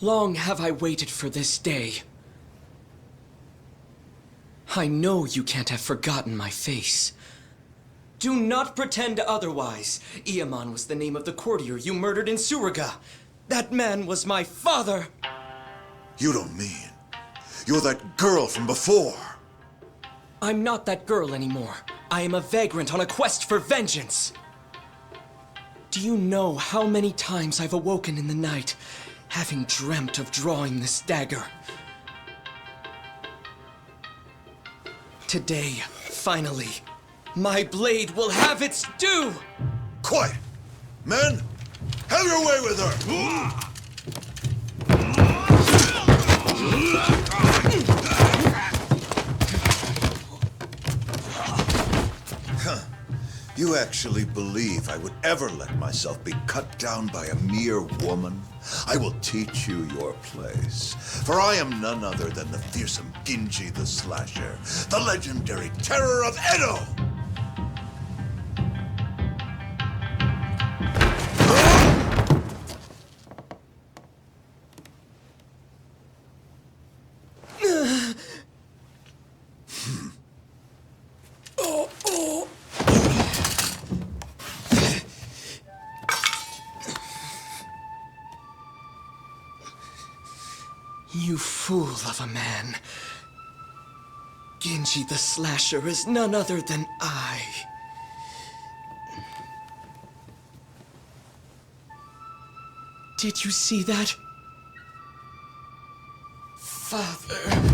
Long have I waited for this day. I know you can't have forgotten my face. Do not pretend otherwise. Ieman was the name of the courtier you murdered in Suraga. That man was my father. You don't mean you're that girl from before? I'm not that girl anymore. I am a vagrant on a quest for vengeance. Do you know how many times I've awoken in the night, having dreamt of drawing this dagger? Today, finally, my blade will have its due! Quiet! Men, have your way with her! You actually believe I would ever let myself be cut down by a mere woman? I will teach you your place, for I am none other than the fearsome Genji the Slasher, the legendary terror of Edo! You fool of a man. Genji the Slasher is none other than I. Did you see that? Father.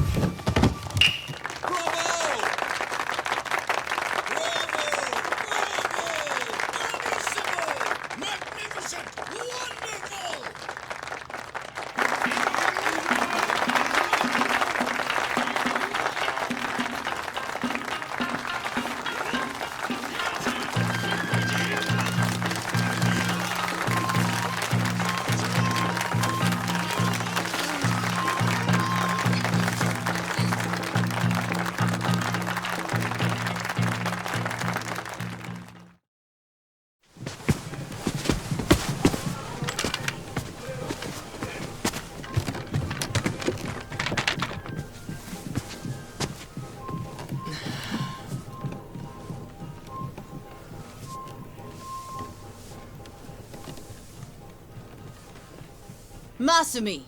Masumi!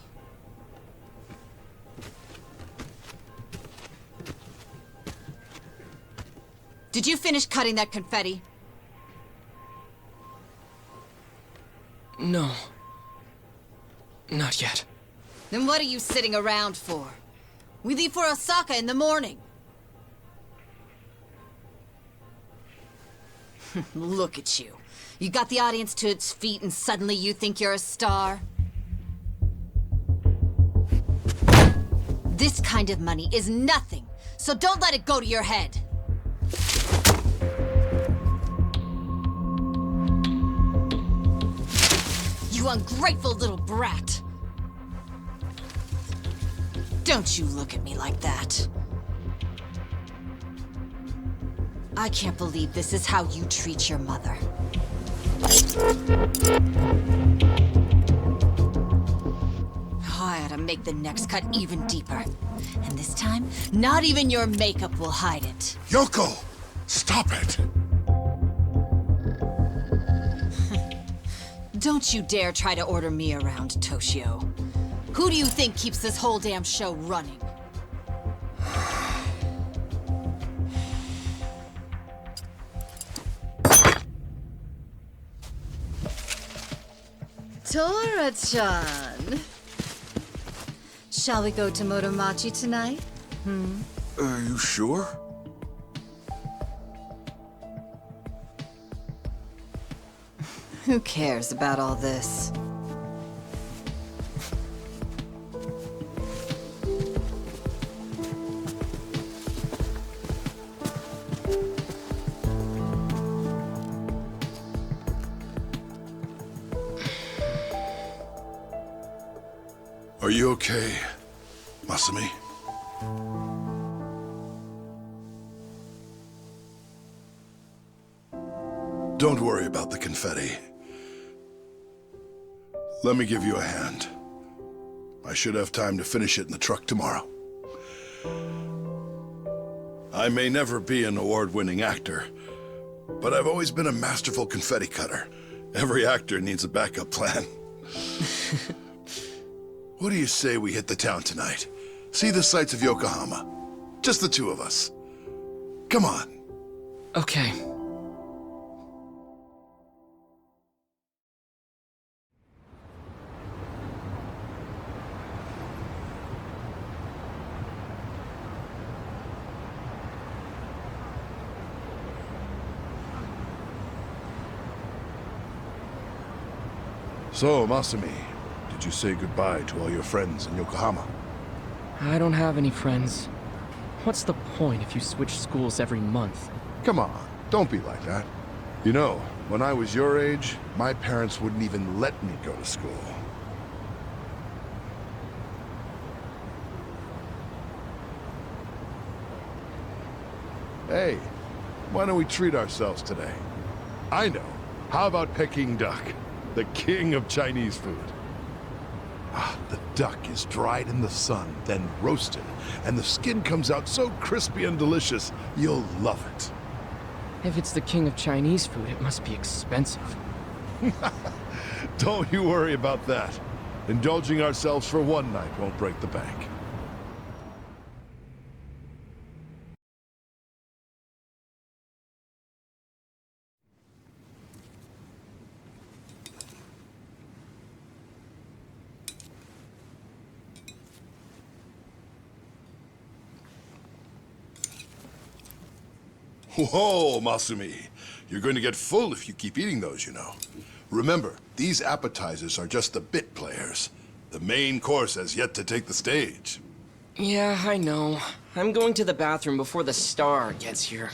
Did you finish cutting that confetti? No. Not yet. Then what are you sitting around for? We leave for Osaka in the morning. Look at you. You got the audience to its feet and suddenly you think you're a star? This kind of money is nothing, so don't let it go to your head. You ungrateful little brat. Don't you look at me like that. I can't believe this is how you treat your mother. I ought to make the next cut even deeper. And this time, not even your makeup will hide it. Yoko! Stop it! Don't you dare try to order me around, Toshio. Who do you think keeps this whole damn show running? Tora-chan. Shall we go to Motomachi tonight? Are you sure? Who cares about all this? Are you okay, Masumi? Don't worry about the confetti. Let me give you a hand. I should have time to finish it in the truck tomorrow. I may never be an award-winning actor, but I've always been a masterful confetti cutter. Every actor needs a backup plan. What do you say we hit the town tonight? See the sights of Yokohama. Just the two of us. Come on. Okay. So, Masumi, did you say goodbye to all your friends in Yokohama? I don't have any friends. What's the point if you switch schools every month? Come on, don't be like that. You know, when I was your age, my parents wouldn't even let me go to school. Hey, why don't we treat ourselves today? I know. How about Peking duck, the king of Chinese food? The duck is dried in the sun, then roasted, and the skin comes out so crispy and delicious, you'll love it. If it's the king of Chinese food, it must be expensive. Don't you worry about that. Indulging ourselves for one night won't break the bank. Whoa, Masumi. You're going to get full if you keep eating those, you know. Remember, these appetizers are just the bit players. The main course has yet to take the stage. Yeah, I know. I'm going to the bathroom before the star gets here.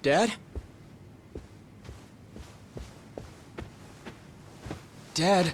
Dad? Dad?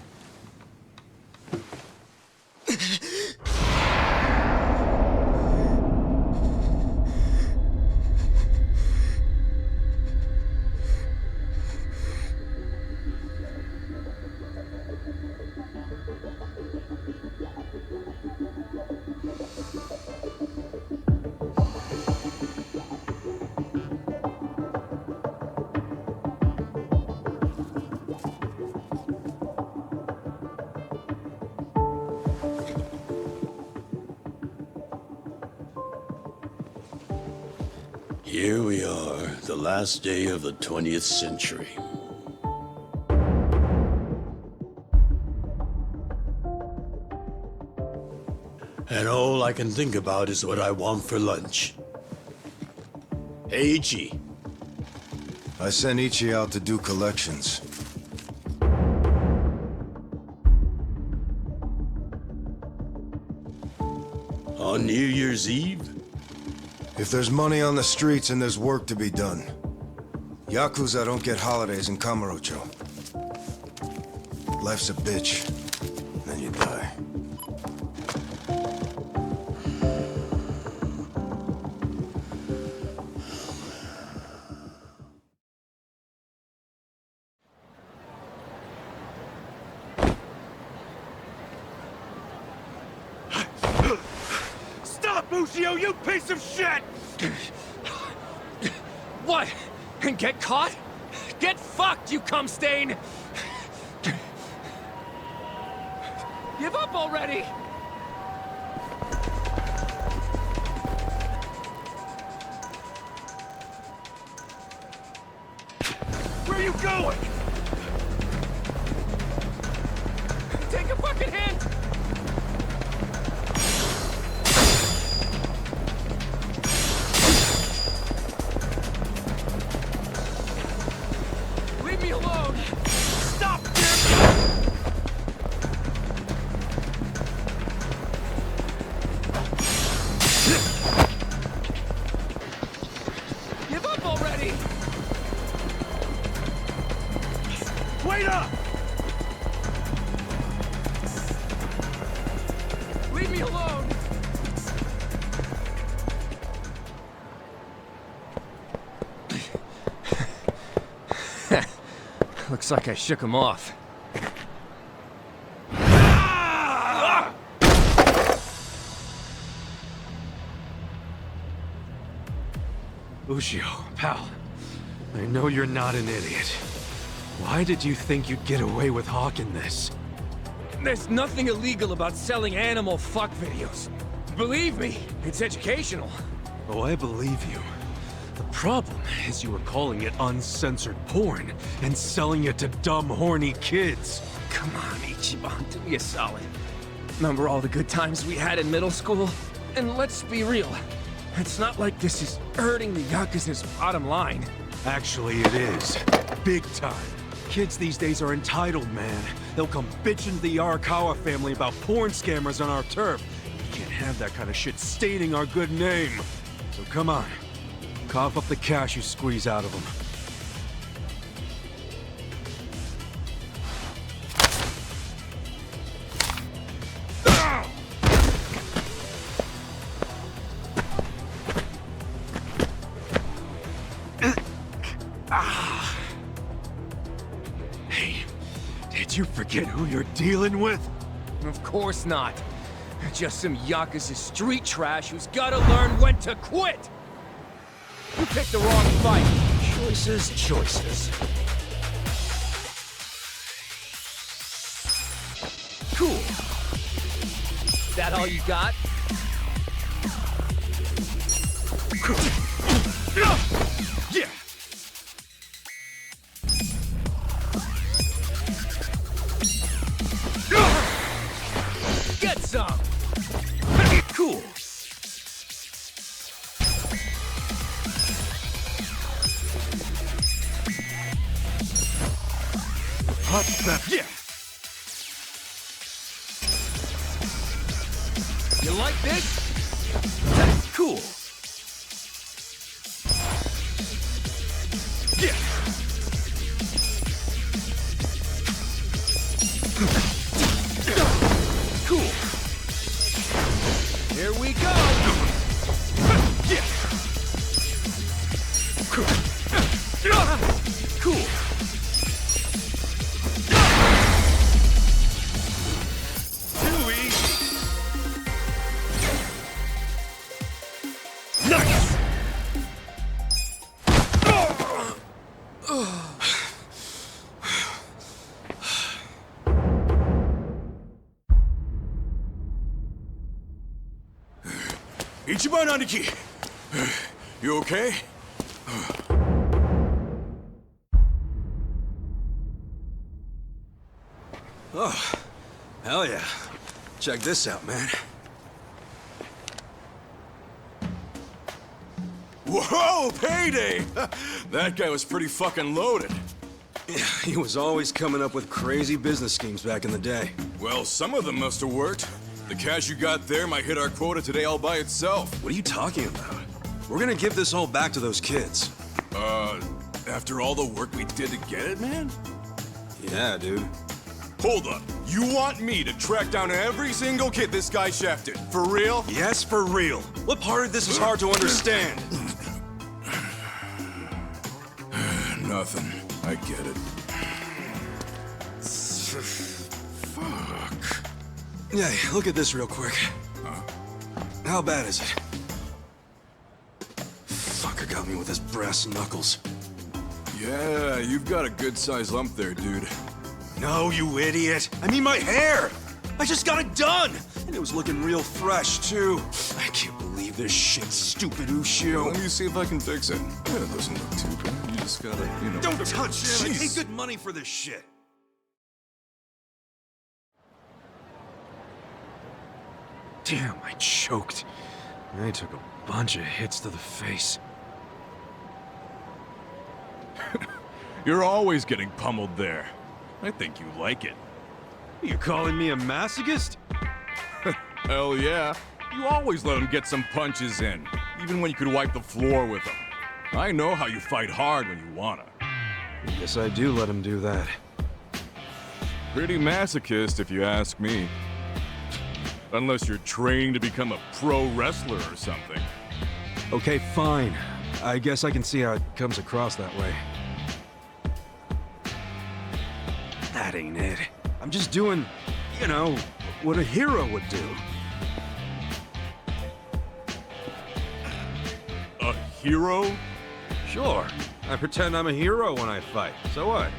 Here we are, the last day of the 20th century. And all I can think about is what I want for lunch. Hey, Ichi. I sent Ichi out to do collections. On New Year's Eve? If there's money on the streets and there's work to be done. Yakuza don't get holidays in Kamurocho. Life's a bitch. Then you die. Stop, Lucio, you piece of shit! What? And get caught? Get fucked, you cum stain! Give up already! Where are you going? Take a fucking hint! Leave me alone! Stop, damn Give up already! Wait up! Leave me alone! Looks like I shook him off. Lucio, pal, I know you're not an idiot. Why did you think you'd get away with hawking this? There's nothing illegal about selling animal fuck videos. Believe me, it's educational. Oh, I believe you. The problem is you were calling it uncensored porn and selling it to dumb, horny kids. Come on, Ichiban, do me a solid. Remember all the good times we had in middle school? And let's be real, it's not like this is hurting the Yakuza's bottom line. Actually, it is. Big time. Kids these days are entitled, man. They'll come bitching to the Arakawa family about porn scammers on our turf. We can't have that kind of shit staining our good name. So come on. Cough up the cash you squeeze out of them. Hey, did you forget who you're dealing with? Of course not. Just some Yakuza street trash who's gotta learn when to quit! You picked the wrong fight. Choices, choices. Cool. That all you got? Yeah! Get some! Cool. Hot step. Yeah! You like this? That's cool. Yeah! Cool. Here we go! Yeah! Cool. Cool. Too easy. Nice. Ichiban Aniki! You okay? Oh, hell yeah. Check this out, man. Whoa, payday! That guy was pretty fucking loaded. Yeah, he was always coming up with crazy business schemes back in the day. Well, some of them must have worked. The cash you got there might hit our quota today all by itself. What are you talking about? We're gonna give this all back to those kids. After all the work we did to get it, man? Yeah, dude. Hold up. You want me to track down every single kid this guy shafted? For real? Yes, for real. What part of this is hard to understand? Nothing. I get it. Fuck. Yeah, look at this real quick. How bad is it? Fucker got me with his brass knuckles. Yeah, you've got a good-sized lump there, dude. No, you idiot! I mean my hair! I just got it done! And it was looking real fresh, too. I can't believe this shit, stupid Ushio. Let me see if I can fix it. Yeah, it doesn't look too bad. You just gotta, you know... Don't touch it! I Jeez. pay good money for this shit! Damn, I choked. I took a bunch of hits to the face. You're always getting pummeled there. I think you like it. You calling me a masochist? Hell yeah. You always let him get some punches in, even when you could wipe the floor with him. I know how you fight hard when you wanna. Guess I do let him do that. Pretty masochist, if you ask me. Unless you're training to become a pro wrestler or something. Okay, fine. I guess I can see how it comes across that way. That ain't it. I'm just doing, you know, what a hero would do. A hero? Sure. I pretend I'm a hero when I fight. So what?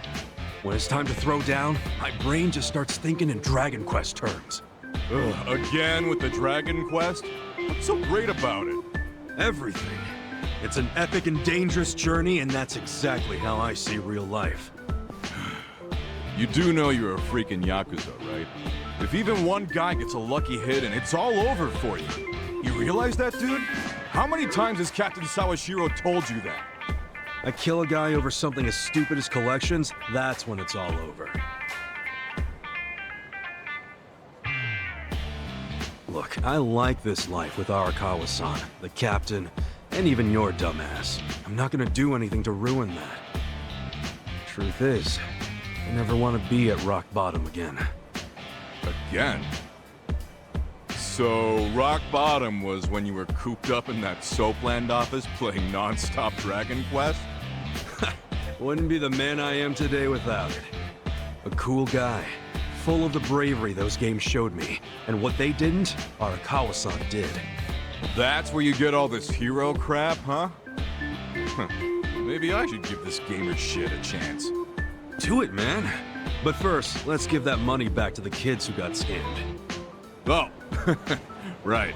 When it's time to throw down, my brain just starts thinking in Dragon Quest terms. Ugh, again with the Dragon Quest? What's so great about it? Everything. It's an epic and dangerous journey, and that's exactly how I see real life. You do know you're a freaking Yakuza, right? If even one guy gets a lucky hit and it's all over for you. You realize that, dude? How many times has Captain Sawashiro told you that? I kill a guy over something as stupid as collections, that's when it's all over. Look, I like this life with Arakawa-san, the captain, and even your dumbass. I'm not gonna do anything to ruin that. Truth is, I never want to be at rock bottom again. Again? So, rock bottom was when you were cooped up in that Soapland office playing non-stop Dragon Quest? Wouldn't be the man I am today without it. A cool guy, full of the bravery those games showed me, and what they didn't, Arakawa-san did. That's where you get all this hero crap, huh? Maybe I should give this gamer shit a chance. Do it, man. But first, let's give that money back to the kids who got scammed. Oh, right.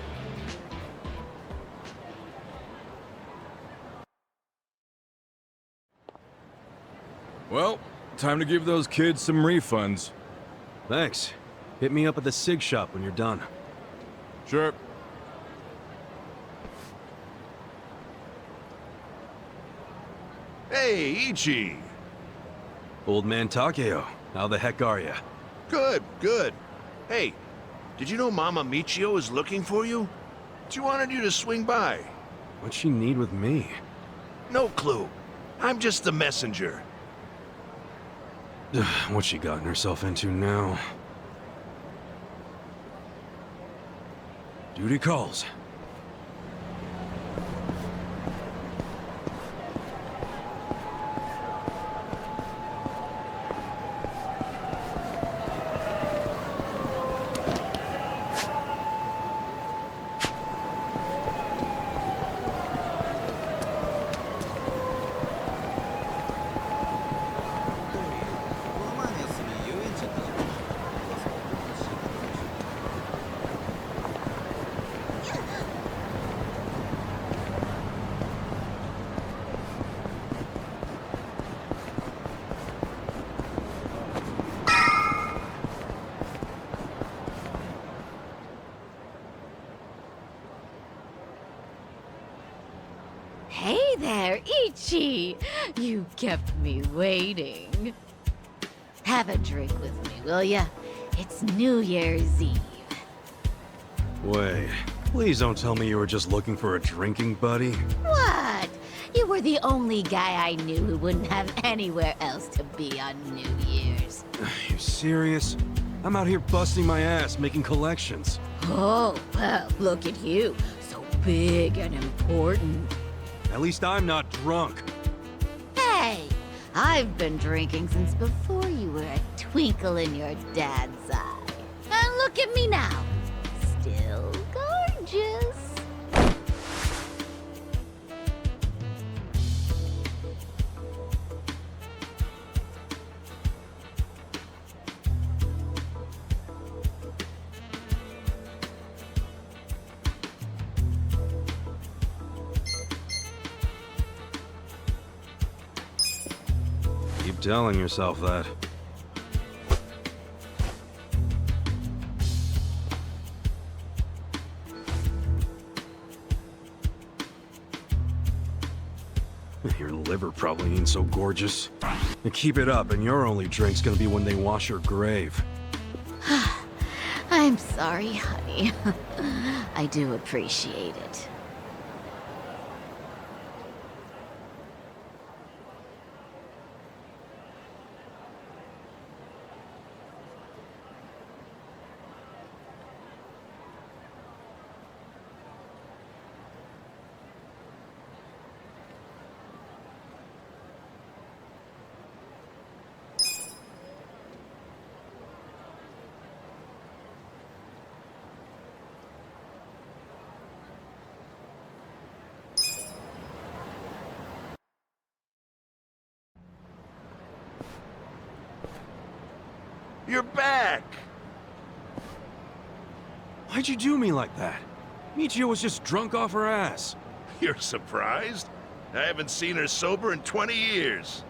Well, time to give those kids some refunds. Thanks. Hit me up at the SIG shop when you're done. Sure. Hey, Ichi! Old man Takeo, how the heck are ya? Good, good. Hey, did you know Mama Michio is looking for you? She wanted you to swing by. What'd she need with me? No clue. I'm just the messenger. What's she gotten herself into now? Duty calls. Hey there, Ichi! You kept me waiting. Have a drink with me, will ya? It's New Year's Eve. Wait, please don't tell me you were just looking for a drinking buddy. What? You were the only guy I knew who wouldn't have anywhere else to be on New Year's. You serious? I'm out here busting my ass, making collections. Oh, well, look at you. So big and important. At least I'm not drunk. Hey, I've been drinking since before you were a twinkle in your dad's eye. And look at me now. Still gorgeous. Keep telling yourself that. Your liver probably ain't so gorgeous. And keep it up, and your only drink's gonna be when they wash your grave. I'm sorry, honey. I do appreciate it. You're back! Why'd you do me like that? Michio was just drunk off her ass. You're surprised? I haven't seen her sober in 20 years.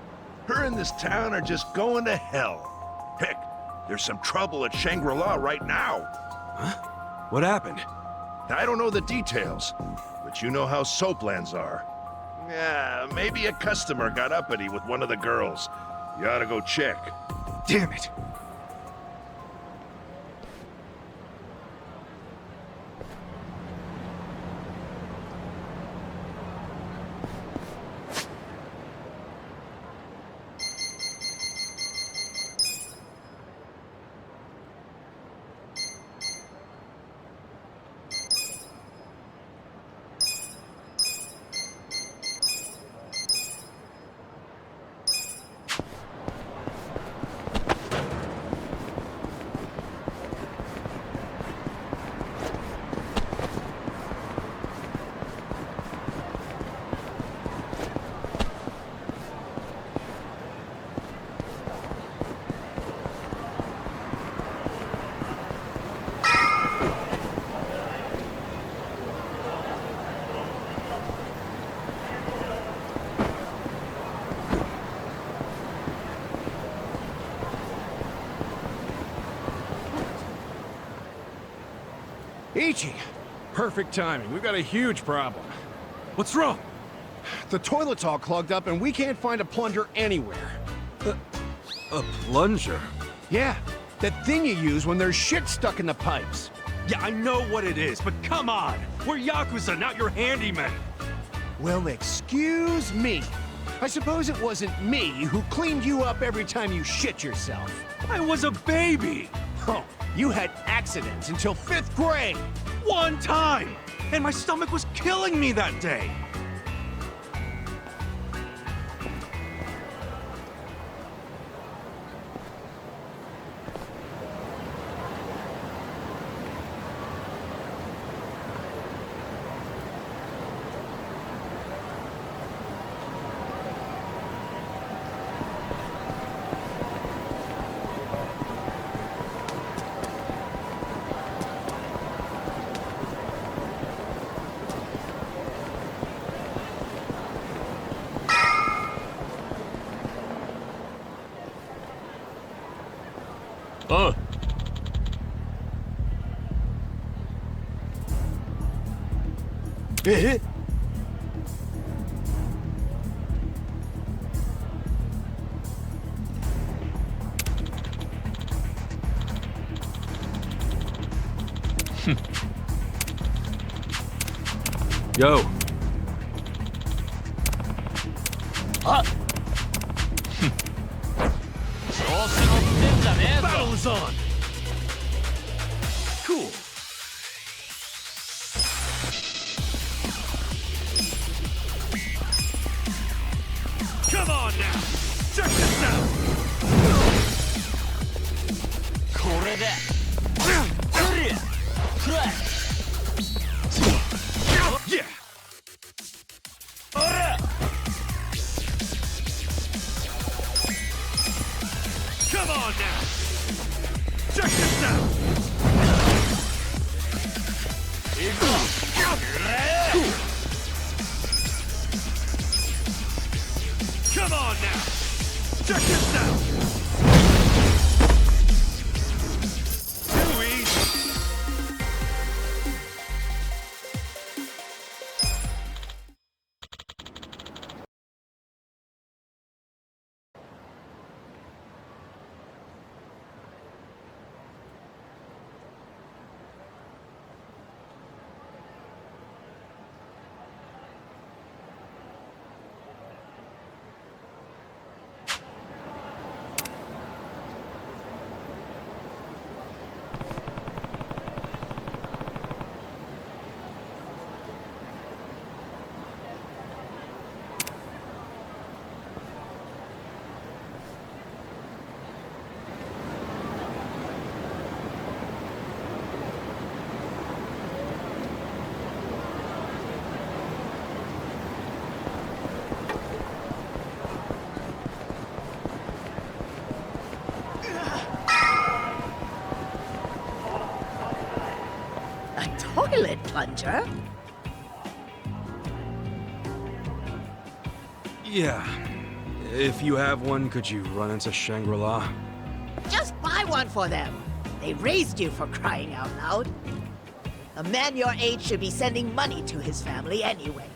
Her and this town are just going to hell. Heck, there's some trouble at Shangri-La right now. Huh? What happened? I don't know the details, but you know how soaplands are. Yeah, maybe a customer got uppity with one of the girls. You ought to go check. Damn it! Ichi! Perfect timing. We've got a huge problem. What's wrong? The toilet's all clogged up and we can't find a plunger anywhere. A plunger? Yeah, that thing you use when there's shit stuck in the pipes. Yeah, I know what it is, but come on! We're Yakuza, not your handyman! Well, excuse me. I suppose it wasn't me who cleaned you up every time you shit yourself. I was a baby! Oh, you had accidents until 5th grade! One time! And my stomach was killing me that day! Yo. Battle is on! Cool. Come on now! Check this out! Yeah! Come on now! Check this out! Come on now! Check this out! Too easy! Toilet plunger? Yeah. If you have one, could you run into Shangri-La? Just buy one for them. They raised you, for crying out loud. A man your age should be sending money to his family anyway.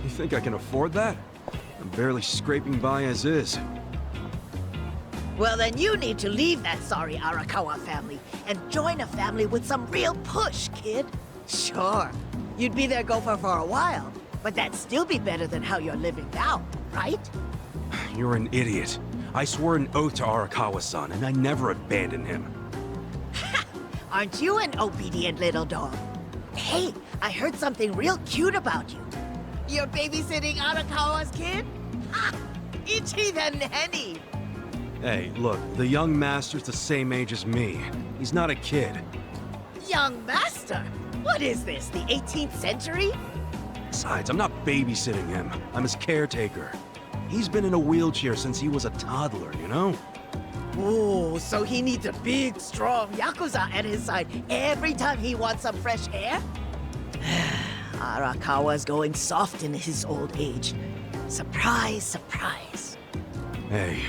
You think I can afford that? I'm barely scraping by as is. Well, then you need to leave that sorry Arakawa family and join a family with some real push, kid. Sure, you'd be their gopher for a while, but that'd still be better than how you're living now, right? You're an idiot. I swore an oath to Arakawa-san, and I never abandoned him. Aren't you an obedient little dog? Hey, I heard something real cute about you. You're babysitting Arakawa's kid? Ha! Ichi the nanny! Hey, look, the young master's the same age as me. He's not a kid. Young master? What is this, the 18th century? Besides, I'm not babysitting him. I'm his caretaker. He's been in a wheelchair since he was a toddler, you know? Ooh, so he needs a big, strong Yakuza at his side every time he wants some fresh air? Arakawa's going soft in his old age. Surprise, surprise. Hey,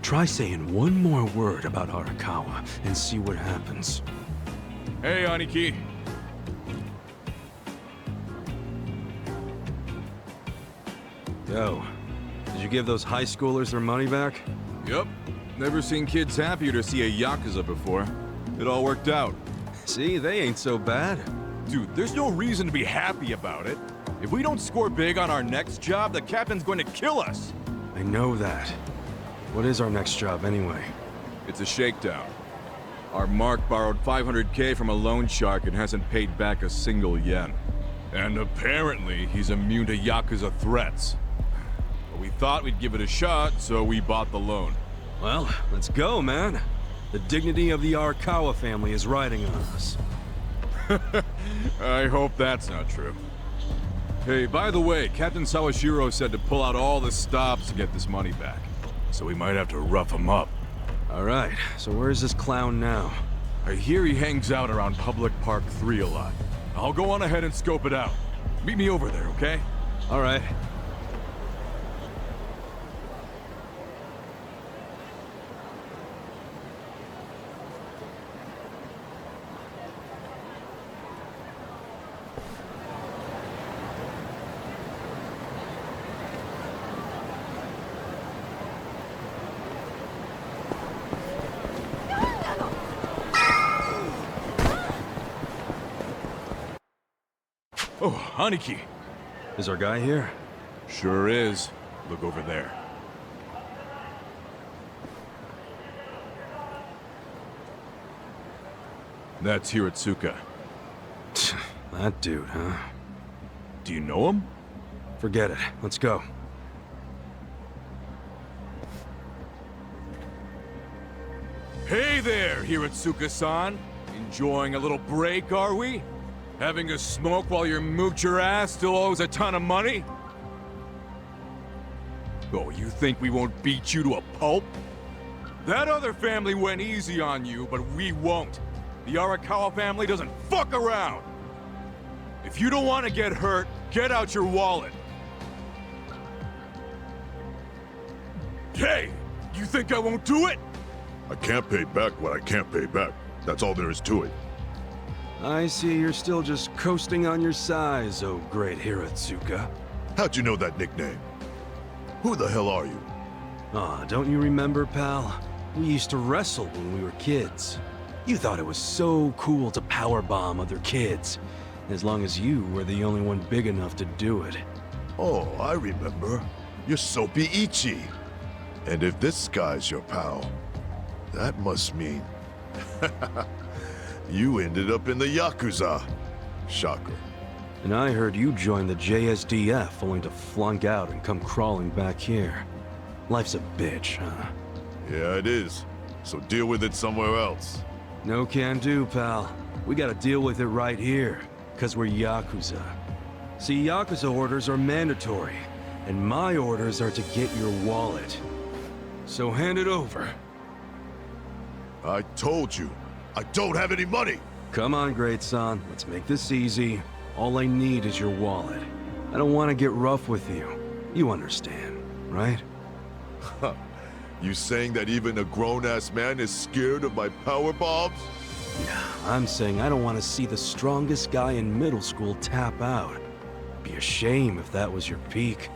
try saying one more word about Arakawa and see what happens. Hey, Aniki. Yo, did you give those high schoolers their money back? Yep. Never seen kids happier to see a Yakuza before. It all worked out. See, they ain't so bad. Dude, there's no reason to be happy about it. If we don't score big on our next job, the captain's going to kill us. I know that. What is our next job, anyway? It's a shakedown. Our Mark borrowed 500K from a loan shark and hasn't paid back a single yen. And apparently, he's immune to Yakuza threats. But we thought we'd give it a shot, so we bought the loan. Well, let's go, man. The dignity of the Arakawa family is riding on us. I hope that's not true. Hey, by the way, Captain Sawashiro said to pull out all the stops to get this money back. So we might have to rough him up. All right, so where's this clown now? I hear he hangs out around Public Park 3 a lot. I'll go on ahead and scope it out. Meet me over there, okay? All right. Oh, Aniki. Is our guy here? Sure is. Look over there. That's Hiratsuka. That dude, huh? Do you know him? Forget it. Let's go. Hey there, Hiratsuka-san. Enjoying a little break, are we? Having a smoke while your moocher ass still owes a ton of money? Oh, you think we won't beat you to a pulp? That other family went easy on you, but we won't. The Arakawa family doesn't fuck around. If you don't want to get hurt, get out your wallet. Hey, you think I won't do it? I can't pay back what I can't pay back. That's all there is to it. I see you're still just coasting on your size, oh great Hiratsuka. How'd you know that nickname? Who the hell are you? Aw, don't you remember, pal? We used to wrestle when we were kids. You thought it was so cool to powerbomb other kids, as long as you were the only one big enough to do it. Oh, I remember. You're Soapy Ichi. And if this guy's your pal, that must mean... you ended up in the Yakuza. Shocker. And I heard you joined the JSDF only to flunk out and come crawling back here. Life's a bitch, huh? Yeah, it is. So deal with it somewhere else. No can do, pal. We gotta deal with it right here, 'cause we're Yakuza. See, Yakuza orders are mandatory, and my orders are to get your wallet. So hand it over. I told you, I don't have any money! Come on, great son. Let's make this easy. All I need is your wallet. I don't want to get rough with you. You understand, right? You saying that even a grown-ass man is scared of my power bombs? I'm saying I don't want to see the strongest guy in middle school tap out. Be a shame if that was your peak.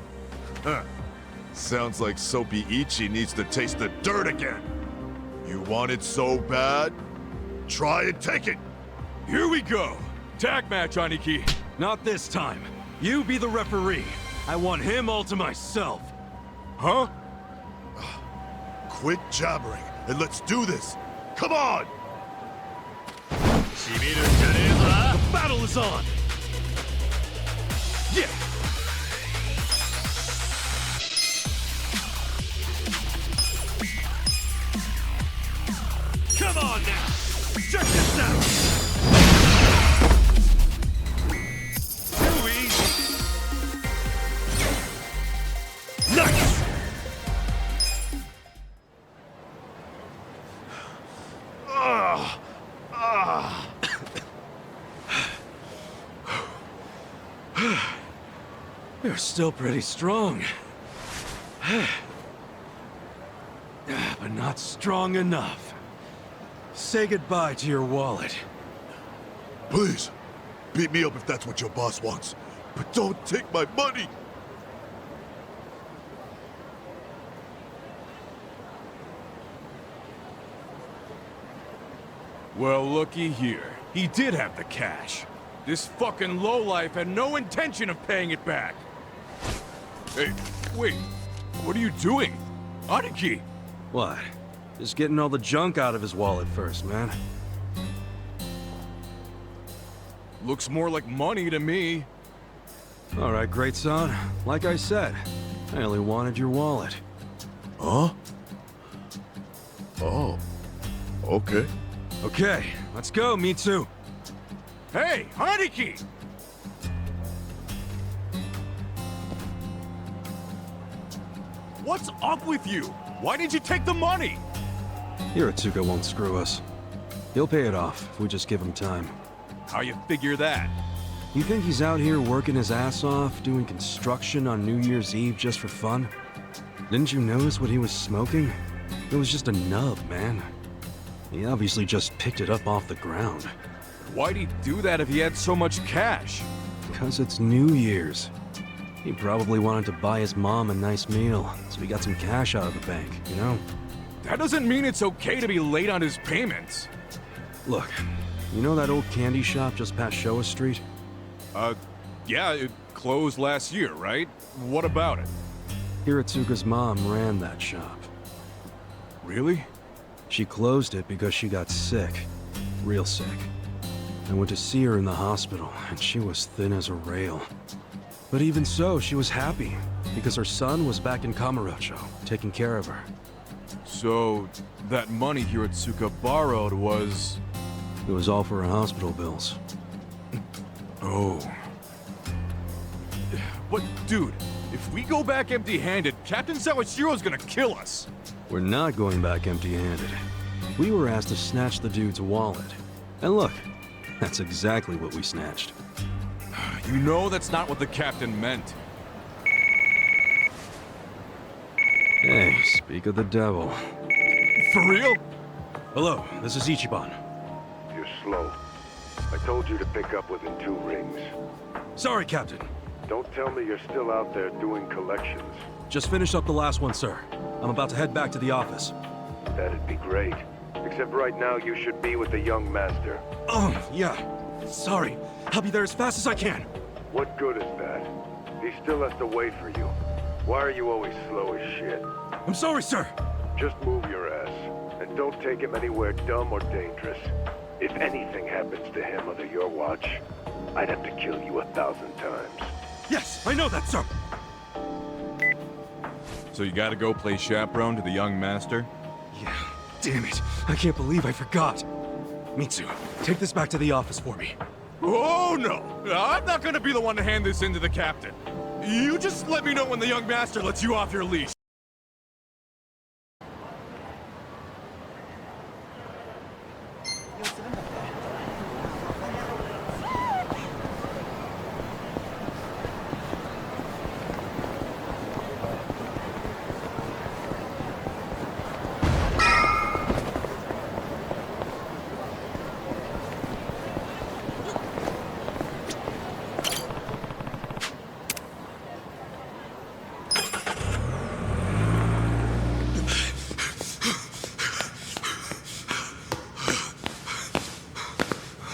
Sounds like Soapy Ichi needs to taste the dirt again. You want it so bad? Try and take it! Here we go! Tag match, Aniki! Not this time. You be the referee. I want him all to myself. Huh? Quit jabbering and let's do this! Come on! The battle is on! Yeah! Come on now! Check this out! Too easy! Nice! You're still pretty strong. But not strong enough. Say goodbye to your wallet. Please, beat me up if that's what your boss wants. But don't take my money! Well, looky here. He did have the cash. This fucking lowlife had no intention of paying it back. Hey, wait. What are you doing? Aniki! What? Just getting all the junk out of his wallet first, man. Looks more like money to me. All right, great son. Like I said, I only wanted your wallet. Huh? Oh. Okay. Okay, let's go, Mitsu. Hey, Aniki! What's up with you? Why did you take the money? Hiratsuka won't screw us. He'll pay it off if we just give him time. How you figure that? You think he's out here working his ass off, doing construction on New Year's Eve just for fun? Didn't you notice what he was smoking? It was just a nub, man. He obviously just picked it up off the ground. Why'd he do that if he had so much cash? Because it's New Year's. He probably wanted to buy his mom a nice meal, so he got some cash out of the bank, you know? That doesn't mean it's okay to be late on his payments. Look, you know that old candy shop just past Showa Street? Yeah, it closed last year, right? What about it? Hiratsuka's mom ran that shop. Really? She closed it because she got sick. Real sick. I went to see her in the hospital, and she was thin as a rail. But even so, she was happy, because her son was back in Kamurocho, taking care of her. So, that money Hiratsuka borrowed was... It was all for her hospital bills. Oh. But, dude, if we go back empty-handed, Captain Sawashiro's gonna kill us! We're not going back empty-handed. We were asked to snatch the dude's wallet. And look, that's exactly what we snatched. You know that's not what the captain meant. Hey, speak of the devil. For real? Hello, this is Ichiban. You're slow. I told you to pick up within 2 rings. Sorry, Captain. Don't tell me you're still out there doing collections. Just finished up the last one, sir. I'm about to head back to the office. That'd be great. Except right now you should be with the young master. Oh, yeah. Sorry. I'll be there as fast as I can. What good is that? He still has to wait for you. Why are you always slow as shit? I'm sorry, sir. Just move your ass. And don't take him anywhere dumb or dangerous. If anything happens to him under your watch, I'd have to kill you 1,000 times. Yes, I know that, sir. So you gotta go play chaperone to the young master? Yeah, damn it. I can't believe I forgot. Mitsu, take this back to the office for me. Oh, no! I'm not gonna be the one to hand this in to the captain. You just let me know when the young master lets you off your leash.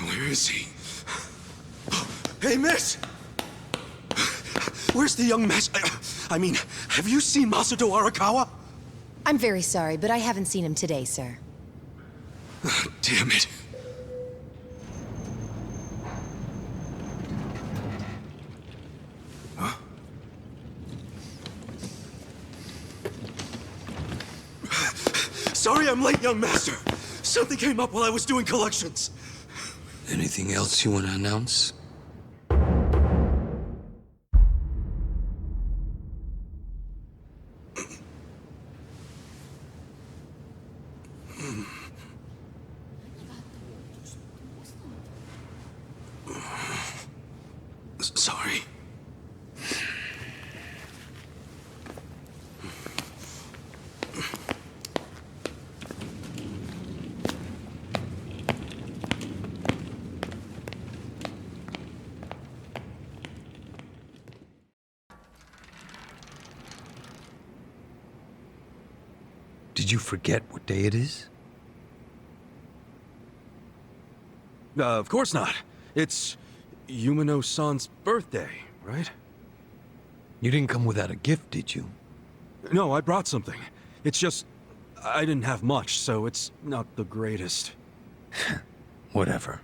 Where is he? Hey, miss! Where's the young master? I mean, have you seen Masato Arakawa? I'm very sorry, but I haven't seen him today, sir. Damn it. Huh? Sorry I'm late, young master. Something came up while I was doing collections. Anything else you want to announce? Sorry. Did you forget what day it is? Of course not. It's Yumino-san's birthday, right? You didn't come without a gift, did you? No, I brought something. It's just, I didn't have much, so it's not the greatest. Whatever.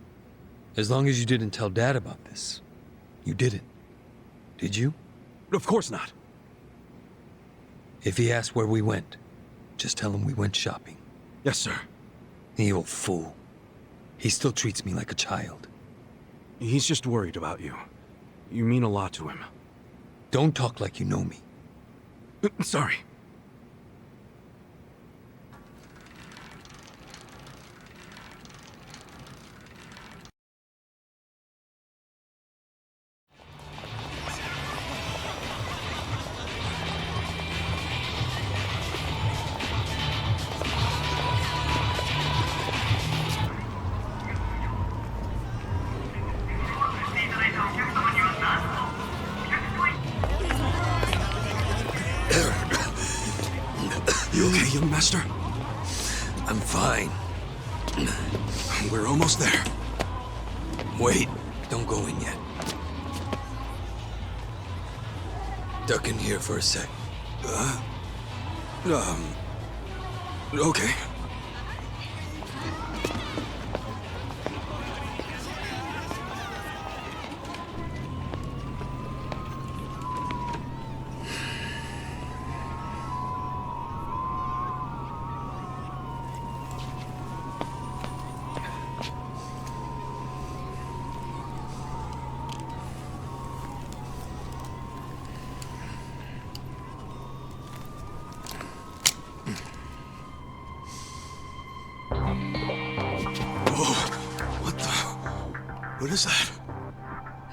As long as you didn't tell Dad about this. You didn't. Did you? Of course not. If he asks where we went, just tell him we went shopping. Yes, sir. The old fool. He still treats me like a child. He's just worried about you. You mean a lot to him. Don't talk like you know me. Sorry. You okay, young master? I'm fine. We're almost there. Wait, don't go in yet. Duck in here for a sec. Okay. What is that?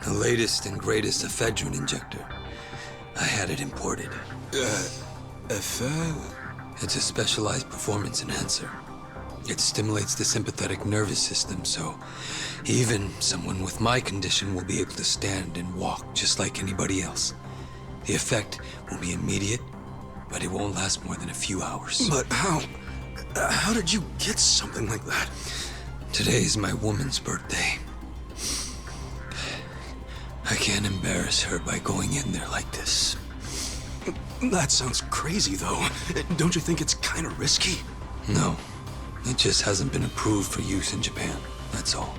The latest and greatest ephedrine injector. I had it imported. It's a specialized performance enhancer. It stimulates the sympathetic nervous system, so even someone with my condition will be able to stand and walk just like anybody else. The effect will be immediate, but it won't last more than a few hours. But how did you get something like that? Today is my woman's birthday. I can't embarrass her by going in there like this. That sounds crazy, though. Don't you think it's kind of risky? No. It just hasn't been approved for use in Japan. That's all.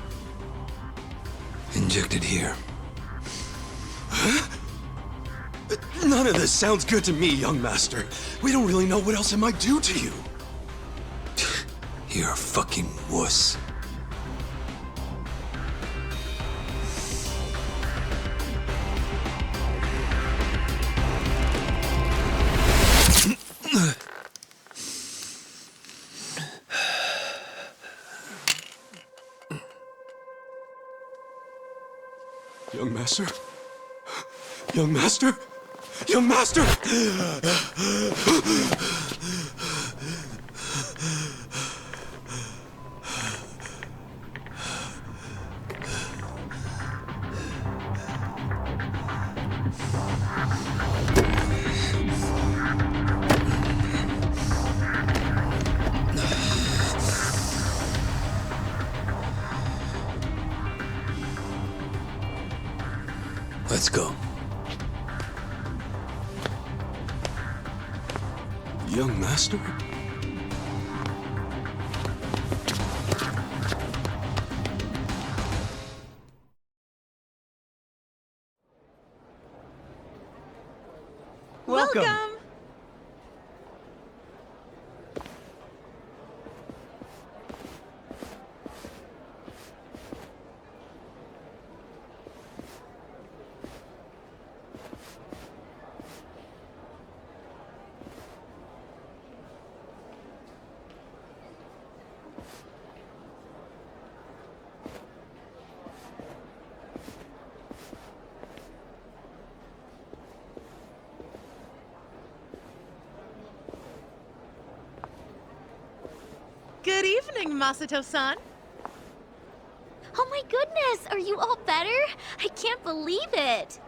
Inject it here. Huh? None of this sounds good to me, young master. We don't really know what else it might do to you. You're a fucking wuss. Young master? Young master? Young master! Let's go. Young master? Welcome. Good evening, Masato-san. Oh my goodness, are you all better? I can't believe it.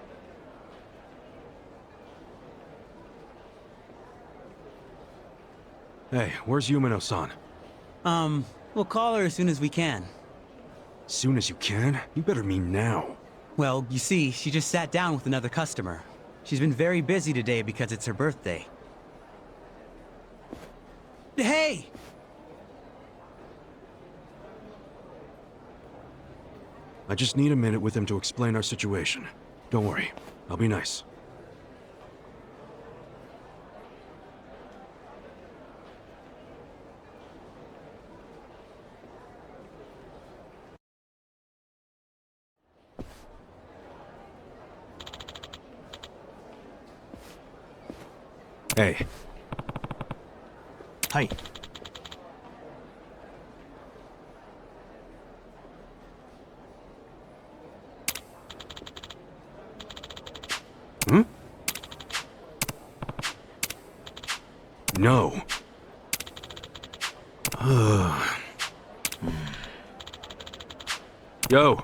Hey, where's Yumino-san? We'll call her as soon as we can. Soon as you can? You better mean now. Well, you see, she just sat down with another customer. She's been very busy today because it's her birthday. Hey! I just need a minute with him to explain our situation. Don't worry, I'll be nice. Hey. Hi. Hmm? No. Yo.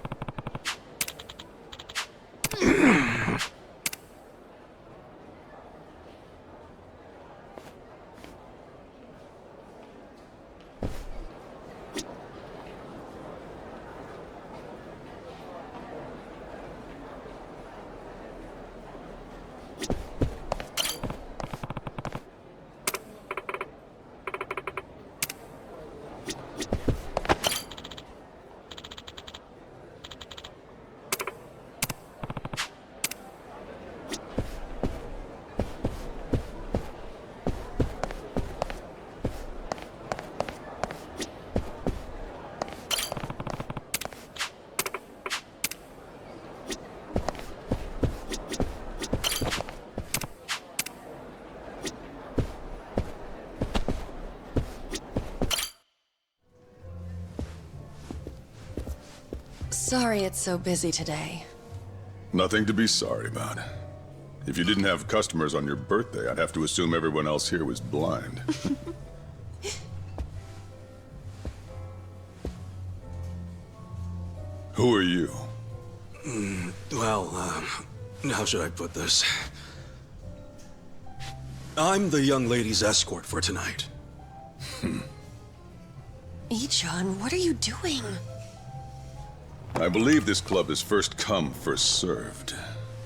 Sorry it's so busy today. Nothing to be sorry about. If you didn't have customers on your birthday, I'd have to assume everyone else here was blind. Who are you? Well, how should I put this? I'm the young lady's escort for tonight. Ichon, what are you doing? I believe this club is first come, first served.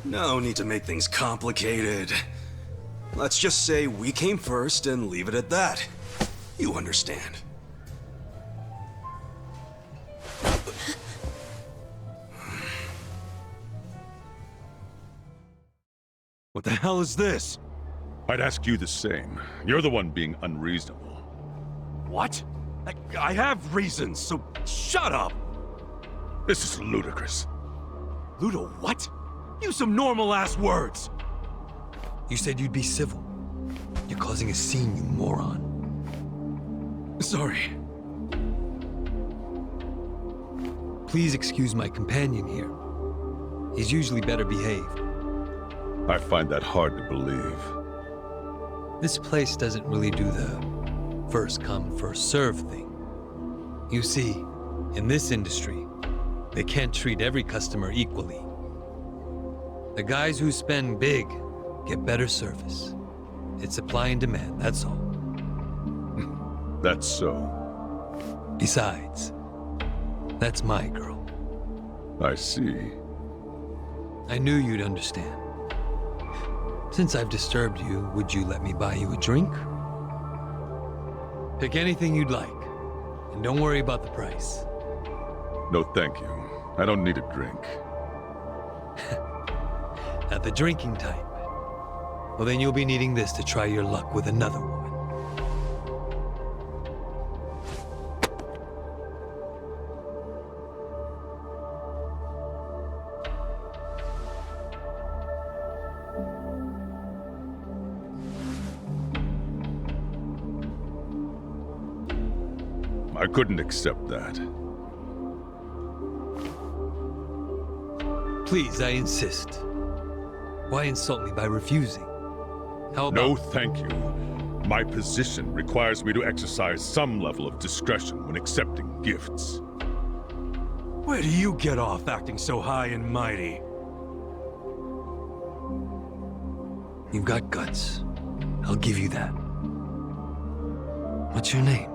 No need to make things complicated. Let's just say we came first and leave it at that. You understand. What the hell is this? I'd ask you the same. You're the one being unreasonable. What? I have reasons, so shut up! This is ludicrous. Ludo, what? Use some normal-ass words! You said you'd be civil. You're causing a scene, you moron. Sorry. Please excuse my companion here. He's usually better behaved. I find that hard to believe. This place doesn't really do the first come, first serve thing. You see, in this industry, they can't treat every customer equally. The guys who spend big get better service. It's supply and demand, that's all. That's so. Besides, that's my girl. I see. I knew you'd understand. Since I've disturbed you, would you let me buy you a drink? Pick anything you'd like, and don't worry about the price. No, thank you. I don't need a drink. Not the drinking type. Well, then you'll be needing this to try your luck with another woman. I couldn't accept that. Please, I insist. Why insult me by refusing? How about— No, thank you. My position requires me to exercise some level of discretion when accepting gifts. Where do you get off acting so high and mighty? You've got guts. I'll give you that. What's your name?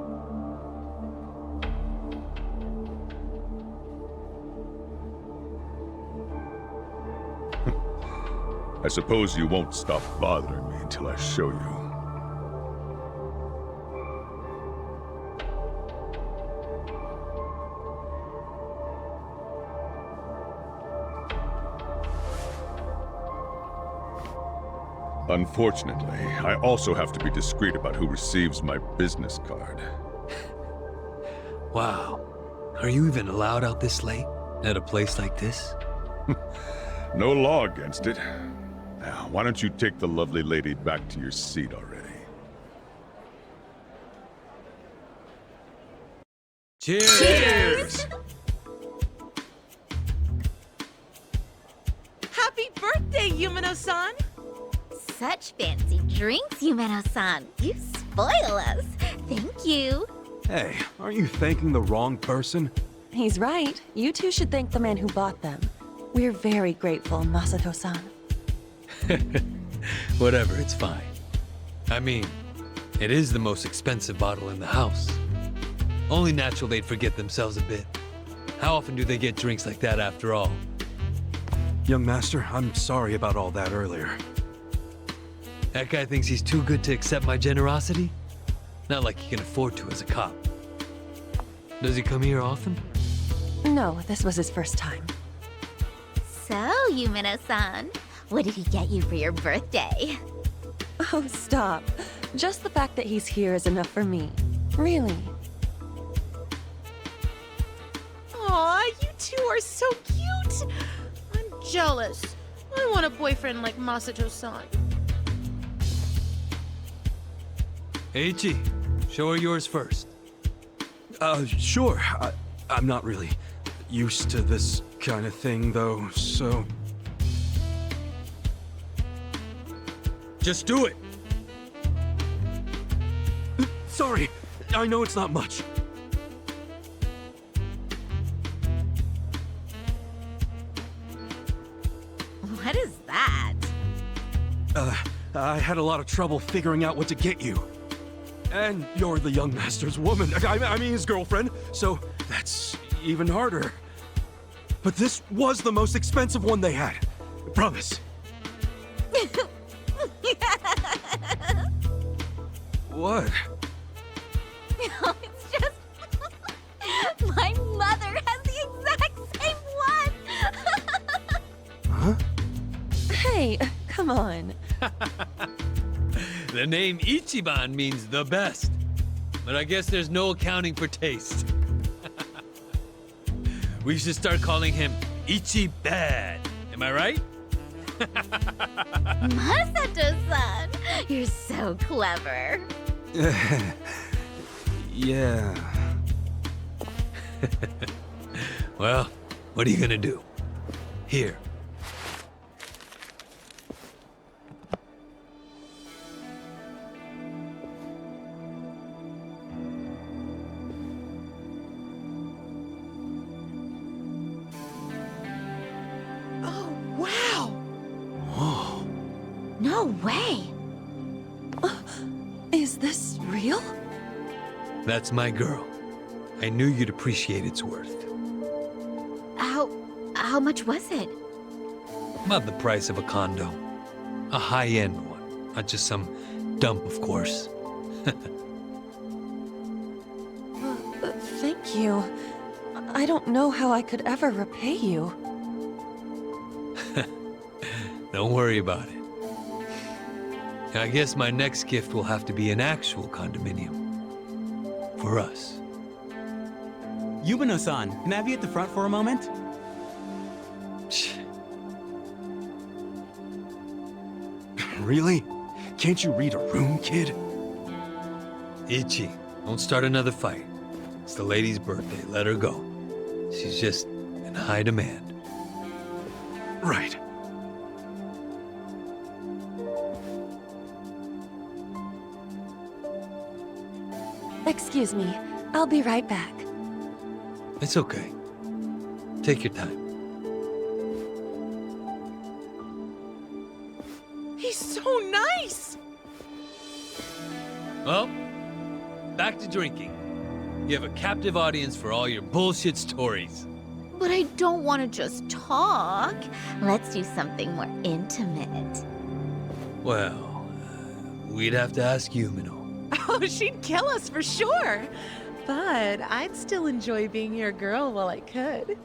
I suppose you won't stop bothering me until I show you. Unfortunately, I also have to be discreet about who receives my business card. Wow. Are you even allowed out this late? At a place like this? No law against it. Now, why don't you take the lovely lady back to your seat already? Cheers! Cheers! Happy birthday, Yumino-san! Such fancy drinks, Yumeno-san. You spoil us. Thank you. Hey, aren't you thanking the wrong person? He's right. You two should thank the man who bought them. We're very grateful, Masato-san. Whatever, it's fine. I mean, it is the most expensive bottle in the house. Only natural they'd forget themselves a bit. How often do they get drinks like that after all? Young master, I'm sorry about all that earlier. That guy thinks he's too good to accept my generosity? Not like he can afford to as a cop. Does he come here often? No, this was his first time. So, Yumeno-san, what did he get you for your birthday? Oh, stop. Just the fact that he's here is enough for me. Really. Aw, you two are so cute! I'm jealous. I want a boyfriend like Masato-san. Eiichi, show her yours first. Sure. I'm not really used to this kind of thing, though, so... Just do it! Sorry, I know it's not much. What is that? I had a lot of trouble figuring out what to get you. And you're the young master's woman. I mean his girlfriend, so that's even harder. But this was the most expensive one they had. I promise. What? No, it's just... My mother has the exact same one! Huh? Hey, come on. The name Ichiban means the best. But I guess there's no accounting for taste. We should start calling him Ichiban. Am I right? Masato-san! You're so clever. Yeah. Well, what are you gonna do? Here. Oh, wow! Whoa. No way! Is this real? That's my girl. I knew you'd appreciate its worth. How much was it? About the price of a condo. A high-end one, not just some dump, of course. Thank you. I don't know how I could ever repay you. Don't worry about it. I guess my next gift will have to be an actual condominium. For us. Yubano-san, can I have you at the front for a moment? Really? Can't you read a room, kid? Ichi, don't start another fight. It's the lady's birthday, let her go. She's just in high demand. Right. Excuse me, I'll be right back. It's okay. Take your time. He's so nice! Well, back to drinking. You have a captive audience for all your bullshit stories. But I don't want to just talk. Let's do something more intimate. Well, we'd have to ask Yumino. Oh, she'd kill us for sure. But I'd still enjoy being your girl while I could.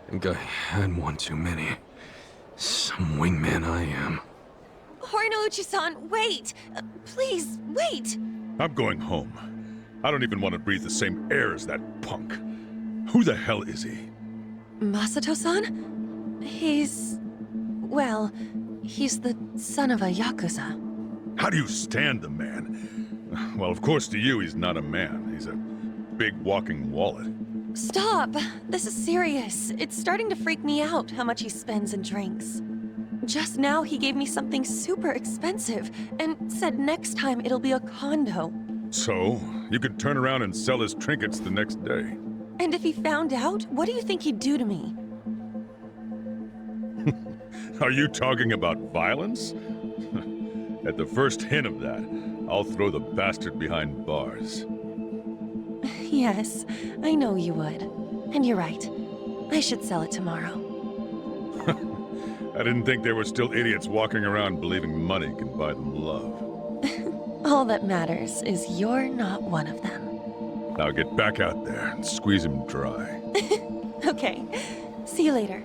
I think I had one too many. Some wingman I am. Hornouchi-san, wait! Please, wait! I'm going home. I don't even want to breathe the same air as that punk. Who the hell is he? Masato-san? He's... well, he's the son of a Yakuza. How do you stand the man? Well, of course to you he's not a man. He's a big walking wallet. Stop! This is serious. It's starting to freak me out how much he spends and drinks. Just now he gave me something super expensive and said next time it'll be a condo. So, you could turn around and sell his trinkets the next day. And if he found out, what do you think he'd do to me? Are you talking about violence? At the first hint of that, I'll throw the bastard behind bars. Yes, I know you would. And you're right. I should sell it tomorrow. I didn't think there were still idiots walking around believing money can buy them love. All that matters is you're not one of them. Now get back out there and squeeze him dry. Okay. See you later.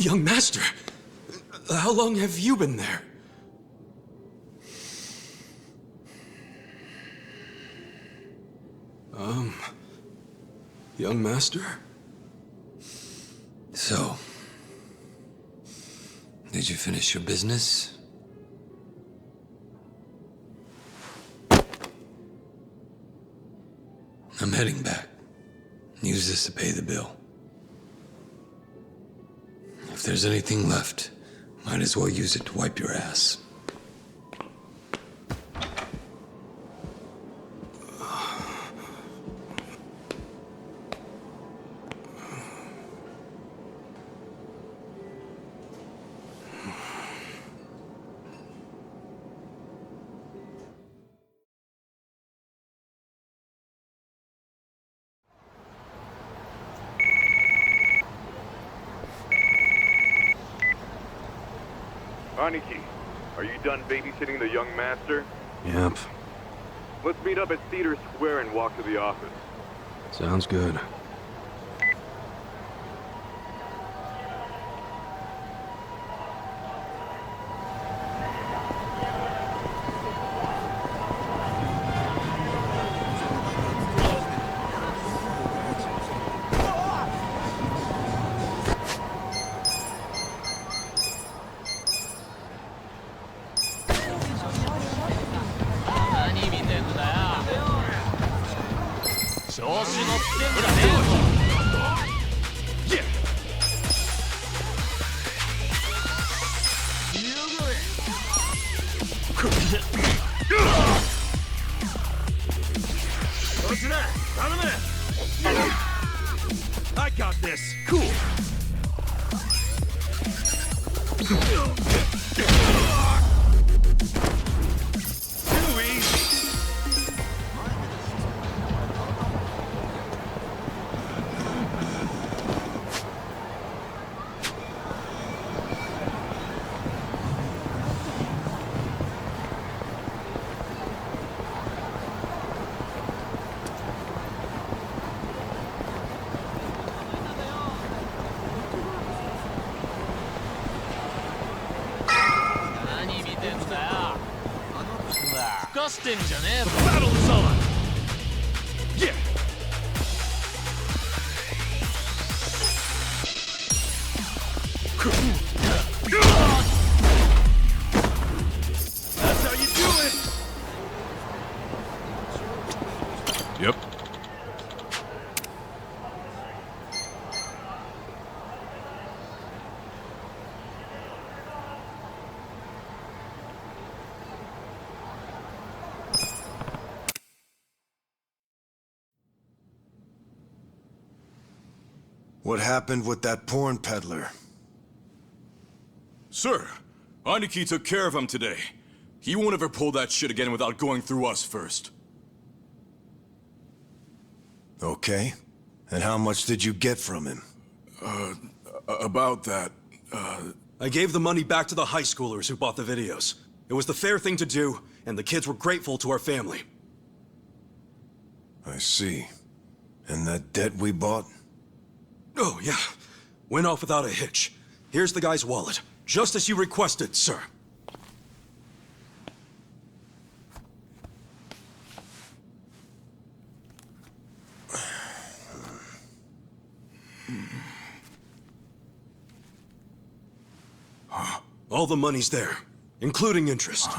Young Master, how long have you been there? Young Master? So, did you finish your business? I'm heading back. Use this to pay the bill. If there's anything left, might as well use it to wipe your ass. Aniki, are you done babysitting the young master? Yep. Let's meet up at Cedar Square and walk to the office. Sounds good. I got this. Cool. Battle is on! Yeah! That's how you do it! Yep. What happened with that porn peddler? Sir, Aniki took care of him today. He won't ever pull that shit again without going through us first. Okay. And how much did you get from him? About that, I gave the money back to the high schoolers who bought the videos. It was the fair thing to do, and the kids were grateful to our family. I see. And that debt we bought? Oh, yeah. Went off without a hitch. Here's the guy's wallet. Just as you requested, sir. All the money's there, including interest.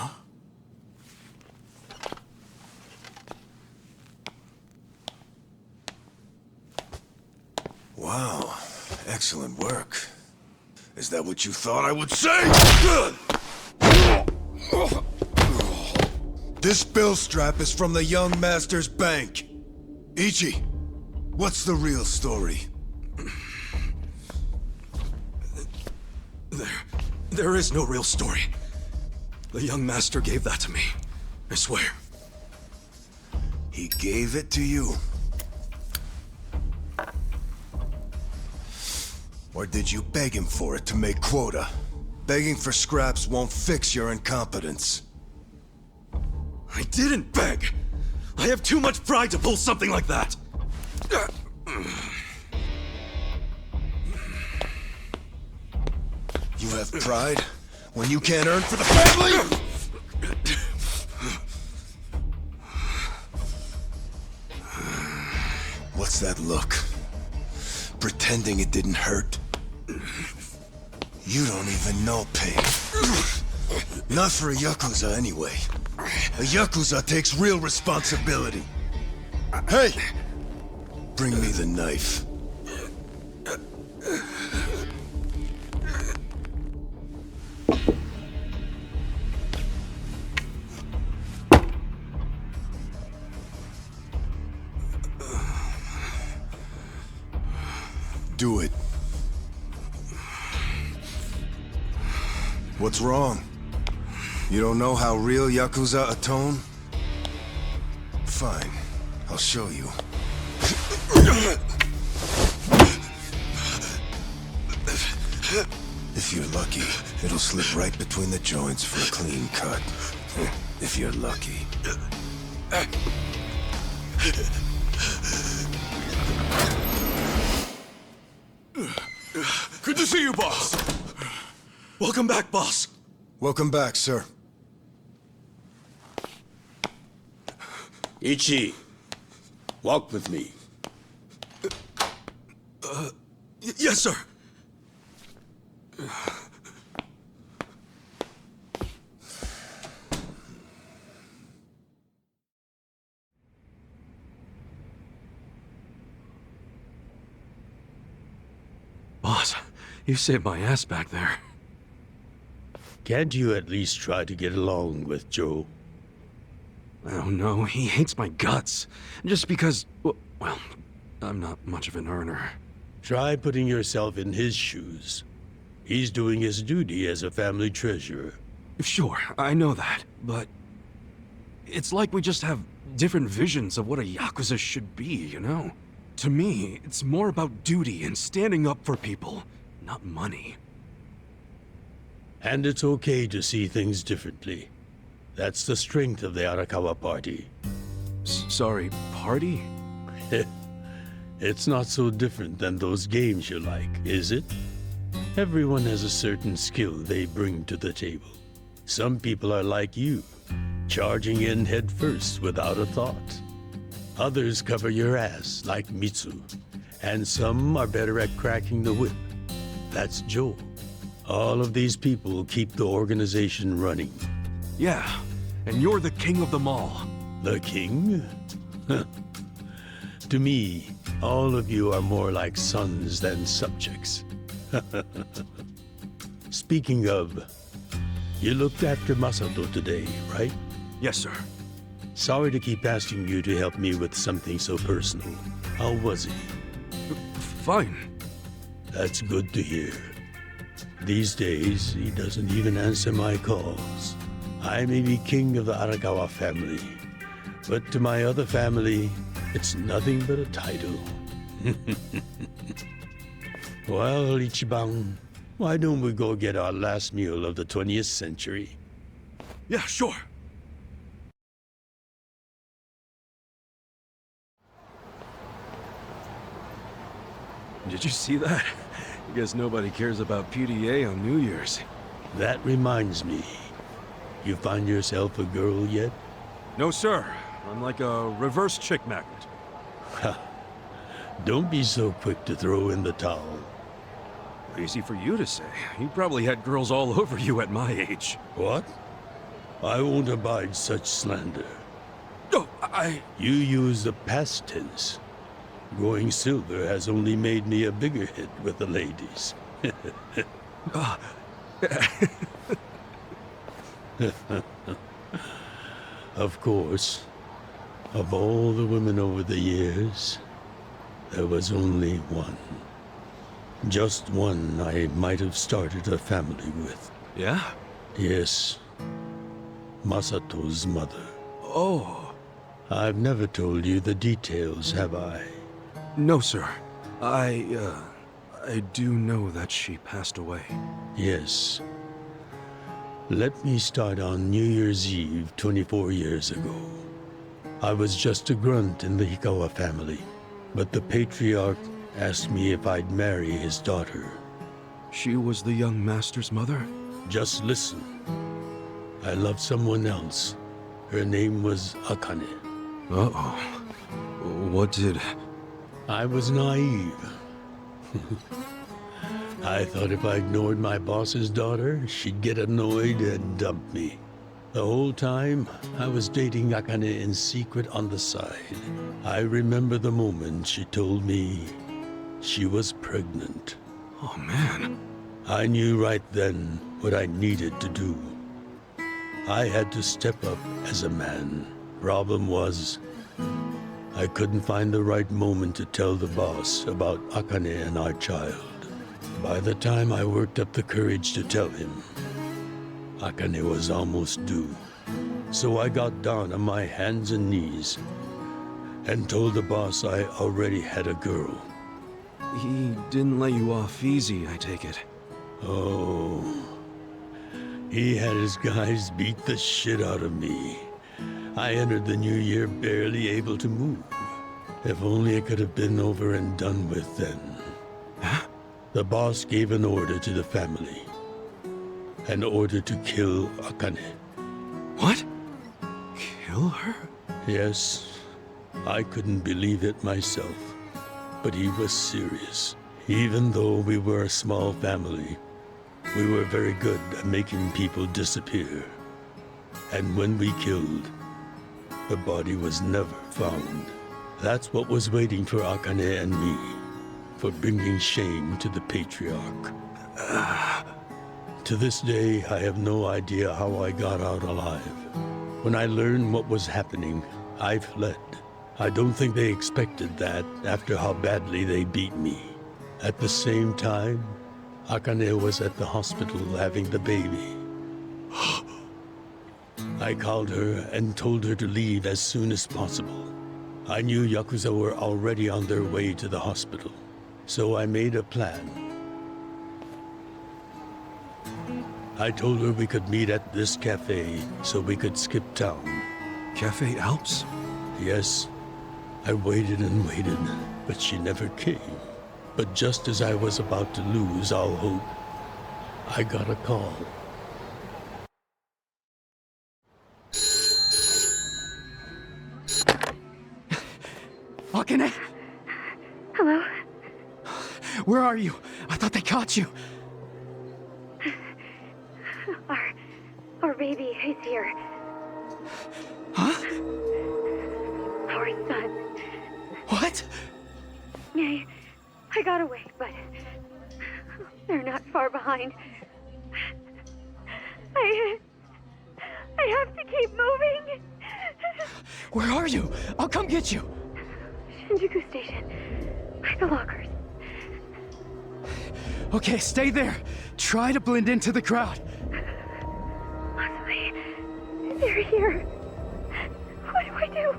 Wow. Excellent work. Is that what you thought I would say? This bill strap is from the young master's bank. Ichi, what's the real story? There is no real story. The young master gave that to me. I swear. He gave it to you? Or did you beg him for it to make quota? Begging for scraps won't fix your incompetence. I didn't beg! I have too much pride to pull something like that! You have pride when you can't earn for the family? What's that look? Pretending it didn't hurt. You don't even know pain. Not for a Yakuza, anyway. A Yakuza takes real responsibility. Hey! Bring me the knife. Do it. What's wrong? You don't know how real Yakuza atone? Fine. I'll show you. If you're lucky, it'll slip right between the joints for a clean cut. If you're lucky. Good to see you, boss. Welcome back, boss. Welcome back, sir. Ichi, walk with me. Yes, sir. Boss, you saved my ass back there. Can't you at least try to get along with Joe? Oh no, he hates my guts. Just because, well, I'm not much of an earner. Try putting yourself in his shoes. He's doing his duty as a family treasurer. Sure, I know that, but it's like we just have different visions of what a Yakuza should be, you know? To me, it's more about duty and standing up for people, not money. And it's okay to see things differently. That's the strength of the Arakawa Party. Sorry, party? It's not so different than those games you like, is it? Everyone has a certain skill they bring to the table. Some people are like you, charging in head first without a thought. Others cover your ass, like Mitsu. And some are better at cracking the whip. That's Joe. All of these people keep the organization running. Yeah, and you're the king of them all. The king? To me, all of you are more like sons than subjects. Speaking of, you looked after Masato today, right? Yes, sir. Sorry to keep asking you to help me with something so personal. How was he? Fine. That's good to hear. These days, he doesn't even answer my calls. I may be king of the Arakawa family, but to my other family, it's nothing but a title. Well, Ichiban, why don't we go get our last meal of the 20th century? Yeah, sure. Did you see that? I guess nobody cares about PDA on New Year's. That reminds me. You find yourself a girl yet? No, sir. I'm like a reverse chick magnet. Don't be so quick to throw in the towel. Easy for you to say. You probably had girls all over you at my age. What? I won't abide such slander. Oh, You use the past tense. Going silver has only made me a bigger hit with the ladies. Of course, of all the women over the years, there was only one. Just one I might have started a family with. Yeah? Yes. Masato's mother. Oh. I've never told you the details, have I? No, sir. I do know that she passed away. Yes. Let me start on New Year's Eve 24 years ago. I was just a grunt in the Hikawa family, but the patriarch asked me if I'd marry his daughter. She was the young master's mother? Just listen. I loved someone else. Her name was Akane. Uh-oh. What did... I was naive. I thought if I ignored my boss's daughter, she'd get annoyed and dump me. The whole time, I was dating Akane in secret on the side. I remember the moment she told me she was pregnant. Oh, man. I knew right then what I needed to do. I had to step up as a man. Problem was, I couldn't find the right moment to tell the boss about Akane and our child. By the time I worked up the courage to tell him, Akane was almost due. So I got down on my hands and knees and told the boss I already had a girl. He didn't let you off easy, I take it. Oh, he had his guys beat the shit out of me. I entered the new year barely able to move. If only it could have been over and done with then. Huh? The boss gave an order to the family. An order to kill Akane. What? Kill her? Yes. I couldn't believe it myself. But he was serious. Even though we were a small family, we were very good at making people disappear. And when we killed, the body was never found. That's what was waiting for Akane and me, for bringing shame to the patriarch. To this day, I have no idea how I got out alive. When I learned what was happening, I fled. I don't think they expected that after how badly they beat me. At the same time, Akane was at the hospital having the baby. I called her and told her to leave as soon as possible. I knew Yakuza were already on their way to the hospital, so I made a plan. I told her we could meet at this cafe so we could skip town. Cafe Alps? Yes. I waited and waited, but she never came. But just as I was about to lose all hope, I got a call. Akane? Hello? Where are you? I thought they caught you. Our baby is here. Huh? Our son. What? I got away, but they're not far behind. I have to keep moving. Where are you? I'll come get you. Shinjuku Station. By the lockers. Okay, stay there. Try to blend into the crowd. Honestly, they're here. What do I do?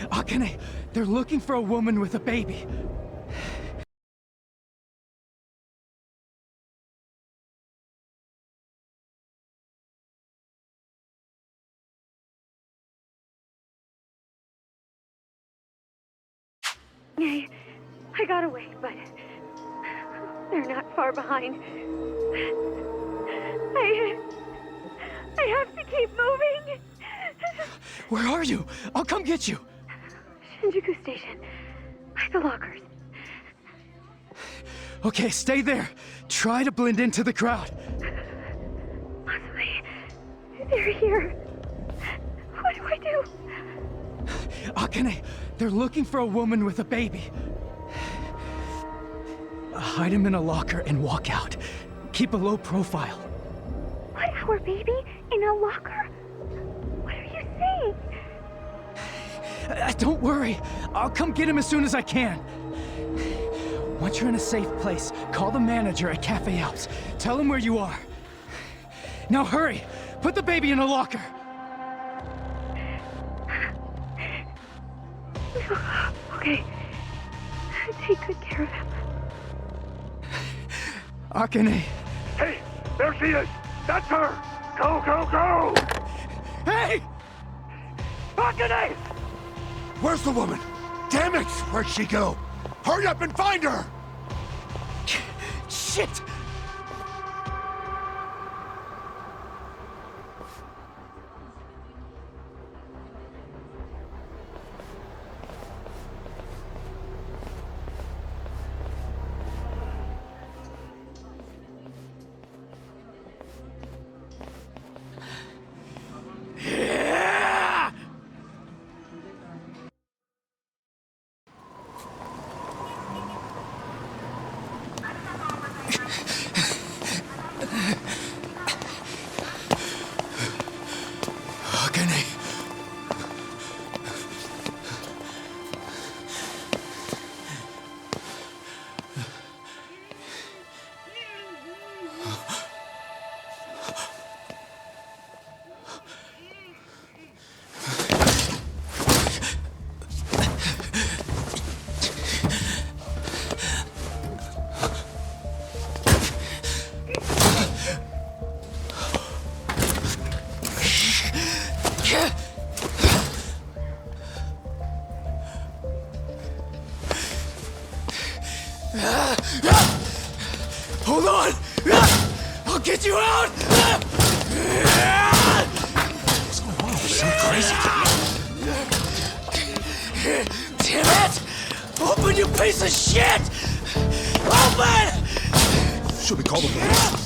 Akane, they're looking for a woman with a baby. I got away, but they're not far behind. I have to keep moving. Where are you? I'll come get you. Shinjuku Station. By the lockers. Okay, stay there. Try to blend into the crowd. Honestly, they're here. What do I do? Akane, they're looking for a woman with a baby. Hide him in a locker and walk out. Keep a low profile. What, our baby? In a locker? What are you saying? Don't worry. I'll come get him as soon as I can. Once you're in a safe place, call the manager at Cafe Alps. Tell him where you are. Now hurry! Put the baby in a locker! Okay. Take good care of him. Akane! Hey! There she is! That's her! Go, go, go! Hey! Akane! Where's the woman? Damn it! Where'd she go? Hurry up and find her! Shit! Shit! Hold on! I'll get you out! What's going on? Some crazy guy. Damn it! Open, you piece of shit! Open! Should we call the police?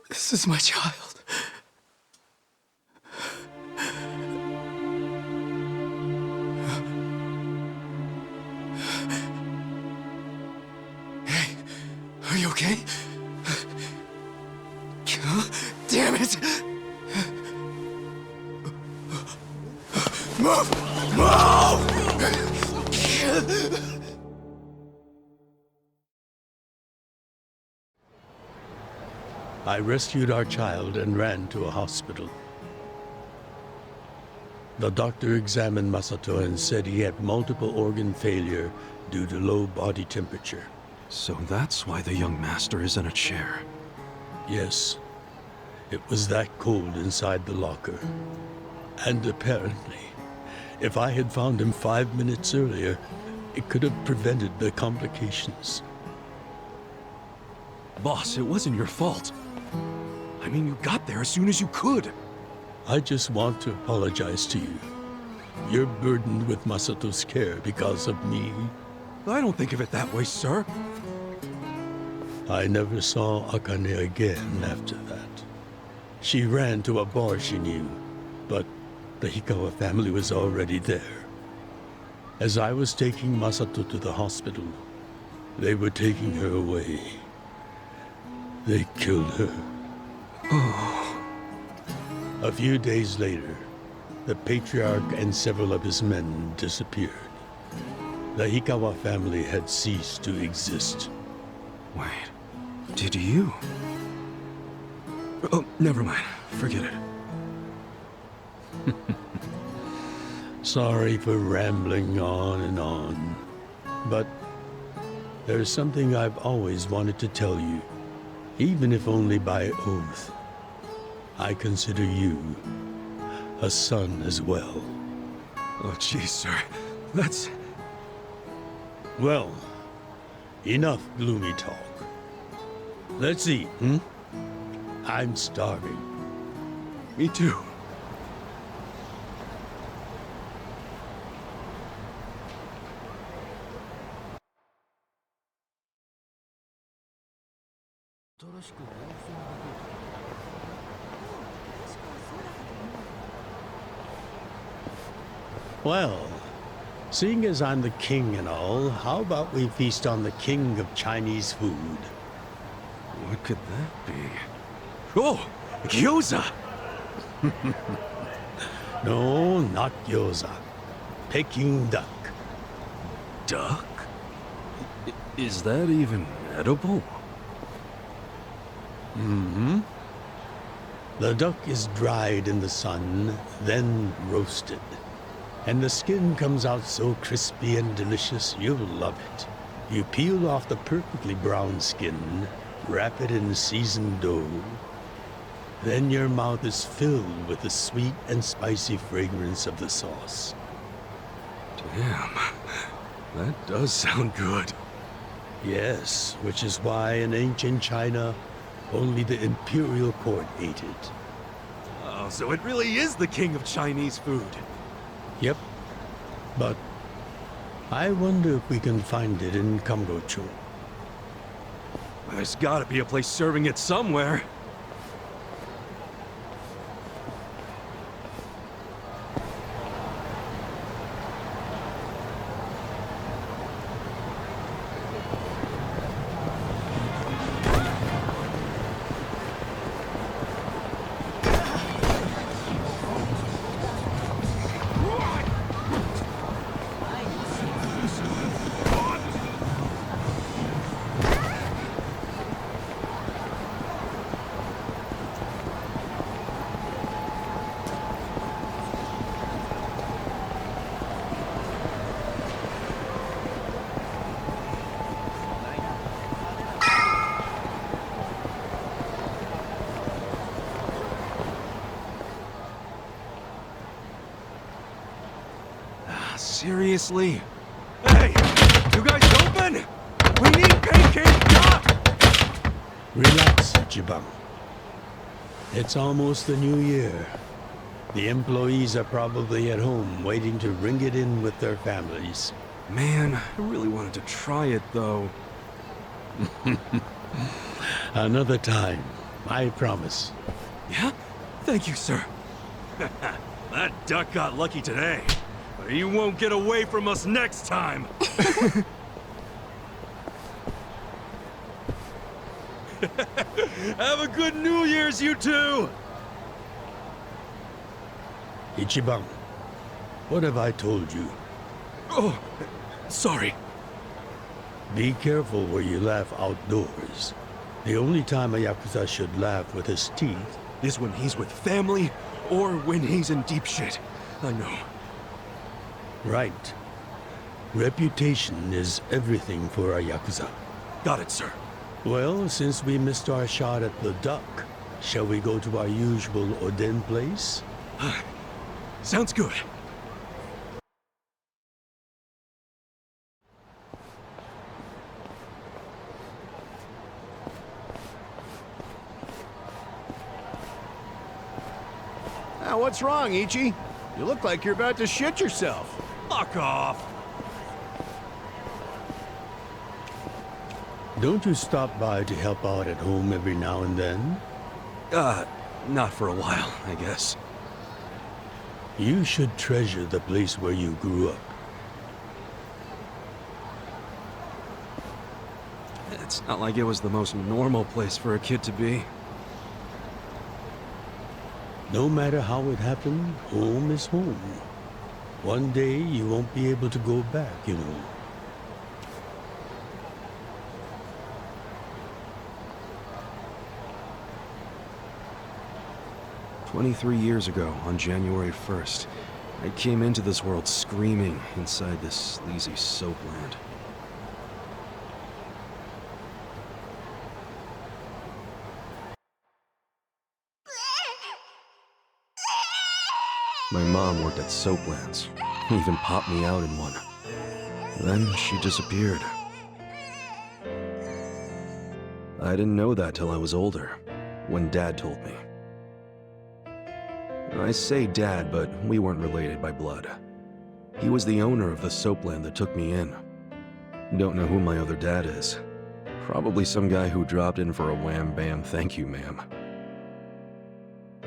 This is my child. Hey, are you okay? Damn it! Move! Move! I rescued our child and ran to a hospital. The doctor examined Masato and said he had multiple organ failure due to low body temperature. So that's why the young master is in a chair. Yes. It was that cold inside the locker. And apparently, if I had found him 5 minutes earlier, it could have prevented the complications. Boss, it wasn't your fault. I mean, you got there as soon as you could. I just want to apologize to you. You're burdened with Masato's care because of me. I don't think of it that way, sir. I never saw Akane again after that. She ran to a bar she knew, but the Hikawa family was already there. As I was taking Masato to the hospital, they were taking her away. They killed her. Oh. A few days later, the patriarch and several of his men disappeared. The Hikawa family had ceased to exist. Wait, did you? Oh, never mind. Forget it. Sorry for rambling on and on, but there's something I've always wanted to tell you, even if only by oath. I consider you a son as well. Oh, geez, sir. That's... Well, enough gloomy talk. Let's eat, hmm? I'm starving. Me too. Well, seeing as I'm the king and all, how about we feast on the king of Chinese food? What could that be? Oh, gyoza! No, not gyoza. Peking duck. Duck? Is that even edible? Mm-hmm. The duck is dried in the sun, then roasted. And the skin comes out so crispy and delicious, you'll love it. You peel off the perfectly brown skin, wrap it in seasoned dough. Then your mouth is filled with the sweet and spicy fragrance of the sauce. Damn, that does sound good. Yes, which is why in ancient China, only the imperial court ate it. Oh, so it really is the king of Chinese food. Yep, but I wonder if we can find it in Kamrocho. There's gotta be a place serving it somewhere. Seriously? Hey! You guys open? We need pancake duck! Relax, Jibang. It's almost the new year. The employees are probably at home waiting to ring it in with their families. Man, I really wanted to try it though. Another time, I promise. Yeah? Thank you, sir. That duck got lucky today. But he won't get away from us next time! Have a good New Year's, you two! Ichiban, what have I told you? Oh, sorry. Be careful where you laugh outdoors. The only time a Yakuza should laugh with his teeth is when he's with family or when he's in deep shit. I know. Right. Reputation is everything for a Yakuza. Got it, sir. Well, since we missed our shot at the duck, shall we go to our usual Oden place? Sounds good. Now, what's wrong, Ichi? You look like you're about to shit yourself. Fuck off! Don't you stop by to help out at home every now and then? Not for a while, I guess. You should treasure the place where you grew up. It's not like it was the most normal place for a kid to be. No matter how it happened, home is home. One day you won't be able to go back, you know. "23 years ago, on January 1st, I came into this world screaming inside this sleazy soapland. My mom worked at Soaplands, even popped me out in one. Then she disappeared. I didn't know that till I was older, when Dad told me. I say Dad, but we weren't related by blood. He was the owner of the soapland that took me in. Don't know who my other dad is. Probably some guy who dropped in for a wham-bam thank you, ma'am.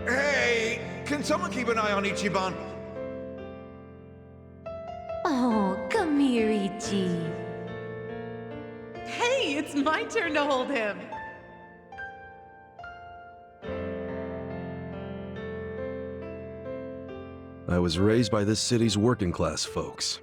Hey! Can someone keep an eye on Ichiban? Oh, come here, Ichi. Hey, it's my turn to hold him. I was raised by this city's working class folks.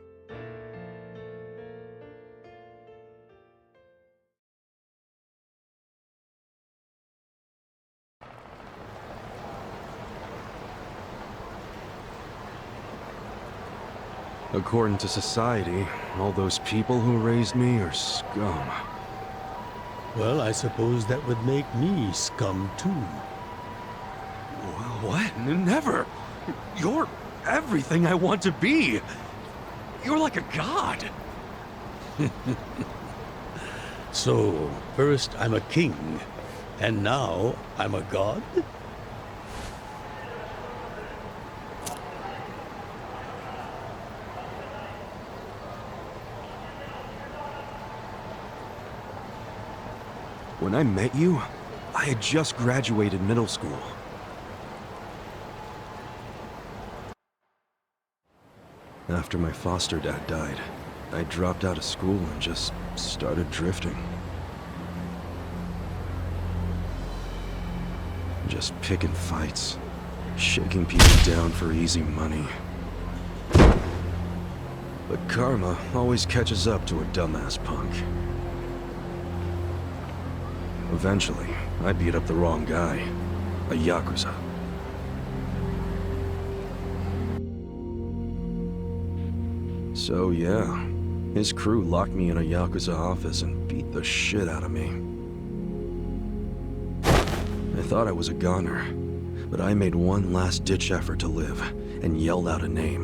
According to society, all those people who raised me are scum. Well, I suppose that would make me scum too. What? Never! You're everything I want to be! You're like a god! So, first I'm a king, and now I'm a god? When I met you, I had just graduated middle school. After my foster dad died, I dropped out of school and just started drifting. Just picking fights, shaking people down for easy money. But karma always catches up to a dumbass punk. Eventually, I beat up the wrong guy, a Yakuza. So yeah, his crew locked me in a Yakuza office and beat the shit out of me. I thought I was a goner, but I made one last-ditch effort to live and yelled out a name.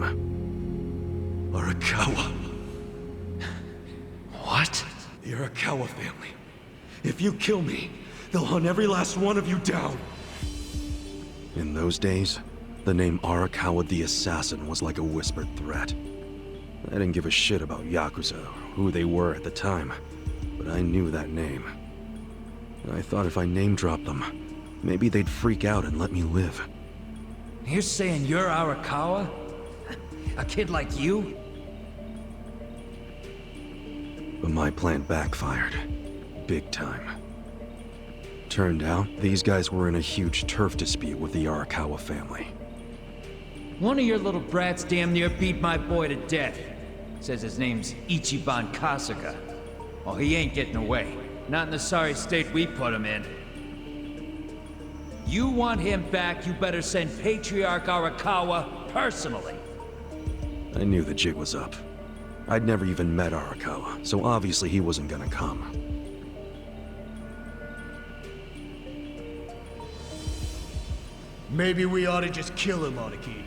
Arakawa. What? The Arakawa family. If you kill me, they'll hunt every last one of you down. In those days, the name Arakawa the Assassin was like a whispered threat. I didn't give a shit about Yakuza, or who they were at the time, but I knew that name. I thought if I name-dropped them, maybe they'd freak out and let me live. You're saying you're Arakawa? A kid like you? But my plan backfired. Big time. Turned out, these guys were in a huge turf dispute with the Arakawa family. One of your little brats damn near beat my boy to death. Says his name's Ichiban Kasuga. Well, he ain't getting away. Not in the sorry state we put him in. You want him back, you better send Patriarch Arakawa personally. I knew the jig was up. I'd never even met Arakawa, so obviously he wasn't gonna come. Maybe we ought to just kill him, Aniki.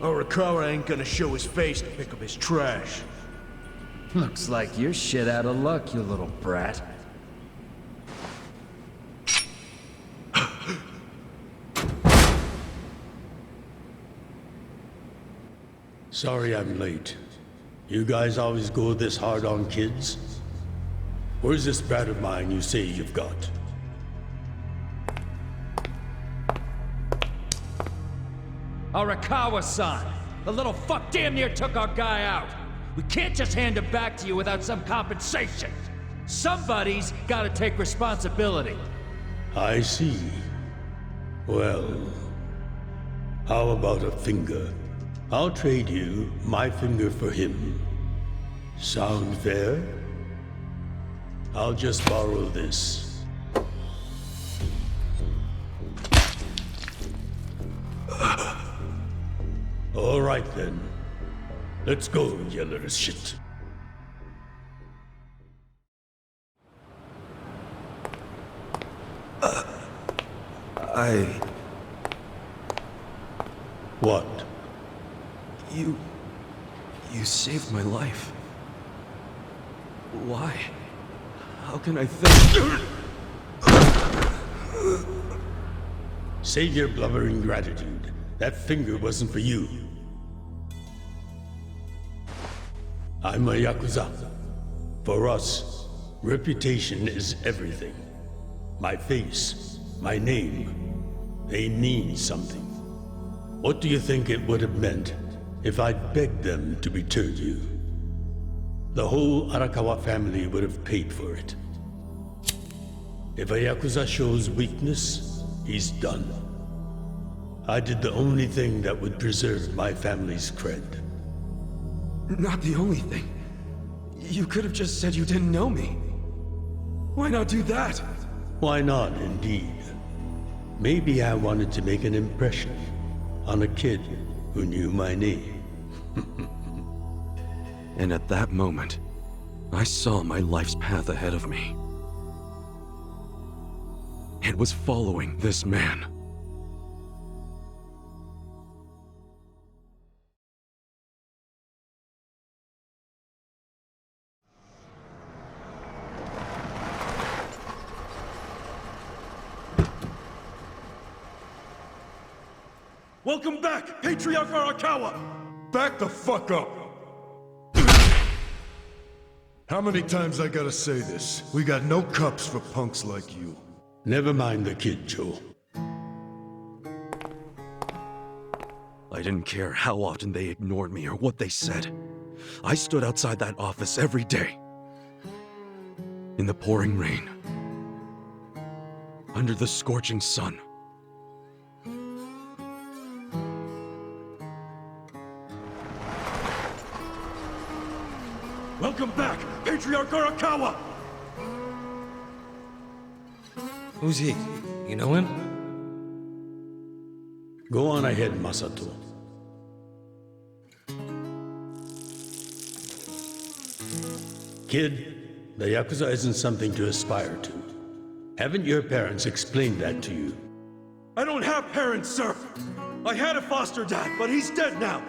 Arakawa ain't gonna show his face to pick up his trash. Looks like you're shit out of luck, you little brat. Sorry I'm late. You guys always go this hard on kids? Where's this brat of mine you say you've got? Arakawa-san! The little fuck damn near took our guy out! We can't just hand him back to you without some compensation! Somebody's gotta take responsibility! I see. Well, how about a finger? I'll trade you my finger for him. Sound fair? I'll just borrow this. All right then. Let's go, you little shit. What? You saved my life. Why? How can I thank... Save your blubbering gratitude. That finger wasn't for you. I'm a Yakuza. For us, reputation is everything. My face, my name, they mean something. What do you think it would have meant if I'd begged them to return you? The whole Arakawa family would have paid for it. If a Yakuza shows weakness, he's done. I did the only thing that would preserve my family's cred. Not the only thing. You could have just said you didn't know me. Why not do that? Why not, indeed? Maybe I wanted to make an impression on a kid who knew my name. And at that moment, I saw my life's path ahead of me. It was following this man. Welcome back, Patriarch Arakawa! Back the fuck up! How many times I gotta say this? We got no cups for punks like you. Never mind the kid, Joe. I didn't care how often they ignored me or what they said. I stood outside that office every day. In the pouring rain. Under the scorching sun. Welcome back, Patriarch Arakawa! Who's he? You know him? Go on ahead, Masato. Kid, the Yakuza isn't something to aspire to. Haven't your parents explained that to you? I don't have parents, sir! I had a foster dad, but he's dead now!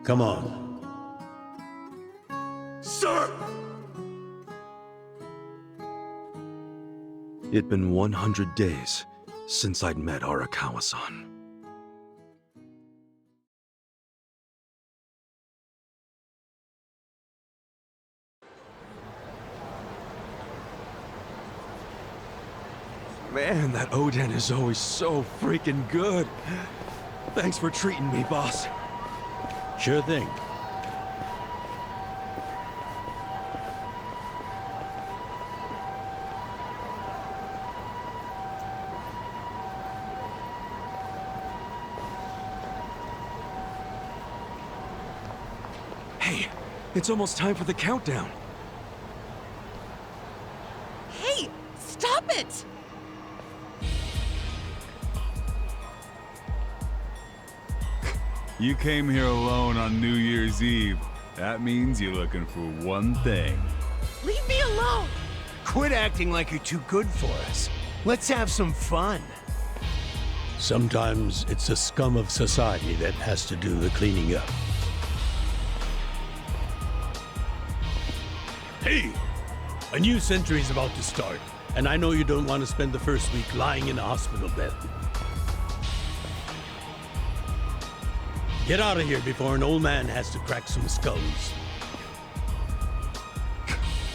Come on. Sir! It'd been 100 days since I'd met Arakawa-san. Man, that Oden is always so freaking good. Thanks for treating me, boss. Sure thing. Hey, it's almost time for the countdown. Hey, stop it! You came here alone on New Year's Eve. That means you're looking for one thing. Leave me alone! Quit acting like you're too good for us. Let's have some fun. Sometimes it's the scum of society that has to do the cleaning up. Hey! A new century's about to start, and I know you don't want to spend the first week lying in a hospital bed. Get out of here before an old man has to crack some skulls.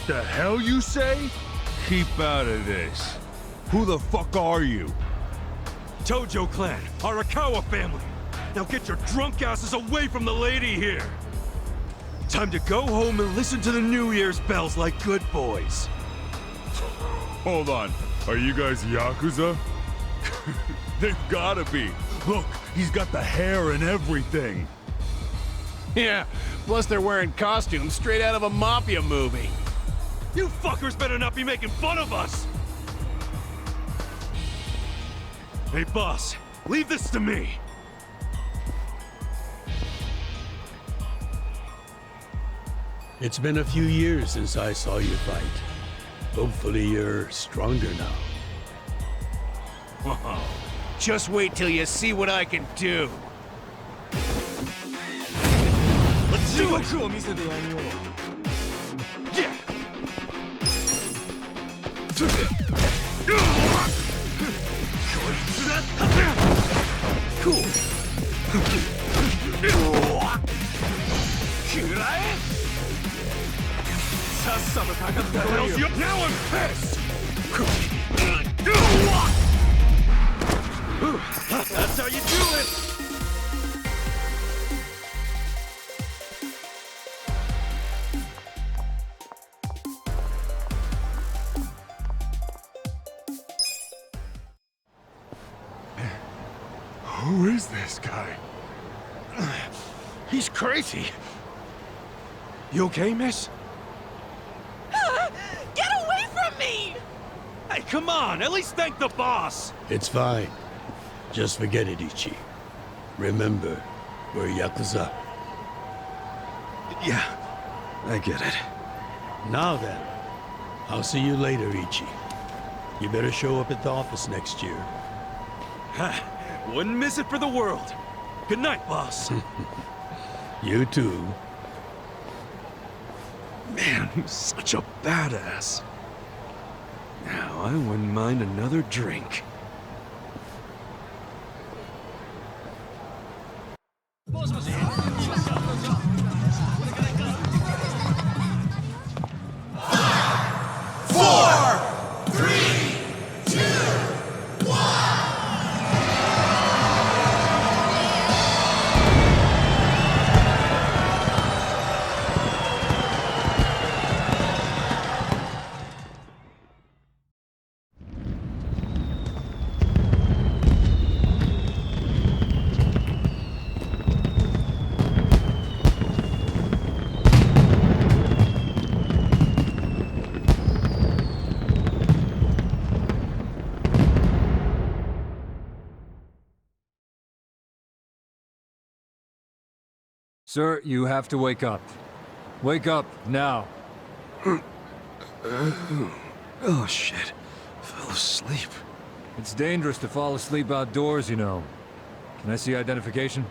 The hell you say? Keep out of this. Who the fuck are you? Tojo clan, Arakawa family. Now get your drunk asses away from the lady here. Time to go home and listen to the New Year's bells like good boys. Hold on. Are you guys Yakuza? They've gotta be. Look, he's got the hair and everything. Yeah, plus they're wearing costumes straight out of a mafia movie. You fuckers better not be making fun of us! Hey, boss, leave this to me. It's been a few years since I saw you fight. Hopefully you're stronger now. Whoa. Just wait till you see what I can do. Let's do it! Yeah! Cool. Now I'm pissed! That's how you do it! Who is this guy? He's crazy. You okay, miss? Get away from me! Hey, come on! At least thank the boss! It's fine. Just forget it, Ichi. Remember, we're Yakuza. Yeah, I get it. Now then, I'll see you later, Ichi. You better show up at the office next year. Wouldn't miss it for the world. Good night, boss. You too. Man, he's such a badass. Now, I wouldn't mind another drink. Sir, you have to wake up. Wake up, now. Oh, shit. Fell asleep. It's dangerous to fall asleep outdoors, you know. Can I see identification?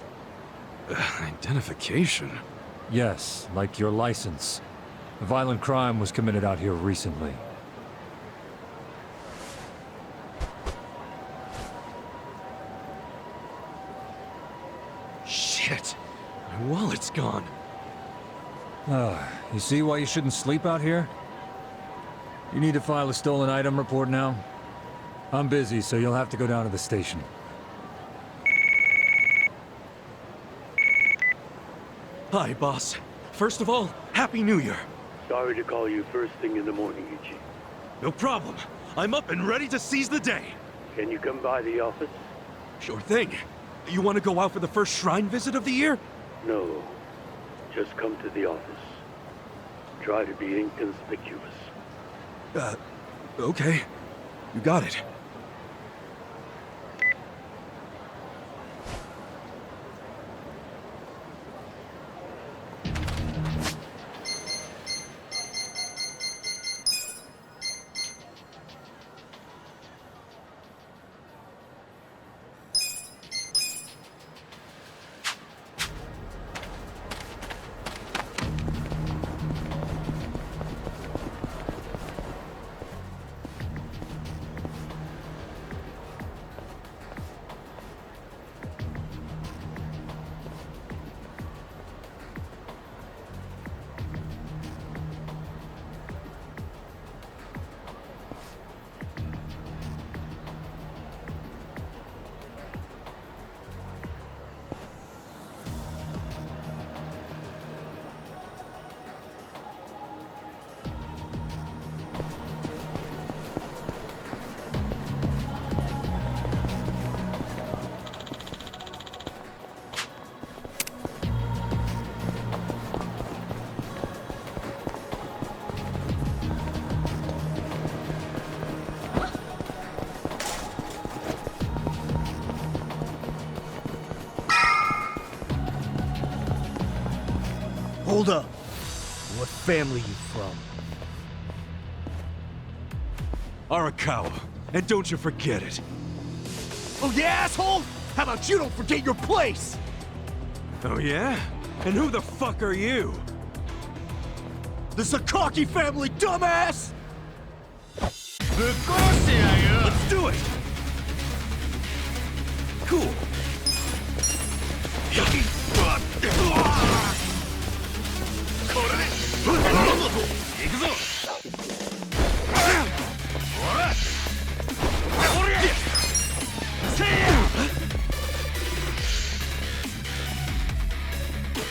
Identification? Yes, like your license. A violent crime was committed out here recently. Shit. My wallet's gone. You see why you shouldn't sleep out here? You need to file a stolen item report now? I'm busy, so you'll have to go down to the station. Hi, boss. First of all, Happy New Year. Sorry to call you first thing in the morning, Ichi. No problem. I'm up and ready to seize the day. Can you come by the office? Sure thing. You want to go out for the first shrine visit of the year? No. Just come to the office. Try to be inconspicuous. Okay. You got it. Hold up. What family you from? Arakawa. And don't you forget it. Oh yeah, asshole? How about you don't forget your place? Oh yeah? And who the fuck are you? The Sakaki family, dumbass! Let's do it! Cool.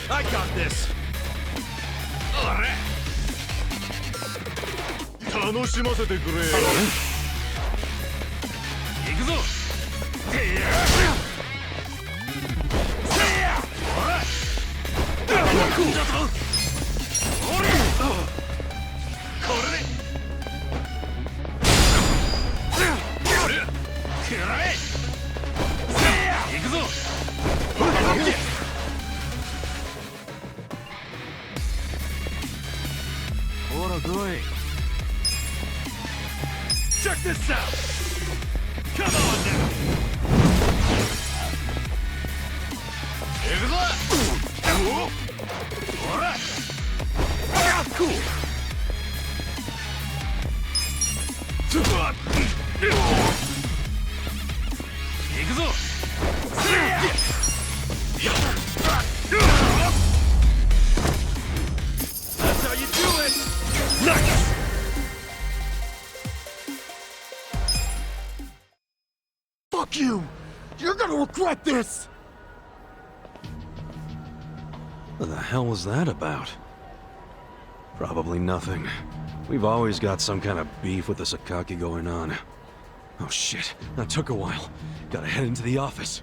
I got this. 楽しませてくれよ。行くぞ。せや。せや。ほら。this out! Come on now! Cool! That's how you do it! Nice! Fuck you! You're gonna regret this! What the hell was that about? Probably nothing. We've always got some kind of beef with the Sakaki going on. Oh shit, that took a while. Gotta head into the office.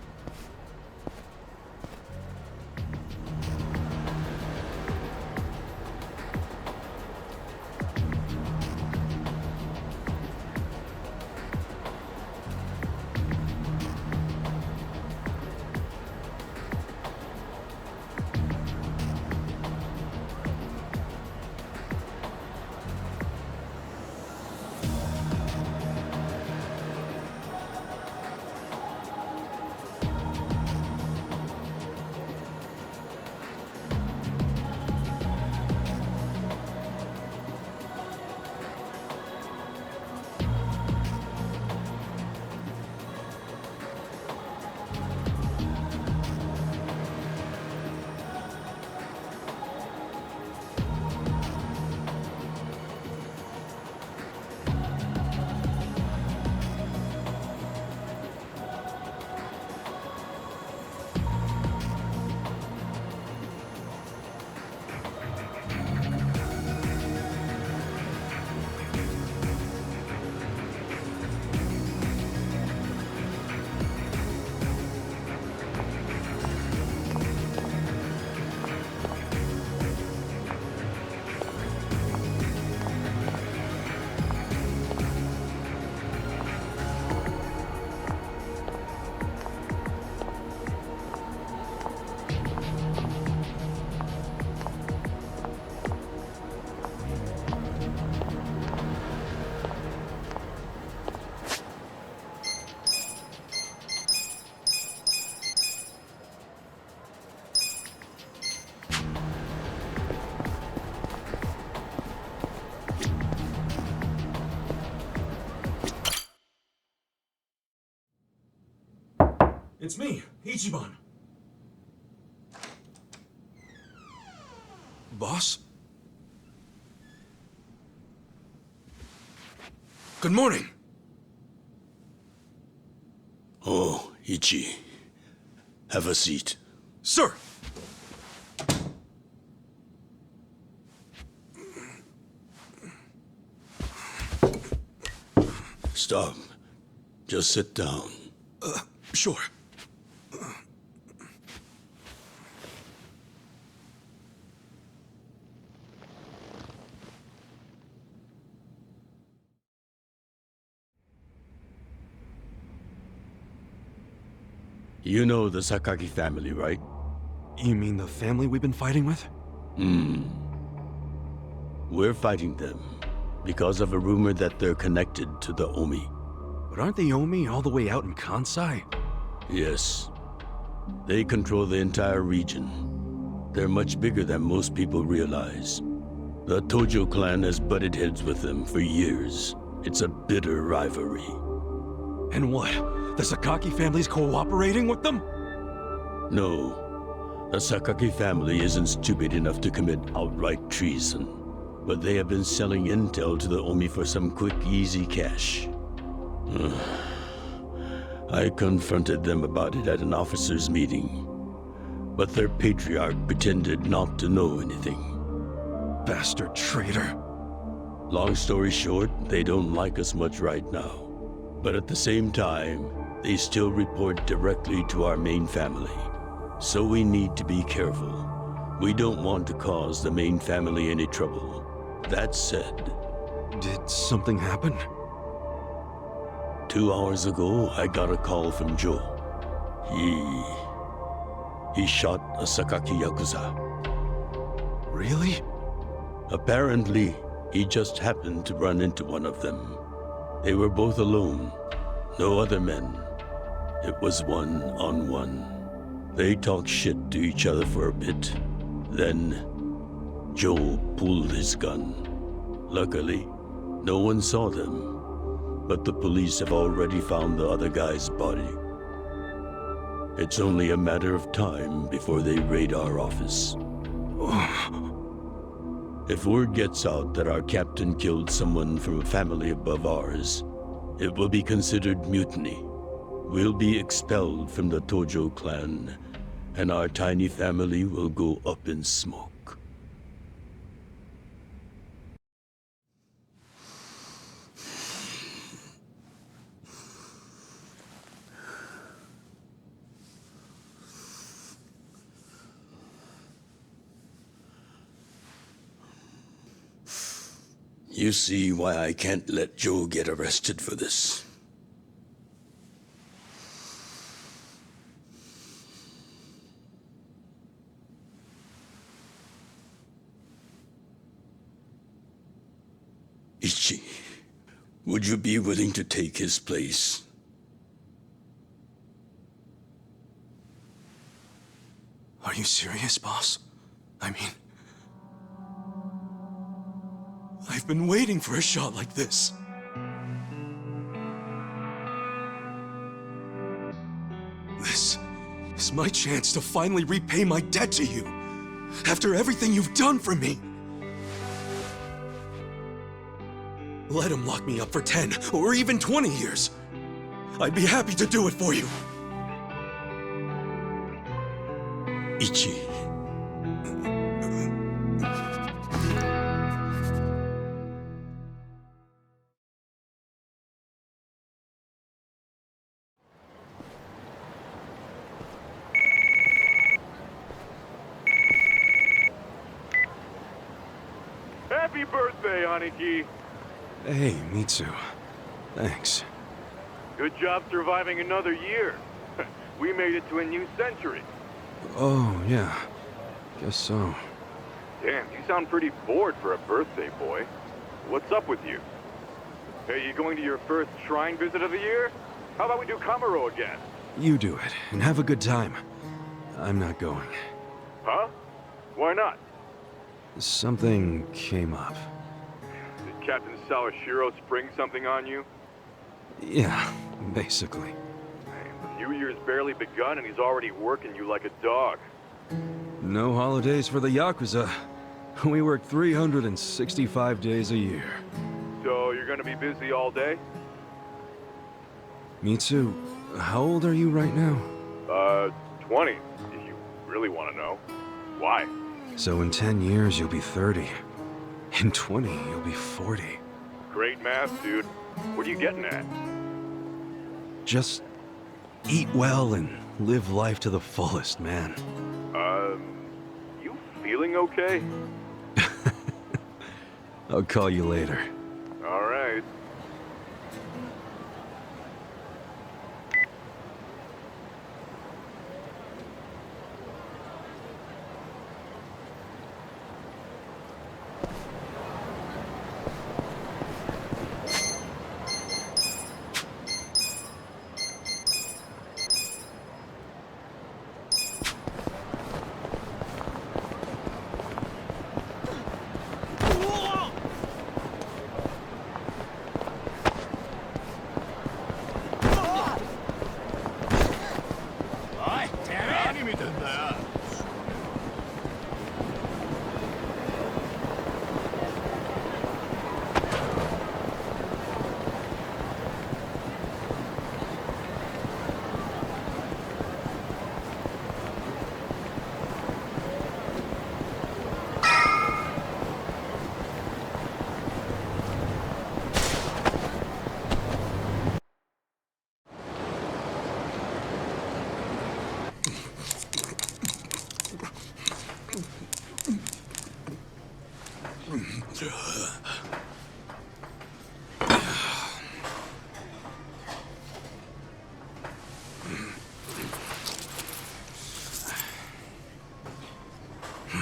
It's me, Ichiban. Boss? Good morning. Oh, Ichi. Have a seat. Sir! Stop. Just sit down. Sure. You know the Sakaki family, right? You mean the family we've been fighting with? We're fighting them because of a rumor that they're connected to the Omi. But aren't the Omi all the way out in Kansai? Yes. They control the entire region. They're much bigger than most people realize. The Tojo clan has butted heads with them for years. It's a bitter rivalry. And what? The Sakaki family's cooperating with them? No. The Sakaki family isn't stupid enough to commit outright treason. But they have been selling intel to the Omi for some quick, easy cash. I confronted them about it at an officers' meeting. But their patriarch pretended not to know anything. Bastard traitor. Long story short, they don't like us much right now. But at the same time, they still report directly to our main family. So we need to be careful. We don't want to cause the main family any trouble. That said... Did something happen? 2 hours ago, I got a call from Joe. He shot a Sakaki Yakuza. Really? Apparently, he just happened to run into one of them. They were both alone. No other men. It was one-on-one. They talked shit to each other for a bit. Then, Joe pulled his gun. Luckily, no one saw them. But the police have already found the other guy's body. It's only a matter of time before they raid our office. If word gets out that our captain killed someone from a family above ours, it will be considered mutiny. We'll be expelled from the Tojo clan, and our tiny family will go up in smoke. You see why I can't let Joe get arrested for this. Ichi, would you be willing to take his place? Are you serious, boss? I mean, I've been waiting for a shot like this. This is my chance to finally repay my debt to you, after everything you've done for me. Let him lock me up for 10 or even 20 years. I'd be happy to do it for you. Ichi. Happy birthday, Aniki. Hey, Mitsu. Thanks. Good job surviving another year. We made it to a new century. Oh, yeah. Guess so. Damn, you sound pretty bored for a birthday boy. What's up with you? Hey, you going to your first shrine visit of the year? How about we do Kamaro again? You do it, and have a good time. I'm not going. Huh? Why not? Something came up. Did Captain Sawashiro spring something on you? Yeah, basically. Man, the New Year's barely begun and he's already working you like a dog. No holidays for the Yakuza. We work 365 days a year. So you're gonna be busy all day? Mitsu, how old are you right now? 20, if you really want to know. Why? So in 10 years, you'll be 30. In 20, you'll be 40. Great math, dude. What are you getting at? Just eat well and live life to the fullest, man. You feeling okay? I'll call you later. All right.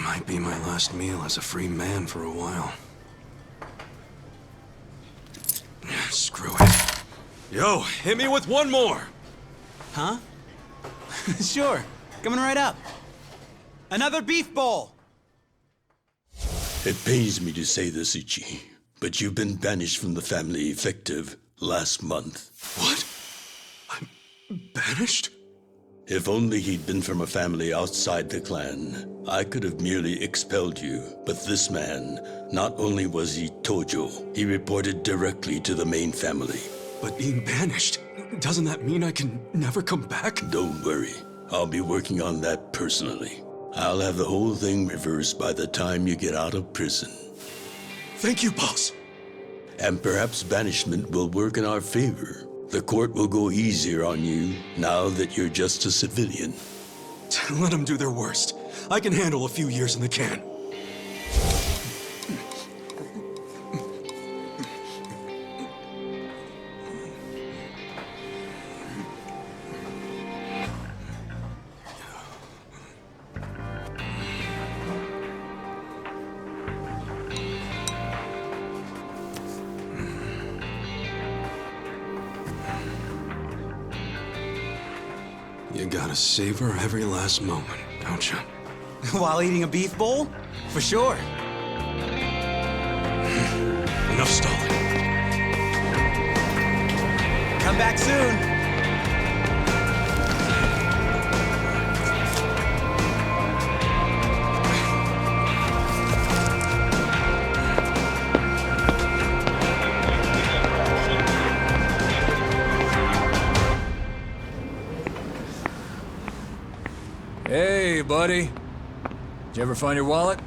Might be my last meal as a free man for a while. Screw it. Yo, hit me with one more! Huh? Sure. Coming right up. Another beef bowl! It pains me to say this, Ichi, but you've been banished from the family effective last month. What? I'm banished? If only he'd been from a family outside the clan, I could have merely expelled you. But this man, not only was he Tojo, he reported directly to the main family. But being banished, doesn't that mean I can never come back? Don't worry, I'll be working on that personally. I'll have the whole thing reversed by the time you get out of prison. Thank you, boss. And perhaps banishment will work in our favor. The court will go easier on you now that you're just a civilian. Let them do their worst. I can handle a few years in the can. You gotta savor every last moment, don't you? While eating a beef bowl? For sure. Enough stalling. Come back soon. Hey, buddy. Did you ever find your wallet?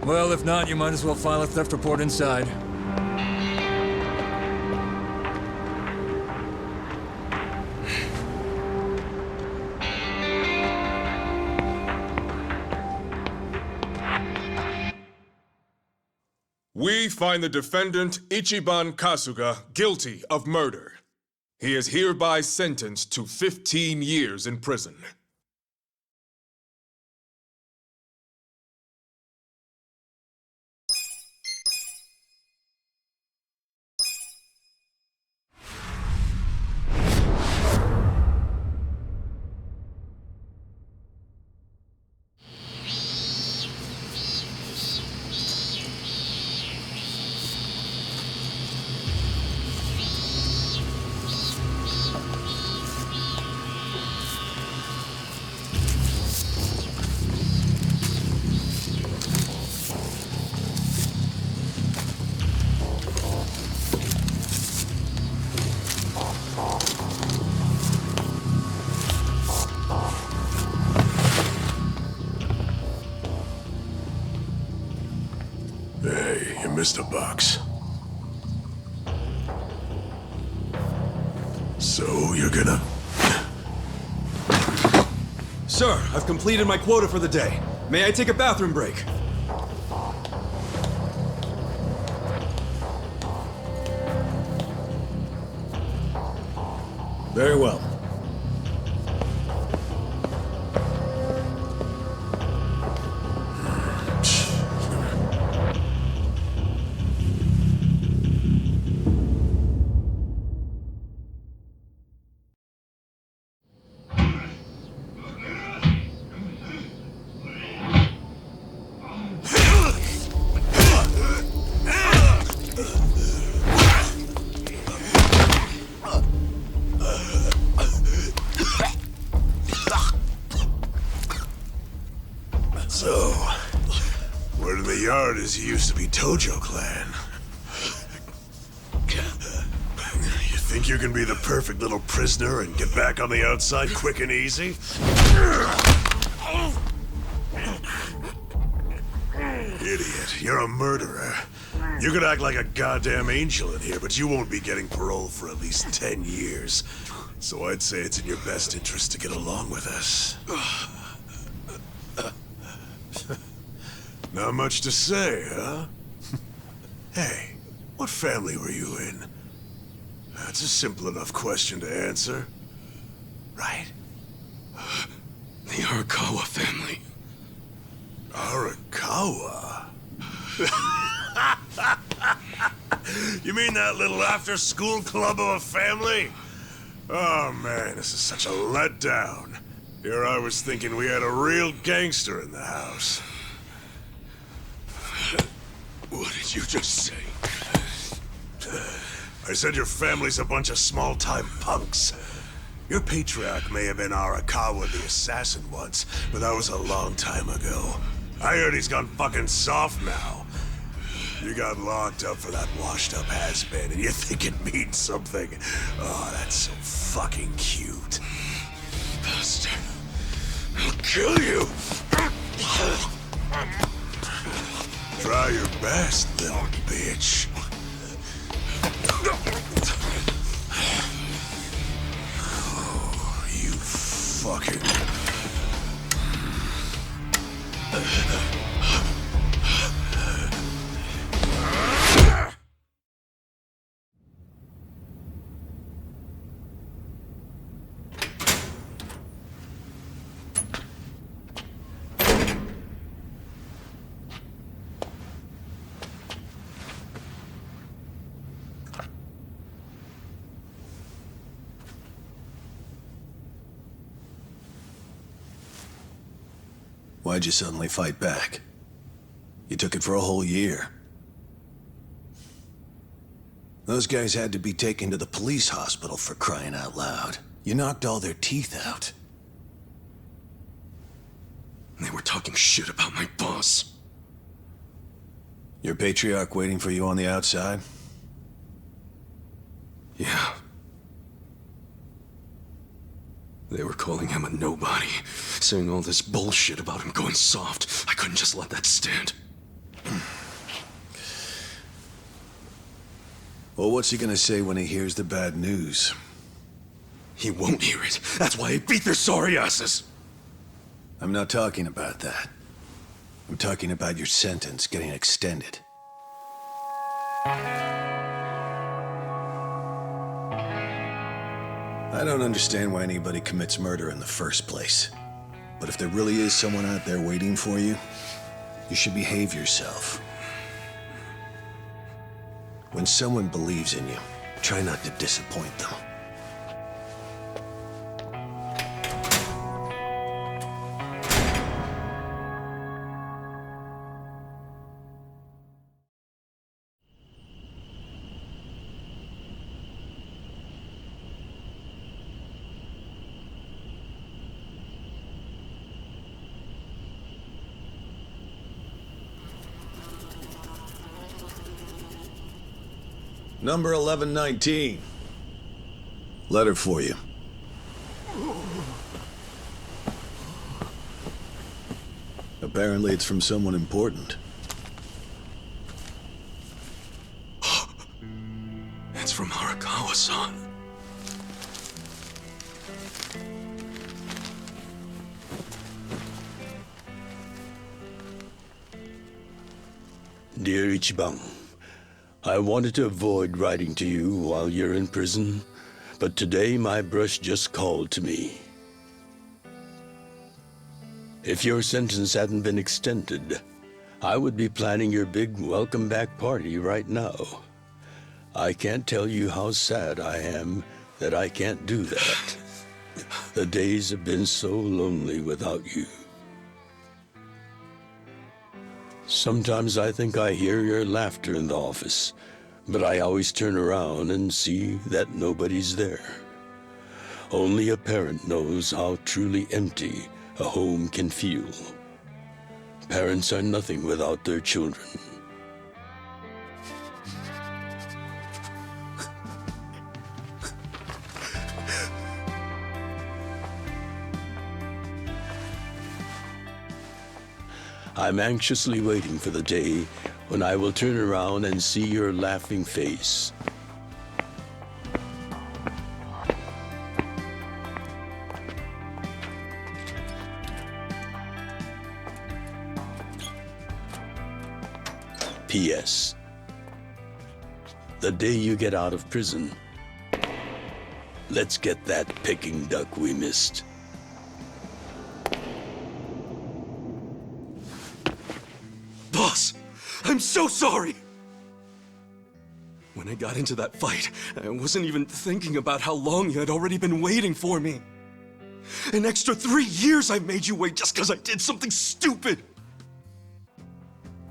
Well, if not, you might as well file a theft report inside. We find the defendant, Ichiban Kasuga, guilty of murder. He is hereby sentenced to 15 years in prison. Hey, you missed a box. So, you're gonna... Sir, I've completed my quota for the day. May I take a bathroom break? Very well. So, where in the yard is you used to be Tojo Clan? You think you can be the perfect little prisoner and get back on the outside quick and easy? Idiot, you're a murderer. You could act like a goddamn angel in here, but you won't be getting parole for at least 10 years. So I'd say it's in your best interest to get along with us. Not much to say, huh? Hey, what family were you in? That's a simple enough question to answer. Right? The Arakawa family. Arakawa? You mean that little after-school club of a family? Oh man, this is such a letdown. Here I was thinking we had a real gangster in the house. What did you just say? I said your family's a bunch of small-time punks. Your patriarch may have been Arakawa the assassin once, but that was a long time ago. I heard he's gone fucking soft now. You got locked up for that washed-up has-been, and you think it means something. Oh, that's so fucking cute. Bastard. I'll kill you! Try your best, little bitch. Oh, you fucking... Why'd you suddenly fight back? You took it for a whole year. Those guys had to be taken to the police hospital for crying out loud. You knocked all their teeth out. They were talking shit about my boss. Your patriarch waiting for you on the outside? Yeah. They were calling him a nobody, saying all this bullshit about him going soft. I couldn't just let that stand. Well, what's he gonna say when he hears the bad news? He won't hear it. That's why he beat their sorry asses. I'm not talking about that. I'm talking about your sentence getting extended. I don't understand why anybody commits murder in the first place. But if there really is someone out there waiting for you, you should behave yourself. When someone believes in you, try not to disappoint them. Number 1119. Letter for you. Apparently it's from someone important. It's from Arakawa-san. Dear Ichiban, I wanted to avoid writing to you while you're in prison, but today my brush just called to me. If your sentence hadn't been extended, I would be planning your big welcome back party right now. I can't tell you how sad I am that I can't do that. The days have been so lonely without you. Sometimes I think I hear your laughter in the office, but I always turn around and see that nobody's there. Only a parent knows how truly empty a home can feel. Parents are nothing without their children. I'm anxiously waiting for the day when I will turn around and see your laughing face. P.S. The day you get out of prison, let's get that Peking duck we missed. Boss, I'm so sorry! When I got into that fight, I wasn't even thinking about how long you had already been waiting for me. An extra 3 years I made you wait just because I did something stupid.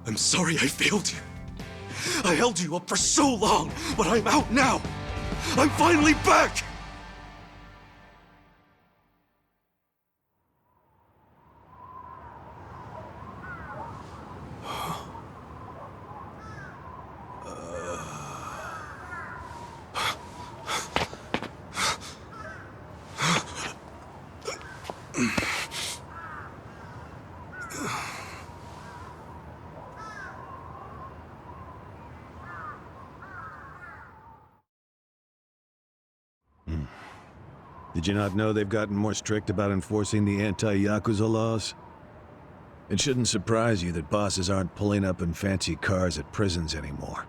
I'm sorry I failed you. I held you up for so long, but I'm out now. I'm finally back! Did you not know they've gotten more strict about enforcing the anti-Yakuza laws? It shouldn't surprise you that bosses aren't pulling up in fancy cars at prisons anymore.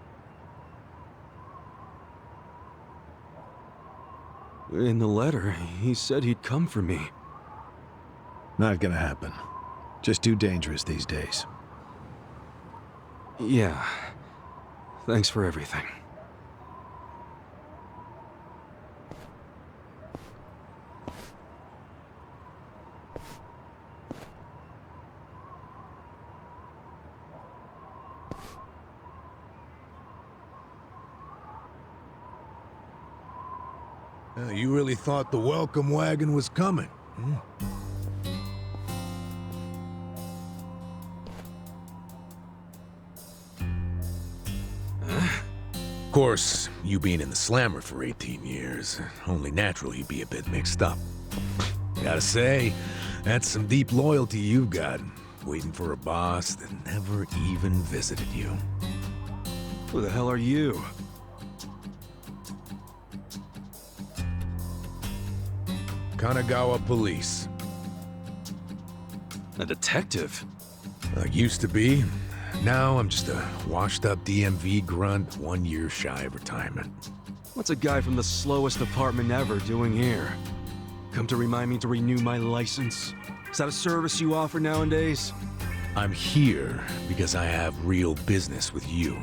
In the letter, he said he'd come for me. Not gonna happen. Just too dangerous these days. Yeah. Thanks for everything. You really thought the welcome wagon was coming, hmm? Of course, you being in the slammer for 18 years, only natural you'd be a bit mixed up. Gotta say, that's some deep loyalty you've got, waiting for a boss that never even visited you. Who the hell are you? Kanagawa Police. A detective? Used to be. Now I'm just a washed-up DMV grunt 1 year shy of retirement. What's a guy from the slowest department ever doing here? Come to remind me to renew my license? Is that a service you offer nowadays? I'm here because I have real business with you.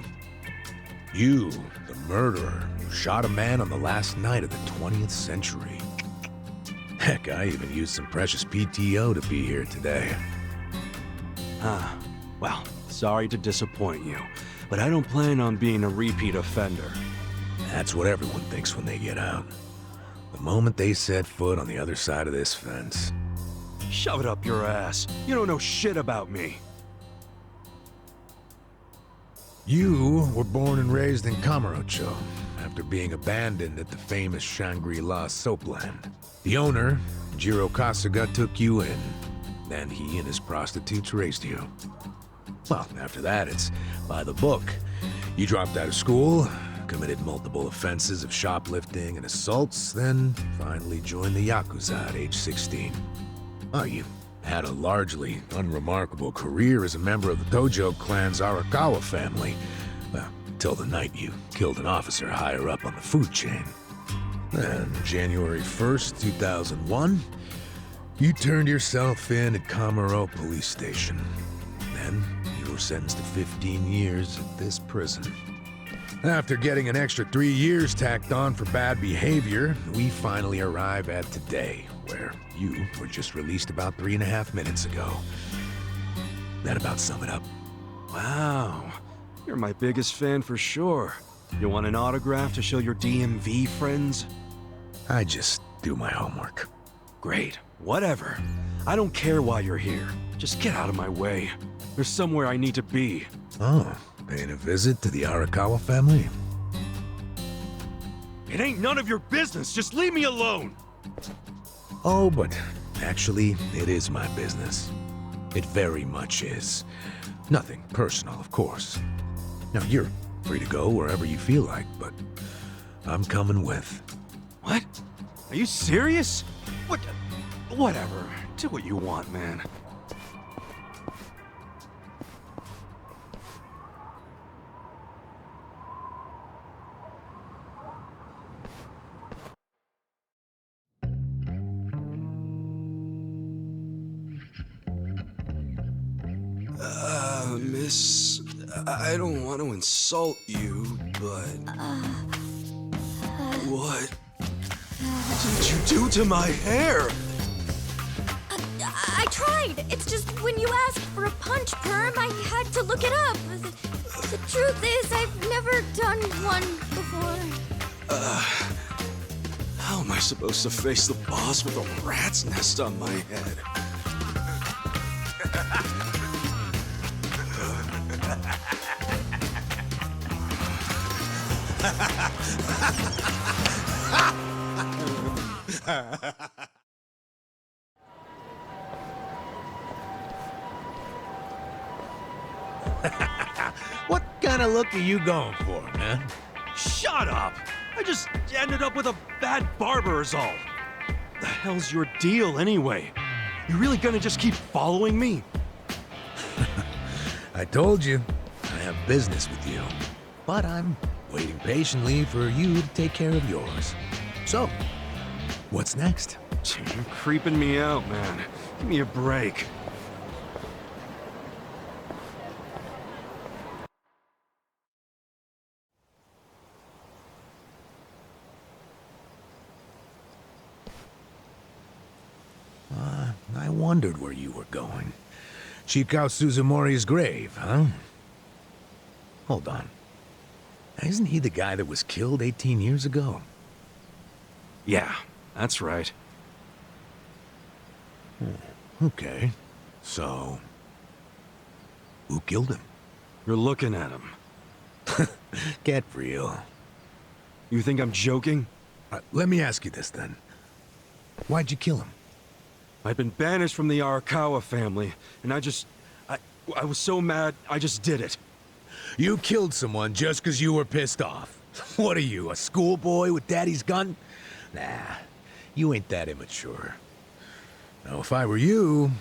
You, the murderer, who shot a man on the last night of the 20th century. Heck, I even used some precious PTO to be here today. Ah, well, sorry to disappoint you, but I don't plan on being a repeat offender. That's what everyone thinks when they get out. The moment they set foot on the other side of this fence. Shove it up your ass. You don't know shit about me. You were born and raised in Kamurocho, after being abandoned at the famous Shangri-La soapland. The owner, Jiro Kasuga, took you in. Then he and his prostitutes raised you. Well, after that, it's by the book. You dropped out of school, committed multiple offenses of shoplifting and assaults, then finally joined the Yakuza at age 16. Oh, you had a largely unremarkable career as a member of the Tojo clan's Arakawa family. Well, till the night you killed an officer higher up on the food chain. Then, January 1st, 2001, you turned yourself in at Kamuro Police Station. Then, you were sentenced to 15 years at this prison. After getting an extra 3 years tacked on for bad behavior, we finally arrive at today, where you were just released about 3.5 minutes ago. That about sum it up. Wow, you're my biggest fan for sure. You want an autograph to show your DMV friends? I just do my homework. Great, whatever. I don't care why you're here. Just get out of my way. There's somewhere I need to be. Oh, paying a visit to the Arakawa family? It ain't none of your business. Just leave me alone. Oh, but actually, it is my business. It very much is. Nothing personal, of course. Now, you're free to go wherever you feel like, but I'm coming with. What? Are you serious? What? Whatever. Do what you want, man. Miss, I don't want to insult you, but... What did you do to my hair? I tried. It's just when you asked for a punch perm, I had to look it up. The truth is, I've never done one before. How am I supposed to face the boss with a rat's nest on my head? What kind of look are you going for, man? Shut up! I just ended up with a bad barber is all. The hell's your deal anyway? You really gonna just keep following me? I told you, I have business with you. But I'm waiting patiently for you to take care of yours. So, what's next? You're creeping me out, man. Give me a break. I wondered where you were going. Shikao Suzumori's grave, huh? Hold on. Isn't he the guy that was killed 18 years ago? Yeah, that's right. Okay. So, who killed him? You're looking at him. Get real. You think I'm joking? Let me ask you this then. Why'd you kill him? I've been banished from the Arakawa family, and I was so mad, I just did it. You killed someone just because you were pissed off. What are you, a schoolboy with daddy's gun? Nah, you ain't that immature. Now, if I were you,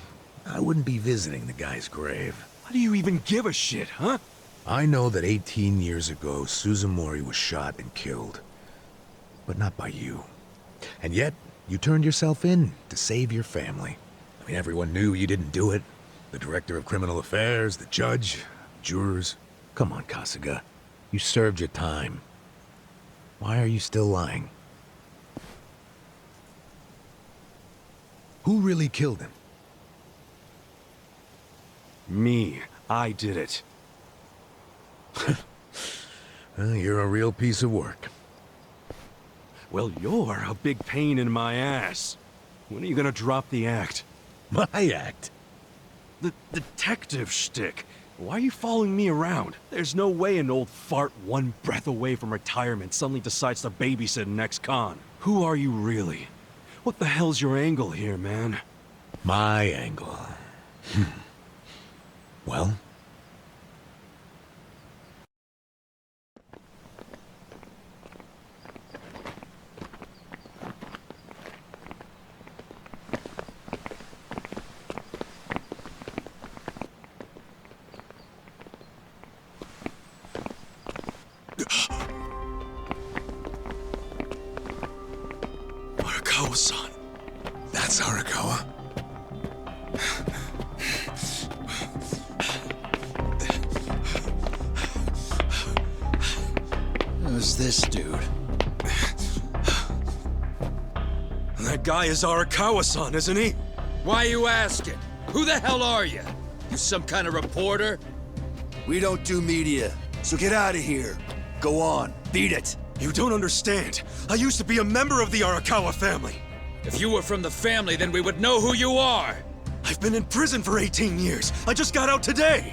I wouldn't be visiting the guy's grave. Why do you even give a shit, huh? I know that 18 years ago, Suzumori was shot and killed. But not by you. And yet, you turned yourself in to save your family. I mean, everyone knew you didn't do it. The director of criminal affairs, the judge, jurors. Come on, Kasuga. You served your time. Why are you still lying? Who really killed him? Me. I did it. Well, you're a real piece of work. Well, you're a big pain in my ass. When are you gonna drop the act? My act? The detective shtick. Why are you following me around? There's no way an old fart one breath away from retirement suddenly decides to babysit an ex-con. Who are you really? What the hell's your angle here, man? My angle? Well? Arakawa-san. That's Arakawa. Who's this dude? That guy is Arakawa-san, isn't he? Why are you asking? Who the hell are you? You some kind of reporter? We don't do media, so get out of here. Go on, beat it. You don't understand. I used to be a member of the Arakawa family. If you were from the family, then we would know who you are. I've been in prison for 18 years. I just got out today.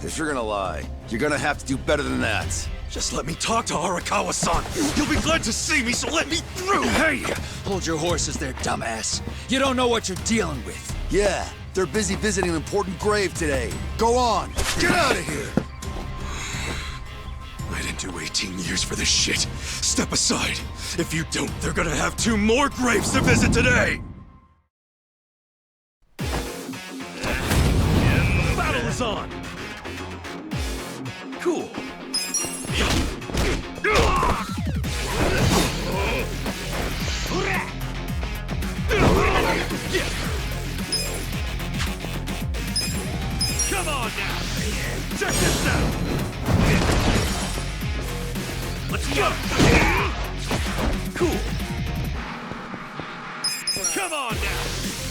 If you're gonna lie, you're gonna have to do better than that. Just let me talk to Arakawa-san. You'll be glad to see me, so let me through. Hey! Hold your horses there, dumbass. You don't know what you're dealing with. Yeah, they're busy visiting an important grave today. Go on, get out of here. I didn't do 18 years for this shit. Step aside. If you don't, they're gonna have 2 more graves to visit today. Battle is on. Cool. Come on now! Check this out! Come on now!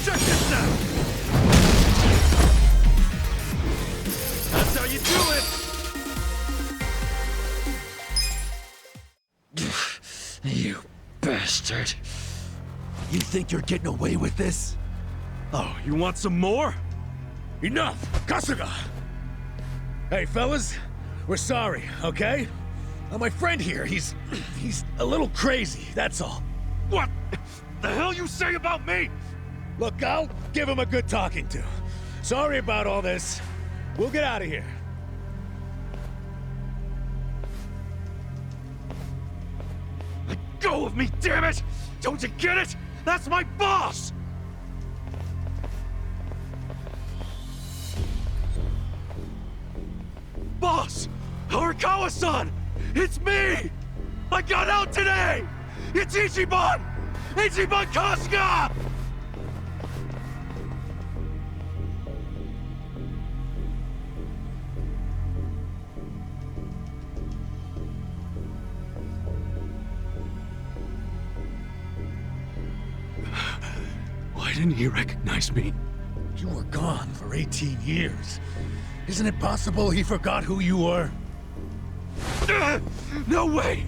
Check this out! That's how you do it! You bastard. You think you're getting away with this? Oh, you want some more? Enough! Kasuga! Hey, fellas, we're sorry, okay? My friend here, he's a little crazy, that's all. What the hell you say about me? Look, I'll give him a good talking to. Sorry about all this. We'll get out of here. Let go of me, damn it! Don't you get it? That's my boss! Boss! Arakawa-san! It's me! I got out today! It's Ichiban! Ichiban Kasuga! Why didn't he recognize me? You were gone for 18 years. Isn't it possible he forgot who you were? No way!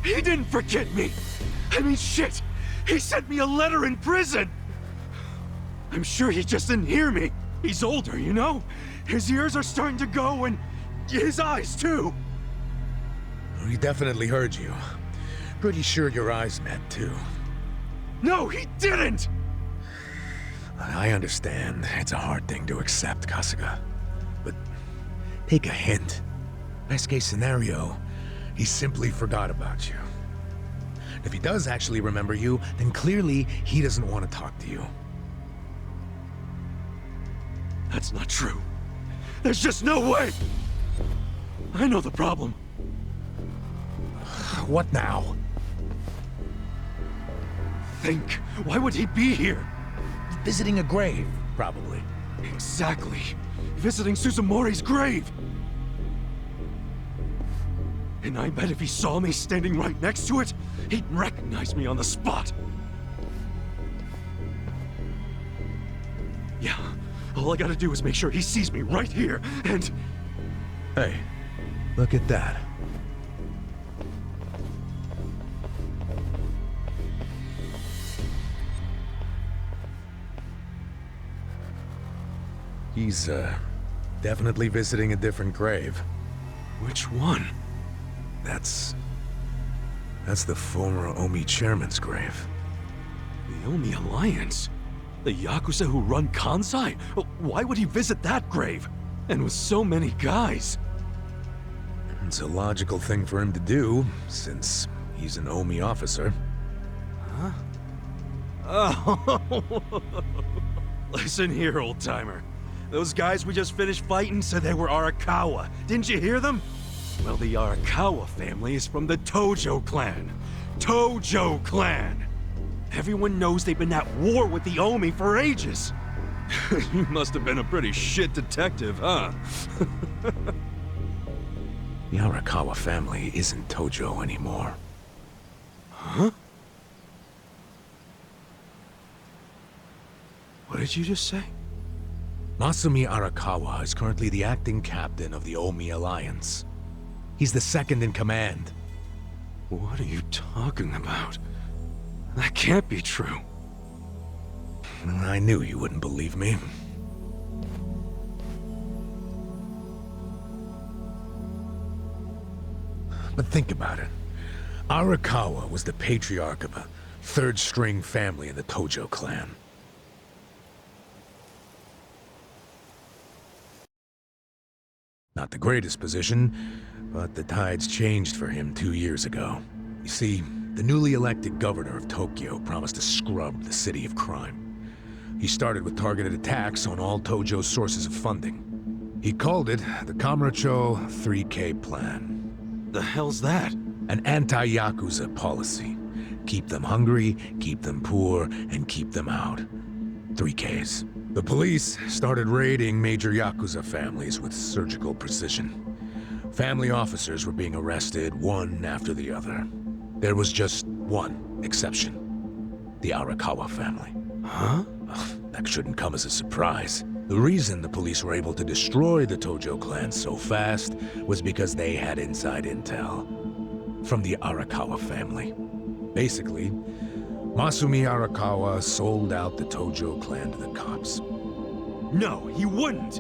He didn't forget me! I mean, shit! He sent me a letter in prison! I'm sure he just didn't hear me. He's older, you know? His ears are starting to go, and his eyes, too. He definitely heard you. Pretty sure your eyes met, too. No, he didn't! I understand. It's a hard thing to accept, Kasuga. But take a hint. Best case scenario, he simply forgot about you. If he does actually remember you, then clearly he doesn't want to talk to you. That's not true. There's just no way! I know the problem. What now? Think. Why would he be here? Visiting a grave, probably. Exactly. Visiting Suzumori's grave. And I bet if he saw me standing right next to it, he'd recognize me on the spot. Yeah, all I gotta do is make sure he sees me right here, and... Hey, look at that. He's, definitely visiting a different grave. Which one? That's the former Omi chairman's grave. The Omi Alliance? The Yakuza who run Kansai? Why would he visit that grave? And with so many guys? It's a logical thing for him to do, since he's an Omi officer. Huh? Oh. Listen here, old-timer. Those guys we just finished fighting said they were Arakawa. Didn't you hear them? Well, the Arakawa family is from the Tojo clan. Tojo clan! Everyone knows they've been at war with the Omi for ages. You must have been a pretty shit detective, huh? The Arakawa family isn't Tojo anymore. Huh? What did you just say? Masumi Arakawa is currently the acting captain of the Omi Alliance. He's the second in command. What are you talking about? That can't be true. I knew you wouldn't believe me. But think about it. Arakawa was the patriarch of a third-string family in the Tojo clan. Not the greatest position, but the tides changed for him 2 years ago. You see, the newly elected governor of Tokyo promised to scrub the city of crime. He started with targeted attacks on all Tojo's sources of funding. He called it the Kamurocho 3K Plan. The hell's that? An anti-Yakuza policy. Keep them hungry, keep them poor, and keep them out. 3Ks. The police started raiding major Yakuza families with surgical precision. Family officers were being arrested one after the other. There was just one exception. The Arakawa family. Huh? That shouldn't come as a surprise. The reason the police were able to destroy the Tojo clan so fast was because they had inside intel from the Arakawa family. Basically, Masumi Arakawa sold out the Tojo clan to the cops. No, he wouldn't!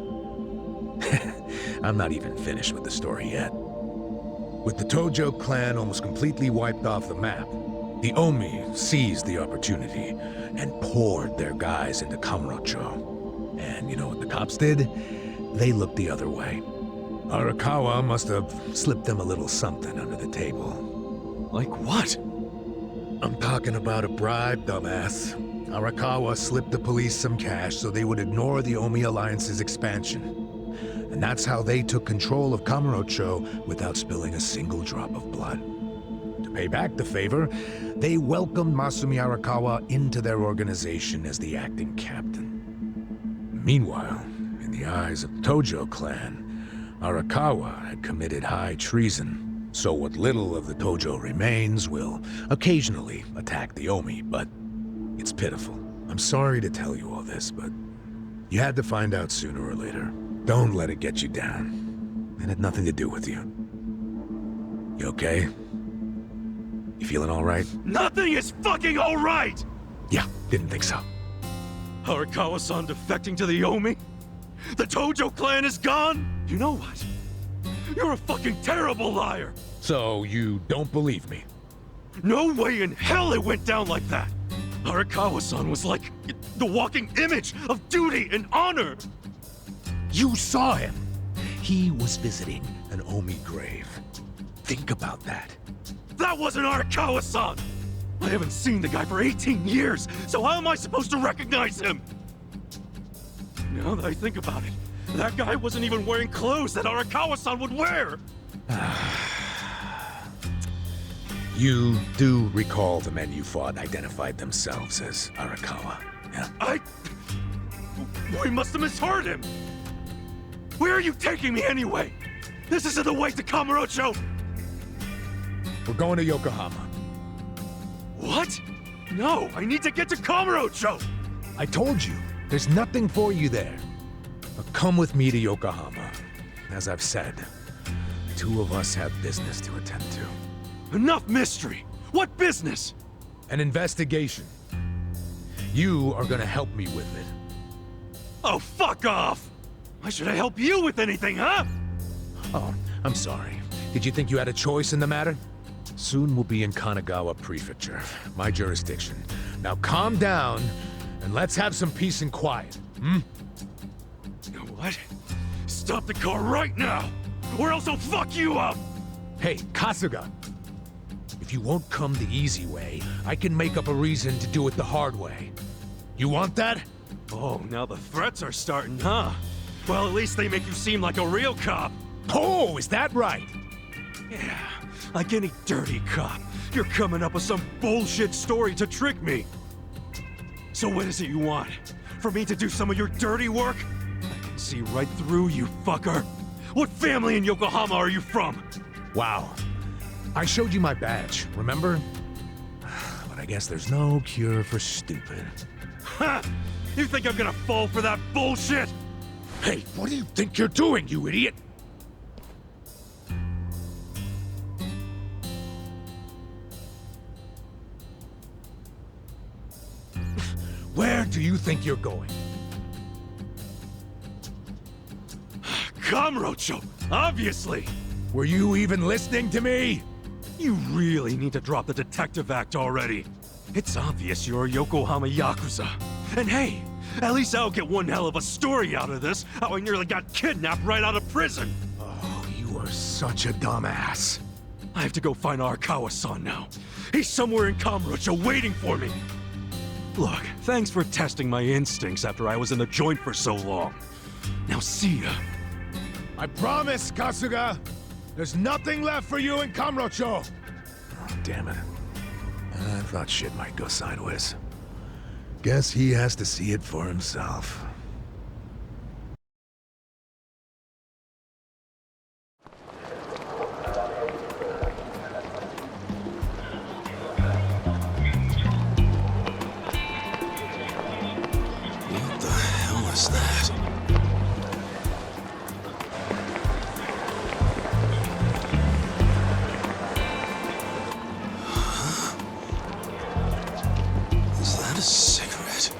I'm not even finished with the story yet. With the Tojo clan almost completely wiped off the map, the Omi seized the opportunity and poured their guys into Kamurocho. And you know what the cops did? They looked the other way. Arakawa must have slipped them a little something under the table. Like what? I'm talking about a bribe, dumbass. Arakawa slipped the police some cash so they would ignore the Omi Alliance's expansion. And that's how they took control of Kamurocho without spilling a single drop of blood. To pay back the favor, they welcomed Masumi Arakawa into their organization as the acting captain. Meanwhile, in the eyes of the Tojo clan, Arakawa had committed high treason. So what little of the Tojo remains will occasionally attack the Omi, but it's pitiful. I'm sorry to tell you all this, but you had to find out sooner or later. Don't let it get you down. It had nothing to do with you. You okay? You feeling all right? Nothing is fucking all right! Yeah, didn't think so. Arakawa-san defecting to the Omi? The Tojo clan is gone? You know what? You're a fucking terrible liar! So, you don't believe me? No way in hell it went down like that! Arakawa-san was like the walking image of duty and honor! You saw him! He was visiting an Omi grave. Think about that. That wasn't Arakawa-san! I haven't seen the guy for 18 years, so how am I supposed to recognize him? Now that I think about it, that guy wasn't even wearing clothes that Arakawa-san would wear! You do recall the men you fought identified themselves as Arakawa, yeah? We must have misheard him! Where are you taking me anyway? This isn't the way to Kamurocho! We're going to Yokohama. What? No, I need to get to Kamurocho! I told you, there's nothing for you there. But come with me to Yokohama. As I've said, the two of us have business to attend to. Enough mystery! What business? An investigation. You are gonna help me with it. Oh, fuck off! Why should I help you with anything, huh? Oh, I'm sorry. Did you think you had a choice in the matter? Soon we'll be in Kanagawa Prefecture, my jurisdiction. Now calm down, and let's have some peace and quiet, hmm? You know what? Stop the car right now, or else I'll fuck you up! Hey, Kasuga! If you won't come the easy way, I can make up a reason to do it the hard way. You want that? Oh, now the threats are starting, huh? Well, at least they make you seem like a real cop. Oh, is that right? Yeah, like any dirty cop, you're coming up with some bullshit story to trick me. So what is it you want? For me to do some of your dirty work? I can see right through you, fucker. What family in Yokohama are you from? Wow. I showed you my badge, remember? But I guess there's no cure for stupid. Ha! You think I'm gonna fall for that bullshit? Hey, what do you think you're doing, you idiot? Where do you think you're going? Kamurocho, obviously! Were you even listening to me? You really need to drop the detective act already. It's obvious you're a Yokohama Yakuza. And hey, at least I'll get one hell of a story out of this, how I nearly got kidnapped right out of prison. Oh, you are such a dumbass. I have to go find Arakawa-san now. He's somewhere in Kamurocho waiting for me. Look, thanks for testing my instincts after I was in the joint for so long. Now see ya. I promise, Kasuga! There's nothing left for you in Kamurocho! Oh, damn it. I thought shit might go sideways. Guess he has to see it for himself. was that? Is that a cigarette?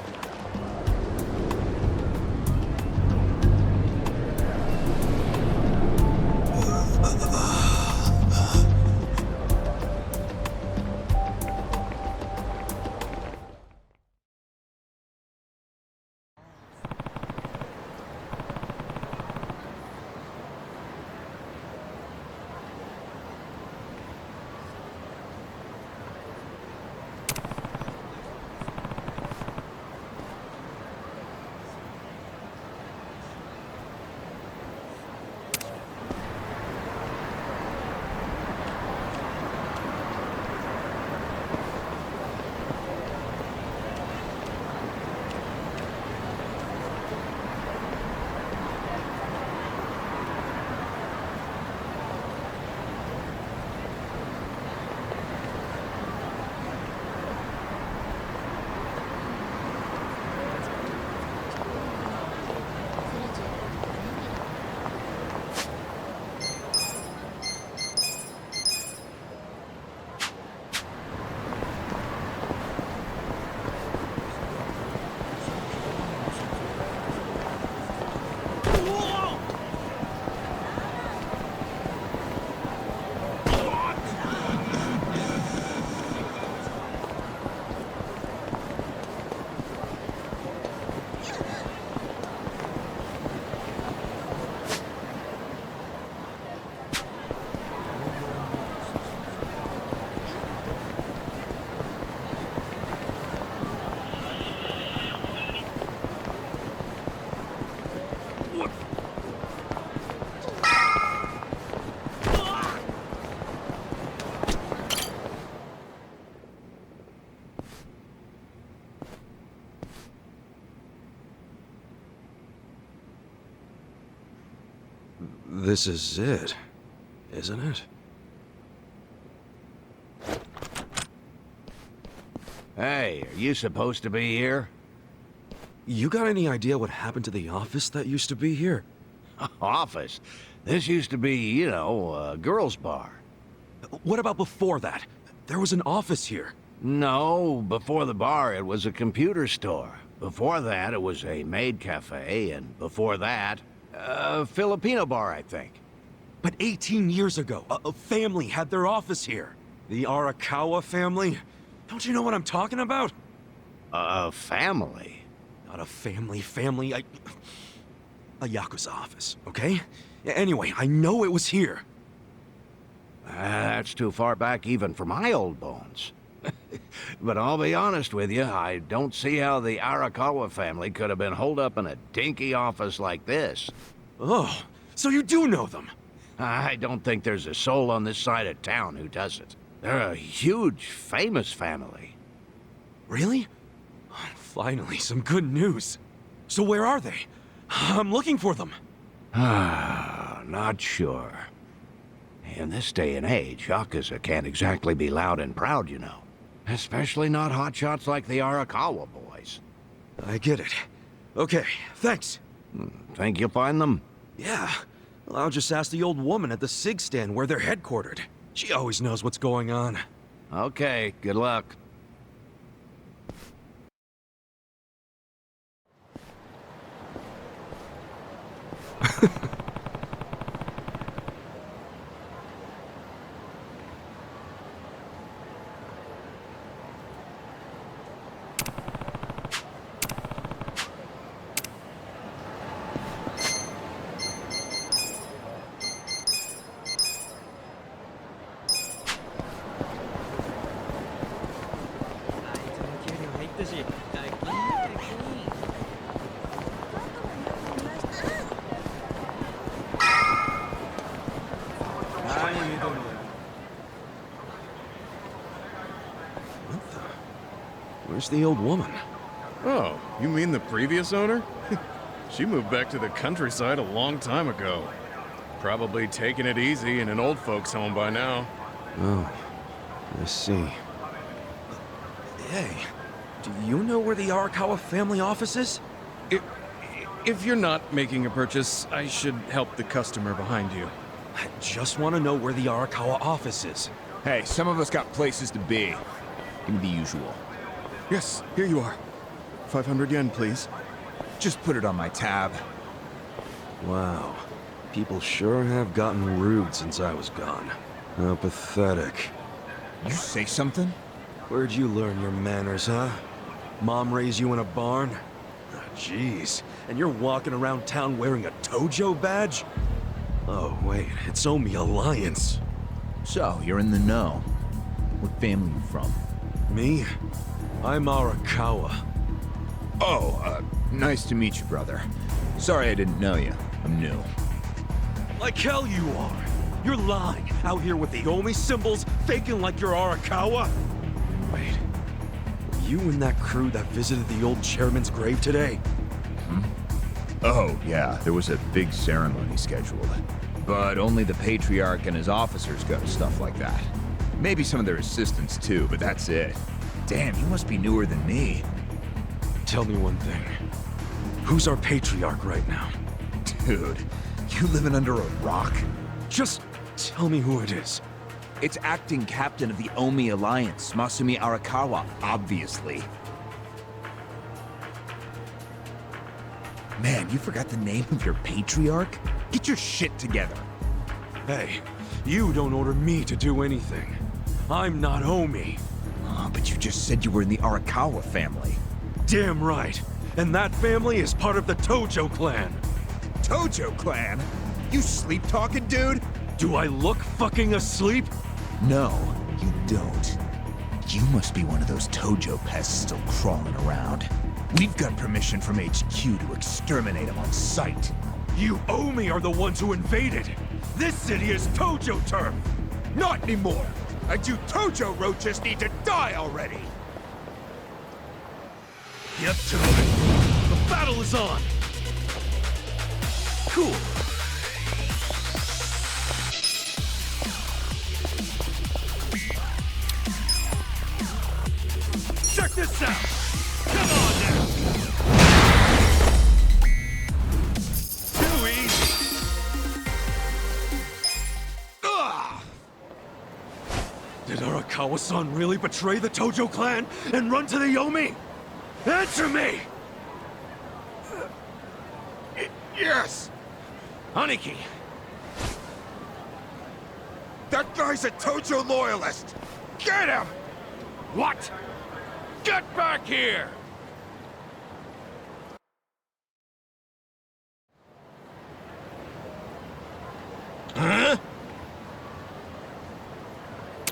This is it, isn't it? Hey, are you supposed to be here? You got any idea what happened to the office that used to be here? Office? This used to be, you know, a girls' bar. What about before that? There was an office here. No, before the bar it was a computer store. Before that it was a maid cafe, and before that, a Filipino bar, I think. But 18 years ago, a family had their office here. The Arakawa family? Don't you know what I'm talking about? A family? Not a family, a Yakuza office, okay? Anyway, I know it was here. That's too far back even for my old bones. But I'll be honest with you, I don't see how the Arakawa family could have been holed up in a dinky office like this. Oh, so you do know them? I don't think there's a soul on this side of town who doesn't. They're a huge, famous family. Really? Finally, some good news. So where are they? I'm looking for them. Not sure. In this day and age, Yakuza can't exactly be loud and proud, you know. Especially not hotshots like the Arakawa boys. I get it. Okay, thanks. Think you'll find them? Yeah. Well, I'll just ask the old woman at the SIG stand where they're headquartered. She always knows what's going on. Okay, good luck. Where's the old woman? Oh, you mean the previous owner? She moved back to the countryside a long time ago. Probably taking it easy in an old folks' home by now. Oh, I see. Hey, do you know where the Arakawa family office is? If you're not making a purchase, I should help the customer behind you. I just want to know where the Arakawa office is. Hey, some of us got places to be. Give me the usual. Yes, here you are. 500 yen, please. Just put it on my tab. Wow. People sure have gotten rude since I was gone. How pathetic. You say something? Where'd you learn your manners, huh? Mom raised you in a barn? Jeez, and you're walking around town wearing a Tojo badge? Oh, wait, it's Omi Alliance. So, you're in the know. What family you from? Me? I'm Arakawa. Oh, nice to meet you, brother. Sorry I didn't know you. I'm new. Like hell you are! You're lying, out here with the Omi symbols, faking like you're Arakawa? Wait, were you and that crew that visited the old chairman's grave today? Oh, yeah, there was a big ceremony scheduled. But only the Patriarch and his officers go to stuff like that. Maybe some of their assistants too, but that's it. Damn, you must be newer than me. Tell me one thing. Who's our Patriarch right now? Dude, you living under a rock? Just tell me who it is. It's acting captain of the Omi Alliance, Masumi Arakawa, obviously. Man, you forgot the name of your Patriarch? Get your shit together. Hey, you don't order me to do anything. I'm not Omi. Oh, but you just said you were in the Arakawa family. Damn right. And that family is part of the Tojo clan. Tojo clan? You sleep-talking, dude? Do I look fucking asleep? No, you don't. You must be one of those Tojo pests still crawling around. We've got permission from HQ to exterminate them on sight. You Omi are the ones who invaded. This city is Tojo turf. Not anymore. And you Tojo roaches need to die already. Get to it. The battle is on. Cool. Check this out. Come on now. Too easy. Ugh. Did Arakawa-san really betray the Tojo clan and run to the Omi? Answer me! Yes! Aniki! That guy's a Tojo loyalist! Get him! What? Get back here! Huh?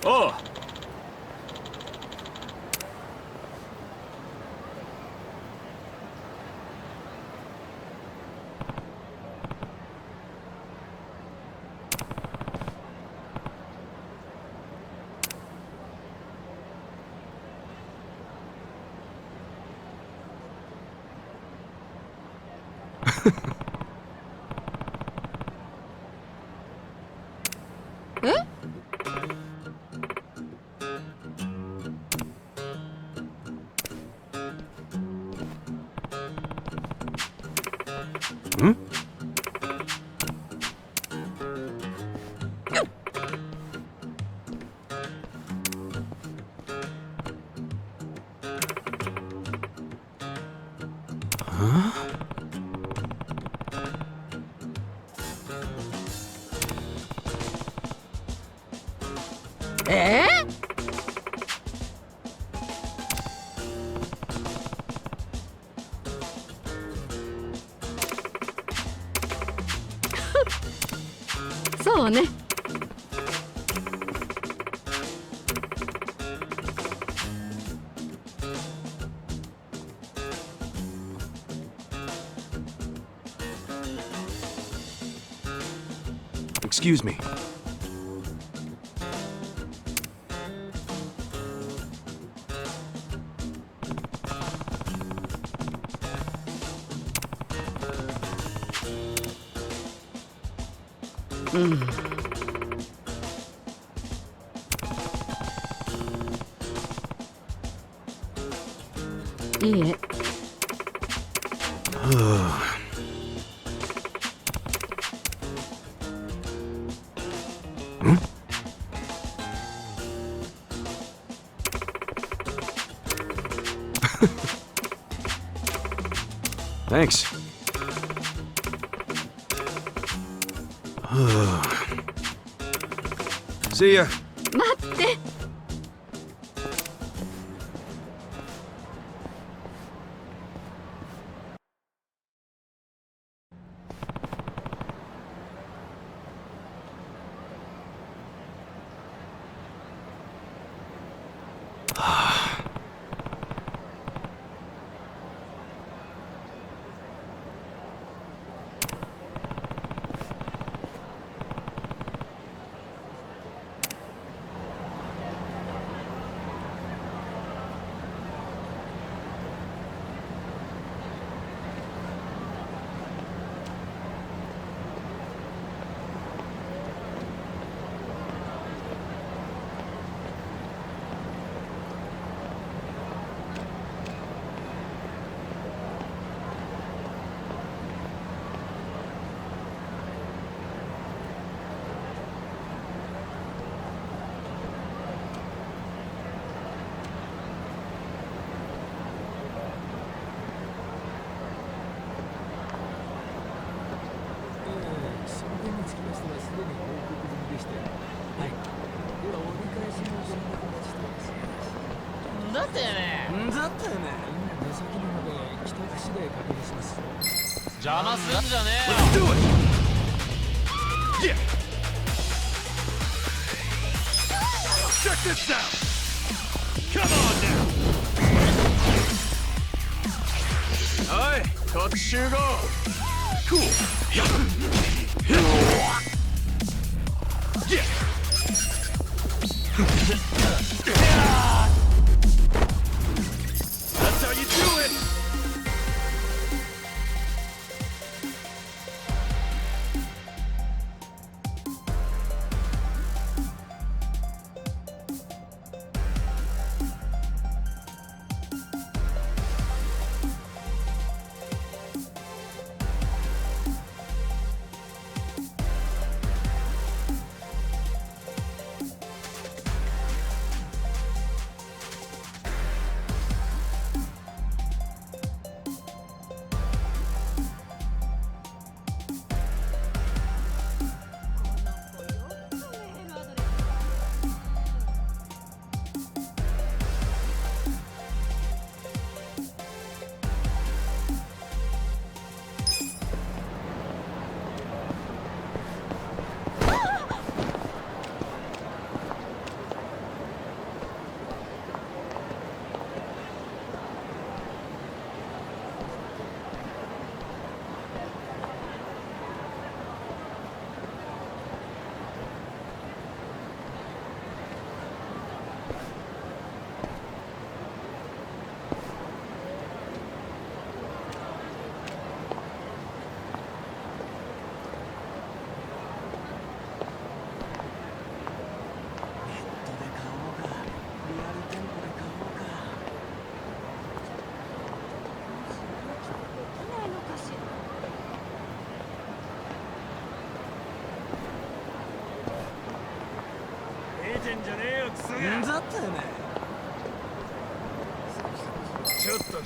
Oh! Huh? Hmm? Huh? Eh?そうね。Excuse me. Thanks. See ya. 待って。邪魔すんじゃねえよ。 Let's do it! Yeah! Check this out! Come on now! はい、こっち集合 Cool! Yeah! That's how you do it!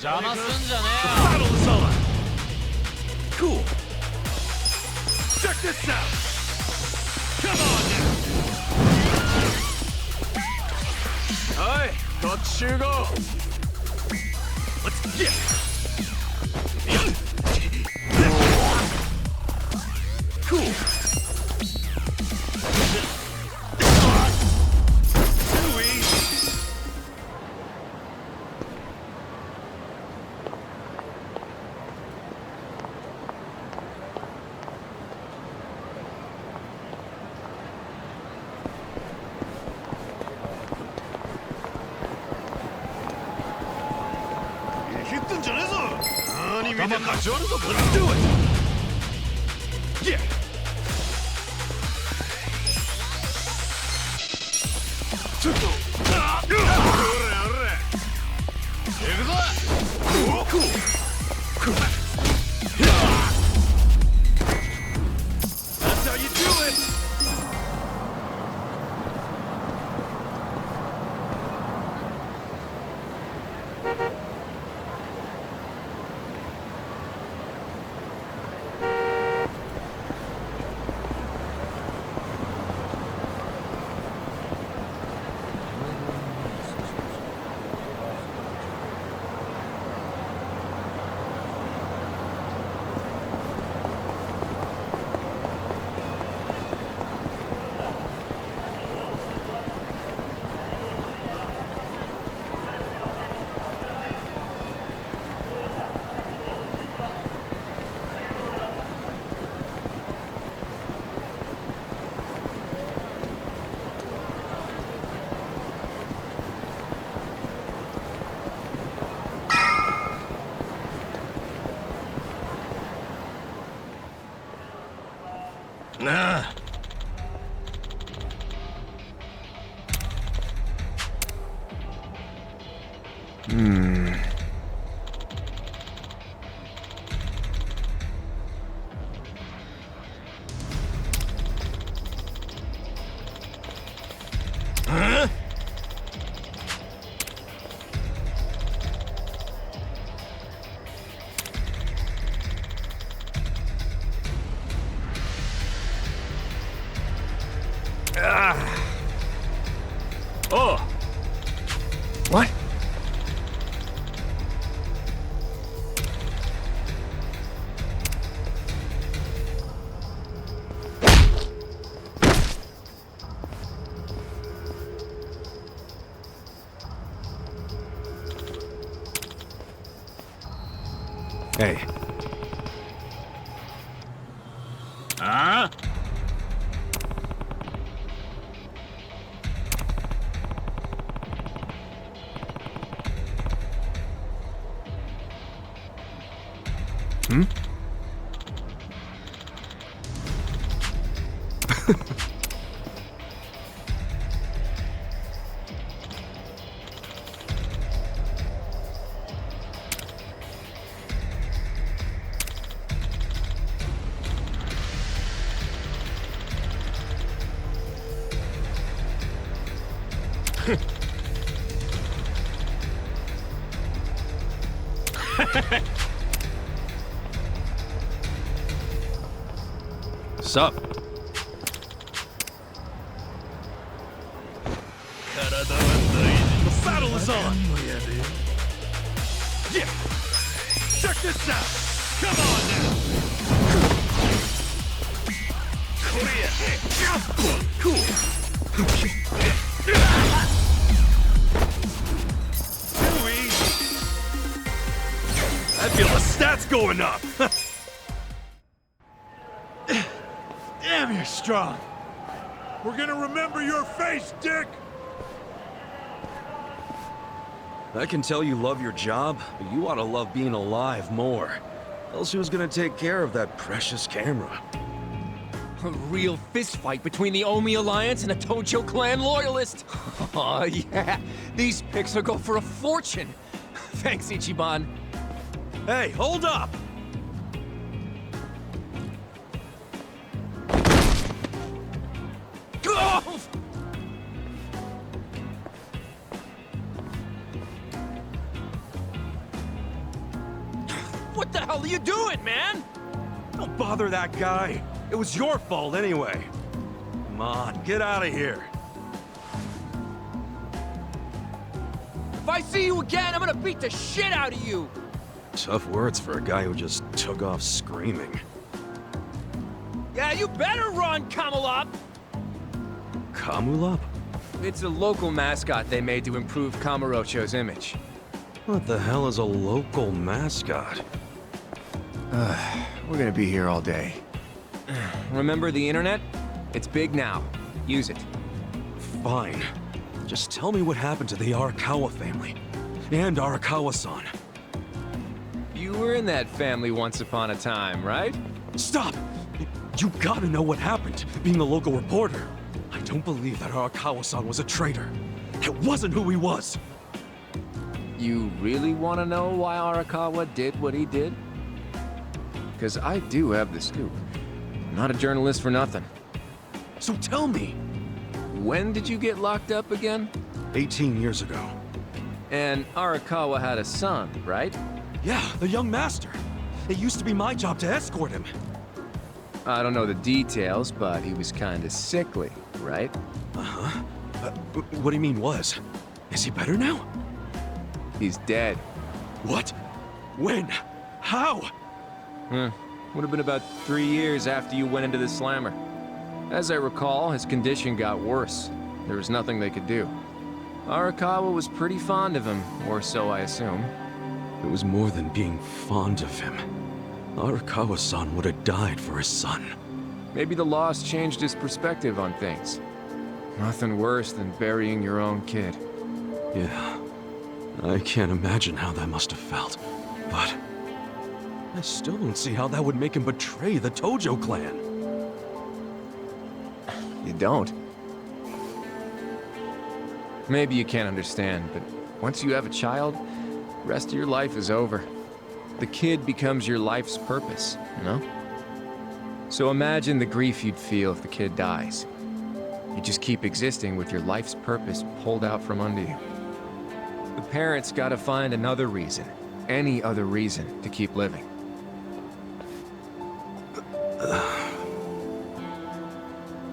Battle's over. Cool. Check this out. Come on now. はい、こっち集合 Let's get. Cool. Too easy. Let's do it! Yeah! That's how you do it! Nah. Huh? Oh. What? Hey. Huh? Hmm? Sup? The saddle is on! Yeah! Check this out! Come on now! Cool! Too easy! I feel the stats going up! Damn, you're strong. We're gonna remember your face, Dick! I can tell you love your job, but you ought to love being alive more. Else who's gonna take care of that precious camera? A real fistfight between the Omi Alliance and a Tojo clan loyalist. Oh, yeah. These pics will go for a fortune. Thanks, Ichiban. Hey, hold up! Oh! What the hell are you doing, man? Don't bother that guy. It was your fault anyway. Come on, get out of here. If I see you again, I'm gonna beat the shit out of you! Tough words for a guy who just took off screaming. Yeah, you better run, Kamalop! Kamulop? It's a local mascot they made to improve Kamurocho's image. What the hell is a local mascot? We're gonna be here all day. Remember the internet? It's big now. Use it. Fine. Just tell me what happened to the Arakawa family. And Arakawa-san. You were in that family once upon a time, right? Stop! You gotta know what happened, being a local reporter. I don't believe that Arakawa-san was a traitor. It wasn't who he was. You really want to know why Arakawa did what he did? Because I do have the scoop. I'm not a journalist for nothing. So tell me. When did you get locked up again? 18 years ago. And Arakawa had a son, right? Yeah, the young master. It used to be my job to escort him. I don't know the details, but he was kinda sickly, right? Uh-huh. What do you mean was? Is he better now? He's dead. What? When? How? Would have been about 3 years after you went into the slammer. As I recall, his condition got worse. There was nothing they could do. Arakawa was pretty fond of him, or so I assume. It was more than being fond of him. Arakawa-san would have died for his son. Maybe the loss changed his perspective on things. Nothing worse than burying your own kid. Yeah. I can't imagine how that must have felt. But I still don't see how that would make him betray the Tojo clan. You don't. Maybe you can't understand, but once you have a child, the rest of your life is over. The kid becomes your life's purpose, you know? So imagine the grief you'd feel if the kid dies. You just keep existing with your life's purpose pulled out from under you. The parents gotta find another reason, any other reason, to keep living.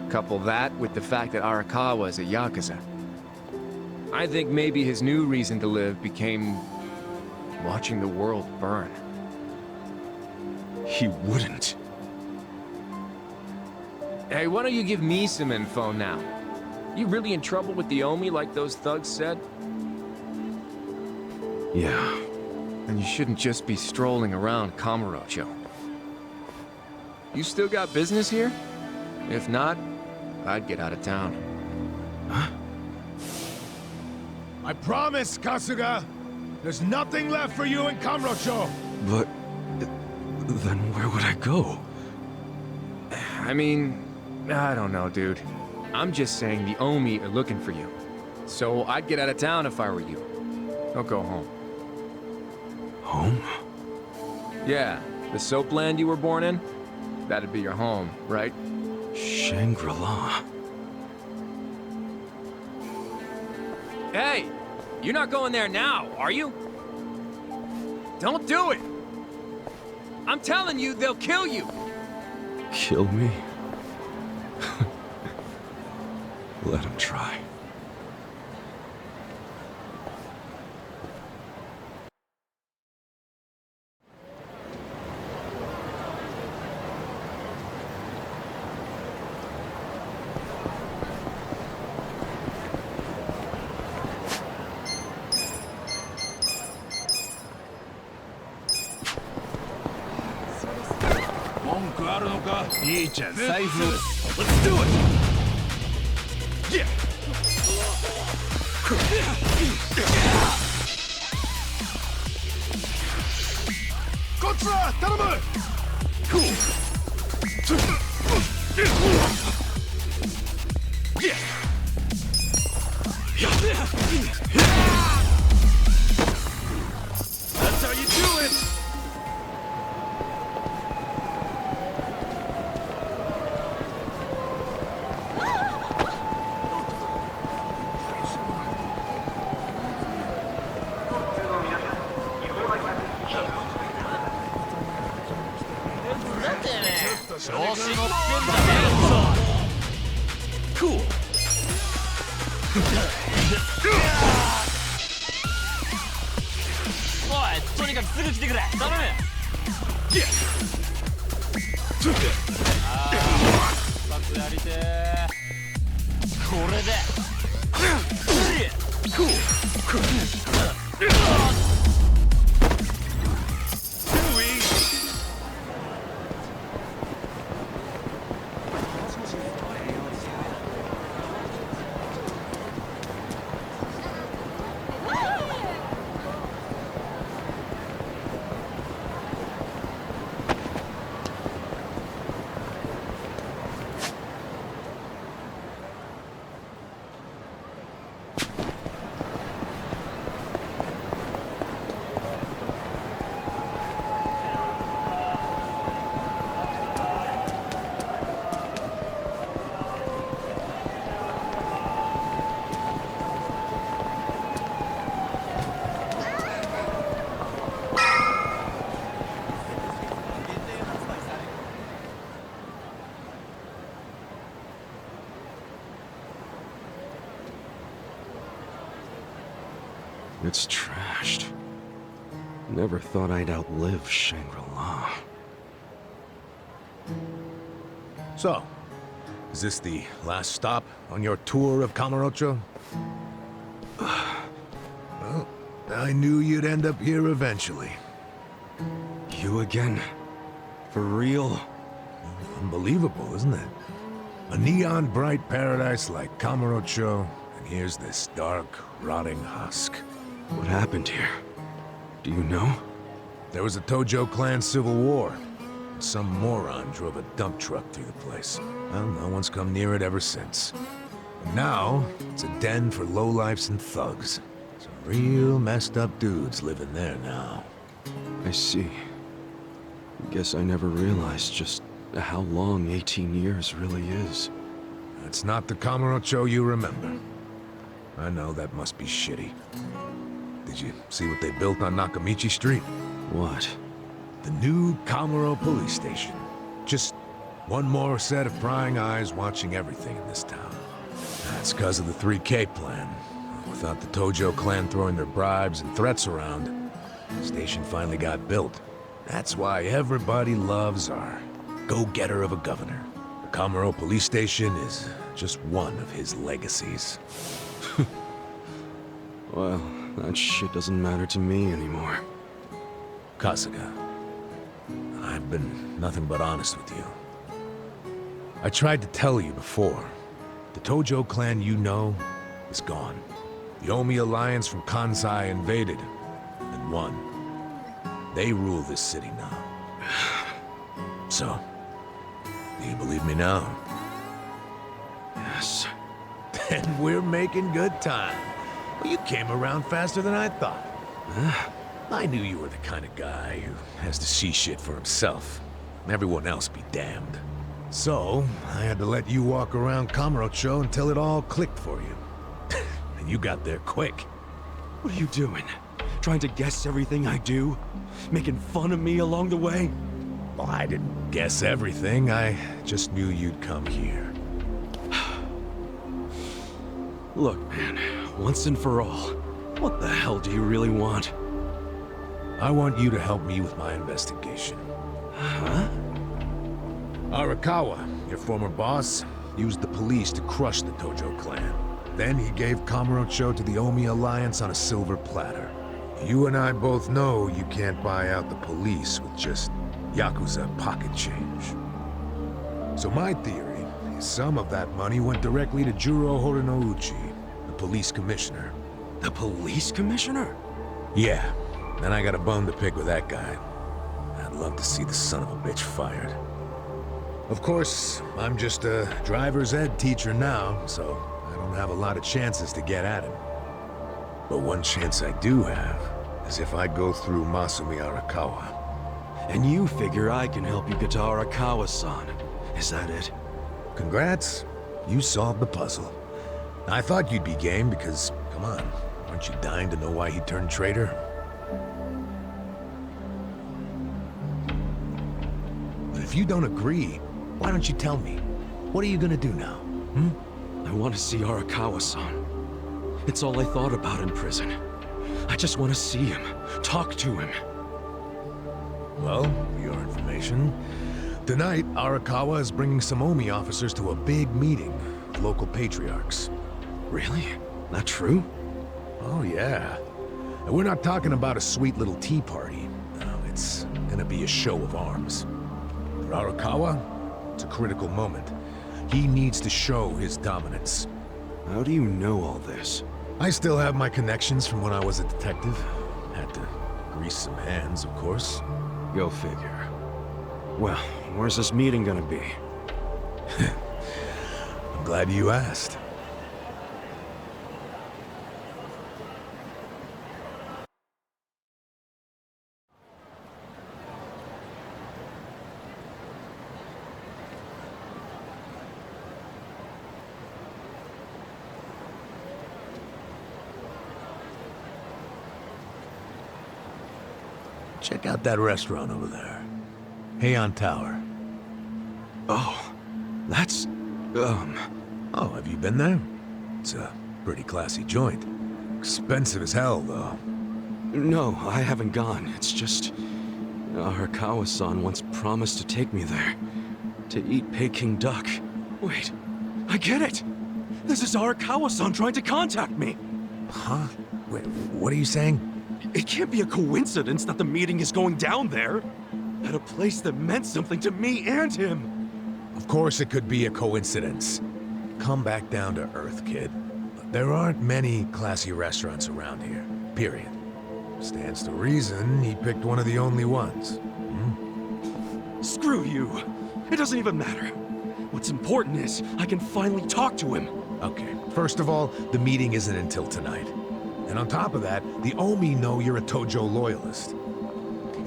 Couple that with the fact that Arakawa is a Yakuza. I think maybe his new reason to live became watching the world burn. He wouldn't. Hey, why don't you give me some info now? You really in trouble with the Omi like those thugs said? Yeah. And you shouldn't just be strolling around Kamurocho. You still got business here? If not, I'd get out of town. Huh? I promise, Kasuga! There's nothing left for you in Kamurocho! But... then where would I go? I mean, I don't know, dude. I'm just saying the Omi are looking for you. So I'd get out of town if I were you. Don't go home. Home? Yeah, the soapland you were born in? That'd be your home, right? Shangri-La. Hey! You're not going there now, are you? Don't do it! I'm telling you, they'll kill you! Kill me? Let him try. Let's do it! Yeah! Contra! Tanamu! Cool! Yeah! That's how you do it! Cool. おい、とにかくすぐ来てくれ。頼む。ああ、一発やりてえ。これで。It's trashed. Never thought I'd outlive Shangri-La. So, is this the last stop on your tour of Kamurocho? Well, I knew you'd end up here eventually. You again? For real? Unbelievable, isn't it? A neon bright paradise like Kamurocho, and here's this dark, rotting husk. What happened here? Do you know? There was a Tojo clan civil war. some moron drove a dump truck through the place. Well, no one's come near it ever since. And now, it's a den for lowlifes and thugs. Some real messed up dudes living there now. I see. Guess I never realized just how long 18 years really is. It's not the Kamurocho you remember. I know that must be shitty. Did you see what they built on Nakamichi Street? What? The new Kamuro police station. Just one more set of prying eyes watching everything in this town. That's because of the 3K plan. Without the Tojo clan throwing their bribes and threats around, the station finally got built. That's why everybody loves our go-getter of a governor. The Kamuro police station is just one of his legacies. Well, that shit doesn't matter to me anymore. Kasuga, I've been nothing but honest with you. I tried to tell you before. The Tojo clan you know is gone. The Omi alliance from Kansai invaded and won. They rule this city now. So, do you believe me now? Yes. Then we're making good time. Well, you came around faster than I thought. I knew you were the kind of guy who has to see shit for himself. Everyone else be damned. So, I had to let you walk around Kamurocho until it all clicked for you. And you got there quick. What are you doing? Trying to guess everything I do? Making fun of me along the way? Well, I didn't guess everything. I just knew you'd come here. Look, man, once and for all, what the hell do you really want? I want you to help me with my investigation. Huh? Arakawa, your former boss, used the police to crush the Tojo clan. Then he gave Kamurocho to the Omi alliance on a silver platter. You and I both know you can't buy out the police with just Yakuza pocket change. So my theory is some of that money went directly to Juro Horinouchi, the police commissioner. The police commissioner? Yeah, and I got a bone to pick with that guy. I'd love to see the son of a bitch fired. Of course, I'm just a driver's ed teacher now, so I don't have a lot of chances to get at him. But one chance I do have is if I go through Masumi Arakawa. And you figure I can help you get to Arakawa-san. Is that it? Congrats. You solved the puzzle. I thought you'd be game because, come on, aren't you dying to know why he turned traitor? But if you don't agree, why don't you tell me? What are you gonna do now? I want to see Arakawa-san. It's all I thought about in prison. I just want to see him, talk to him. Well, for your information, tonight Arakawa is bringing some Omi officers to a big meeting with local patriarchs. Really? That true? Oh yeah. And we're not talking about a sweet little tea party. No, it's gonna be a show of arms. For Arakawa, it's a critical moment. He needs to show his dominance. How do you know all this? I still have my connections from when I was a detective. Had to grease some hands, of course. Go figure. Well, where's this meeting gonna be? I'm glad you asked. Check out that restaurant over there. Heian Tower. Oh, that's... Oh, have you been there? It's a pretty classy joint. Expensive as hell, though. No, I haven't gone. It's just... Arakawa-san once promised to take me there. To eat Peking duck. Wait, I get it! This is Arakawa-san trying to contact me! Huh? Wait, what are you saying? It can't be a coincidence that the meeting is going down there. At a place that meant something to me and him. Of course it could be a coincidence. Come back down to earth, kid. There aren't many classy restaurants around here, period. Stands to reason he picked one of the only ones. Screw you. It doesn't even matter. What's important is I can finally talk to him. Okay, first of all, the meeting isn't until tonight. And on top of that, the Omi know you're a Tojo loyalist.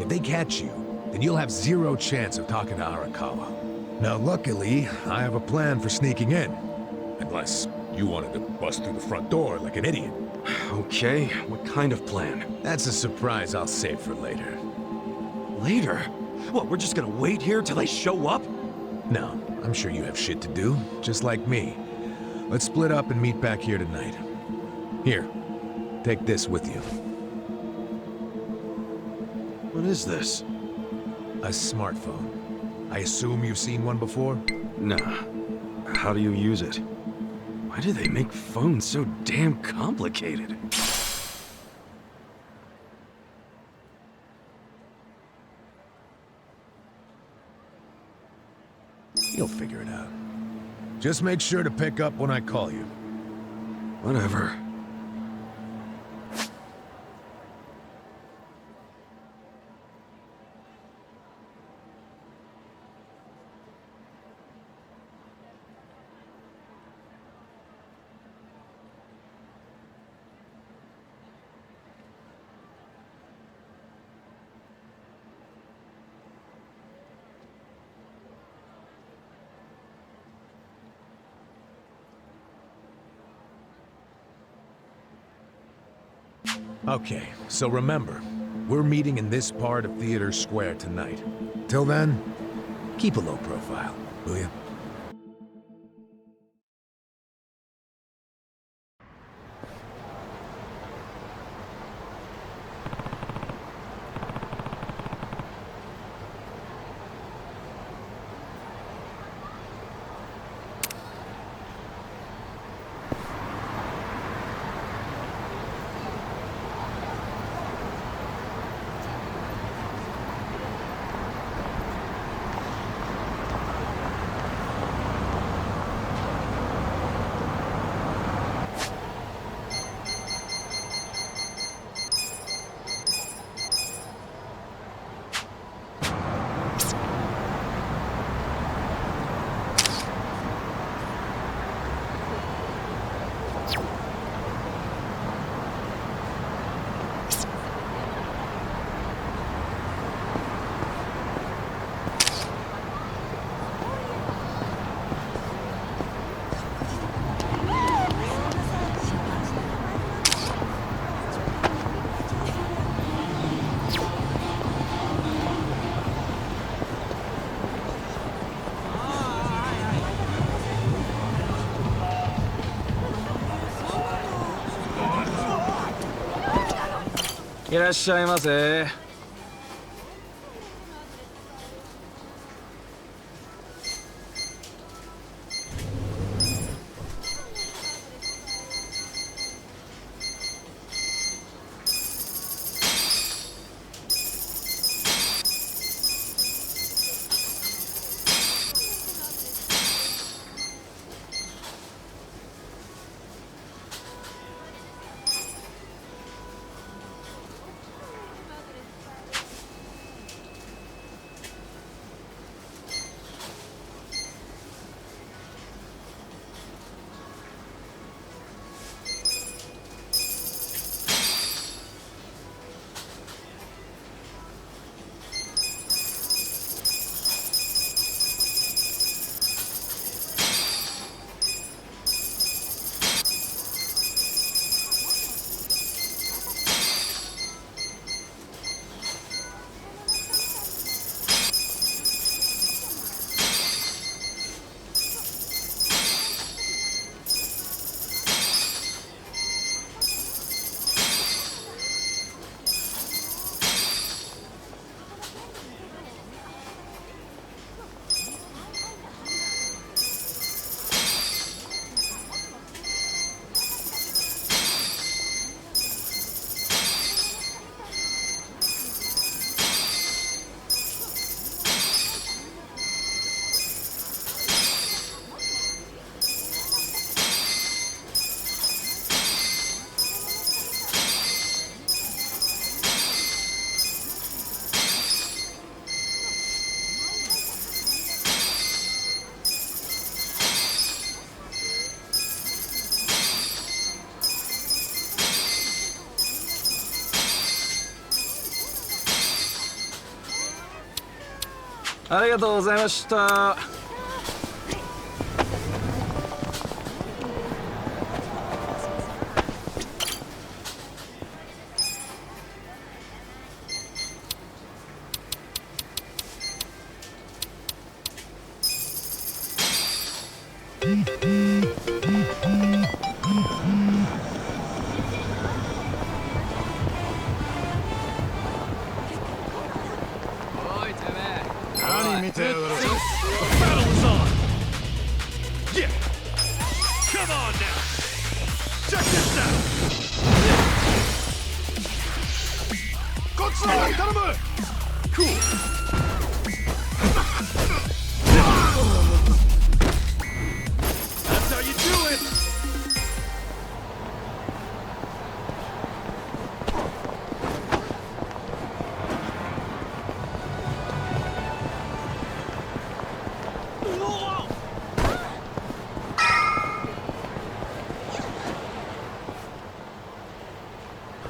If they catch you, then you'll have zero chance of talking to Arakawa. Now, luckily, I have a plan for sneaking in. Unless you wanted to bust through the front door like an idiot. Okay, what kind of plan? That's a surprise I'll save for later. Later? What, we're just gonna wait here till they show up? No, I'm sure you have shit to do, just like me. Let's split up and meet back here tonight. Here, take this with you. What is this? A smartphone. I assume you've seen one before? Nah. How do you use it? Why do they make phones so damn complicated? You'll figure it out. Just make sure to pick up when I call you. Whatever. Okay, so remember, we're meeting in this part of Theater Square tonight. Till then, keep a low profile, will you?いらっしゃいませ。ありがとうございました。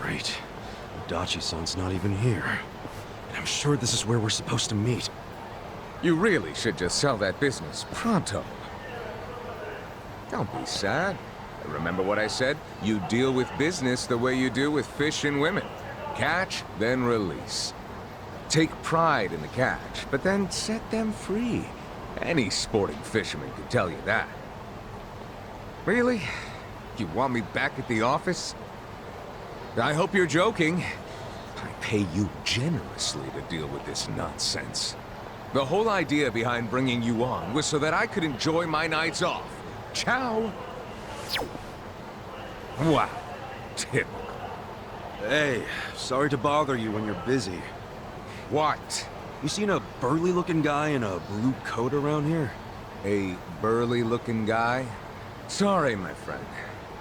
Great. Dachi-san's not even here. And I'm sure this is where we're supposed to meet. You really should just sell that business pronto. Don't be sad. Remember what I said? You deal with business the way you do with fish and women. Catch, then release. Take pride in the catch, but then set them free. Any sporting fisherman could tell you that. Really? You want me back at the office? I hope you're joking. I pay you generously to deal with this nonsense. The whole idea behind bringing you on was so that I could enjoy my nights off. Ciao. Wow. Typical. Hey, sorry to bother you when you're busy. What? You seen a burly-looking guy in a blue coat around here? A burly-looking guy? Sorry, my friend.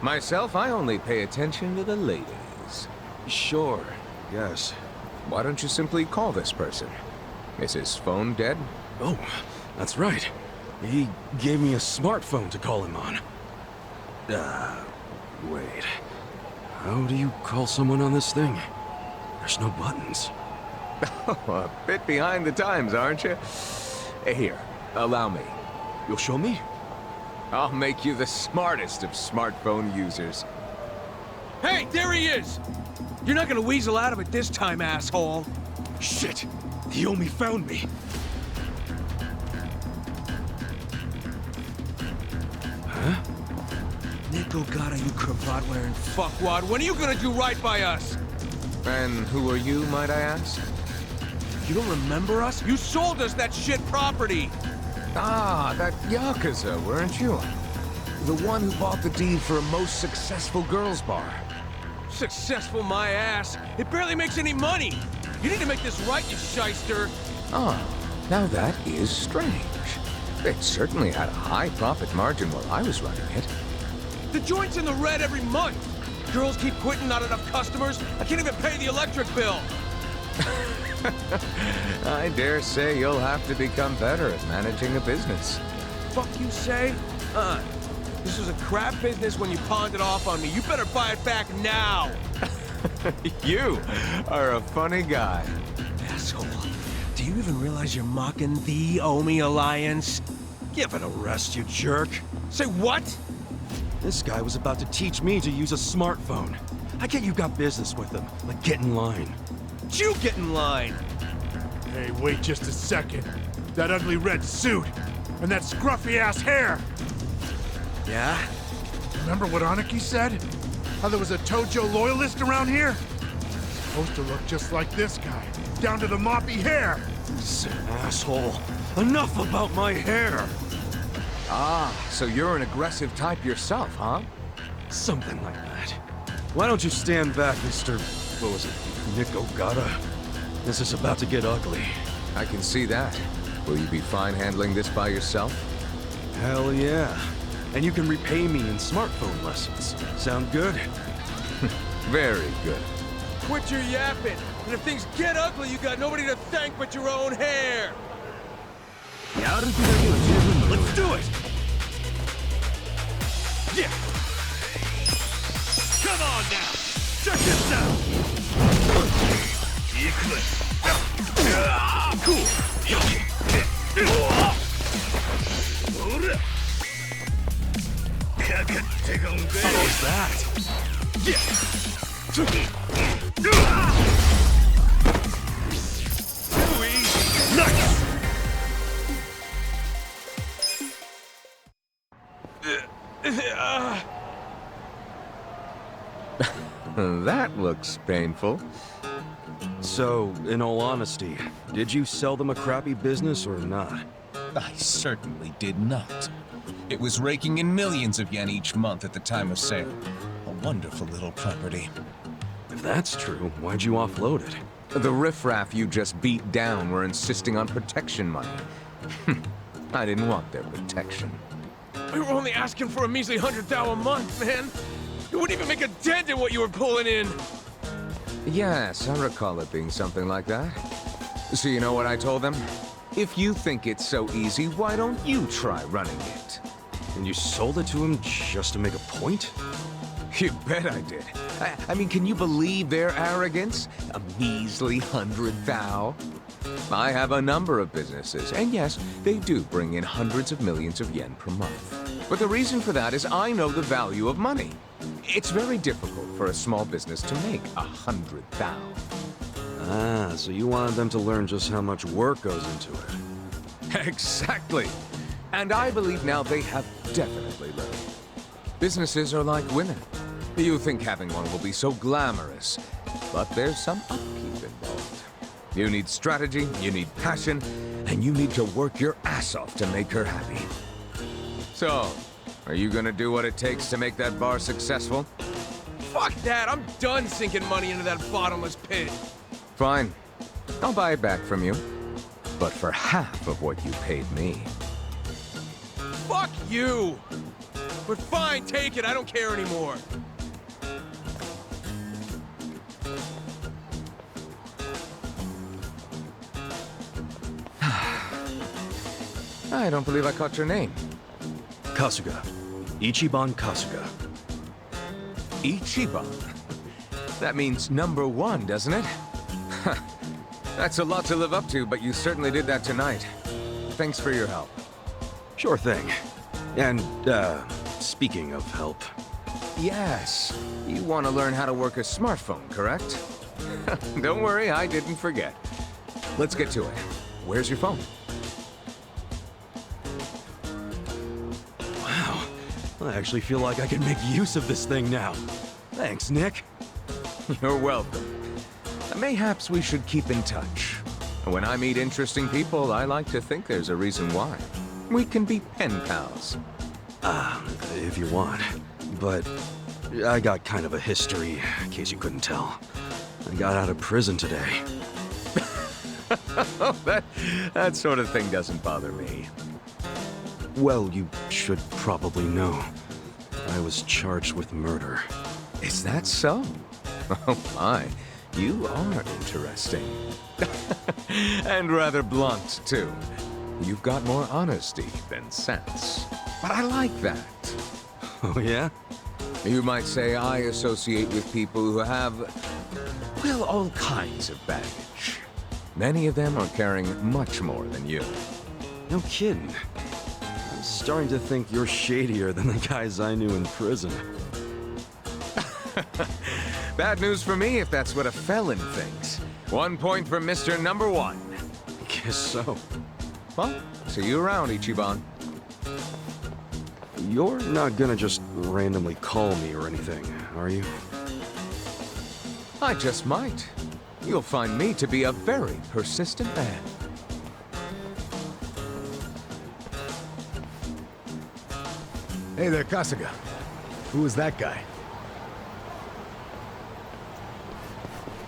Myself, I only pay attention to the ladies. Sure, yes. Why don't you simply call this person? Is his phone dead? Oh, that's right. He gave me a smartphone to call him on. Wait. How do you call someone on this thing? There's no buttons. A bit behind the times, aren't you? Here, allow me. You'll show me? I'll make you the smartest of smartphone users. Hey, there he is! You're not gonna weasel out of it this time, asshole! Shit! He only found me! Huh? Nickel gotta you cravat-wearing fuckwad, when are you gonna do right by us? And who are you, might I ask? You don't remember us? You sold us that shit property! Ah, that Yakuza, weren't you? The one who bought the deed for a most successful girls' bar. Successful my ass! It barely makes any money! You need to make this right, you shyster! Oh, now that is strange. It certainly had a high profit margin while I was running it. The joint's in the red every month! Girls keep quitting, not enough customers. I can't even pay the electric bill! I dare say you'll have to become better at managing a business. Fuck you say? This was a crap business when you pawned it off on me. You better buy it back now! You are a funny guy. Asshole. Do you even realize you're mocking the Omi Alliance? Give it a rest, you jerk. Say what? This guy was about to teach me to use a smartphone. I get you got business with him, but get in line. You get in line! Hey, wait just a second. That ugly red suit, and that scruffy-ass hair! Yeah? Remember what Aniki said? How there was a Tojo loyalist around here? Supposed to look just like this guy, down to the moppy hair! Asshole. Enough about my hair! Ah, so you're an aggressive type yourself, huh? Something like that. Why don't you stand back, Mr. What was it? Nick Ogata? This is about to get ugly. I can see that. Will you be fine handling this by yourself? Hell yeah. And you can repay me in smartphone lessons. Sound good? Very good. Quit your yapping! And if things get ugly, you got nobody to thank but your own hair! Let's do it! Yeah! Come on now! Check this out! Cool! that? That looks painful. So, in all honesty, did you sell them a crappy business or not? I certainly did not. It was raking in millions of yen each month at the time of sale. A wonderful little property. If that's true, why'd you offload it? The riffraff you just beat down were insisting on protection money. I didn't want their protection. We were only asking for a measly 100,000 a month, man. It wouldn't even make a dent in what you were pulling in. Yes, I recall it being something like that. So you know what I told them? If you think it's so easy, why don't you try running it? And you sold it to him just to make a point? You bet I did. I mean, can you believe their arrogance? A measly 100,000? I have a number of businesses, and yes, they do bring in hundreds of millions of yen per month. But the reason for that is I know the value of money. It's very difficult for a small business to make 100,000. Ah, so you wanted them to learn just how much work goes into it. Exactly. And I believe now they have definitely learned. Businesses are like women. You think having one will be so glamorous, but there's some upkeep involved. You need strategy, you need passion, and you need to work your ass off to make her happy. So, are you gonna do what it takes to make that bar successful? Fuck that, I'm done sinking money into that bottomless pit. Fine. I'll buy it back from you. But for half of what you paid me. Fuck you! But fine, take it, I don't care anymore. I don't believe I caught your name. Kasuga. Ichiban Kasuga. Ichiban? That means #1, doesn't it? That's a lot to live up to, but you certainly did that tonight. Thanks for your help. Sure thing. And, speaking of help... Yes. You want to learn how to work a smartphone, correct? Don't worry, I didn't forget. Let's get to it. Where's your phone? Wow. I actually feel like I can make use of this thing now. Thanks, Nick. You're welcome. Mayhaps we should keep in touch. When I meet interesting people, I like to think there's a reason why. We can be pen pals. If you want. But I got kind of a history, in case you couldn't tell. I got out of prison today. That sort of thing doesn't bother me. Well, you should probably know. I was charged with murder. Is that so? Oh my, you are interesting. And rather blunt, too. You've got more honesty than sense. But I like that. Oh, yeah? You might say I associate with people who have, well, all kinds of baggage. Many of them are carrying much more than you. No kidding. I'm starting to think you're shadier than the guys I knew in prison. Bad news for me if that's what a felon thinks. 1 point for Mr. #1. Guess so. Well, see you around, Ichiban. You're not gonna just randomly call me or anything, are you? I just might. You'll find me to be a very persistent man. Hey there, Kasuga. Who is that guy?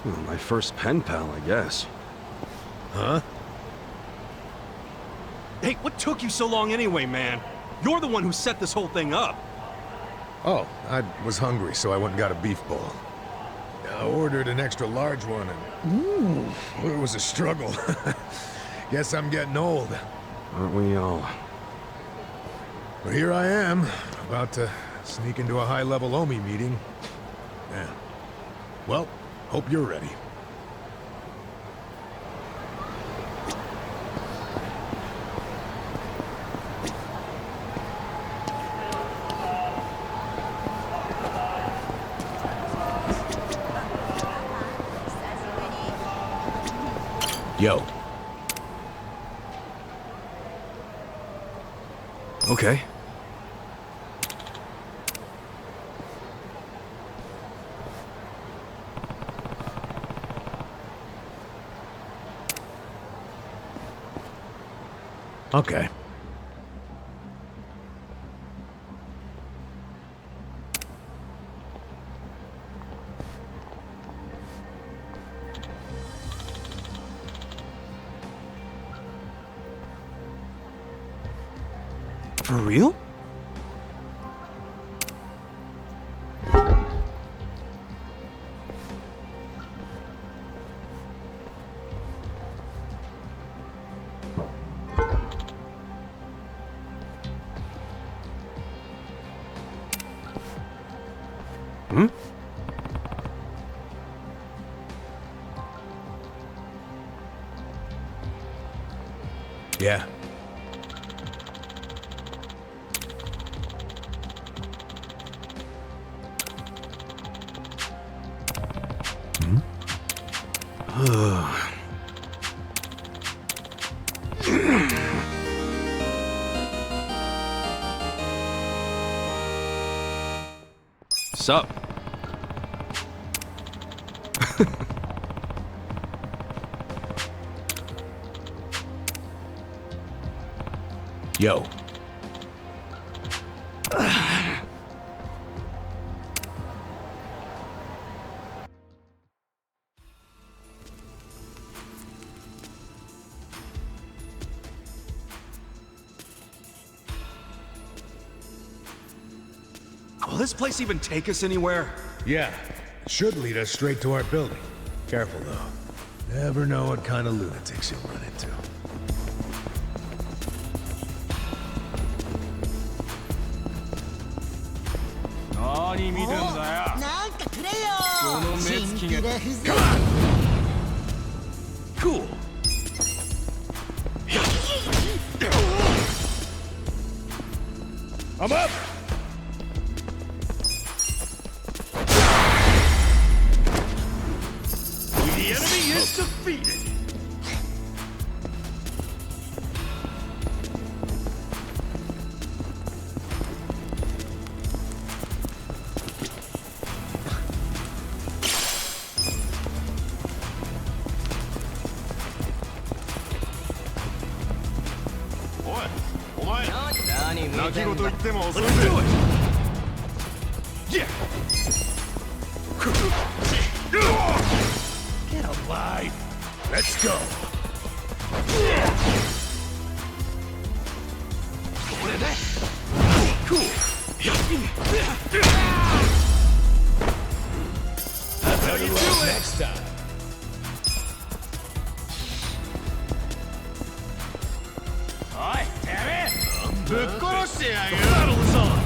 Well, my first pen pal, I guess. Huh? Hey, what took you so long anyway, man? You're the one who set this whole thing up. Oh, I was hungry, so I went and got a beef bowl. I ordered an extra large one, and it was a struggle. Guess I'm getting old. Aren't we all? Well, here I am, about to sneak into a high-level OMI meeting. Yeah. Well, hope you're ready. Yo. Okay. Okay. For real? Hmm? Yeah. Sup? Yo. Will this place even take us anywhere? Yeah. It should lead us straight to our building. Careful, though. Never know what kind of lunatics you'll run into. Come on! Cool. I'm up! The enemy is defeated! Let's do it! Yeah! Get alive! Let's go! Cool! That's how you do it next time! Alright, damn it! Battle is on!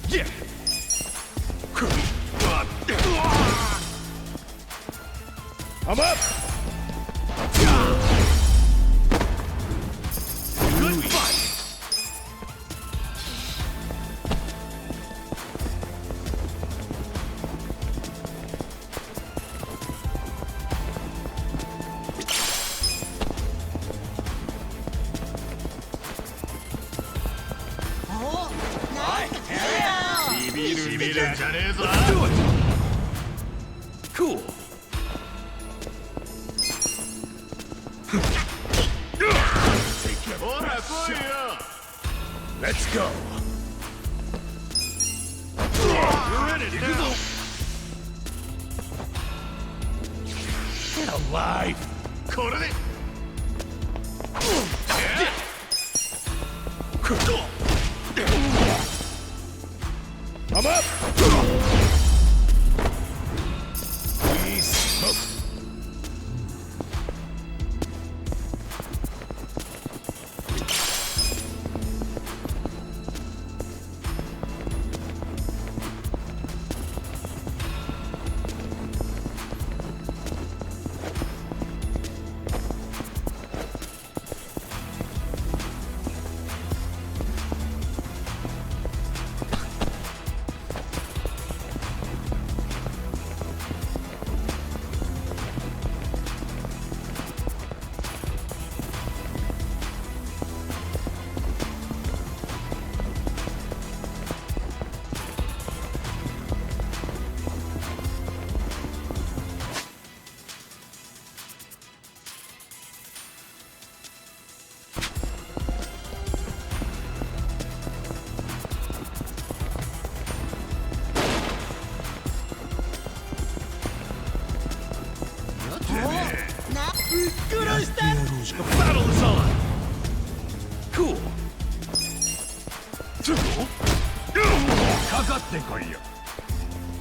Yeah! I'm up! Good fight! Let's do it! Cool! Take your best shot. Let's go! You're in it now! Get alive! I'm up! We smoke!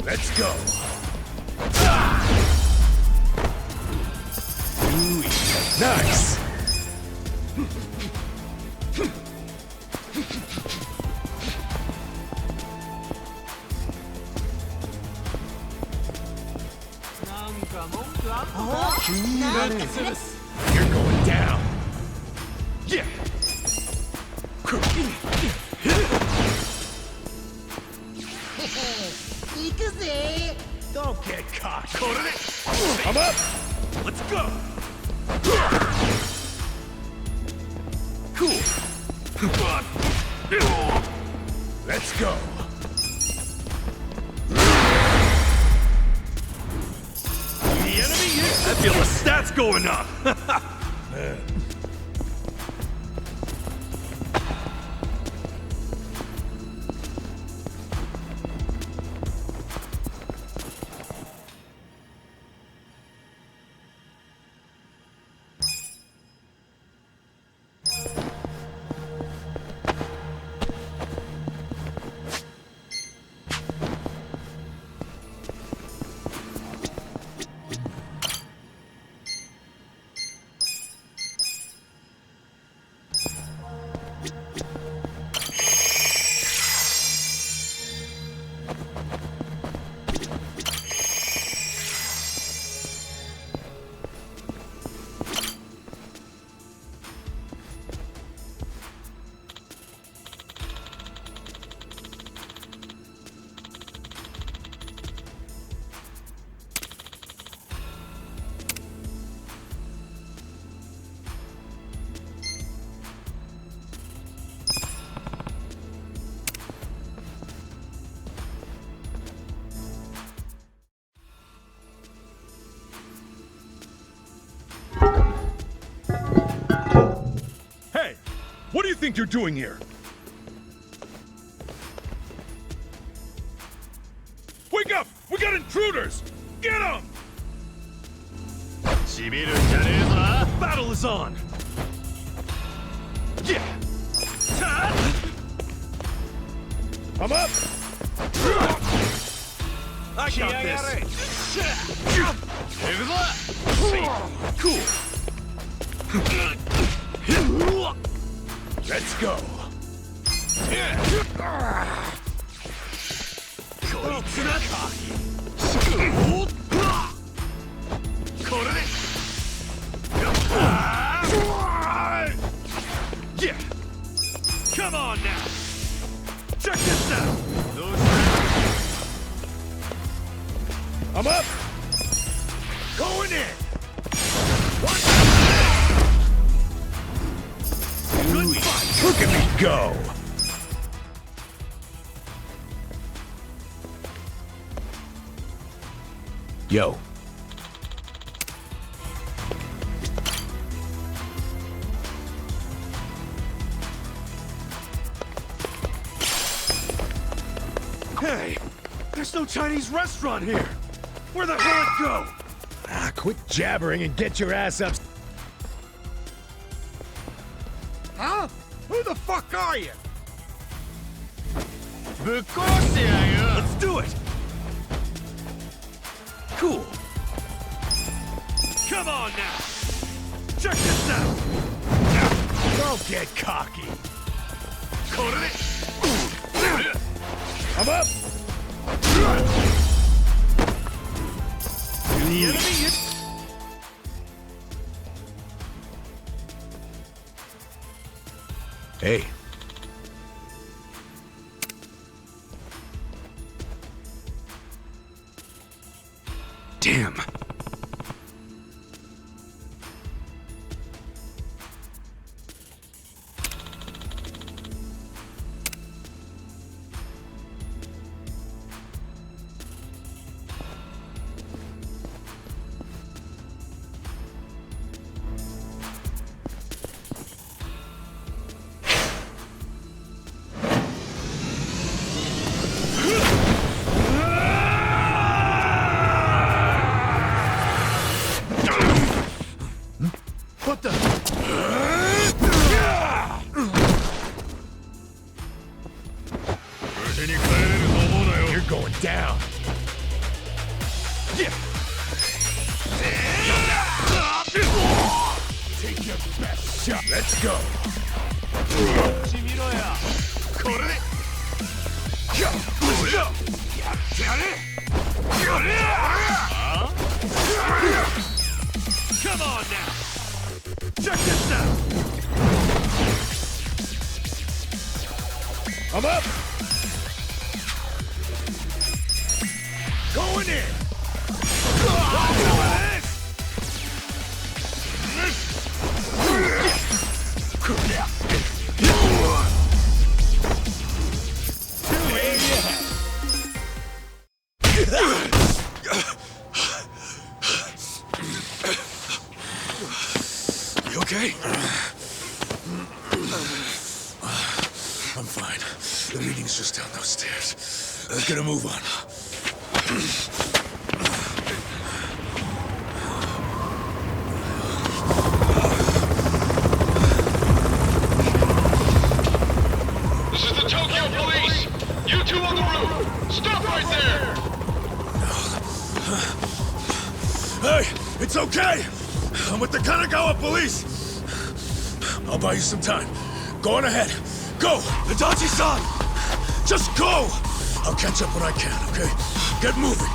Let's go. Nice. You're going down. Yeah. Don't get caught. I'm up. Let's go. Cool. Let's go. The enemy hits. I feel the stats going up. Hey, what do you think you're doing here? Wake up! We got intruders! Get them! Battle is on. Yeah. I'm up! I got this. Cool. Let's go. Yeah. Come on now. Check this out. I'm up! Going in. Good fight. Look at me go. Yo. Hey, there's no Chinese restaurant here. Where the hell it go? Ah, quit jabbering and get your ass up. Huh? Who the fuck are you? Let's do it. Cool. Come on now. Check this out. Don't get cocky. I'm up! The enemy hit. Hey. Damn. Come on now! Check this out! I'm up! Going in! You okay? I'm fine. The meeting's just down those stairs. Let's get a move on. This is the Tokyo Police! You two on the roof! Stop right there! Hey, it's okay! I'm with the Kanagawa Police! I'll buy you some time. Go on ahead. Go! Adachi-san! Just go! I'll catch up when I can, okay? Get moving!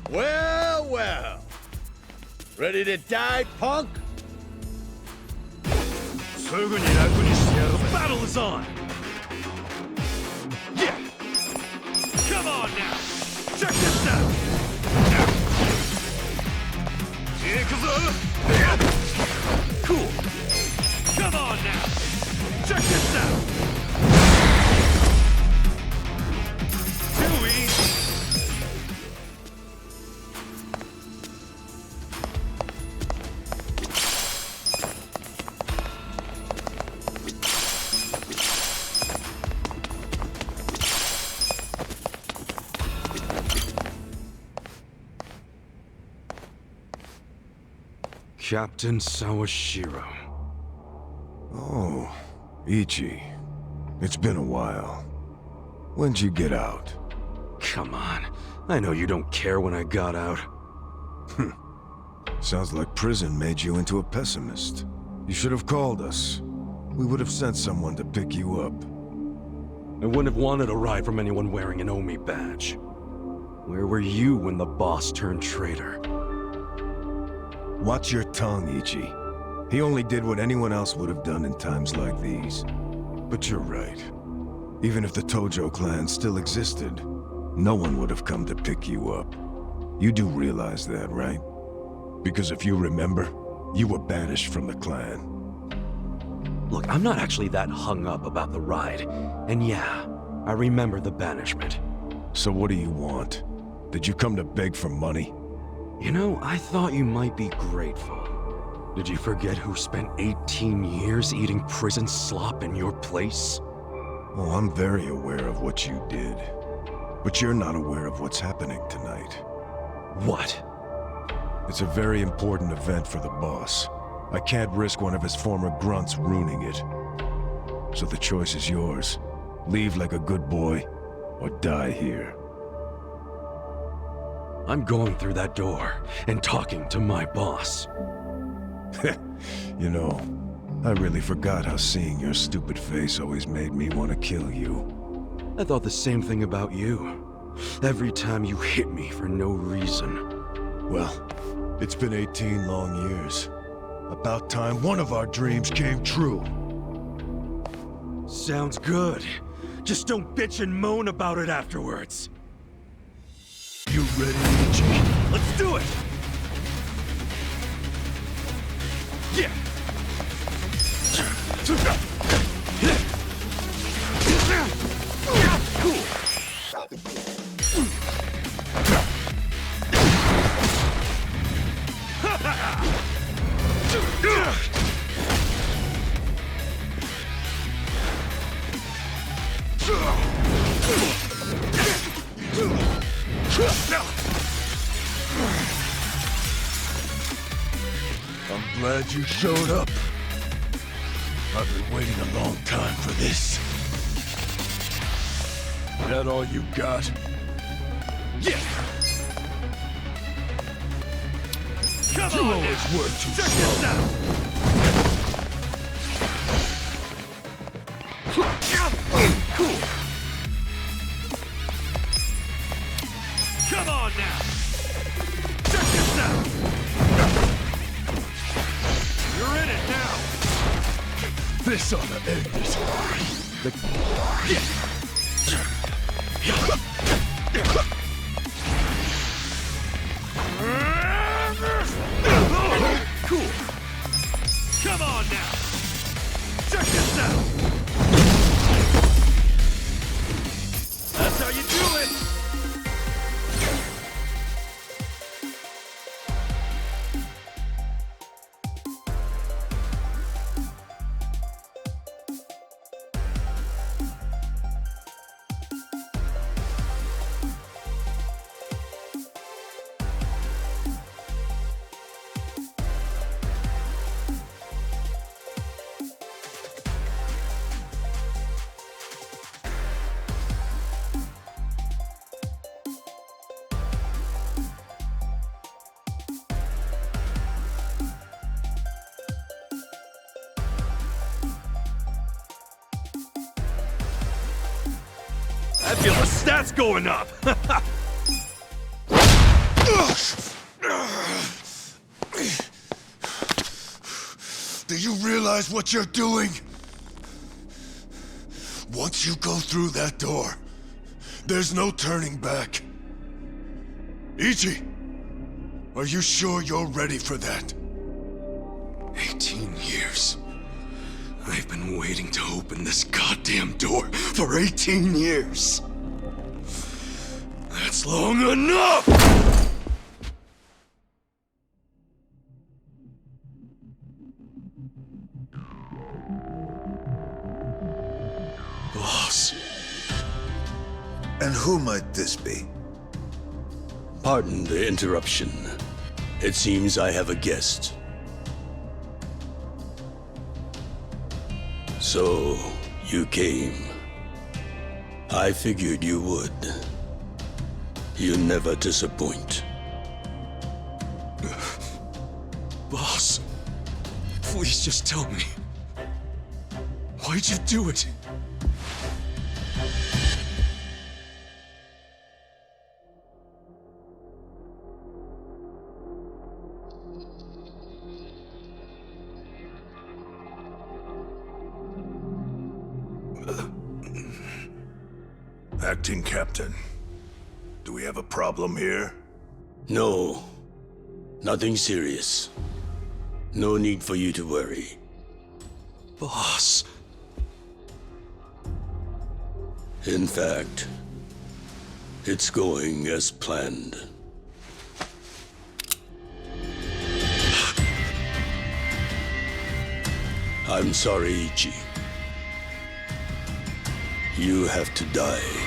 Well, well. Ready to die, punk? The battle is on! Yeah! Come on now! Check this out! Captain Sawashiro. Oh, Ichi. It's been a while. When'd you get out? Come on. I know you don't care when I got out. Sounds like prison made you into a pessimist. You should have called us. We would have sent someone to pick you up. I wouldn't have wanted a ride from anyone wearing an Omi badge. Where were you when the boss turned traitor? Watch your tongue, Ichi. He only did what anyone else would have done in times like these. But you're right. Even if the Tojo clan still existed, no one would have come to pick you up. You do realize that, right? Because if you remember, you were banished from the clan. Look, I'm not actually that hung up about the ride. And yeah, I remember the banishment. So what do you want? Did you come to beg for money? You know, I thought you might be grateful. Did you forget who spent 18 years eating prison slop in your place? Oh, I'm very aware of what you did. But you're not aware of what's happening tonight. What? It's a very important event for the boss. I can't risk one of his former grunts ruining it. So the choice is yours. Leave like a good boy, or die here. I'm going through that door and talking to my boss. You know, I really forgot how seeing your stupid face always made me want to kill you. I thought the same thing about you. Every time you hit me for no reason. Well, it's been 18 long years. About time one of our dreams came true. Sounds good. Just don't bitch and moan about it afterwards. You ready, Ichi? Let's do it! Yeah! Cool! I'm glad you showed up. I've been waiting a long time for this. That all you got? Yeah! Come you on always now. work too Check slow. this out! Cool! Come on now! Check this out! You're in it now! This ought to end it. Cool! Come on now! Check this out! That's how you do it! I feel the stats going up! Do you realize what you're doing? Once you go through that door, there's no turning back. Ichi, are you sure you're ready for that? 18 years. I've been waiting to open this goddamn door for 18 years. That's long enough! Boss. And who might this be? Pardon the interruption. It seems I have a guest. So, you came. I figured you would. You never disappoint. Boss, please just tell me. Why'd you do it? Acting Captain, do we have a problem here? No. Nothing serious. No need for you to worry. Boss. In fact, it's going as planned. I'm sorry, Ichi. You have to die.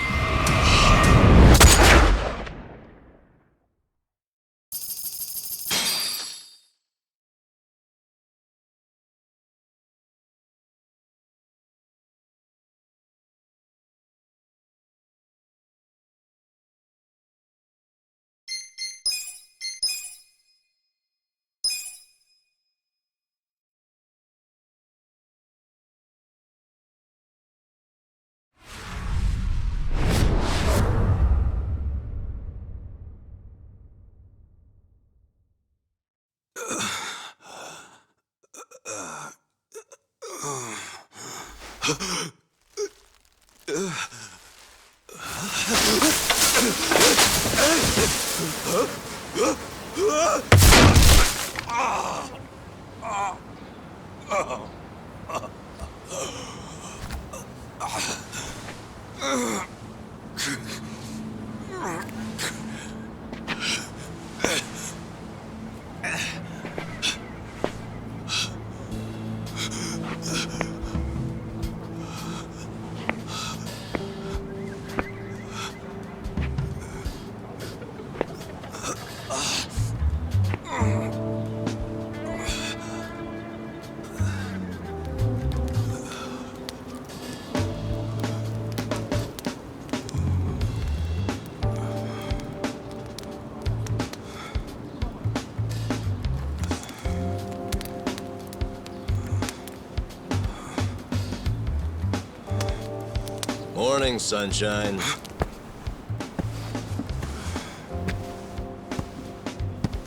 Morning, sunshine.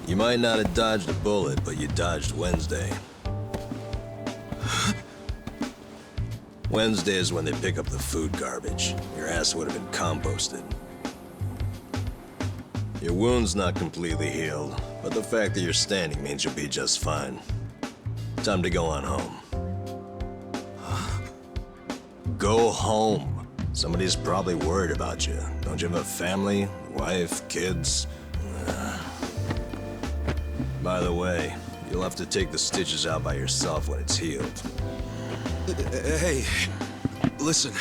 You might not have dodged a bullet, but you dodged Wednesday. Wednesday is when they pick up the food garbage. Your ass would have been composted. Your wound's not completely healed, but the fact that you're standing means you'll be just fine. Time to go on home. Go home. Somebody's probably worried about you. Don't you have a family, wife, kids? By the way, you'll have to take the stitches out by yourself when it's healed. Hey, listen.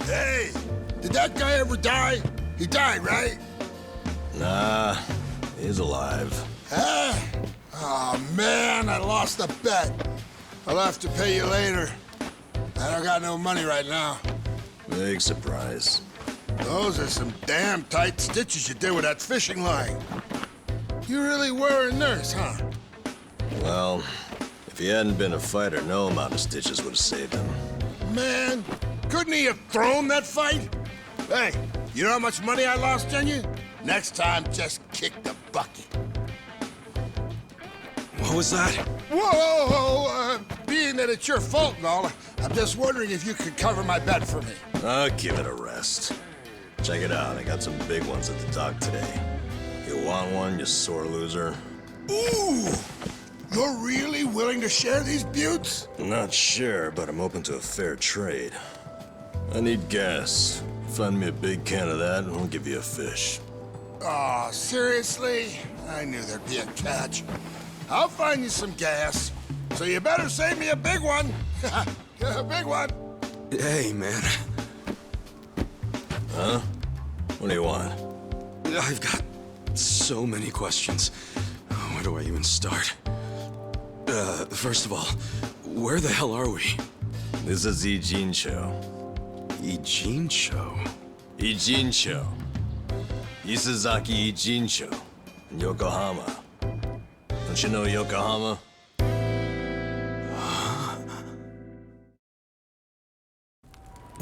Hey, did that guy ever die? He died, right? Nah, he's alive. Huh? Oh, man, I lost a bet. I'll have to pay you later. I don't got no money right now. Big surprise. Those are some damn tight stitches you did with that fishing line. You really were a nurse, huh? Well, if he hadn't been a fighter, no amount of stitches would have saved him. Man, couldn't he have thrown that fight? Hey, you know how much money I lost on you? Next time, just kick the bucket. What was that? Whoa! Being that it's your fault and all, I'm just wondering if you could cover my bet for me. I'll give it a rest. Check it out, I got some big ones at the dock today. You want one, you sore loser? Ooh! You're really willing to share these buttes? Not sure, but I'm open to a fair trade. I need gas. Find me a big can of that, and I'll give you a fish. Aw, seriously? I knew there'd be a catch. I'll find you some gas, so you better save me a big one. A big one. Hey, man. Huh? What do you want? I've got so many questions. Where do I even start? First of all, Where the hell are we? This is Ijincho. Ijincho? Ijincho. Isazaki Ijincho. In Yokohama. Don't you know Yokohama?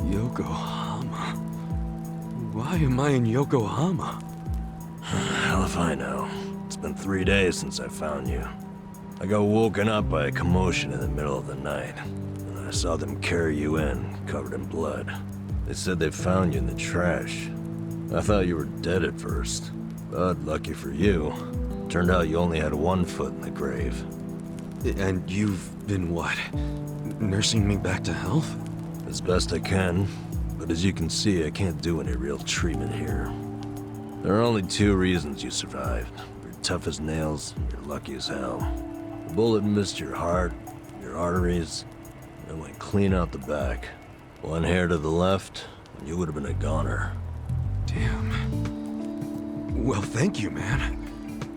Yokohama? Why am I in Yokohama? Hell if I know. It's been 3 days since I found you. I got woken up by a commotion in the middle of the night. And I saw them carry you in, covered in blood. They said they found you in the trash. I thought you were dead at first. But lucky for you, turned out you only had 1 foot in the grave. And you've been what? Nursing me back to health? As best I can. But as you can see, I can't do any real treatment here. There are only 2 reasons you survived. You're tough as nails, you're lucky as hell. The bullet missed your heart, your arteries, and went clean out the back. 1 hair to the left, and you would have been a goner. Damn. Well, thank you, man.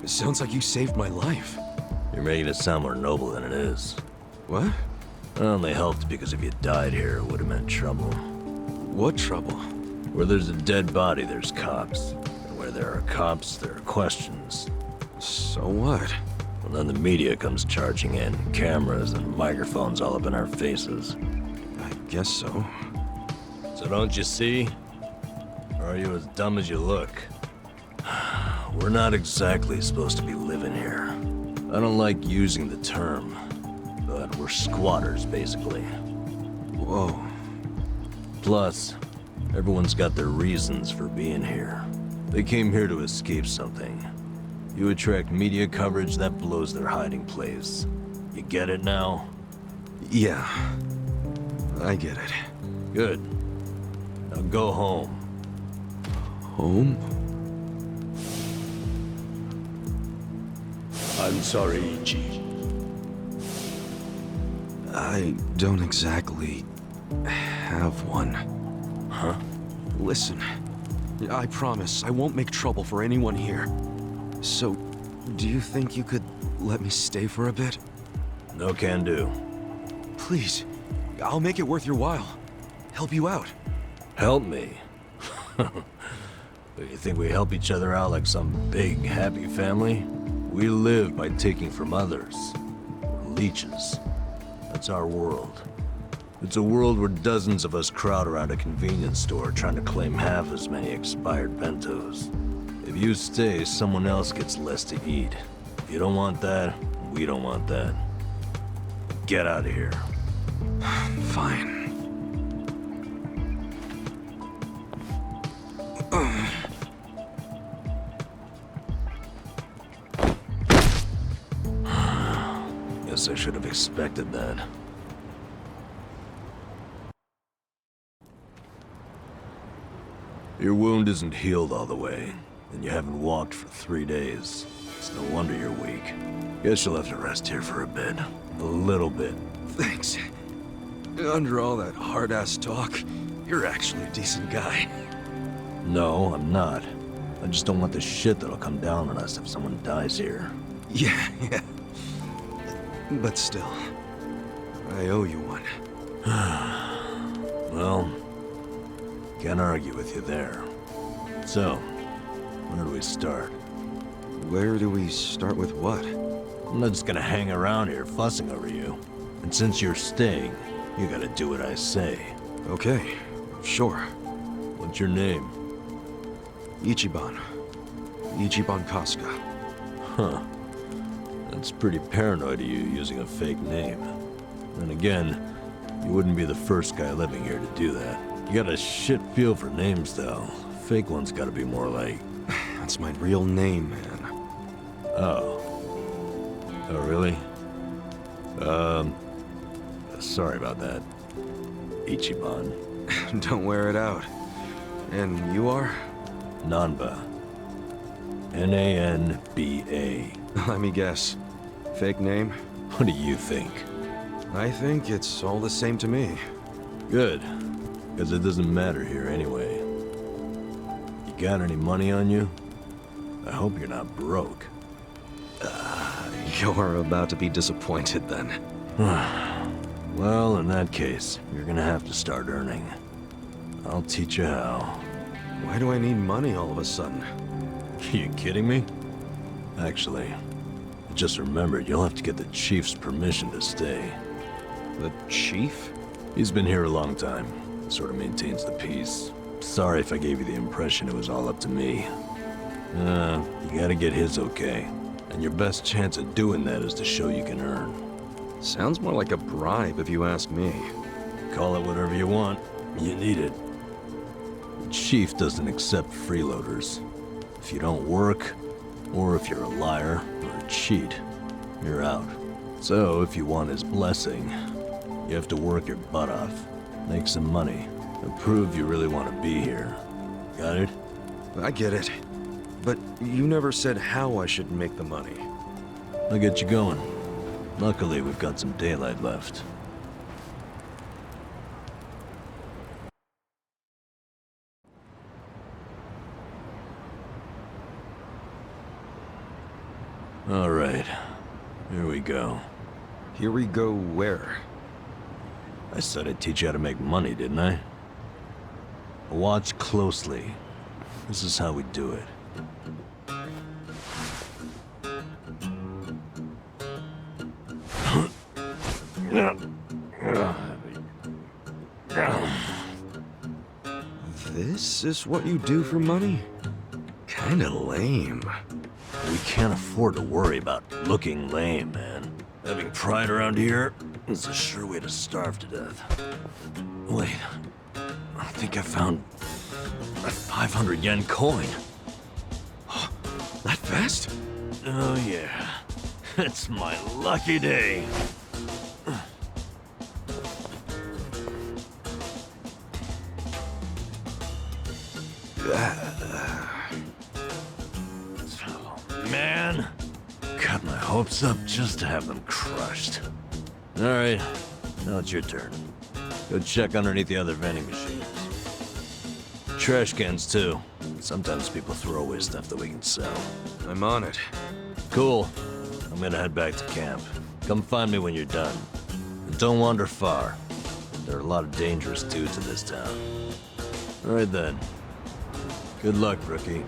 It sounds like you saved my life. You're making it sound more noble than it is. What? I only helped because if you died here, it would have meant trouble. What trouble? Where there's a dead body, there's cops. And where there are cops, there are questions. So what? Well, then the media comes charging in. Cameras and microphones all up in our faces. I guess so. So don't you see? Or are you as dumb as you look? We're not exactly supposed to be living here. I don't like using the term, but we're squatters, basically. Whoa. Plus, everyone's got their reasons for being here. They came here to escape something. You attract media coverage, that blows their hiding place. You get it now? Yeah. I get it. Good. Now go home. Home? I'm sorry, Ichi. I don't exactly have one. Huh? Listen, I promise I won't make trouble for anyone here. So, do you think you could let me stay for a bit? No can do. Please, I'll make it worth your while. Help you out. Help me? You think we help each other out like some big, happy family? We live by taking from others. We're leeches. That's our world. It's a world where dozens of us crowd around a convenience store trying to claim half as many expired bentos. If you stay, someone else gets less to eat. If you don't want that, we don't want that. Get out of here. Fine. Guess I should have expected that. Your wound isn't healed all the way, and you haven't walked for 3 days. It's no wonder you're weak. Guess you'll have to rest here for a bit. A little bit. Thanks. Under all that hard-ass talk, you're actually a decent guy. No, I'm not. I just don't want the shit that'll come down on us if someone dies here. Yeah. But still, I owe you one. Well, can't argue with you there. So, where do we start? Where do we start with what? I'm not just gonna hang around here fussing over you. And since you're staying, you gotta do what I say. Okay, sure. What's your name? Ichiban. Ichiban Kasuga. Huh. That's pretty paranoid of you using a fake name. Then again, you wouldn't be the first guy living here to do that. You got a shit feel for names, though. Fake ones gotta be more like... That's my real name, man. Oh. Oh, really? Sorry about that. Ichiban. Don't wear it out. And you are? Nanba. N-A-N-B-A. Let me guess. Fake name? What do you think? I think it's all the same to me. Good. Because it doesn't matter here anyway. You got any money on you? I hope you're not broke. You're about to be disappointed then. Well, in that case, you're gonna have to start earning. I'll teach you how. Why do I need money all of a sudden? You kidding me? Actually, I just remembered you'll have to get the Chief's permission to stay. The Chief? He's been here a long time. Sort of maintains the peace. Sorry if I gave you the impression it was all up to me. You gotta get his okay. And your best chance at doing that is to show you can earn. Sounds more like a bribe if you ask me. Call it whatever you want. You need it. The Chief doesn't accept freeloaders. If you don't work, or if you're a liar or a cheat, you're out. So if you want his blessing, you have to work your butt off, make some money, and prove you really want to be here. Got it? I get it. But you never said how I should make the money. I'll get you going. Luckily, we've got some daylight left. All right, here we go. Here we go where? I said I'd teach you how to make money, didn't I? Watch closely. This is how we do it. This is what you do for money? Kinda lame. We can't afford to worry about looking lame, man. Having pride around here is a sure way to starve to death. Wait, I think I found a 500 yen coin. That fast? Oh yeah, it's my lucky day. Man, got my hopes up just to have them crushed. All right, now it's your turn. Go check underneath the other vending machines. Trash cans too. Sometimes people throw away stuff that we can sell. I'm on it. Cool. I'm gonna head back to camp. Come find me when you're done. And don't wander far. There are a lot of dangerous dudes in this town. All right then. Good luck, rookie.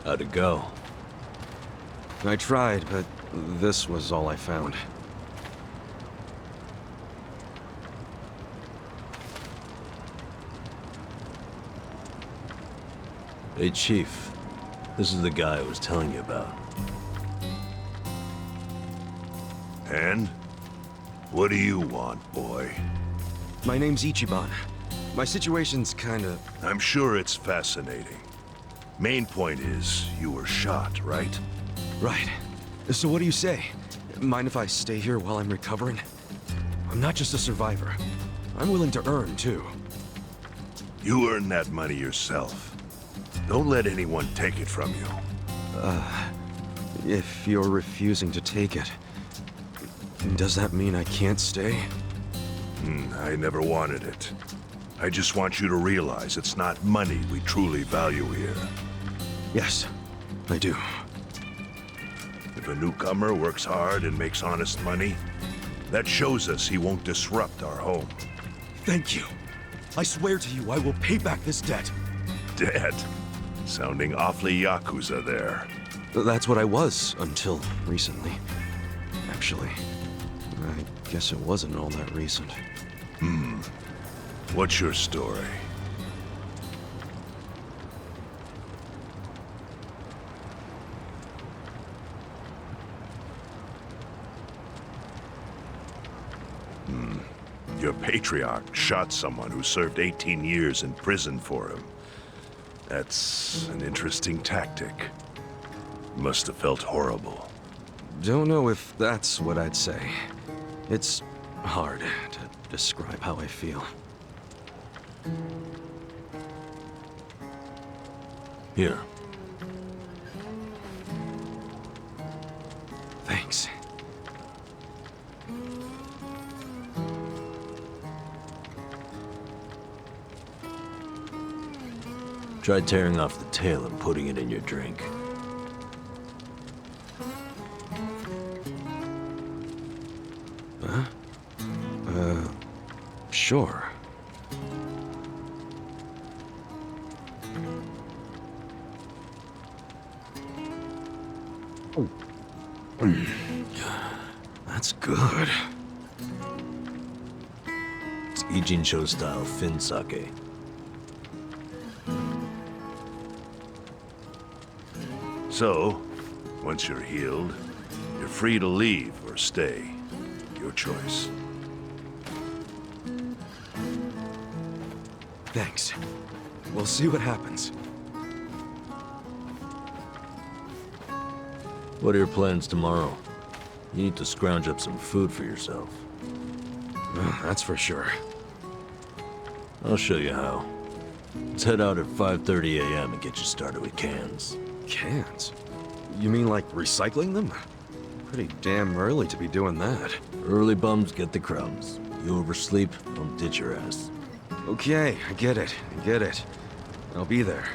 How'd it go? I tried, but this was all I found. Hey, Chief. This is the guy I was telling you about. And? What do you want, boy? My name's Ichiban. My situation's kinda... I'm sure it's fascinating. Main point is, you were shot, right? Right. So what do you say? Mind if I stay here while I'm recovering? I'm not just a survivor. I'm willing to earn, too. You earn that money yourself. Don't let anyone take it from you. If you're refusing to take it, does that mean I can't stay? I never wanted it. I just want you to realize it's not money we truly value here. Yes, I do. If a newcomer works hard and makes honest money, that shows us he won't disrupt our home. Thank you. I swear to you, I will pay back this debt. Debt? Sounding awfully Yakuza there. That's what I was until recently. Actually, I guess it wasn't all that recent. What's your story? Your patriarch shot someone who served 18 years in prison for him. That's an interesting tactic. Must have felt horrible. Don't know if that's what I'd say. It's hard to describe how I feel. Here. Thanks. Try tearing off the tail and putting it in your drink. Huh? Sure. That's good. It's Ijincho style fin sake. So, once you're healed, you're free to leave or stay. Your choice. Thanks. We'll see what happens. What are your plans tomorrow? You need to scrounge up some food for yourself. That's for sure. I'll show you how. Let's head out at 5:30 a.m. and get you started with cans. Cans? You mean like recycling them? Pretty damn early to be doing that. Early bums get the crumbs. You oversleep, I'll ditch your ass. Okay, I get it. I'll be there.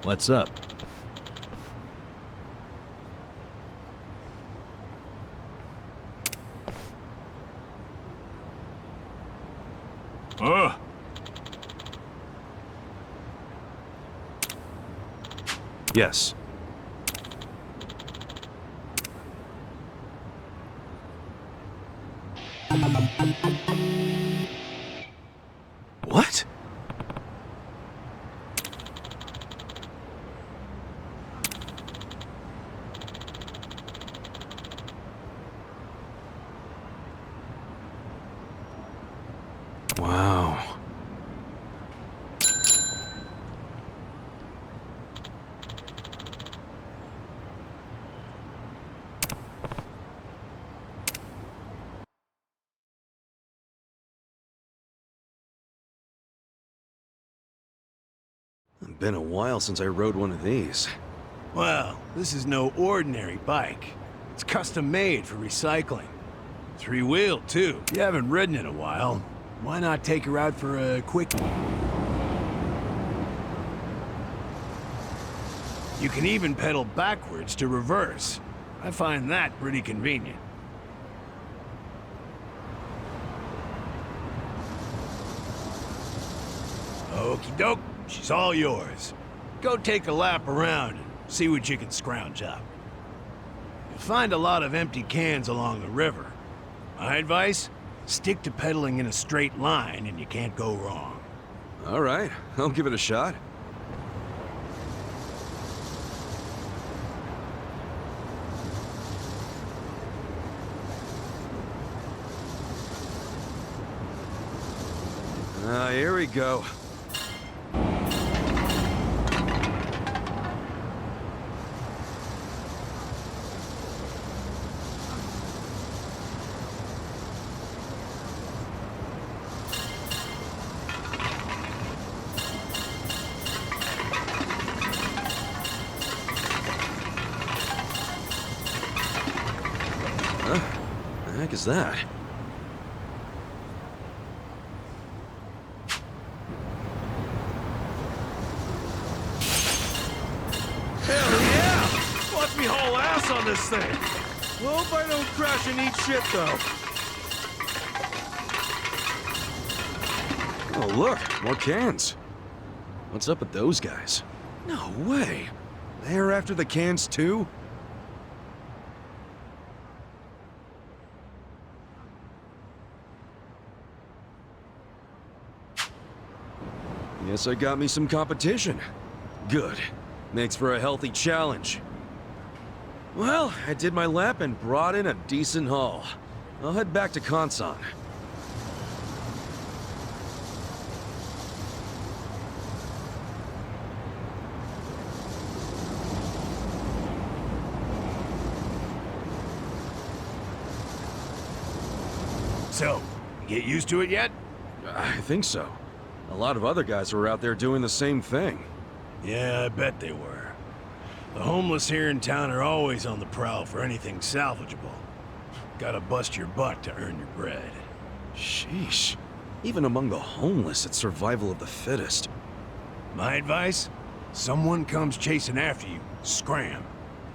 What's up? Yes. What? Wow. It's been a while since I rode one of these. Well, this is no ordinary bike. It's custom made for recycling. Three-wheeled, too. You haven't ridden in a while. Why not take her out for a quick... You can even pedal backwards to reverse. I find that pretty convenient. Okie doke, she's all yours. Go take a lap around and see what you can scrounge up. You'll find a lot of empty cans along the river. My advice? Stick to pedaling in a straight line and you can't go wrong. All right, I'll give it a shot. Here we go. The heck is that? Hell yeah! Watch me haul ass on this thing! Hope I don't crash and eat shit, though. Oh, look! More cans. What's up with those guys? No way! They're after the cans, too? Guess I got me some competition. Good. Makes for a healthy challenge. Well, I did my lap and brought in a decent haul. I'll head back to Conson. So, get used to it yet? I think so. A lot of other guys were out there doing the same thing. Yeah, I bet they were. The homeless here in town are always on the prowl for anything salvageable. Gotta bust your butt to earn your bread. Sheesh. Even among the homeless, it's survival of the fittest. My advice? Someone comes chasing after you, scram.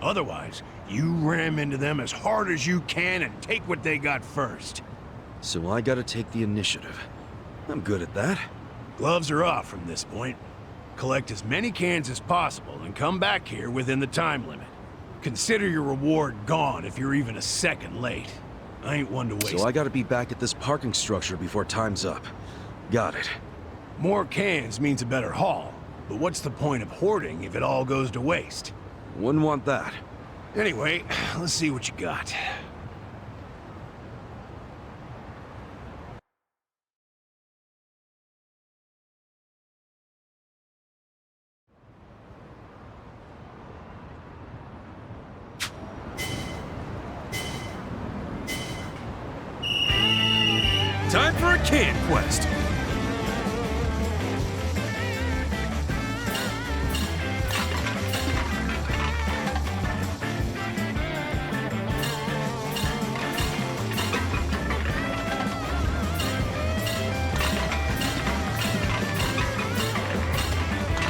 Otherwise, you ram into them as hard as you can and take what they got first. So I gotta take the initiative. I'm good at that. Gloves are off from this point. Collect as many cans as possible and come back here within the time limit. Consider your reward gone if you're even a second late. I ain't one to waste. So I gotta be back at this parking structure before time's up. Got it. More cans means a better haul, but what's the point of hoarding if it all goes to waste? Wouldn't want that. Anyway, let's see what you got. Time for a can quest!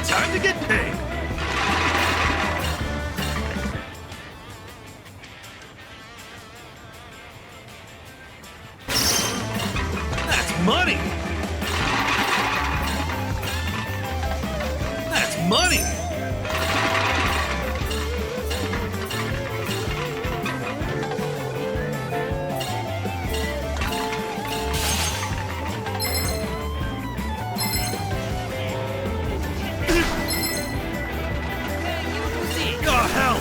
Time to get paid! Money! That's money! Oh, hell!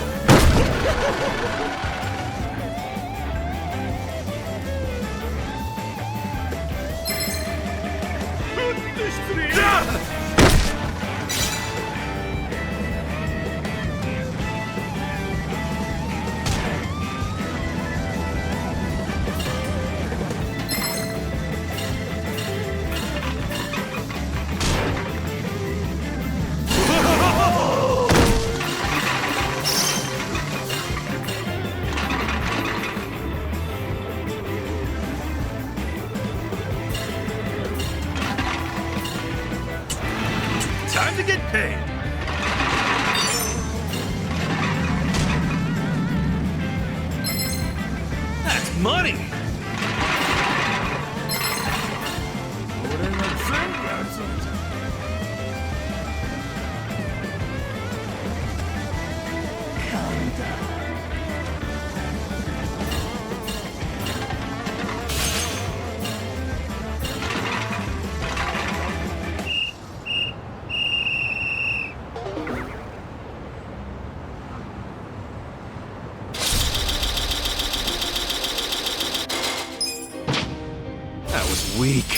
Time to get paid! That's money! Weak.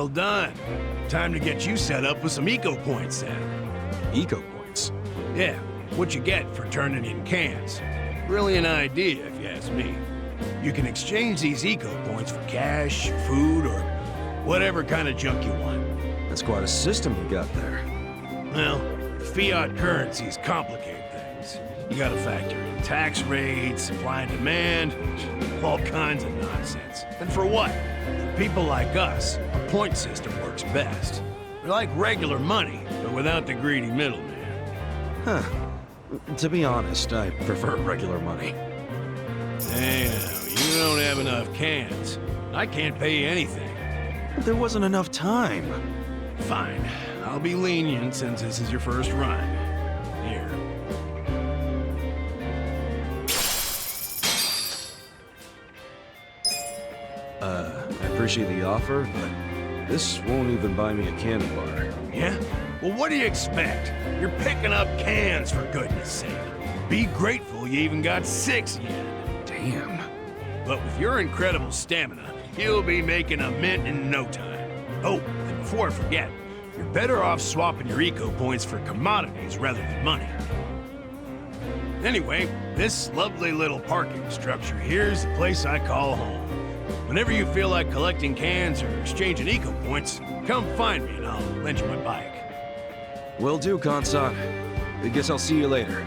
Well done. Time to get you set up with some eco points then. Eco points? Yeah, what you get for turning in cans. Brilliant idea, if you ask me. You can exchange these eco points for cash, food, or whatever kind of junk you want. That's quite a system you got there. Well, fiat currencies complicate things. You gotta factor in tax rates, supply and demand, all kinds of nonsense. And for what? For people like us, a point system works best. They're like regular money, but without the greedy middleman. Huh. To be honest, I prefer regular money. Damn, you don't have enough cans. I can't pay you anything. But there wasn't enough time. Fine. I'll be lenient since this is your first run. Here. I appreciate the offer, but this won't even buy me a candy bar. Yeah? Well, what do you expect? You're picking up cans, for goodness sake. Be grateful you even got 6 yet. Damn. But with your incredible stamina, you'll be making a mint in no time. Oh, and before I forget, you're better off swapping your eco points for commodities rather than money. Anyway, this lovely little parking structure here's the place I call home. Whenever you feel like collecting cans or exchanging eco points, come find me and I'll lend you my bike. Will do, Kansan. I guess I'll see you later.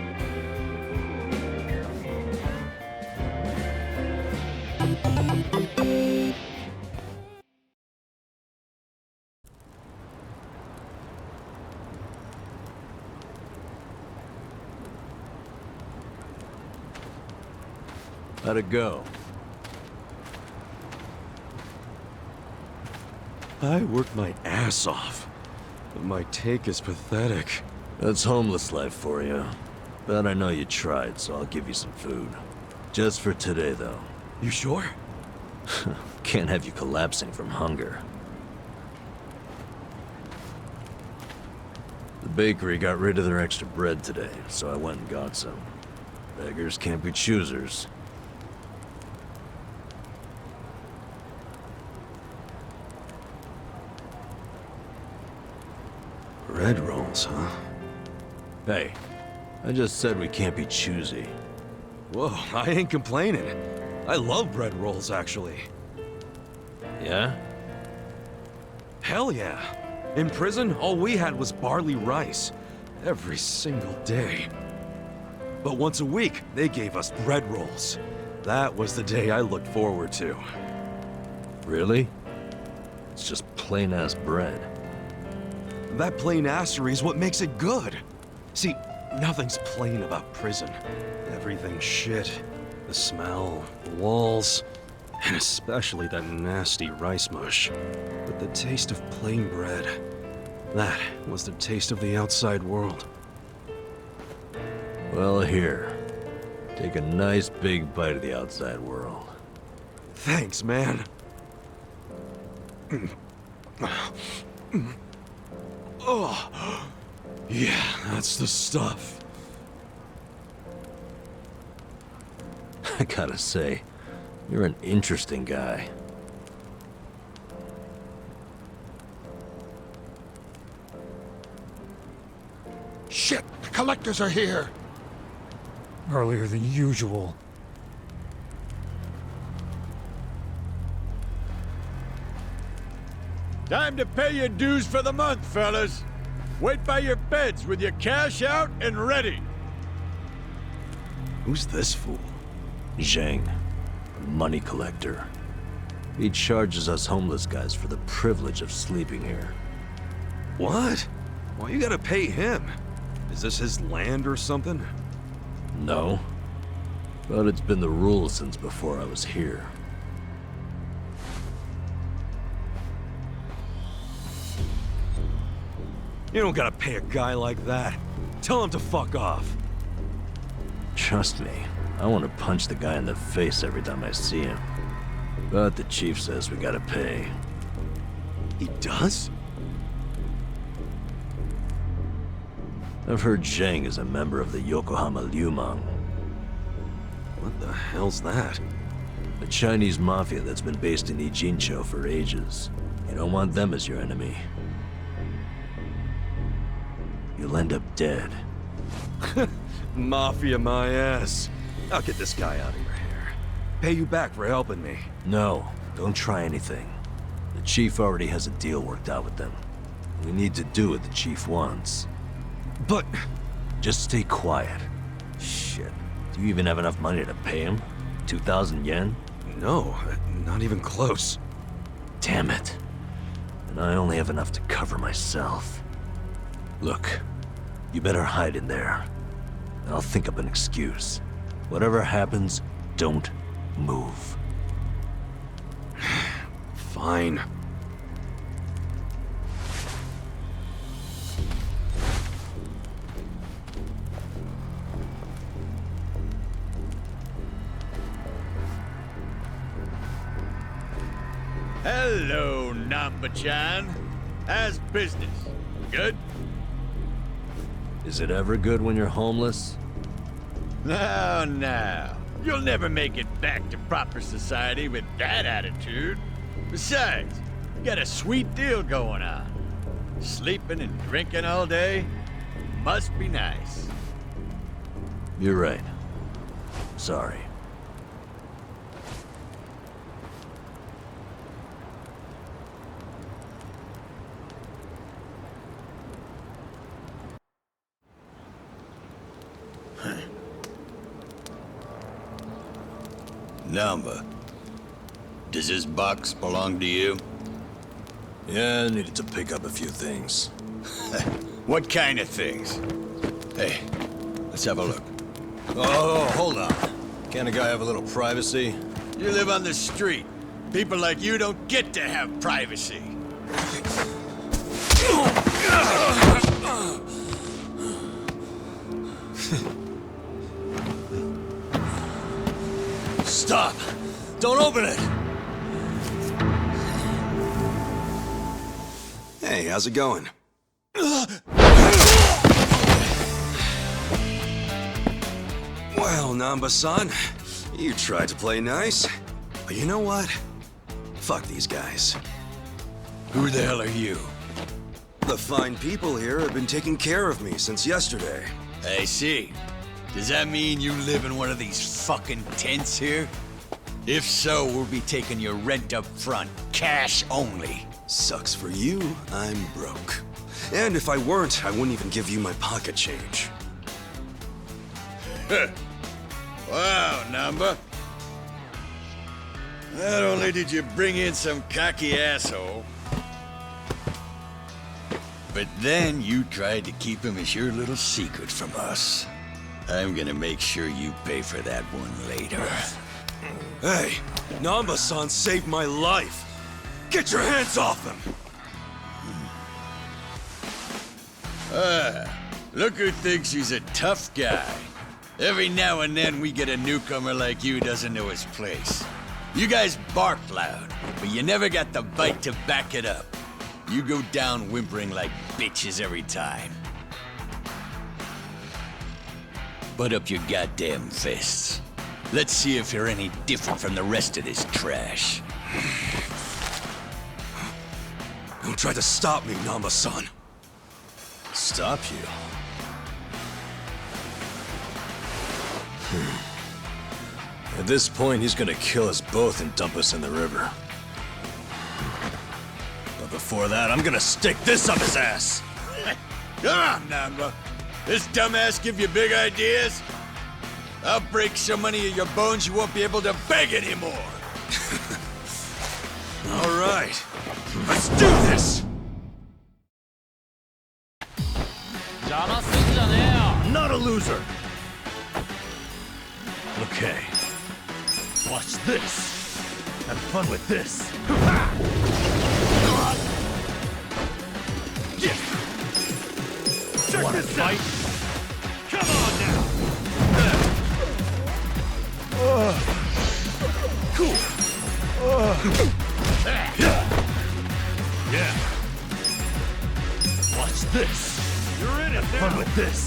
How'd it go? I worked my ass off, but my take is pathetic. That's homeless life for you. But I know you tried, so I'll give you some food. Just for today, though. You sure? Can't have you collapsing from hunger. The bakery got rid of their extra bread today, so I went and got some. Beggars can't be choosers. Bread rolls, huh? Hey, I just said we can't be choosy. Whoa, I ain't complaining. I love bread rolls, actually. Yeah? Hell yeah. In prison, all we had was barley rice. Every single day. But once a week, they gave us bread rolls. That was the day I looked forward to. Really? It's just plain-ass bread. That plain-assery is what makes it good. See, nothing's plain about prison. Everything's shit. The smell, the walls, and especially that nasty rice mush. But the taste of plain bread, that was the taste of the outside world. Well, here. Take a nice big bite of the outside world. Thanks, man. Oh, yeah, that's the stuff. I gotta say, you're an interesting guy. Shit, the collectors are here. Earlier than usual. Time to pay your dues for the month, fellas. Wait by your beds with your cash out and ready. Who's this fool? Zhang, a money collector. He charges us homeless guys for the privilege of sleeping here. What? Why you gotta pay him? Is this his land or something? No. But it's been the rule since before I was here. You don't gotta pay a guy like that. Tell him to fuck off. Trust me, I want to punch the guy in the face every time I see him. But the chief says we gotta pay. He does? I've heard Zhang is a member of the Yokohama Liumang. What the hell's that? A Chinese mafia that's been based in Ijincho for ages. You don't want them as your enemy. You'll end up dead. Mafia my ass. I'll get this guy out of your hair. Pay you back for helping me. No, don't try anything. The chief already has a deal worked out with them. We need to do what the chief wants. But... Just stay quiet. Shit. Do you even have enough money to pay him? 2,000 yen? No, not even close. Damn it. And I only have enough to cover myself. Look, you better hide in there. And I'll think up an excuse. Whatever happens, don't move. Fine. Hello, Namba-chan. How's business? Good? Is it ever good when you're homeless? No, no. You'll never make it back to proper society with that attitude. Besides, you got a sweet deal going on. Sleeping and drinking all day must be nice. You're right. Sorry. Namba, does this box belong to you? Yeah, I needed to pick up a few things. What kind of things? Hey, let's have a look. Oh, hold on. Can't a guy have a little privacy? You live on the street. People like you don't get to have privacy. Stop! Don't open it! Hey, how's it going? Well, Namba-san, you tried to play nice. But you know what? Fuck these guys. Who the hell are you? The fine people here have been taking care of me since yesterday. I see. Does that mean you live in one of these fucking tents here? If so, we'll be taking your rent up front, cash only. Sucks for you, I'm broke. And if I weren't, I wouldn't even give you my pocket change. Wow, Namba. Not only did you bring in some cocky asshole, but then you tried to keep him as your little secret from us. I'm gonna make sure you pay for that one later. Hey, Namba-san saved my life. Get your hands off him! Look who thinks he's a tough guy. Every now and then we get a newcomer like you doesn't know his place. You guys bark loud, but you never got the bite to back it up. You go down whimpering like bitches every time. Put up your goddamn fists. Let's see if you're any different from the rest of this trash. Don't try to stop me, Namba-san. Stop you? At this point, he's gonna kill us both and dump us in the river. But before that, I'm gonna stick this up his ass! Come on, Namba. This dumbass give you big ideas? I'll break so many of your bones you won't be able to beg anymore. All right, let's do this! Not a loser! Okay. Watch this! Have fun with this! Check Wanna this out! fight? Come on now! Cool! Yeah! Watch this! You're in it Have now! fun with this!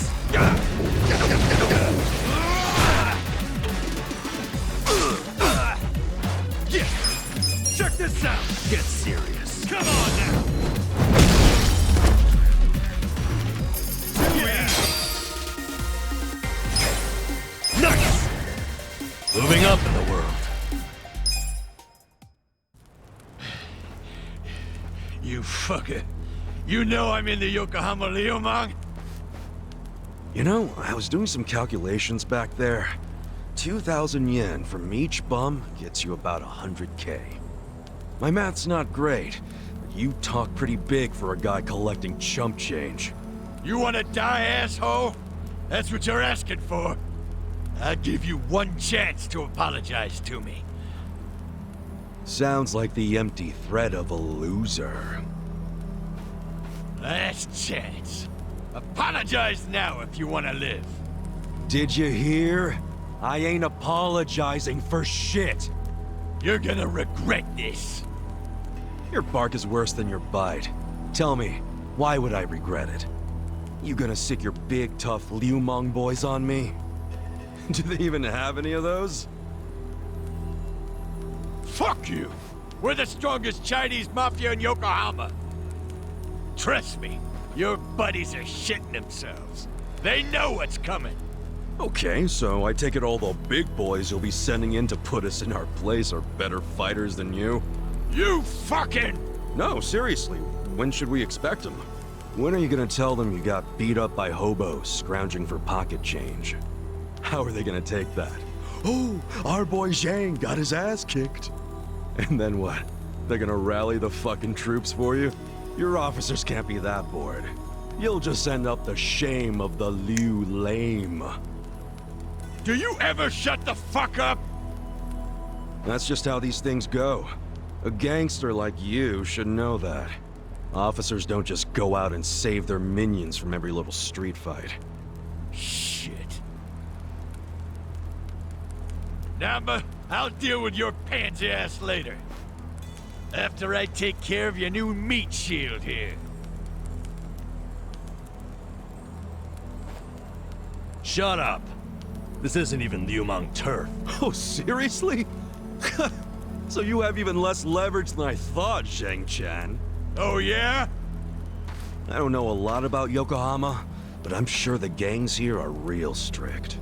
Check this out! Get serious! Come on now! Nice! Moving up in the world. You fucker. You know I'm in the Yokohama Liumang? You know, I was doing some calculations back there. 2,000 yen from each bum gets you about 100K. My math's not great, but you talk pretty big for a guy collecting chump change. You wanna die, asshole? That's what you're asking for. I'll give you one chance to apologize to me. Sounds like the empty threat of a loser. Last chance. Apologize now if you wanna live. Did you hear? I ain't apologizing for shit. You're gonna regret this. Your bark is worse than your bite. Tell me, why would I regret it? You gonna sick your big, tough Liumang boys on me? Do they even have any of those? Fuck you! We're the strongest Chinese mafia in Yokohama. Trust me, your buddies are shitting themselves. They know what's coming. Okay, so I take it all the big boys you'll be sending in to put us in our place are better fighters than you? You fucking... No, seriously, when should we expect them? When are you gonna tell them you got beat up by hobos scrounging for pocket change? How are they gonna take that? Oh, our boy Zhang got his ass kicked. And then what? They're gonna rally the fucking troops for you? Your officers can't be that bored. You'll just send up the shame of the Liu lame. Do you ever shut the fuck up? That's just how these things go. A gangster like you should know that. Officers don't just go out and save their minions from every little street fight. Shit. Namba, I'll deal with your pansy ass later. After I take care of your new meat shield here. Shut up. This isn't even Liumang turf. Oh, seriously? So you have even less leverage than I thought, Zhang Chan. Oh, yeah? I don't know a lot about Yokohama, but I'm sure the gangs here are real strict.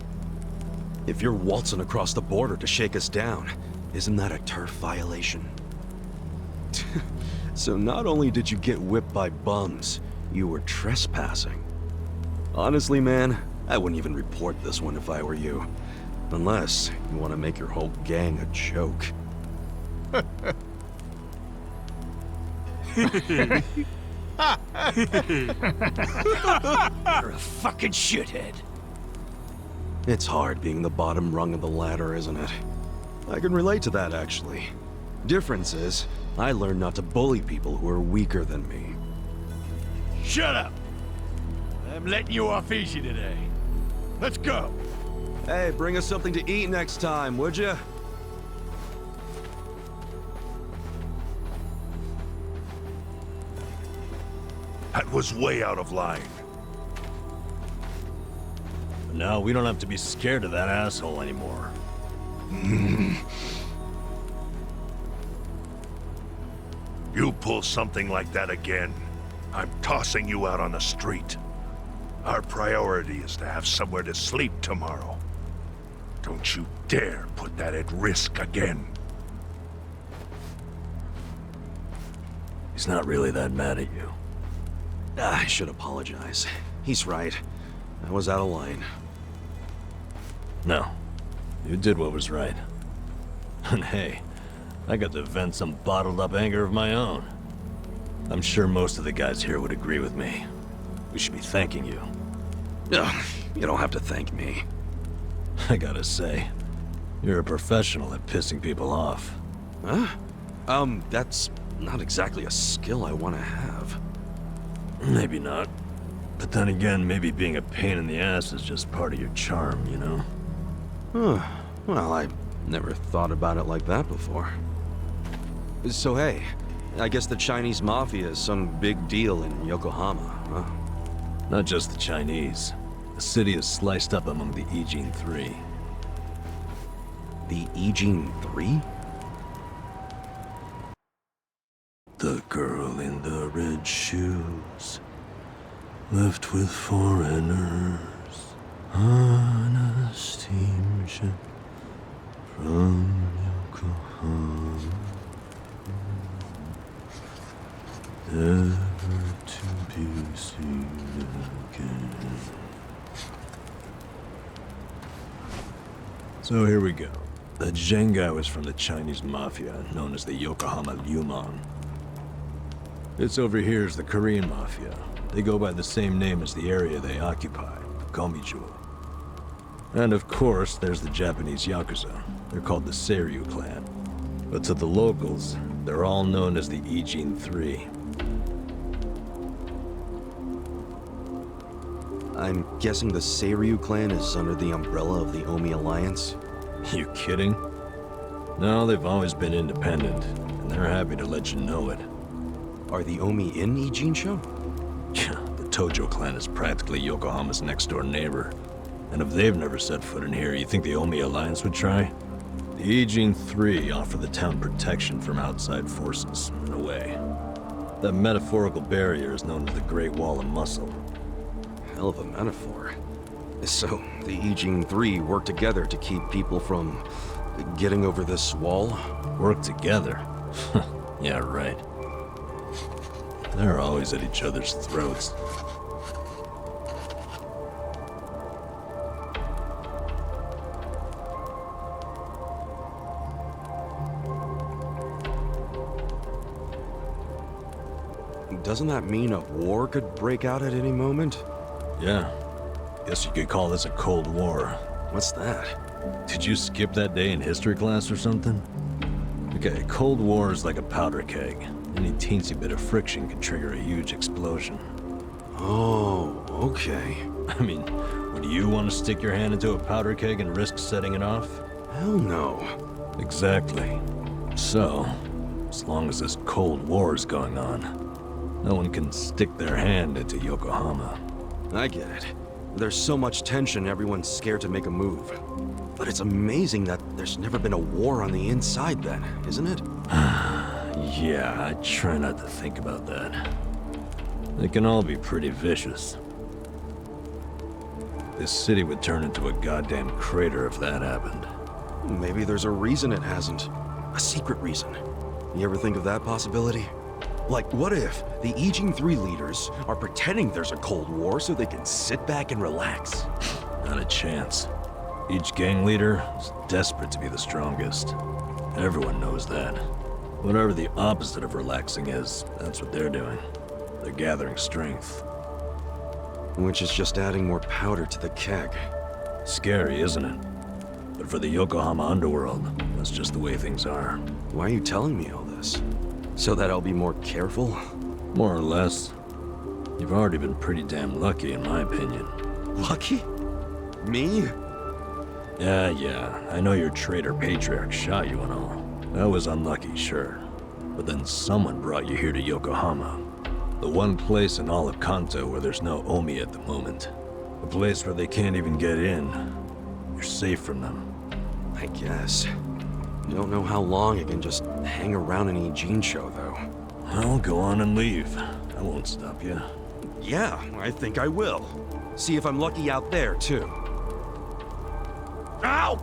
If you're waltzing across the border to shake us down, isn't that a turf violation? So not only did you get whipped by bums, you were trespassing. Honestly, man, I wouldn't even report this one if I were you. Unless you want to make your whole gang a joke. You're a fucking shithead. It's hard being the bottom rung of the ladder, isn't it? I can relate to that, actually. Difference is, I learned not to bully people who are weaker than me. Shut up! I'm letting you off easy today. Let's go. Hey, bring us something to eat next time, would you? That was way out of line. Now we don't have to be scared of that asshole anymore. You pull something like that again, I'm tossing you out on the street. Our priority is to have somewhere to sleep tomorrow. Don't you dare put that at risk again. He's not really that mad at you. I should apologize. He's right. I was out of line. No. You did what was right. And hey, I got to vent some bottled up anger of my own. I'm sure most of the guys here would agree with me. We should be thanking you. Ugh, you don't have to thank me. I gotta say, you're a professional at pissing people off. Huh? That's not exactly a skill I want to have. Maybe not. But then again, maybe being a pain in the ass is just part of your charm, you know? Huh. Well, I never thought about it like that before. So hey, I guess the Chinese Mafia is some big deal in Yokohama, huh? Not just the Chinese. The city is sliced up among the Ijin Three. The Ijin Three? The girl in the red shoes left with foreigners on a steamship from Yokohama, never to be seen again. So here we go. The Zhengai was from the Chinese mafia, known as the Yokohama Liumang. This over here is the Korean mafia. They go by the same name as the area they occupy, Gomichu. And of course, there's the Japanese Yakuza. They're called the Seiryu clan. But to the locals, they're all known as the Ijin 3. I'm guessing the Seiryu clan is under the umbrella of the Omi Alliance? You kidding? No, they've always been independent, and they're happy to let you know it. Are the Omi in Ijinsho? Yeah, the Tojo clan is practically Yokohama's next-door neighbor. And if they've never set foot in here, you think the Omi Alliance would try? The Ijin 3 offer the town protection from outside forces, in a way. That metaphorical barrier is known as the Great Wall of Muscle. Hell of a metaphor. So, the Ijin 3 work together to keep people from getting over this wall? Work together? Yeah, right. They're always at each other's throats. Doesn't that mean a war could break out at any moment? Yeah. Guess you could call this a Cold War. What's that? Did you skip that day in history class or something? Okay, Cold War is like a powder keg. Any teensy bit of friction can trigger a huge explosion. Oh, okay. I mean, would you want to stick your hand into a powder keg and risk setting it off? Hell no. Exactly. So, as long as this Cold War is going on, no one can stick their hand into Yokohama. I get it. There's so much tension, everyone's scared to make a move. But it's amazing that there's never been a war on the inside then, isn't it? Yeah, I try not to think about that. They can all be pretty vicious. This city would turn into a goddamn crater if that happened. Maybe there's a reason it hasn't. A secret reason. You ever think of that possibility? Like, what if the Ijin 3 leaders are pretending there's a Cold War so they can sit back and relax? Not a chance. Each gang leader is desperate to be the strongest. Everyone knows that. Whatever the opposite of relaxing is, that's what they're doing. They're gathering strength. Which is just adding more powder to the keg. Scary, isn't it? But for the Yokohama underworld, that's just the way things are. Why are you telling me all this? So that I'll be more careful? More or less. You've already been pretty damn lucky, in my opinion. Lucky? Me? Yeah, I know your traitor patriarch shot you and all. That was unlucky, sure. But then someone brought you here to Yokohama. The one place in all of Kanto where there's no Omi at the moment. A place where they can't even get in. You're safe from them. I guess. Don't know how long I can just hang around in Ijinsho, though. Well, go on and leave. I won't stop you. Yeah, I think I will. See if I'm lucky out there, too. Ow!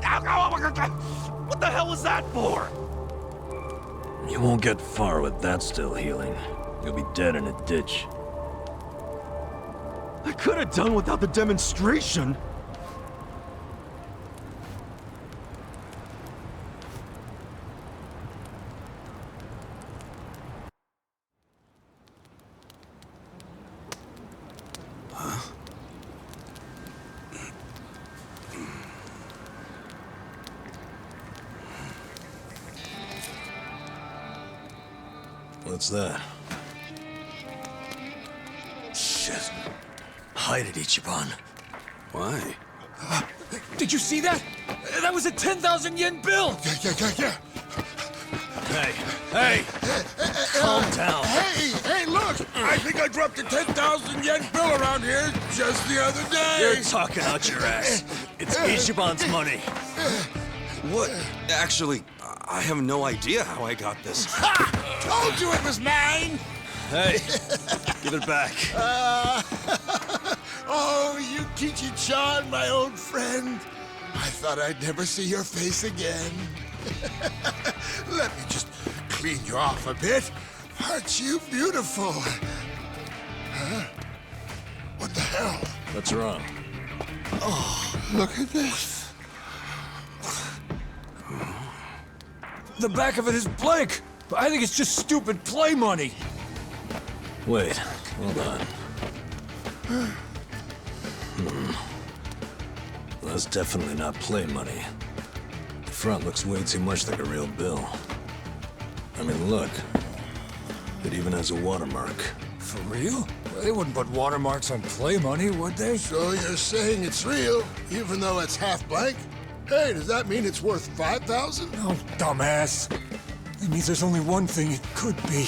What the hell was that for? You won't get far with that still healing. You'll be dead in a ditch. I could have done without the demonstration. What's that? Shit. Hide it, Ichiban. Why? Did you see that? That was a 10,000 yen bill! Yeah. Hey! Calm down. Hey, look! I think I dropped a 10,000 yen bill around here just the other day! You're talking out your ass. It's Ichiban's money. What? Actually, I have no idea how I got this. told you it was mine! Hey, give it back. Oh, you Kichi-chan, my old friend. I thought I'd never see your face again. Let me just clean you off a bit. Aren't you beautiful? Huh? What the hell? What's wrong? Oh, look at this. The back of it is blank. I think it's just stupid play money. Wait, hold on. Well, that's definitely not play money. The front looks way too much like a real bill. I mean, look. It even has a watermark. For real? Well, they wouldn't put watermarks on play money, would they? So you're saying it's real, even though it's half blank? Hey, does that mean it's worth 5,000? Oh, dumbass. It means there's only one thing it could be.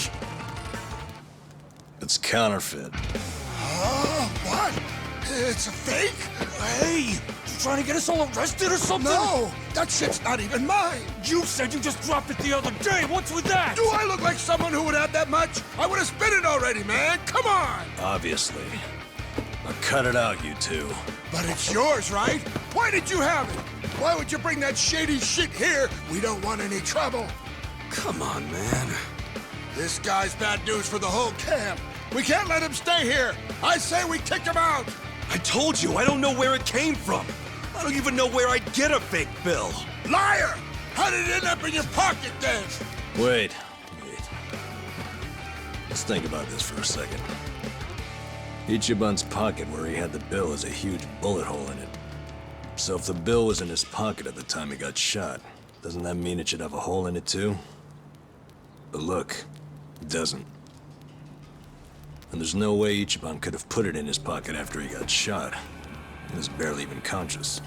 It's counterfeit. What? It's a fake? Hey! You trying to get us all arrested or something? No! That shit's not even mine! You said you just dropped it the other day! What's with that? Do I look like someone who would have that much? I would have spent it already, man! Come on! Obviously. Now cut it out, you two. But it's yours, right? Why did you have it? Why would you bring that shady shit here? We don't want any trouble. Come on, man. This guy's bad news for the whole camp. We can't let him stay here. I say we kick him out. I told you, I don't know where it came from. I don't even know where I'd get a fake bill. Liar! How did it end up in your pocket then? Wait. Let's think about this for a second. Ichiban's pocket where he had the bill has a huge bullet hole in it. So if the bill was in his pocket at the time he got shot, doesn't that mean it should have a hole in it too? But look, it doesn't. And there's no way Ichiban could have put it in his pocket after he got shot. He was barely even conscious.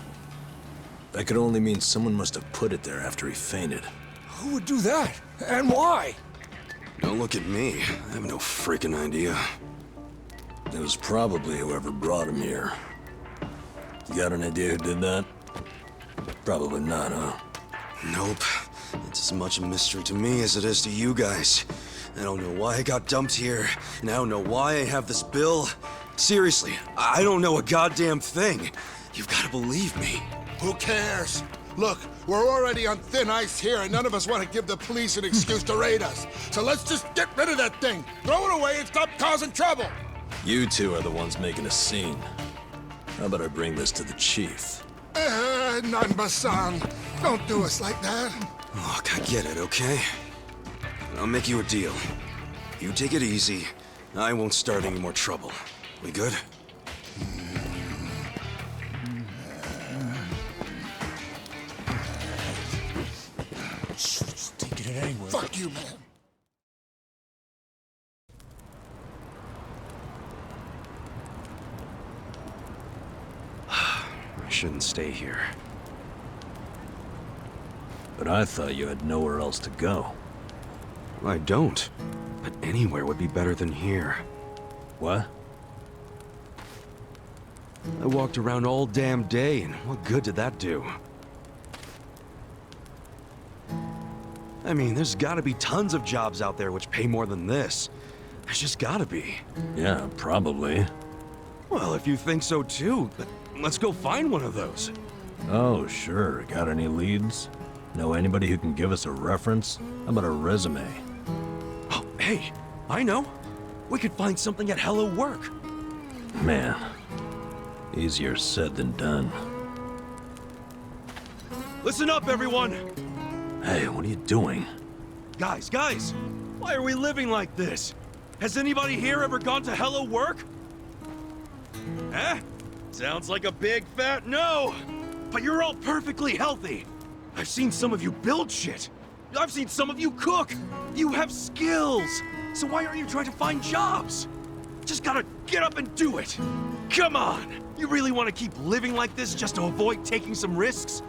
That could only mean someone must have put it there after he fainted. Who would do that? And why? Don't look at me. I have no freaking idea. It was probably whoever brought him here. You got an idea who did that? Probably not, huh? Nope. It's as much a mystery to me as it is to you guys. I don't know why I got dumped here, and I don't know why I have this bill. Seriously, I don't know a goddamn thing. You've got to believe me. Who cares? Look, we're already on thin ice here, and none of us want to give the police an excuse to raid us. So let's just get rid of that thing. Throw it away and stop causing trouble. You two are the ones making a scene. How about I bring this to the chief? Nanba-san, don't do us like that. Look, I get it, okay? I'll make you a deal. You take it easy. I won't start any more trouble. We good? Just taking it anyway. Fuck you, man. I shouldn't stay here. But I thought you had nowhere else to go. I don't. But anywhere would be better than here. What? I walked around all damn day, and what good did that do? I mean, there's gotta be tons of jobs out there which pay more than this. There's just gotta be. Yeah, probably. Well, if you think so too, but let's go find one of those. Oh, sure. Got any leads? Know anybody who can give us a reference? How about a resume? Oh, hey, I know. We could find something at Hello Work. Man, easier said than done. Listen up, everyone! Hey, what are you doing? Guys, why are we living like this? Has anybody here ever gone to Hello Work? Eh? Sounds like a big fat no! But you're all perfectly healthy! I've seen some of you build shit! I've seen some of you cook! You have skills! So why aren't you trying to find jobs? Just gotta get up and do it! Come on! You really want to keep living like this just to avoid taking some risks?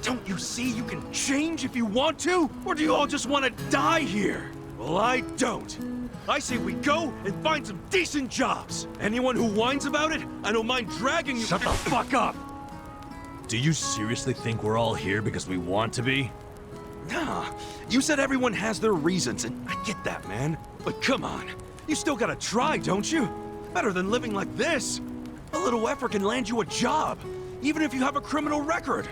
Don't you see you can change if you want to? Or do you all just want to die here? Well, I don't. I say we go and find some decent jobs. Anyone who whines about it, I don't mind dragging you— Shut the fuck up! Do you seriously think we're all here because we want to be? Nah, you said everyone has their reasons, and I get that, man. But come on, you still gotta try, don't you? Better than living like this. A little effort can land you a job, even if you have a criminal record.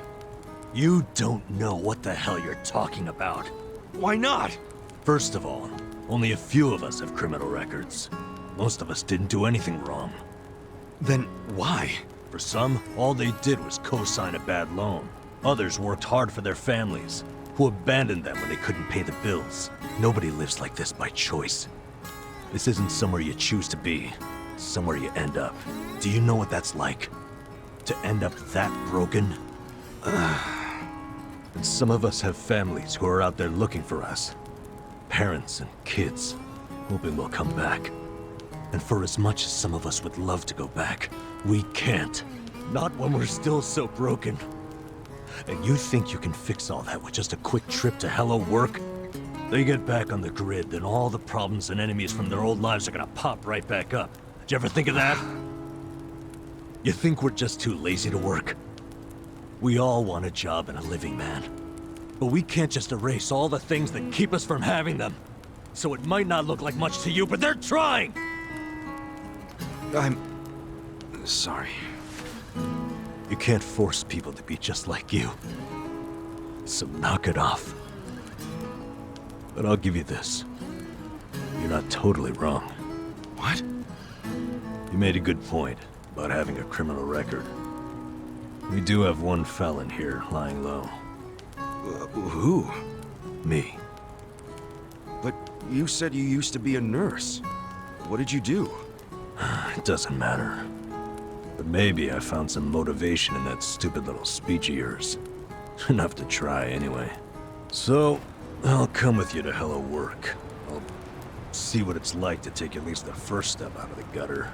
You don't know what the hell you're talking about. Why not? First of all, only a few of us have criminal records. Most of us didn't do anything wrong. Then why? For some, all they did was co-sign a bad loan. Others worked hard for their families, who abandoned them when they couldn't pay the bills. Nobody lives like this by choice. This isn't somewhere you choose to be. It's somewhere you end up. Do you know what that's like? To end up that broken? And some of us have families who are out there looking for us. Parents and kids, hoping we'll come back. And for as much as some of us would love to go back, we can't. Not when we're still so broken. And you think you can fix all that with just a quick trip to Hello Work? They get back on the grid, then all the problems and enemies from their old lives are gonna pop right back up. Did you ever think of that? You think we're just too lazy to work? We all want a job and a living, man. But we can't just erase all the things that keep us from having them. So it might not look like much to you, but they're trying! I'm... sorry. You can't force people to be just like you. So knock it off. But I'll give you this. You're not totally wrong. What? You made a good point about having a criminal record. We do have one felon here lying low. Who? Me. But you said you used to be a nurse. What did you do? It doesn't matter. But maybe I found some motivation in that stupid little speech of yours. Enough to try, anyway. So, I'll come with you to Hello Work. I'll see what it's like to take at least the first step out of the gutter.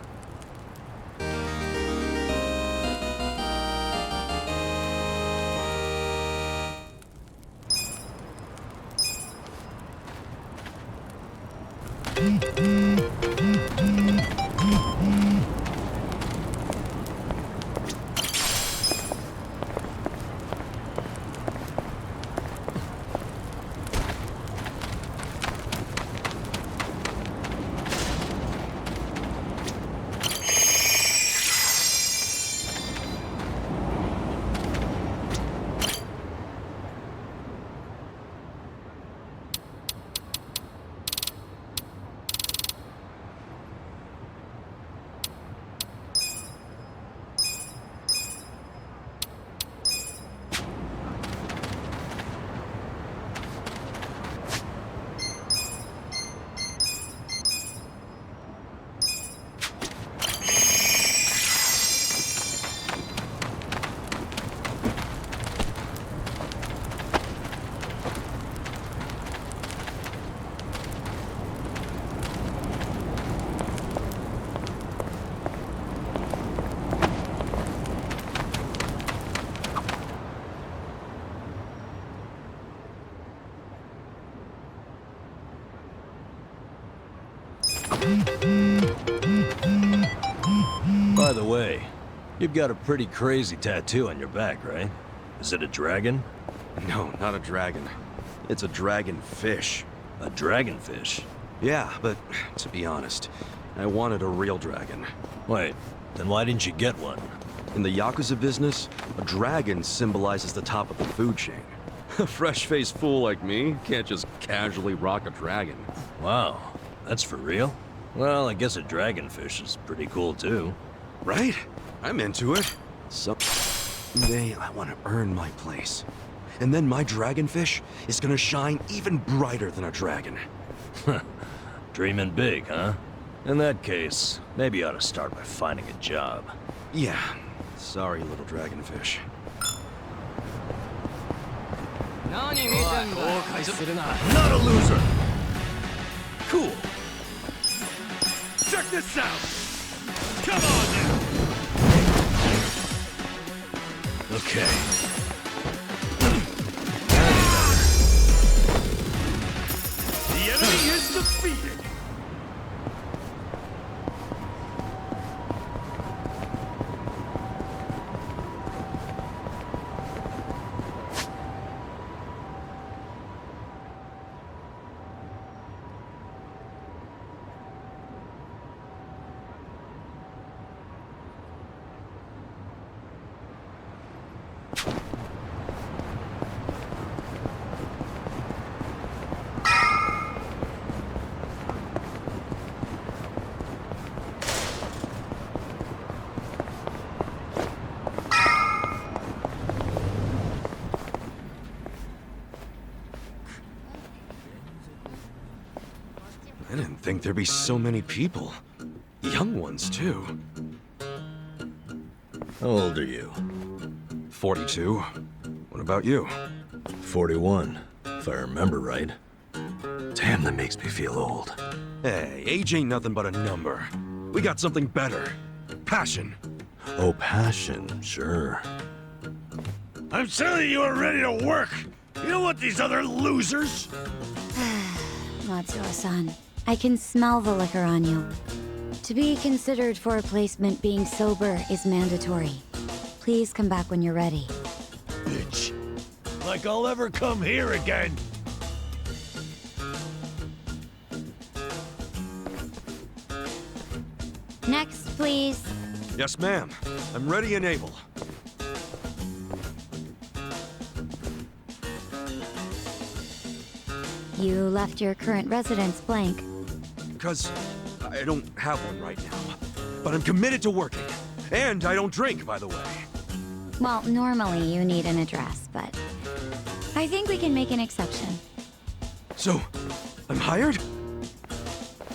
By the way, you've got a pretty crazy tattoo on your back, right? Is it a dragon? No, not a dragon. It's a dragonfish. A dragonfish? Yeah, but to be honest, I wanted a real dragon. Wait, then why didn't you get one? In the Yakuza business, a dragon symbolizes the top of the food chain. A fresh-faced fool like me can't just casually rock a dragon. Wow, that's for real? Well, I guess a dragonfish is pretty cool too. Right? I'm into it. Someday I want to earn my place. And then my dragonfish is gonna shine even brighter than a dragon. Dreaming big, huh? In that case, maybe you ought to start by finding a job. Yeah. Sorry, little dragonfish. Not a loser! Cool. Check this out! Come on now! Okay. The enemy is defeated! didn't think there'd be so many people. Young ones, too. How old are you? 42. What about you? 41, if I remember right. Damn, that makes me feel old. Hey, age ain't nothing but a number. We got something better. Passion. Oh, passion, sure. I'm telling you, we're ready to work. You don't want these other losers. Matsuo-san, I can smell the liquor on you. To be considered for a placement, being sober is mandatory. Please come back when you're ready. Bitch. Like I'll ever come here again. Next, please. Yes, ma'am. I'm ready and able. You left your current residence blank. Because I don't have one right now. But I'm committed to working. And I don't drink, by the way. Well, normally you need an address, but I think we can make an exception. So, I'm hired?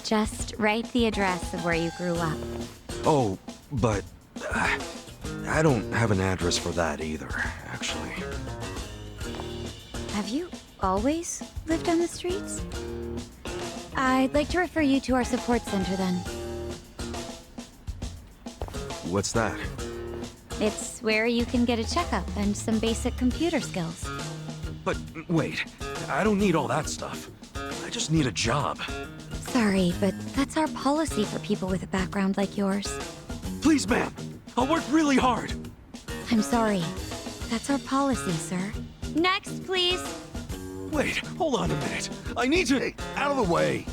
Just write the address of where you grew up. Oh, but I don't have an address for that either, actually. Have you always lived on the streets? I'd like to refer you to our support center then. What's that? It's where you can get a checkup and some basic computer skills. But wait, I don't need all that stuff. I just need a job. Sorry, but that's our policy for people with a background like yours. Please, ma'am. I'll work really hard. I'm sorry. That's our policy, sir. Next, please. Wait, hold on a minute. I need to... Hey, out of the way.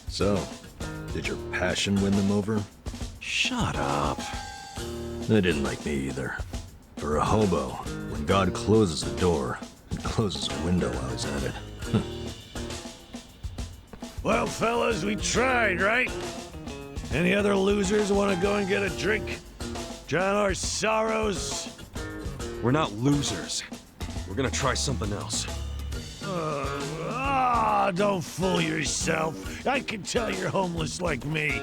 So, did your passion win them over? Shut up. They didn't like me either. For a hobo, when God closes a door, it closes a window while he's at it. Well, fellas, we tried, right? Any other losers want to go and get a drink? Drown our sorrows? We're not losers. We're gonna try something else. Don't fool yourself. I can tell you're homeless like me.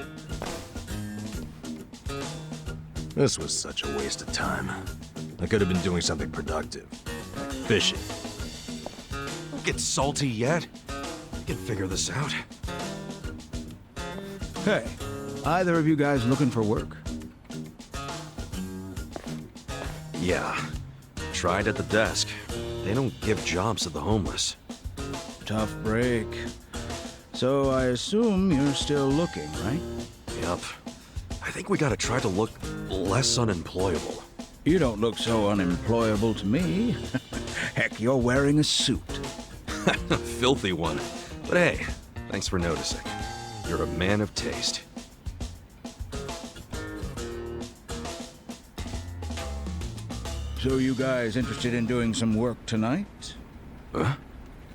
This was such a waste of time. I could have been doing something productive. Like fishing. Don't get salty yet. We can figure this out. Hey, either of you guys looking for work? Yeah. Tried at the desk. They don't give jobs to the homeless. Tough break. So I assume you're still looking, right? Yup. I think we gotta try to look less unemployable. You don't look so unemployable to me. Heck, you're wearing a suit. A filthy one. But hey, thanks for noticing. You're a man of taste. So you guys interested in doing some work tonight? Huh?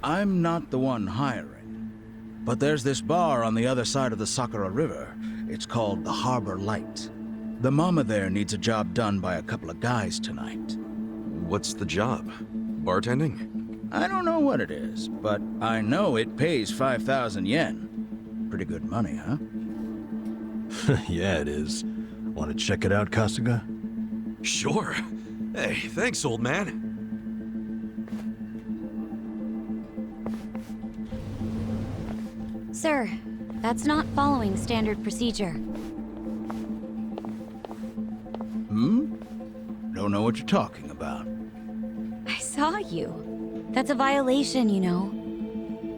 I'm not the one hiring. But there's this bar on the other side of the Sakura River. It's called the Harbor Light. The mama there needs a job done by a couple of guys tonight. What's the job? Bartending? I don't know what it is, but I know it pays 5,000 yen. Pretty good money, huh? Yeah, it is. Want to check it out, Kasuga? Sure. Hey, thanks, old man. Sir, that's not following standard procedure. Don't know what you're talking about. I saw you. That's a violation, you know.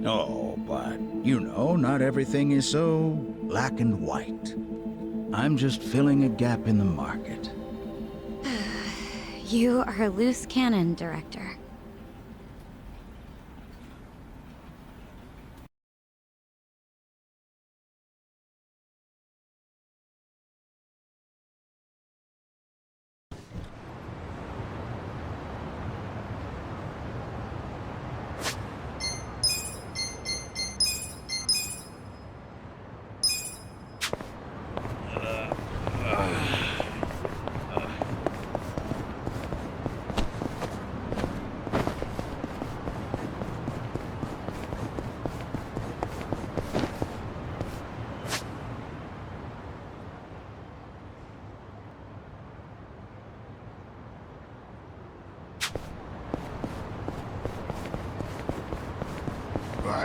Oh, but, you know, not everything is so black and white. I'm just filling a gap in the market. You are a loose cannon, Director.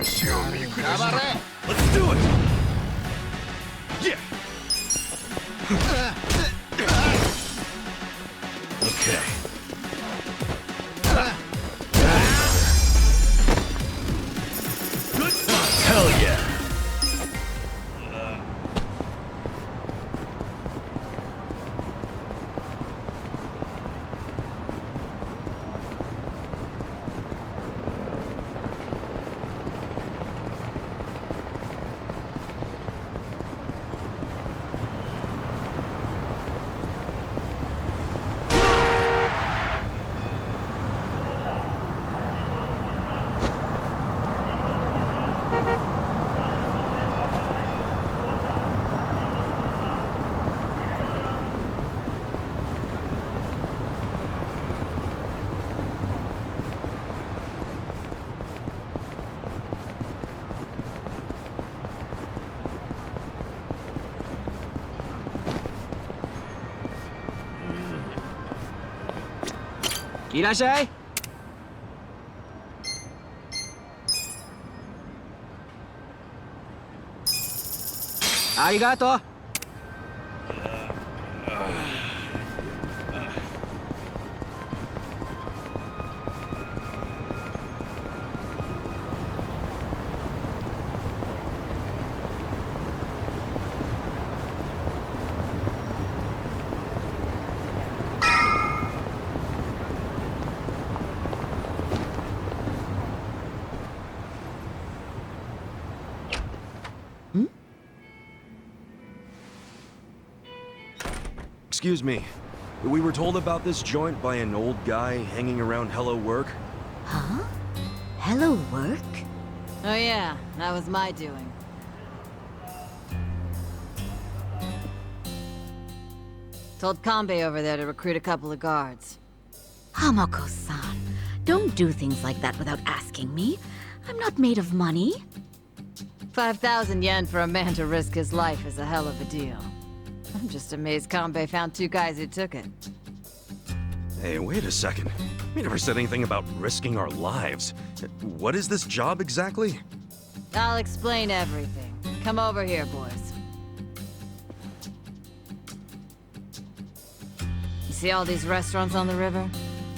Let's do it! Yeah! Okay. Good. Hell yeah! Irashai. Arigato. Excuse me. We were told about this joint by an old guy hanging around Hello Work. Huh? Hello Work? Oh yeah, that was my doing. Told Kanbei over there to recruit a couple of guards. Hamako-san, don't do things like that without asking me. I'm not made of money. 5,000 yen for a man to risk his life is a hell of a deal. I'm just amazed Kanbei found 2 guys who took it. Hey, wait a second. We never said anything about risking our lives. What is this job exactly? I'll explain everything. Come over here, boys. You see all these restaurants on the river?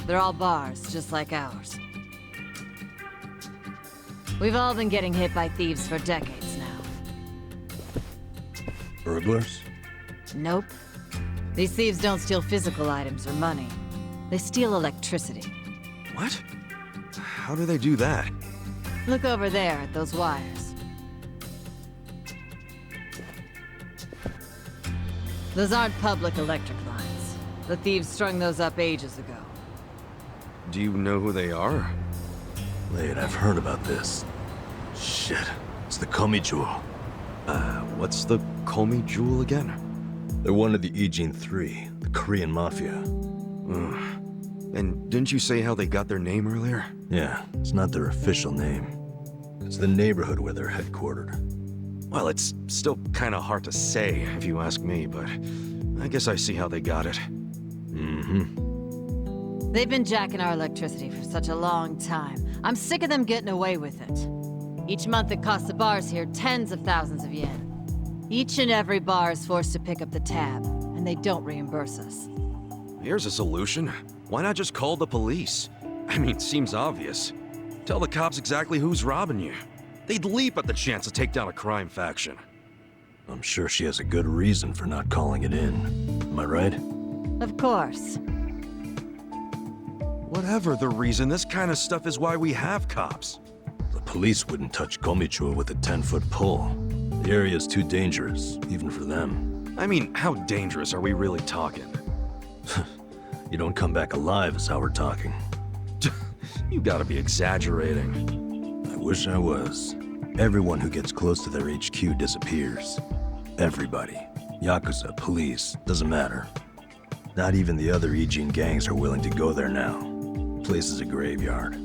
They're all bars, just like ours. We've all been getting hit by thieves for decades now. Burglars? Nope. These thieves don't steal physical items or money. They steal electricity. What? How do they do that? Look over there at those wires. Those aren't public electric lines. The thieves strung those up ages ago. Do you know who they are? Wait, I've heard about this. Shit, it's the Komi Jewel. What's the Komi Jewel again? They're one of the Ijin 3, the Korean Mafia. And didn't you say how they got their name earlier? Yeah, it's not their official name. It's the neighborhood where they're headquartered. Well, it's still kind of hard to say, if you ask me, but I guess I see how they got it. Mm-hmm. They've been jacking our electricity for such a long time. I'm sick of them getting away with it. Each month it costs the bars here tens of thousands of yen. Each and every bar is forced to pick up the tab, and they don't reimburse us. Here's a solution. Why not just call the police? I mean, seems obvious. Tell the cops exactly who's robbing you. They'd leap at the chance to take down a crime faction. I'm sure she has a good reason for not calling it in. Am I right? Of course. Whatever the reason, this kind of stuff is why we have cops. The police wouldn't touch Komichua with a 10-foot pole. The area's too dangerous, even for them. I mean, how dangerous are we really talking? You don't come back alive is how we're talking. You gotta be exaggerating. I wish I was. Everyone who gets close to their HQ disappears. Everybody. Yakuza, police, doesn't matter. Not even the other Ijin gangs are willing to go there now. The place is a graveyard.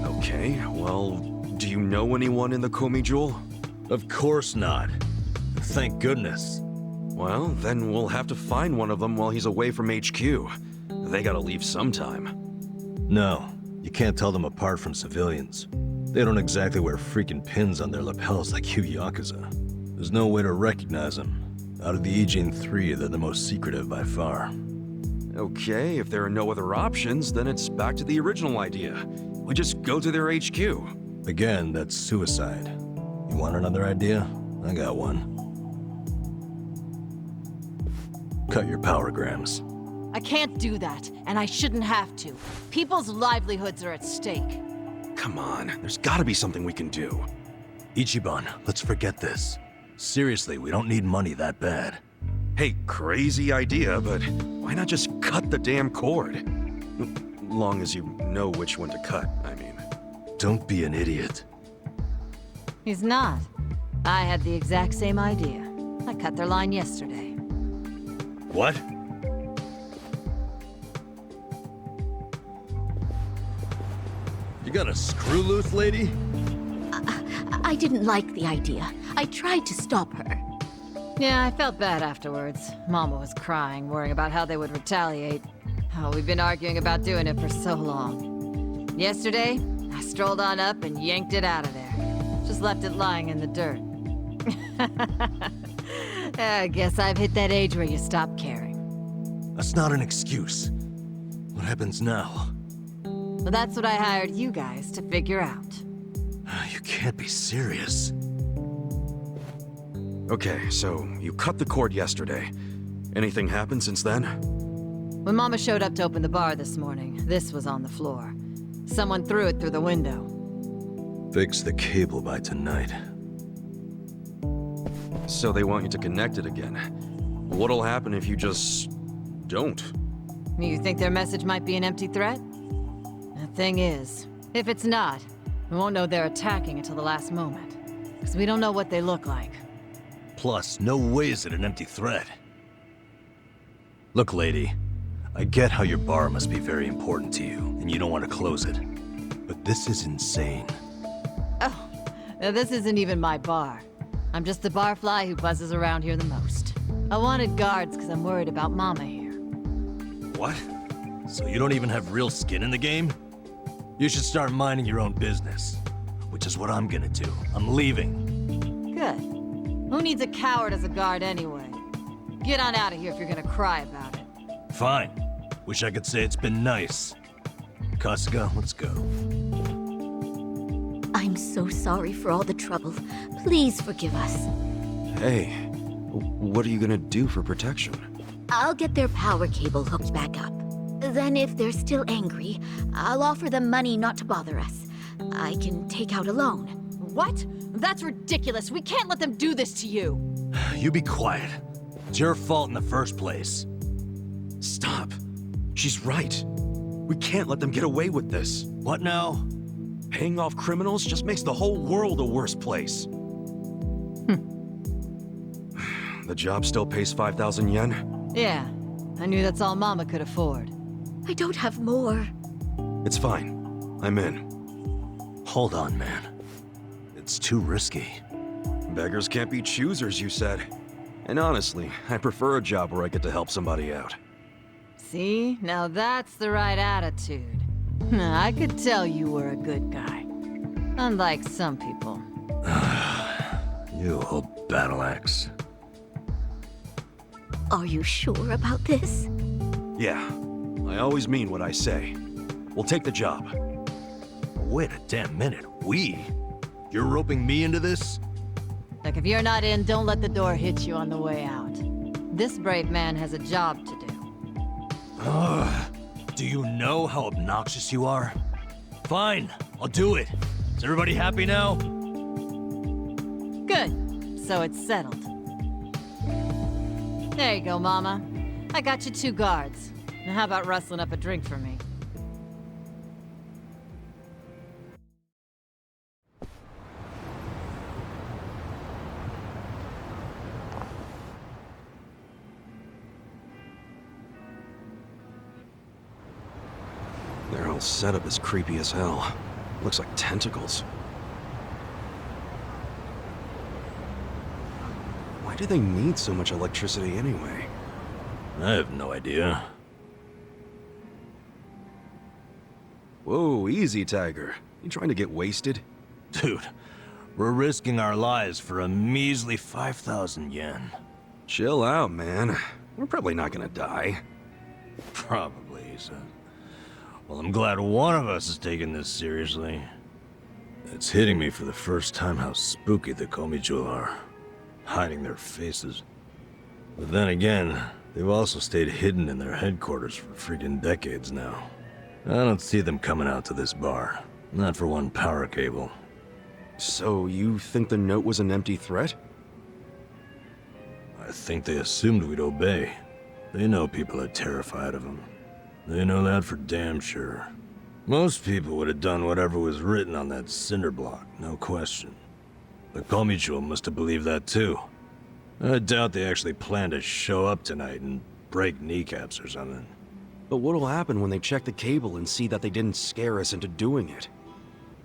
Okay, well, do you know anyone in the Komi Jewel? Of course not. Thank goodness. Well, then we'll have to find one of them while he's away from HQ. They gotta leave sometime. No, you can't tell them apart from civilians. They don't exactly wear freaking pins on their lapels like you Yakuza. There's no way to recognize them. Out of the Aegean 3, they're the most secretive by far. Okay, if there are no other options, then it's back to the original idea. We just go to their HQ. Again, that's suicide. You want another idea? I got one. Cut your powergrams. I can't do that, and I shouldn't have to. People's livelihoods are at stake. Come on, there's gotta be something we can do. Ichiban, let's forget this. Seriously, we don't need money that bad. Hey, crazy idea, but why not just cut the damn cord? Long as you know which one to cut, I mean. Don't be an idiot. He's not. I had the exact same idea. I cut their line yesterday. What? You got a screw loose, lady? I didn't like the idea. I tried to stop her. Yeah, I felt bad afterwards. Mama was crying, worrying about how they would retaliate. Oh, we've been arguing about doing it for so long. Yesterday, I strolled on up and yanked it out of there. Just left it lying in the dirt. I guess I've hit that age where you stop caring. That's not an excuse. What happens now? Well, that's what I hired you guys to figure out. You can't be serious. Okay, so you cut the cord yesterday. Anything happened since then? When Mama showed up to open the bar this morning, this was on the floor. Someone threw it through the window. Fix the cable by tonight. So they want you to connect it again. What'll happen if you just don't? You think their message might be an empty threat? The thing is, if it's not, we won't know they're attacking until the last moment. Because we don't know what they look like. Plus, no way is it an empty threat. Look, lady, I get how your bar must be very important to you, and you don't want to close it. But this is insane. Oh, now this isn't even my bar. I'm just the barfly who buzzes around here the most. I wanted guards because I'm worried about Mama here. What? So you don't even have real skin in the game? You should start minding your own business. Which is what I'm gonna do. I'm leaving. Good. Who needs a coward as a guard anyway? Get on out of here if you're gonna cry about it. Fine. Wish I could say it's been nice. Kasuga, let's go. I'm so sorry for all the trouble. Please forgive us. Hey, what are you gonna do for protection? I'll get their power cable hooked back up. Then if they're still angry, I'll offer them money not to bother us. I can take out a loan. What? That's ridiculous. We can't let them do this to you. You be quiet. It's your fault in the first place. Stop. She's right. We can't let them get away with this. What now? Paying off criminals just makes the whole world a worse place. The job still pays 5,000 yen? Yeah. I knew that's all Mama could afford. I don't have more. It's fine. I'm in. Hold on, man. It's too risky. Beggars can't be choosers, you said. And honestly, I prefer a job where I get to help somebody out. See? Now that's the right attitude. I could tell you were a good guy. Unlike some people. You old battle axe. Are you sure about this? Yeah. I always mean what I say. We'll take the job. Wait a damn minute. We? You're roping me into this? Look, if you're not in, don't let the door hit you on the way out. This brave man has a job to do. Ugh. Do you know how obnoxious you are? Fine, I'll do it. Is everybody happy now? Good. So it's settled. There you go, Mama. I got you 2 guards. Now how about rustling up a drink for me? Their whole setup is creepy as hell. Looks like tentacles. Why do they need so much electricity anyway? I have no idea. Whoa, easy, Tiger. You trying to get wasted? Dude, we're risking our lives for a measly 5,000 yen. Chill out, man. We're probably not gonna die. Probably, he said. Well, I'm glad one of us is taking this seriously. It's hitting me for the first time how spooky the Komichu are, hiding their faces. But then again, they've also stayed hidden in their headquarters for freaking decades now. I don't see them coming out to this bar. Not for one power cable. So you think the note was an empty threat? I think they assumed we'd obey. They know people are terrified of them. They know that for damn sure. Most people would have done whatever was written on that cinder block, no question. The Komichu must have believed that too. I doubt they actually plan to show up tonight and break kneecaps or something. But what'll happen when they check the cable and see that they didn't scare us into doing it?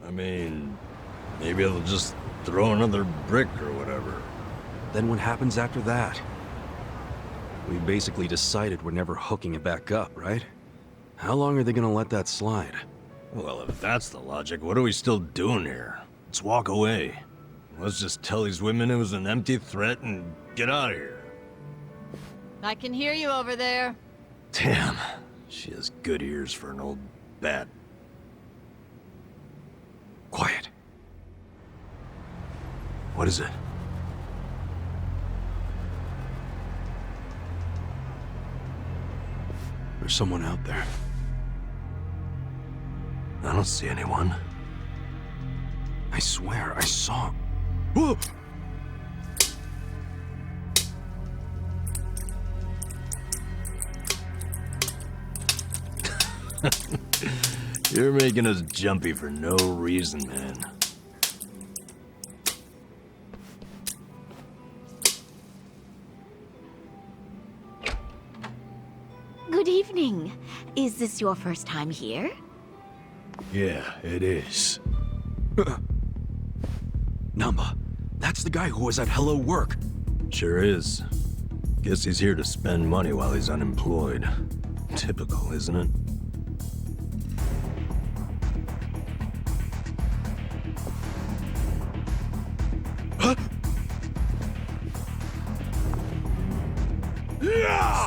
I mean, maybe they'll just throw another brick or whatever. Then what happens after that? We basically decided we're never hooking it back up, right? How long are they gonna let that slide? Well, if that's the logic, what are we still doing here? Let's walk away. Let's just tell these women it was an empty threat and get out of here. I can hear you over there. Damn, she has good ears for an old bat. Quiet. What is it? There's someone out there. I don't see anyone. I swear, I saw... Whoa! You're making us jumpy for no reason, man. Good evening. Is this your first time here? Yeah, it is. Namba, that's the guy who was at Hello Work. Sure is. Guess he's here to spend money while he's unemployed. Typical, isn't it?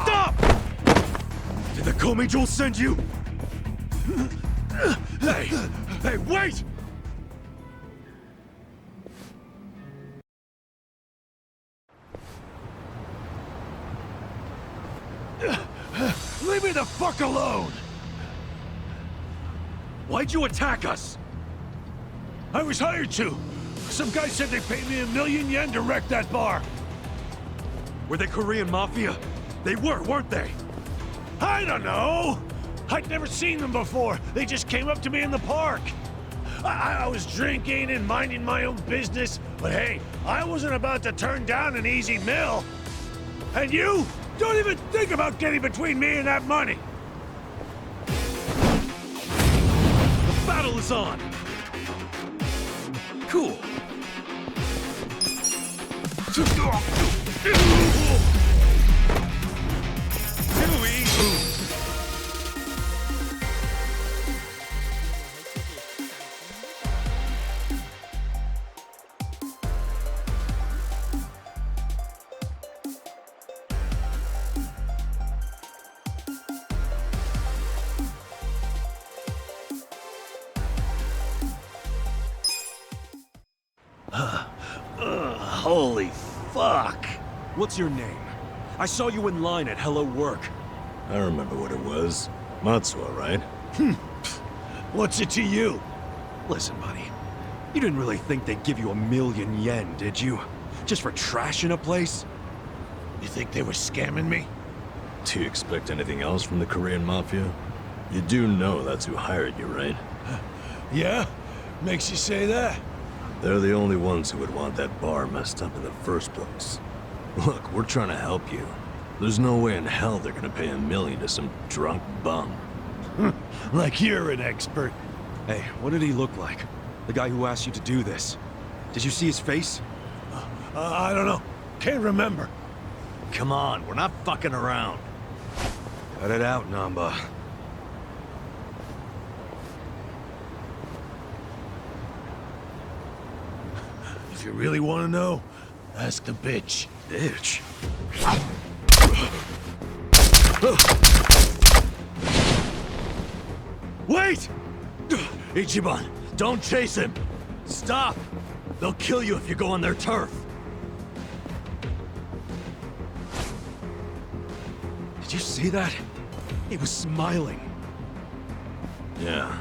Stop! Did the Komichu send you? Hey! Hey, wait! Leave me the fuck alone! Why'd you attack us? I was hired to. Some guy said they paid me 1,000,000 yen to wreck that bar. Were they Korean Mafia? They were, weren't they? I don't know. I'd never seen them before. They just came up to me in the park. I was drinking and minding my own business, but hey, I wasn't about to turn down an easy meal. And you? Don't even think about getting between me and that money. The battle is on. Cool. Holy fuck! What's your name? I saw you in line at Hello Work. I remember what it was. Matsuo, right? What's it to you? Listen, buddy. You didn't really think they'd give you 1,000,000 yen, did you? Just for trashing a place? You think they were scamming me? Do you expect anything else from the Korean Mafia? You do know that's who hired you, right? Yeah? Makes you say that? They're the only ones who would want that bar messed up in the first place. Look, we're trying to help you. There's no way in hell they're gonna pay 1,000,000 to some drunk bum. Like you're an expert. Hey, what did he look like? The guy who asked you to do this. Did you see his face? I don't know. Can't remember. Come on, we're not fucking around. Cut it out, Namba. If you really want to know, ask the bitch. Bitch? Wait! Ichiban, don't chase him! Stop! They'll kill you if you go on their turf! Did you see that? He was smiling. Yeah.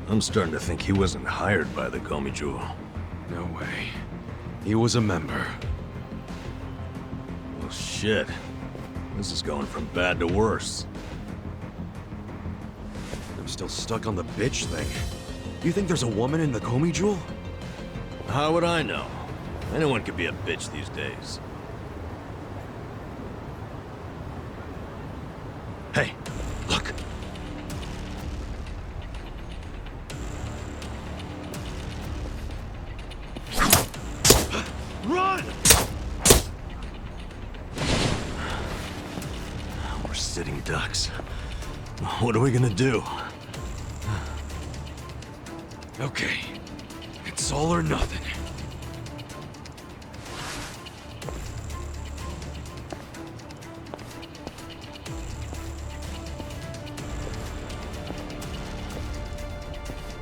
I'm starting to think he wasn't hired by the Komiju. No way. He was a member. Well, shit. This is going from bad to worse. I'm still stuck on the bitch thing. You think there's a woman in the Komiju? How would I know? Anyone could be a bitch these days. Hey, look! Run! We're sitting ducks. What are we gonna do? Okay. It's all or nothing.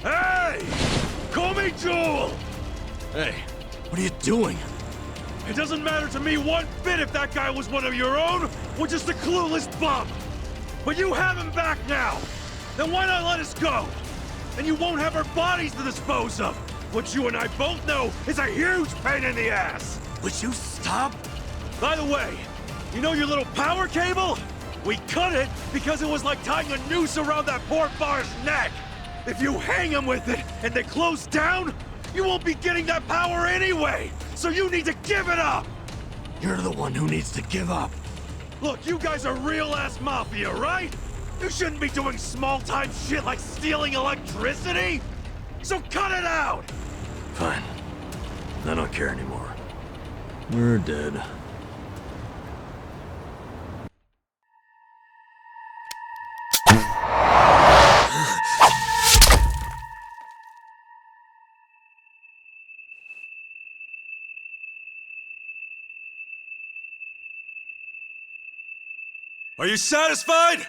Hey! Call me Joel! Hey, what are you doing? It doesn't matter to me one bit if that guy was one of your own or just a clueless bum. But you have him back now. Then why not let us go? And you won't have our bodies to dispose of. What you and I both know is a huge pain in the ass. Would you stop? By the way, you know your little power cable? We cut it because it was like tying a noose around that poor bar's neck. If you hang him with it and they close down, you won't be getting that power anyway. So you need to give it up. You're the one who needs to give up. Look, you guys are real-ass mafia, right? You shouldn't be doing small-time shit like stealing electricity. So cut it out. Fine. I don't care anymore. We're dead. Are you satisfied?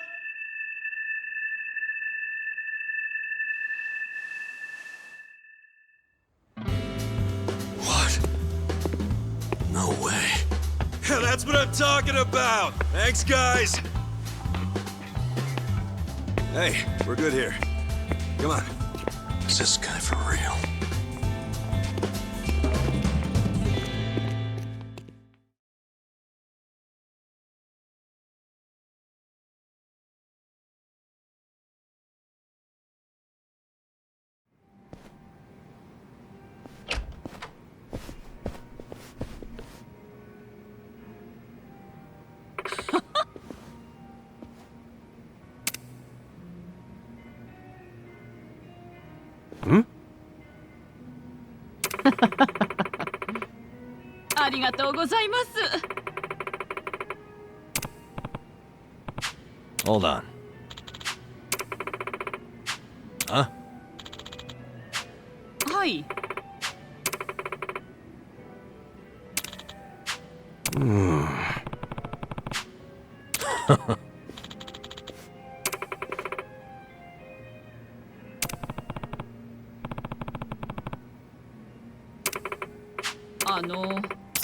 What? No way. Yeah, that's what I'm talking about. Thanks, guys. Hey, we're good here. Come on. Is this guy for real? Hmm? ありがとうございます。 Hold on. Huh? はい。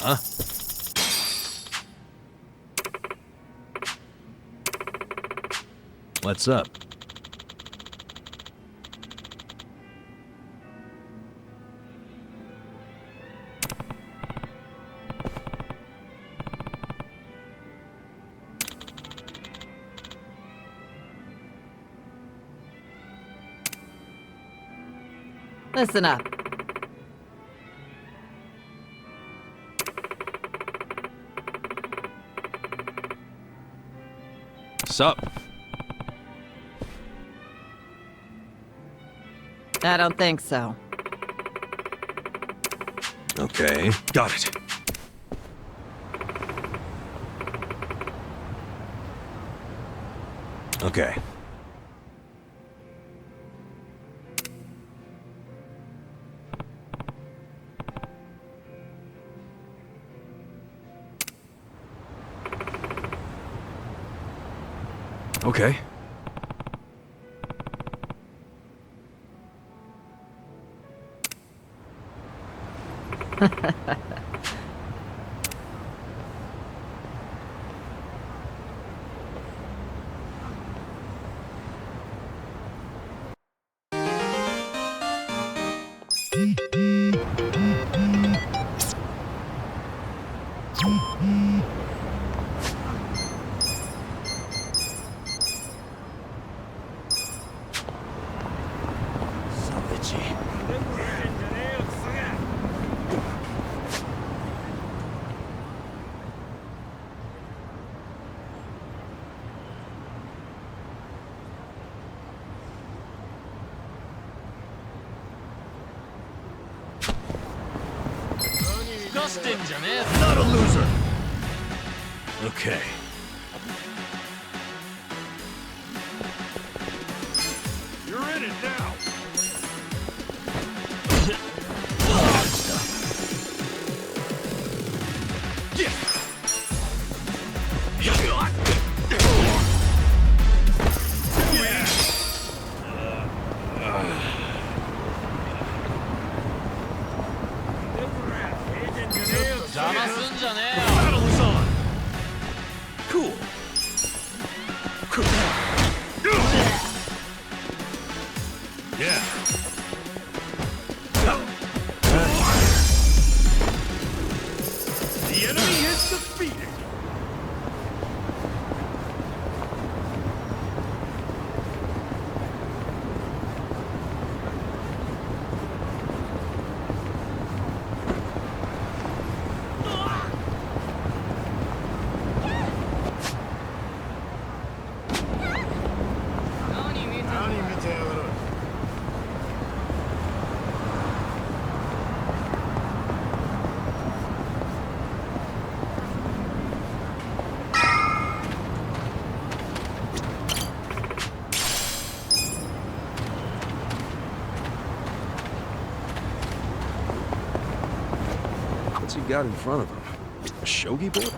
Huh? What's up? Listen up. Sup? I don't think so. Okay. Got it. Okay. Okay. Not a loser! Okay. You're in it now! Battle is on! Cool. Yeah. The enemy is defeated! What's he got in front of him? A shogi board?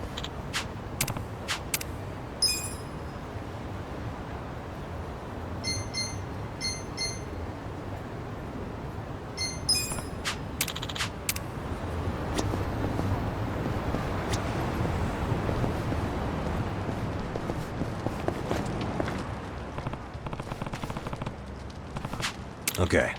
Okay.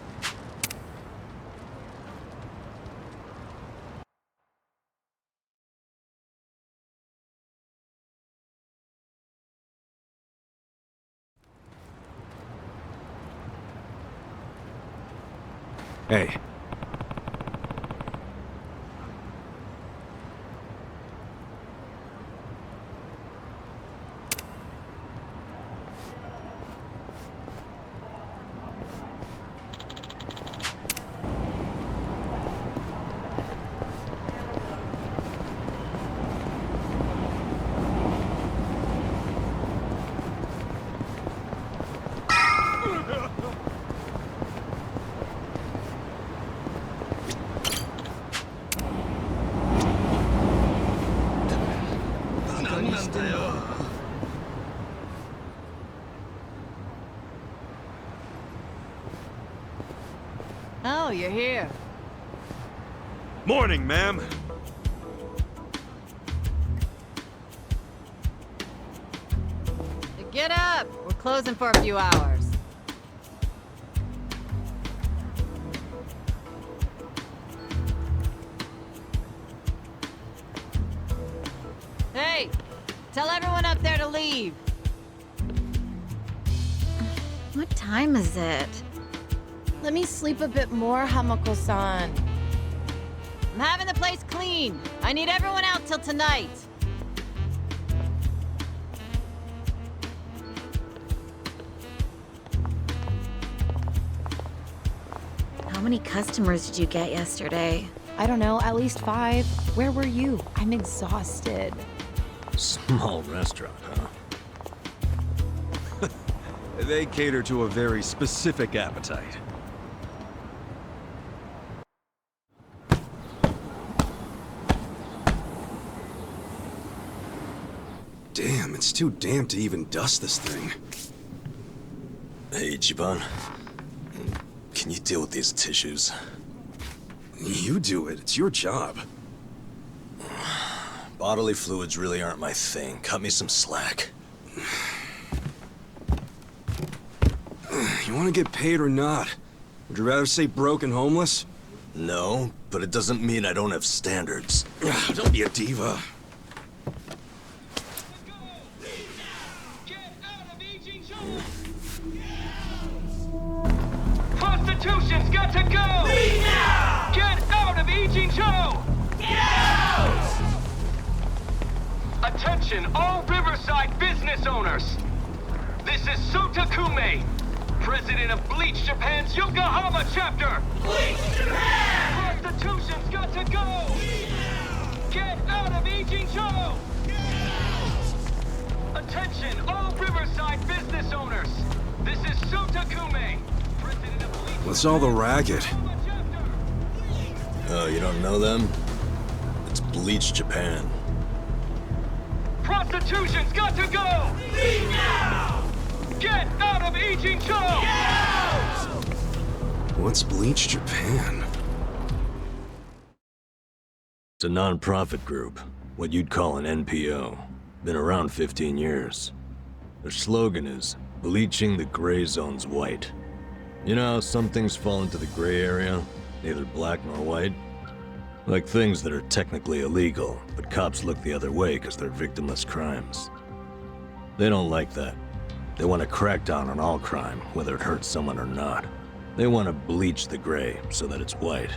Hey. Oh, you're here. Morning, ma'am. Get up! We're closing for a few hours. Hey! Tell everyone up there to leave. What time is it? Let me sleep a bit more, Hamako-san. I'm having the place clean. I need everyone out till tonight. How many customers did you get yesterday? I don't know, at least 5. Where were you? I'm exhausted. Small restaurant, huh? They cater to a very specific appetite. Damn, it's too damp to even dust this thing. Hey, Ichiban. Can you deal with these tissues? You do it. It's your job. Bodily fluids really aren't my thing. Cut me some slack. You want to get paid or not? Would you rather say broke and homeless? No, but it doesn't mean I don't have standards. Don't be a diva. Prostitution's got to go! Leave now! Get out of Ijincho! Get out! Attention, all Riverside business owners! This is Sotakume, president of Bleach Japan's Yokohama chapter! Bleach Japan! Prostitution's got to go! Leave now! Get out of Ijincho! Get out! Attention, all Riverside business owners! This is Sotakume, president of Bleach... What's all the racket? Oh, you don't know them? It's Bleach Japan. Prostitution's got to go! Leave now! Get out of Ijincho! Get out! What's Bleach Japan? It's a non-profit group, what you'd call an NPO. Been around 15 years. Their slogan is, bleaching the gray zones white. You know how some things fall into the gray area, neither black nor white? Like things that are technically illegal, but cops look the other way because they're victimless crimes. They don't like that. They want to crack down on all crime, whether it hurts someone or not. They want to bleach the gray so that it's white.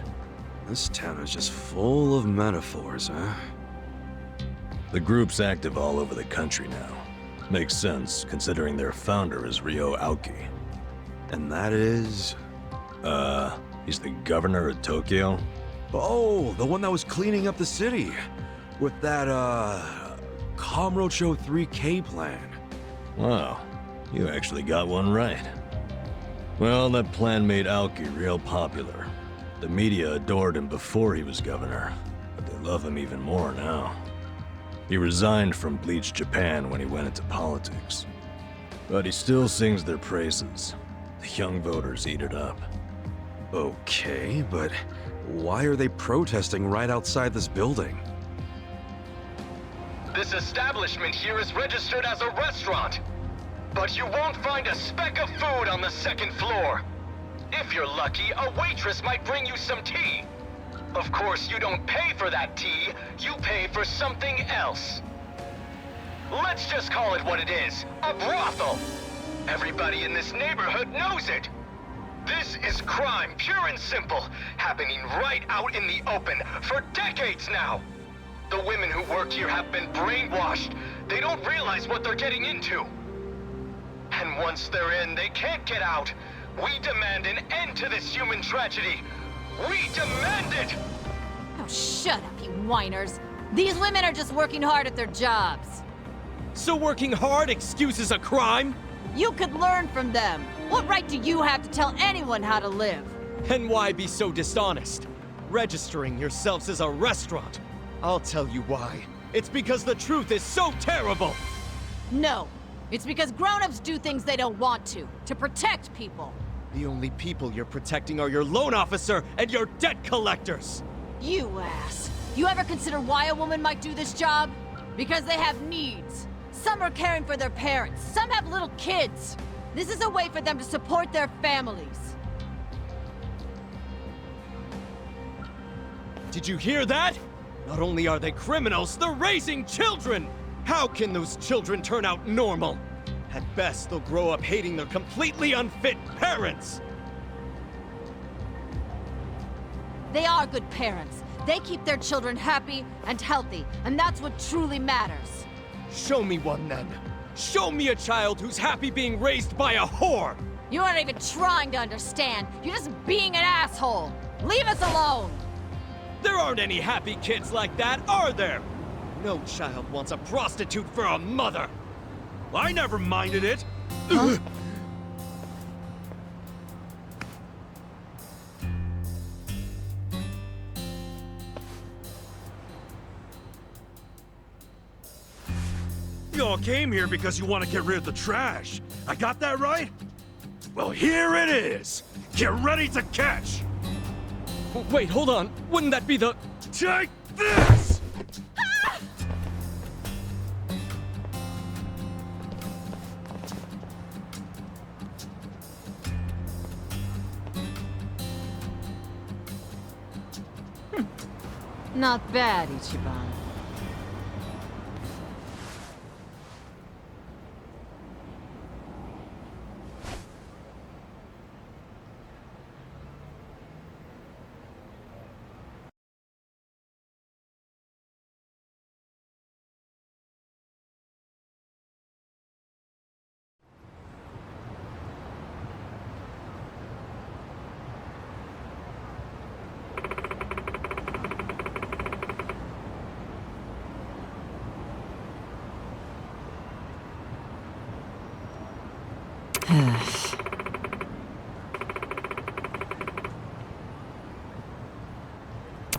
This town is just full of metaphors, huh? The group's active all over the country now. Makes sense, considering their founder is Ryo Aoki. And that is... he's the governor of Tokyo? Oh, the one that was cleaning up the city. With that, Kamurocho 3K plan. Wow, you actually got one right. Well, that plan made Aoki real popular. The media adored him before he was governor, but they love him even more now. He resigned from Bleach Japan when he went into politics. But he still sings their praises. The young voters eat it up. Okay, but why are they protesting right outside this building? This establishment here is registered as a restaurant, but you won't find a speck of food on the second floor. If you're lucky, a waitress might bring you some tea. Of course, you don't pay for that tea, you pay for something else. Let's just call it what it is, a brothel. Everybody in this neighborhood knows it. This is crime, pure and simple, happening right out in the open for decades now. The women who work here have been brainwashed. They don't realize what they're getting into. And once they're in, they can't get out. We demand an end to this human tragedy. We demand it! Oh, shut up, you whiners. These women are just working hard at their jobs. So working hard excuses a crime? You could learn from them. What right do you have to tell anyone how to live? And why be so dishonest? Registering yourselves as a restaurant. I'll tell you why. It's because the truth is so terrible! No. It's because grown-ups do things they don't want to protect people. The only people you're protecting are your loan officer and your debt collectors! You ass. You ever consider why a woman might do this job? Because they have needs. Some are caring for their parents. Some have little kids. This is a way for them to support their families. Did you hear that? Not only are they criminals, they're raising children! How can those children turn out normal? At best, they'll grow up hating their completely unfit parents! They are good parents. They keep their children happy and healthy, and that's what truly matters. Show me one, then. Show me a child who's happy being raised by a whore! You aren't even trying to understand. You're just being an asshole. Leave us alone! There aren't any happy kids like that, are there? No child wants a prostitute for a mother! I never minded it! Huh? You all came here because you want to get rid of the trash. I got that right? Well, here it is! Get ready to catch! Wait, hold on. Wouldn't that be the... Take this! Not bad, Ichiban.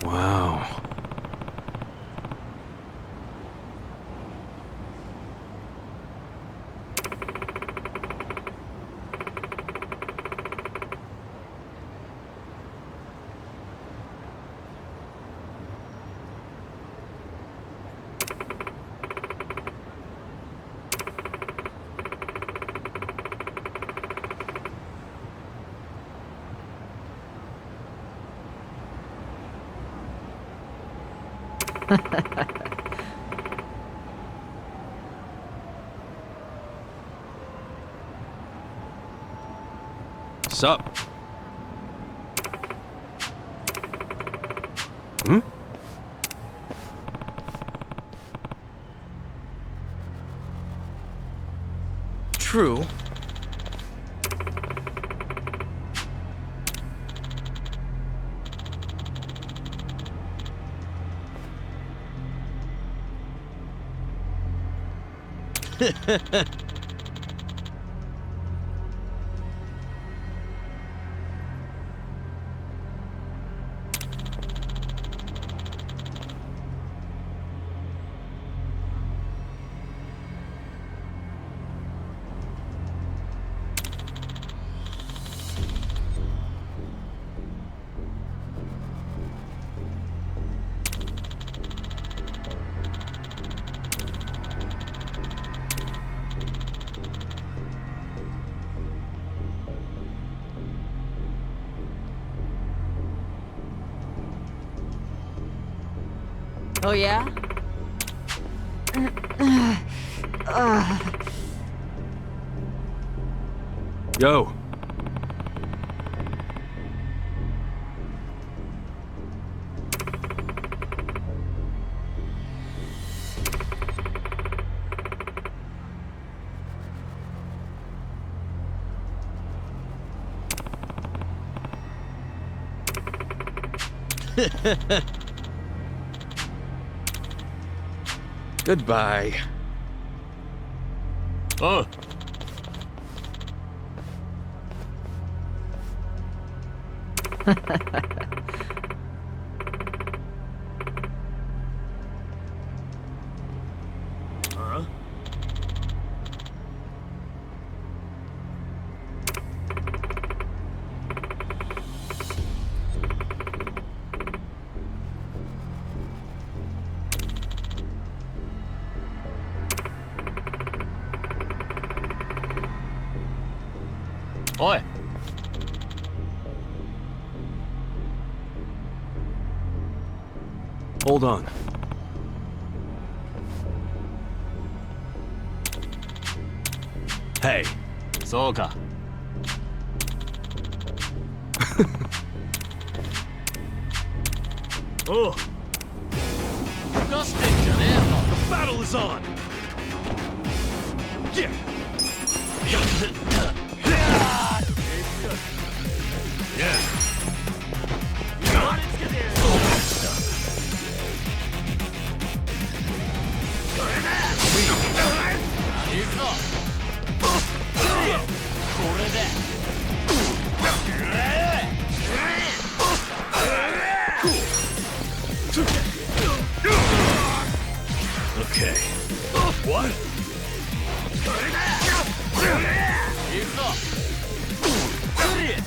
Wow. Sup? Hmm? True. Oh yeah? Yo. Goodbye. Oh. Huh? Oi! Hold on. Hey. そうか。Oh! 出してんじゃねえぞ。 The battle is on! Yeah! Okay. What? it!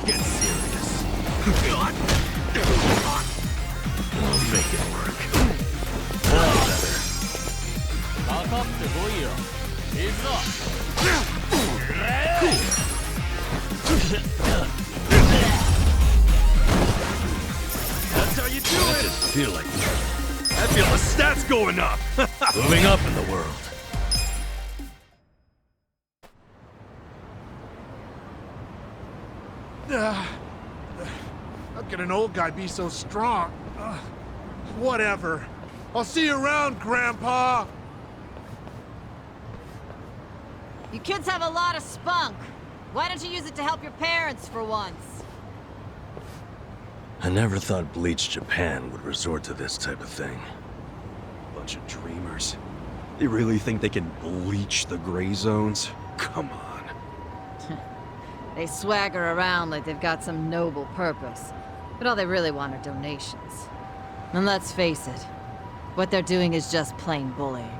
Get serious. I'll make it work. All better. かかってこいよ。いくぞ。That's how you do it! I just feel like I feel the stats going up! Moving up in the world. How can an old guy be so strong? Whatever. I'll see you around, Grandpa! You kids have a lot of spunk. Why don't you use it to help your parents for once? I never thought Bleach Japan would resort to this type of thing. Bunch of dreamers. They really think they can bleach the gray zones? Come on. They swagger around like they've got some noble purpose. But all they really want are donations. And let's face it, what they're doing is just plain bullying.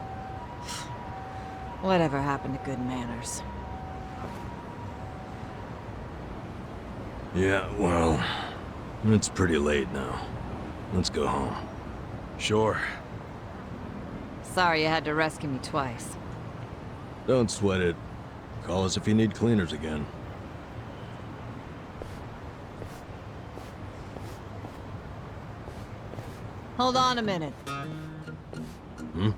Whatever happened to good manners? Yeah, well, it's pretty late now. Let's go home. Sure. Sorry you had to rescue me twice. Don't sweat it. Call us if you need cleaners again. Hold on a minute. Hmm?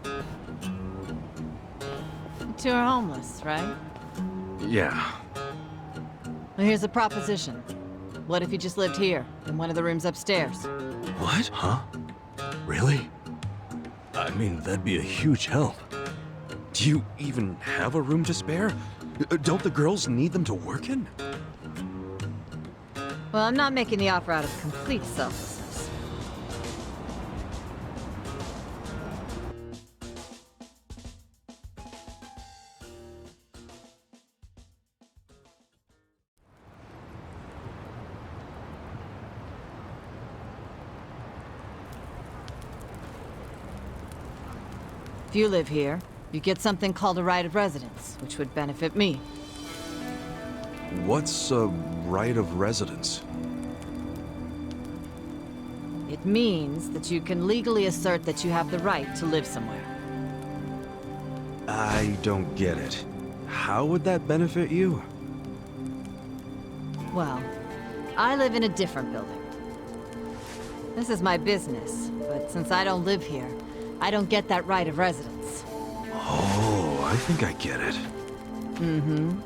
You two are homeless, right? Yeah. Well, here's a proposition. What if you just lived here, in one of the rooms upstairs? What? Huh? Really? I mean, that'd be a huge help. Do you even have a room to spare? Don't the girls need them to work in? Well, I'm not making the offer out of complete selflessness. If you live here, you get something called a right of residence, which would benefit me. What's a right of residence? It means that you can legally assert that you have the right to live somewhere. I don't get it. How would that benefit you? Well, I live in a different building. This is my business, but since I don't live here, I don't get that right of residence. Oh, I think I get it. Mm-hmm.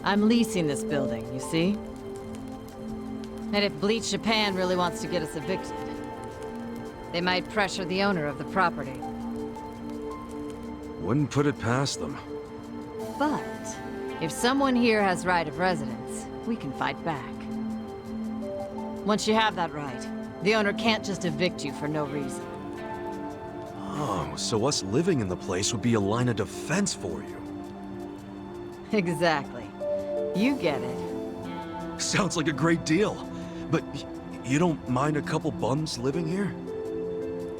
I'm leasing this building, you see? And if Bleach Japan really wants to get us evicted, they might pressure the owner of the property. Wouldn't put it past them. But if someone here has right of residence, we can fight back. Once you have that right, the owner can't just evict you for no reason. Oh, so us living in the place would be a line of defense for you. Exactly. You get it. Sounds like a great deal. But you don't mind a couple bums living here?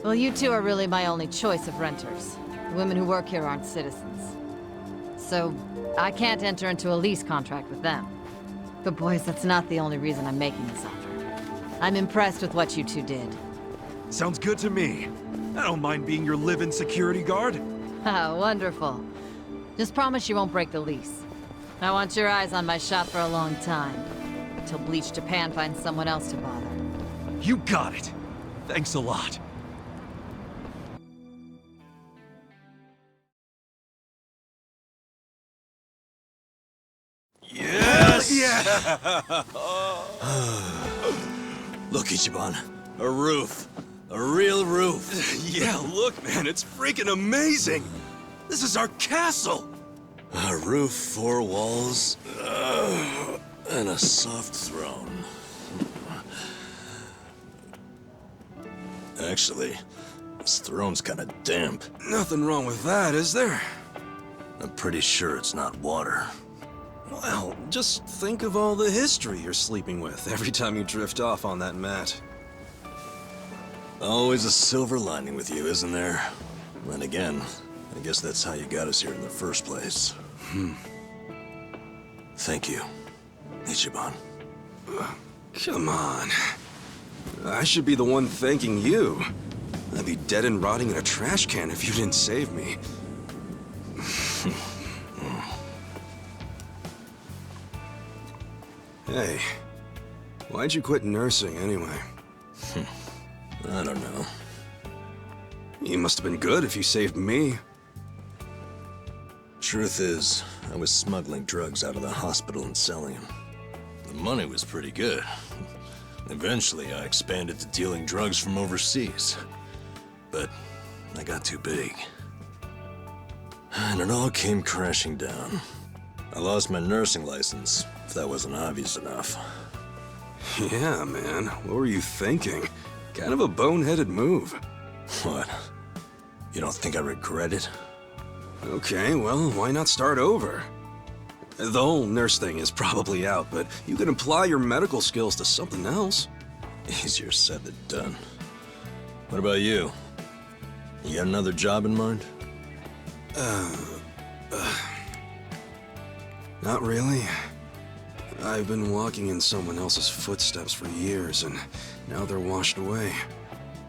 Well, you two are really my only choice of renters. The women who work here aren't citizens. So, I can't enter into a lease contract with them. But boys, that's not the only reason I'm making this offer. I'm impressed with what you two did. Sounds good to me. I don't mind being your live-in security guard. Ah, wonderful. Just promise you won't break the lease. I want your eyes on my shop for a long time. Until Bleach Japan finds someone else to bother. You got it. Thanks a lot. Yes! Yeah! Look, Ichiban. A roof. A real roof. Yeah, look, man, it's freaking amazing. This is our castle. A roof, 4 walls, and a soft throne. Actually, this throne's kind of damp. Nothing wrong with that, is there? I'm pretty sure it's not water. Well, just think of all the history you're sleeping with every time you drift off on that mat. Always a silver lining with you, isn't there? Then again, I guess that's how you got us here in the first place. Thank you, Ichiban. Come on. I should be the one thanking you. I'd be dead and rotting in a trash can if you didn't save me. Hey, why'd you quit nursing anyway? I don't know. You must have been good if you saved me. Truth is, I was smuggling drugs out of the hospital and selling them. The money was pretty good. Eventually, I expanded to dealing drugs from overseas. But I got too big. And it all came crashing down. I lost my nursing license, if that wasn't obvious enough. Yeah, man. What were you thinking? Kind of a boneheaded move. What? You don't think I regret it? Okay, well, why not start over? The whole nurse thing is probably out, but you can apply your medical skills to something else. Easier said than done. What about you? You got another job in mind? Not really. I've been walking in someone else's footsteps for years, and now they're washed away.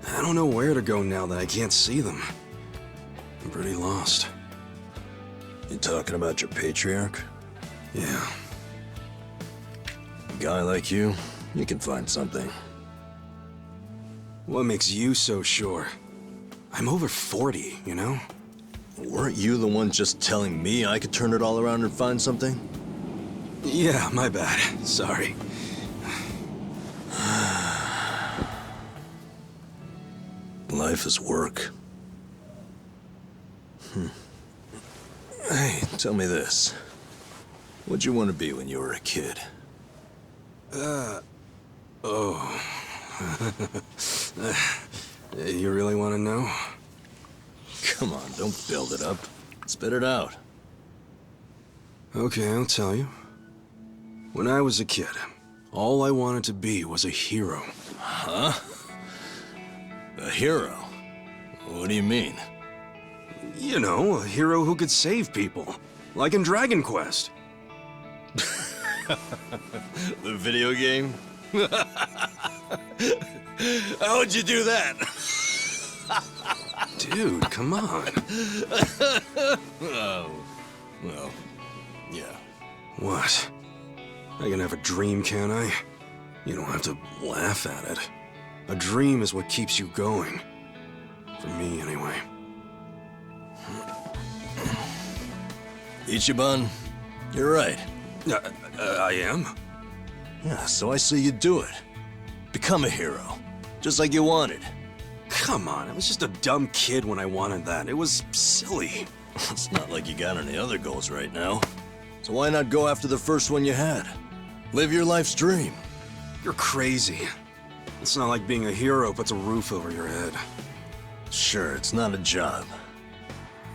I don't know where to go now that I can't see them. I'm pretty lost. You talking about your patriarch? Yeah. A guy like you can find something. What makes you so sure? I'm over 40, you know? Weren't you the one just telling me I could turn it all around and find something? Yeah, my bad. Sorry. Life is work. Hey, tell me this. What'd you want to be when you were a kid? You really want to know? Come on, don't build it up. Spit it out. Okay, I'll tell you. When I was a kid, all I wanted to be was a hero. Huh? A hero? What do you mean? You know, a hero who could save people. Like in Dragon Quest. The video game? How'd you do that? Dude, come on. Oh, well, yeah. What? I can have a dream, can't I? You don't have to laugh at it. A dream is what keeps you going. For me, anyway. Ichiban, you're right. I am? Yeah, so I say you do it. Become a hero. Just like you wanted. Come on, I was just a dumb kid when I wanted that. It was silly. It's not like you got any other goals right now. So why not go after the first one you had? Live your life's dream. You're crazy. It's not like being a hero puts a roof over your head. Sure, it's not a job.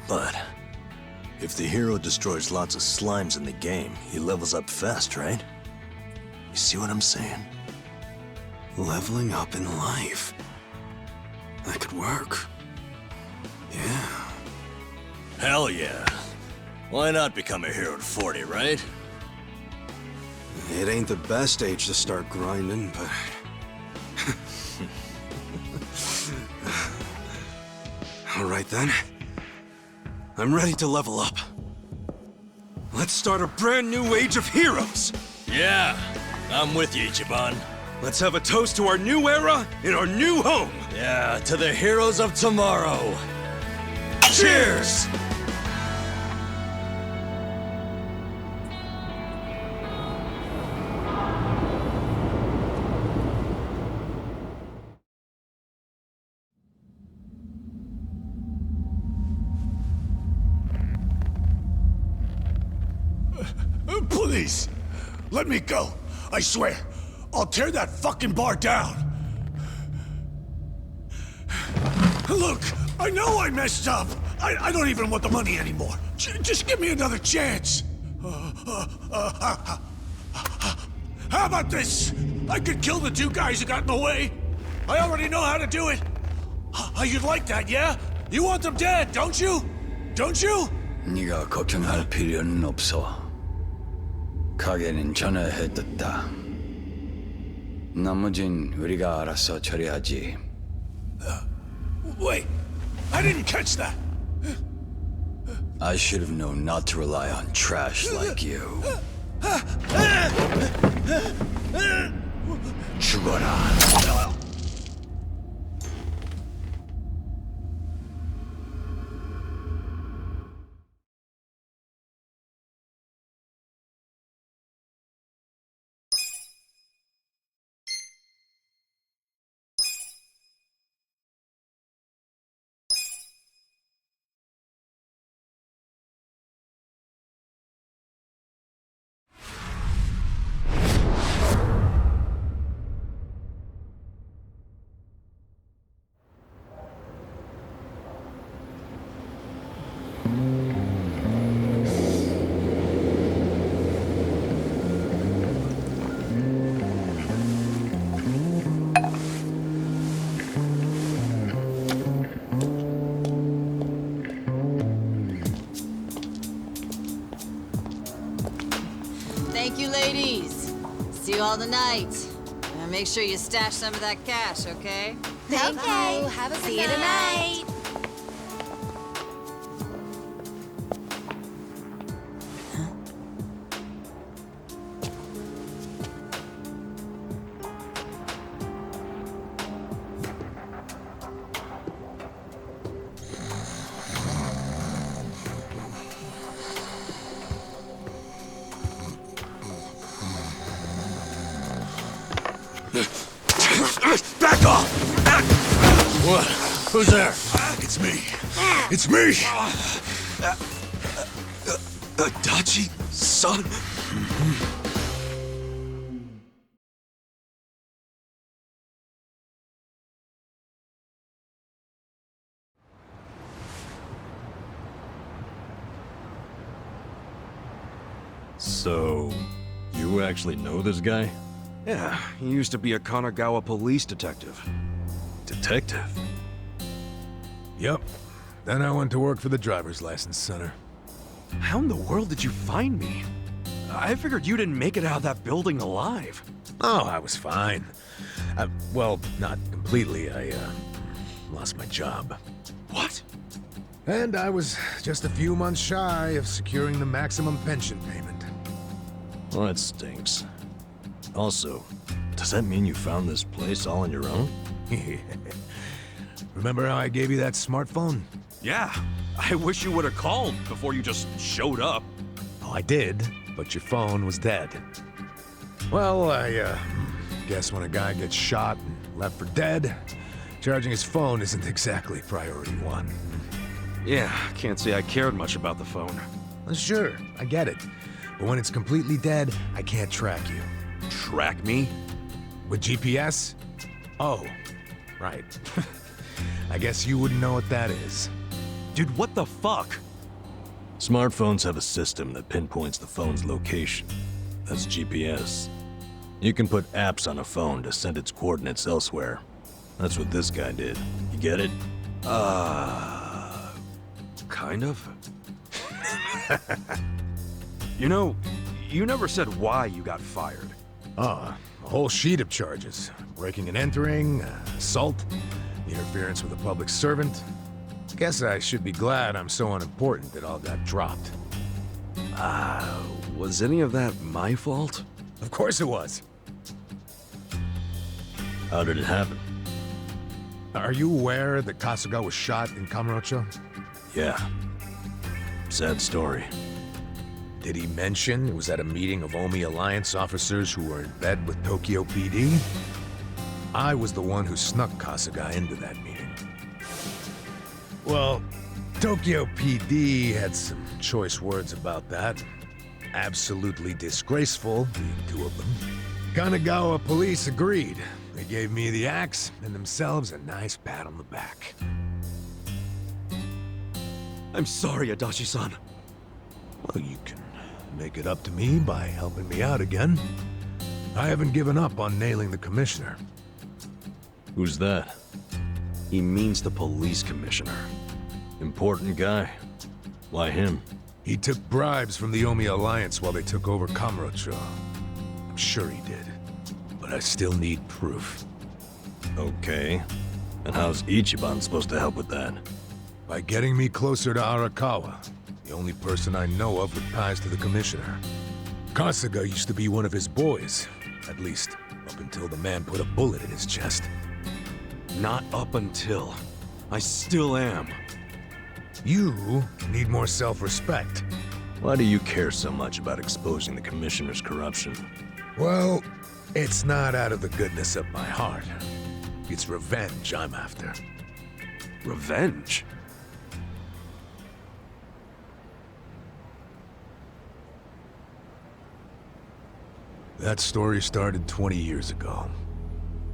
But if the hero destroys lots of slimes in the game, he levels up fast, right? You see what I'm saying? Leveling up in life. That could work. Yeah. Hell yeah. Why not become a hero at 40, right? It ain't the best age to start grinding, but... All right then. I'm ready to level up. Let's start a brand new age of heroes! Yeah, I'm with you, Ichiban. Let's have a toast to our new era in our new home! Yeah, to the heroes of tomorrow. Cheers! Please, let me go. I swear, I'll tear that fucking bar down. Look, I know I messed up. I don't even want the money anymore. Just give me another chance. How about this? I could kill the two guys who got in the way. I already know how to do it. You'd like that, yeah? You want them dead, don't you? Don't you? 네가 걱정할 필요는 없어. 가게는 전화해뒀다. 나머진 우리가 알아서 처리하지. Wait, I didn't catch that. I should have known not to rely on trash like you. 죽어라. Thank you, ladies. See you all tonight. And make sure you stash some of that cash, okay? Thank you. Have a good See you tonight. Back off! What? Who's there? It's me. It's me! Adachi, son? So, you actually know this guy? Yeah, he used to be a Kanagawa police detective. Detective? Yep. Then I went to work for the driver's license center. How in the world did you find me? I figured you didn't make it out of that building alive. Oh, I was fine. Well, not completely. I lost my job. What? And I was just a few months shy of securing the maximum pension payment. Well, that stinks. Also, does that mean you found this place all on your own? Remember how I gave you that smartphone? Yeah, I wish you would have called before you just showed up. Oh, I did, but your phone was dead. Well, I guess when a guy gets shot and left for dead, charging his phone isn't exactly priority one. Yeah, can't say I cared much about the phone. Well, sure, I get it. But when it's completely dead, I can't track you. Track me? With GPS? Oh, right. I guess you wouldn't know what that is. Dude, what the fuck? Smartphones have a system that pinpoints the phone's location. That's GPS. You can put apps on a phone to send its coordinates elsewhere. That's what this guy did. You get it? Kind of. You know, you never said why you got fired. A whole sheet of charges. Breaking and entering, assault, interference with a public servant. Guess I should be glad I'm so unimportant that all got dropped. Was any of that my fault? Of course it was. How did it happen? Are you aware that Kasuga was shot in Kamurocho? Yeah. Sad story. Did he mention it was at a meeting of Omi Alliance officers who were in bed with Tokyo PD? I was the one who snuck Kasuga into that meeting. Well, Tokyo PD had some choice words about that. Absolutely disgraceful, being two of them. Kanagawa police agreed. They gave me the axe and themselves a nice pat on the back. I'm sorry, Adachi-san. Well, you can make it up to me by helping me out again. I haven't given up on nailing the commissioner. Who's that? He means the police commissioner. Important guy. Why him? He took bribes from the Omi Alliance while they took over Kamurocho. I'm sure he did, but I still need proof. Okay. And how's Ichiban supposed to help with that? By getting me closer to Arakawa, the only person I know of with ties to the Commissioner. Kasuga used to be one of his boys, at least up until the man put a bullet in his chest. Not up until. I still am. You need more self-respect. Why do you care so much about exposing the Commissioner's corruption? Well, it's not out of the goodness of my heart. It's revenge I'm after. Revenge? That story started 20 years ago.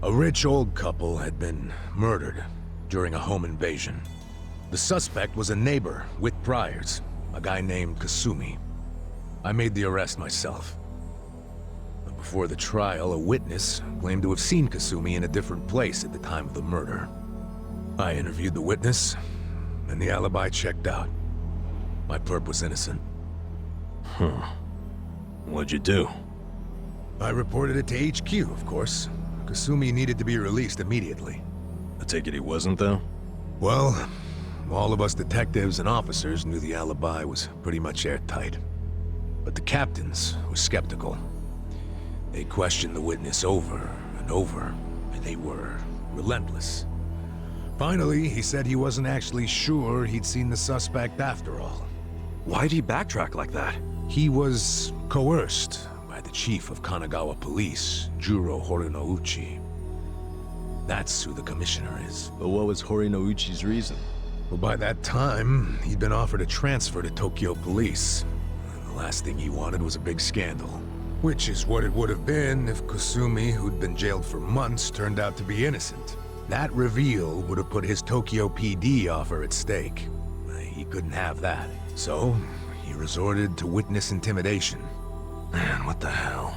A rich old couple had been murdered during a home invasion. The suspect was a neighbor with priors, a guy named Kasumi. I made the arrest myself. But before the trial, a witness claimed to have seen Kasumi in a different place at the time of the murder. I interviewed the witness, and the alibi checked out. My perp was innocent. Huh. What'd you do? I reported it to HQ, of course. Kasumi needed to be released immediately. I take it he wasn't, though? Well, all of us detectives and officers knew the alibi was pretty much airtight. But the captains were skeptical. They questioned the witness over and over, and they were relentless. Finally, he said he wasn't actually sure he'd seen the suspect after all. Why'd he backtrack like that? He was coerced by the chief of Kanagawa Police, Juro Horinouchi. That's who the commissioner is. But what was Horinouchi's reason? Well, by that time, he'd been offered a transfer to Tokyo Police. And the last thing he wanted was a big scandal. Which is what it would have been if Kasumi, who'd been jailed for months, turned out to be innocent. That reveal would have put his Tokyo PD offer at stake. He couldn't have that. So, he resorted to witness intimidation. Man, what the hell?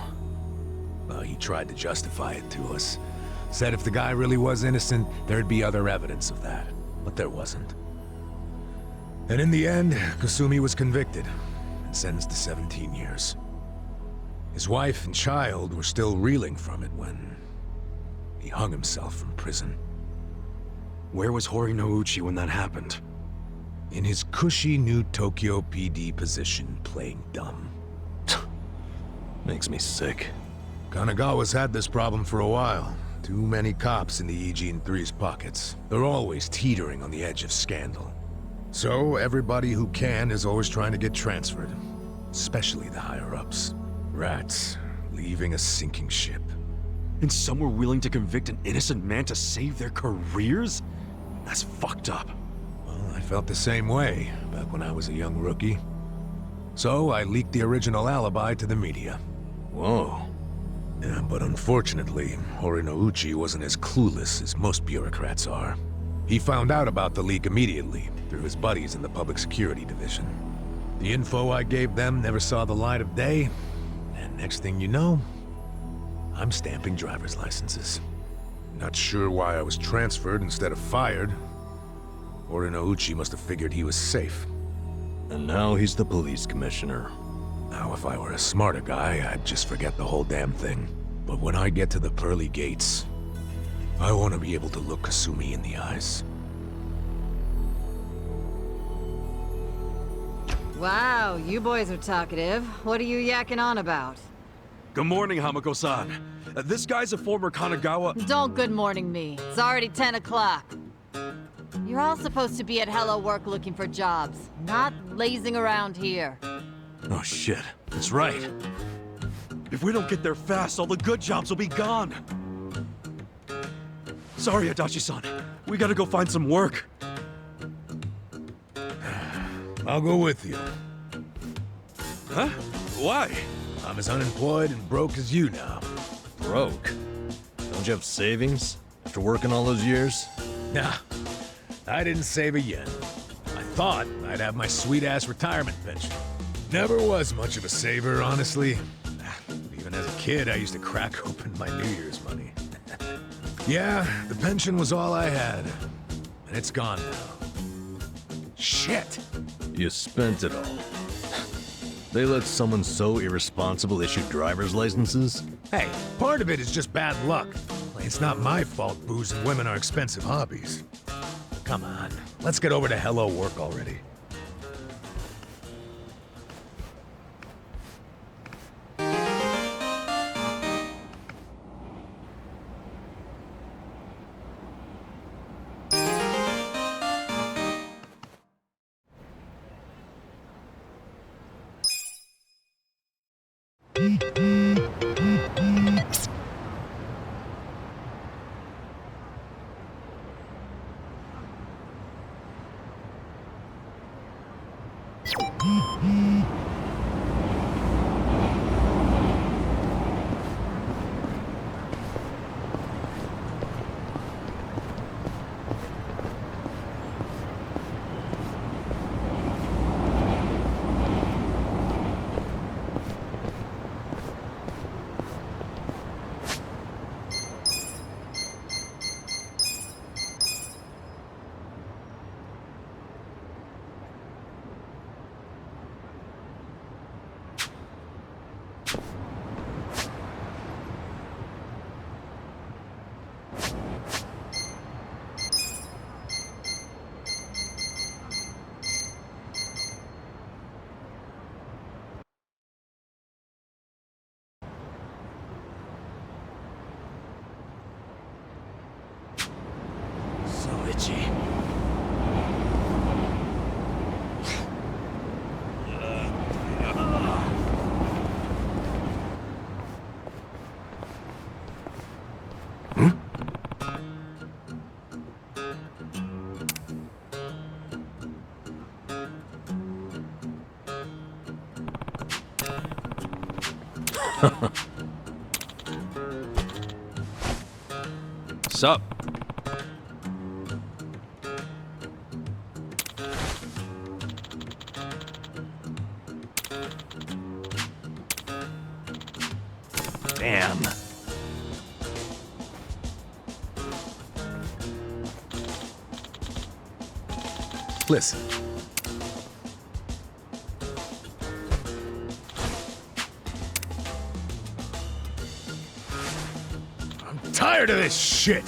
Well, he tried to justify it to us. Said if the guy really was innocent, there'd be other evidence of that. But there wasn't. And in the end, Kasumi was convicted and sentenced to 17 years. His wife and child were still reeling from it when he hung himself from prison. Where was Horinouchi when that happened? In his cushy new Tokyo PD position, playing dumb. Makes me sick. Kanagawa's had this problem for a while. Too many cops in the Eugene 3's pockets. They're always teetering on the edge of scandal. So everybody who can is always trying to get transferred. Especially the higher-ups. Rats, leaving a sinking ship. And some were willing to convict an innocent man to save their careers? That's fucked up. Well, I felt the same way back when I was a young rookie. So I leaked the original alibi to the media. Whoa. Yeah, but unfortunately, Horinouchi wasn't as clueless as most bureaucrats are. He found out about the leak immediately, through his buddies in the Public Security Division. The info I gave them never saw the light of day, and next thing you know, I'm stamping driver's licenses. Not sure why I was transferred instead of fired. Horinouchi must have figured he was safe. And now he's the police commissioner. Now, if I were a smarter guy, I'd just forget the whole damn thing. But when I get to the pearly gates, I want to be able to look Kasumi in the eyes. Wow, you boys are talkative. What are you yakking on about? Good morning, Hamako-san. This guy's a former Kanagawa— Don't good morning me. It's already 10 o'clock. You're all supposed to be at Hello Work looking for jobs, not lazing around here. Oh shit, that's right. If we don't get there fast, all the good jobs will be gone. Sorry, Adachi-san. We gotta go find some work. I'll go with you. Huh? Why? I'm as unemployed and broke as you now. Broke? Don't you have savings? After working all those years? Nah, I didn't save a yen. I thought I'd have my sweet-ass retirement pension. Never was much of a saver, honestly. Even as a kid, I used to crack open my New Year's money. Yeah, the pension was all I had. And it's gone now. Shit! You spent it all. They let someone so irresponsible issue driver's licenses? Hey, part of it is just bad luck. It's not my fault booze and women are expensive hobbies. Come on, let's get over to Hello work already. Sup? Damn. Listen. I'm tired of this shit!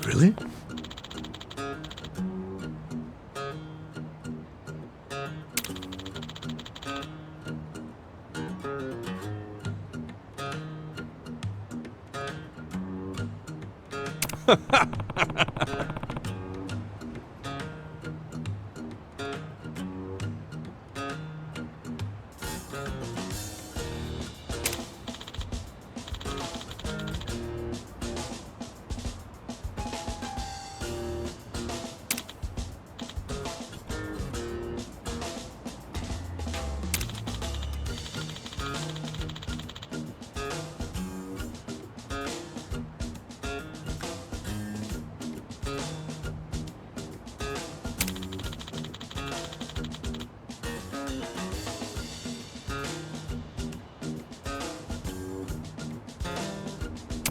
Really?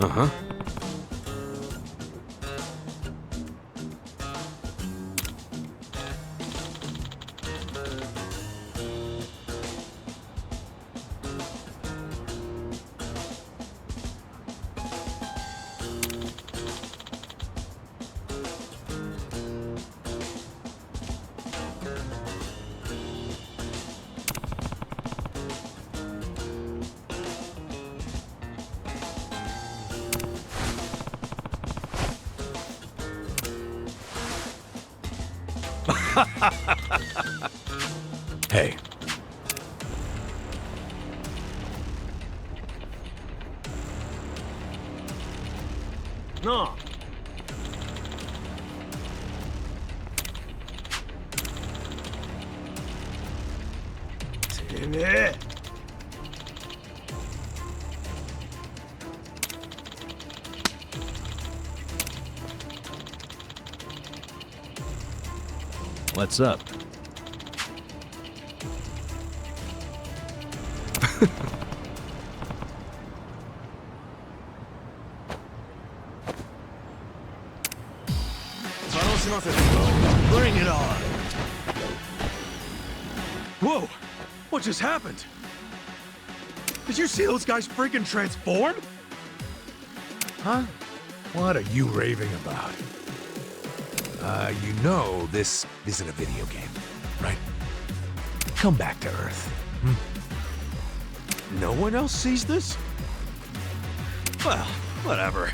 Uh-huh. Hey. No. In there. What's up? Bring it on. Whoa! What just happened? Did you see those guys freaking transform? Huh? What are you raving about? You know this isn't a video game, right? Come back to Earth. No one else sees this? Well, whatever.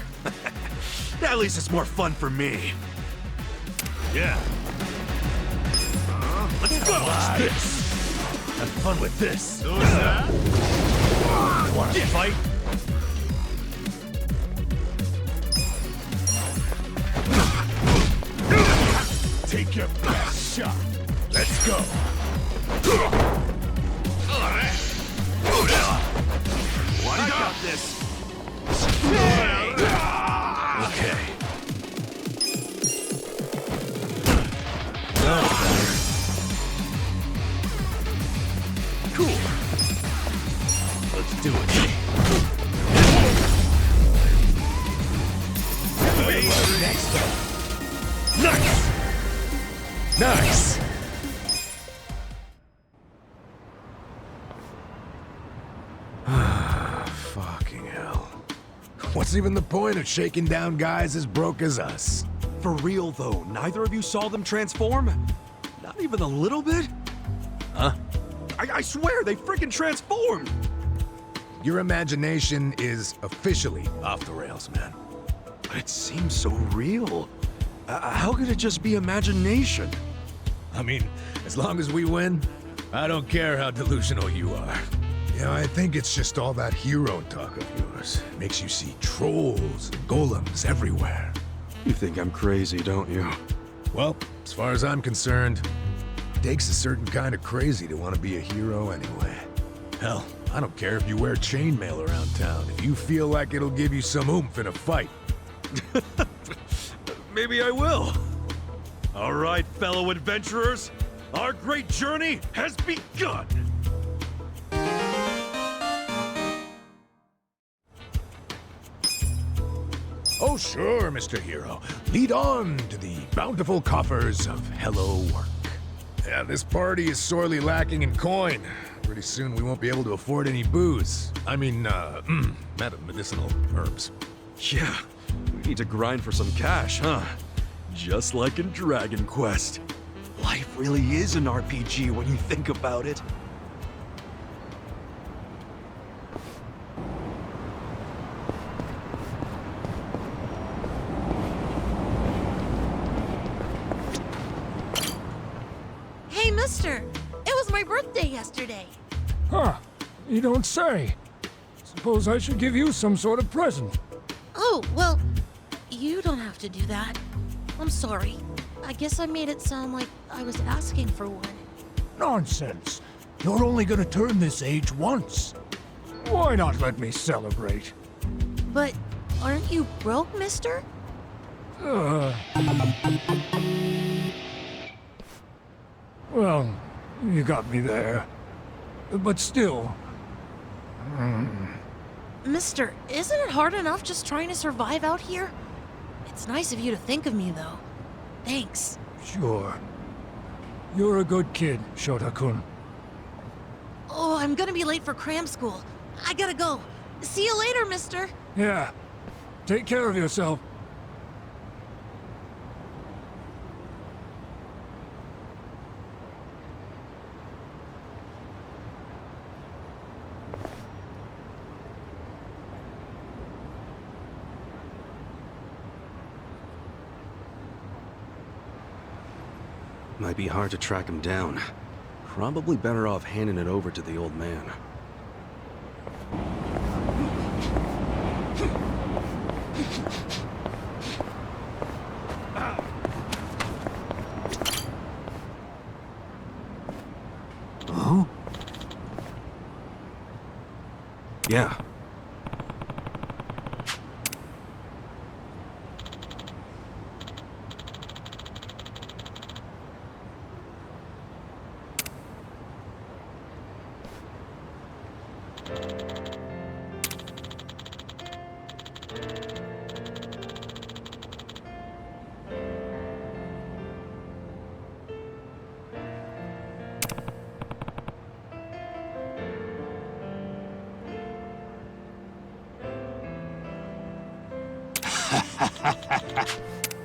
At least it's more fun for me. Yeah. Let's go! Watch this! Have fun with this! Want to fight? Take your best shot! Let's go! I got this! Okay. Cool. Let's do it. Next up. Nice! Nice! Fucking hell. What's even the point of shaking down guys as broke as us? For real though, neither of you saw them transform? Not even a little bit? Huh? I swear, they freaking transformed! Your imagination is officially off the rails, man. But it seems so real. How could it just be imagination? I mean, as long as we win, I don't care how delusional you are. You know, I think it's just all that hero talk of yours. Makes you see trolls and golems everywhere. You think I'm crazy, don't you? Well, as far as I'm concerned, it takes a certain kind of crazy to want to be a hero anyway. Hell, I don't care if you wear chainmail around town, if you feel like it'll give you some oomph in a fight. Maybe I will. All right, fellow adventurers, our great journey has begun! Oh sure, Mr. Hero. Lead on to the bountiful coffers of Hello Work. Yeah, this party is sorely lacking in coin. Pretty soon we won't be able to afford any booze. I mean, medicinal herbs. Yeah, we need to grind for some cash, huh? Just like in Dragon Quest. Life really is an RPG when you think about it. Hey, mister! It was my birthday yesterday! Huh. You don't say. Suppose I should give you some sort of present. Oh, well, you don't have to do that. I'm sorry. I guess I made it sound like I was asking for one. Nonsense. You're only gonna turn this age once. Why not let me celebrate? But aren't you broke, mister? Well, you got me there. But still... Mister, isn't it hard enough just trying to survive out here? It's nice of you to think of me, though. Thanks. Sure. You're a good kid, Shota-kun. Oh, I'm gonna be late for cram school. I gotta go. See you later, mister. Yeah. Take care of yourself. Might be hard to track him down. Probably better off handing it over to the old man. Huh? Yeah.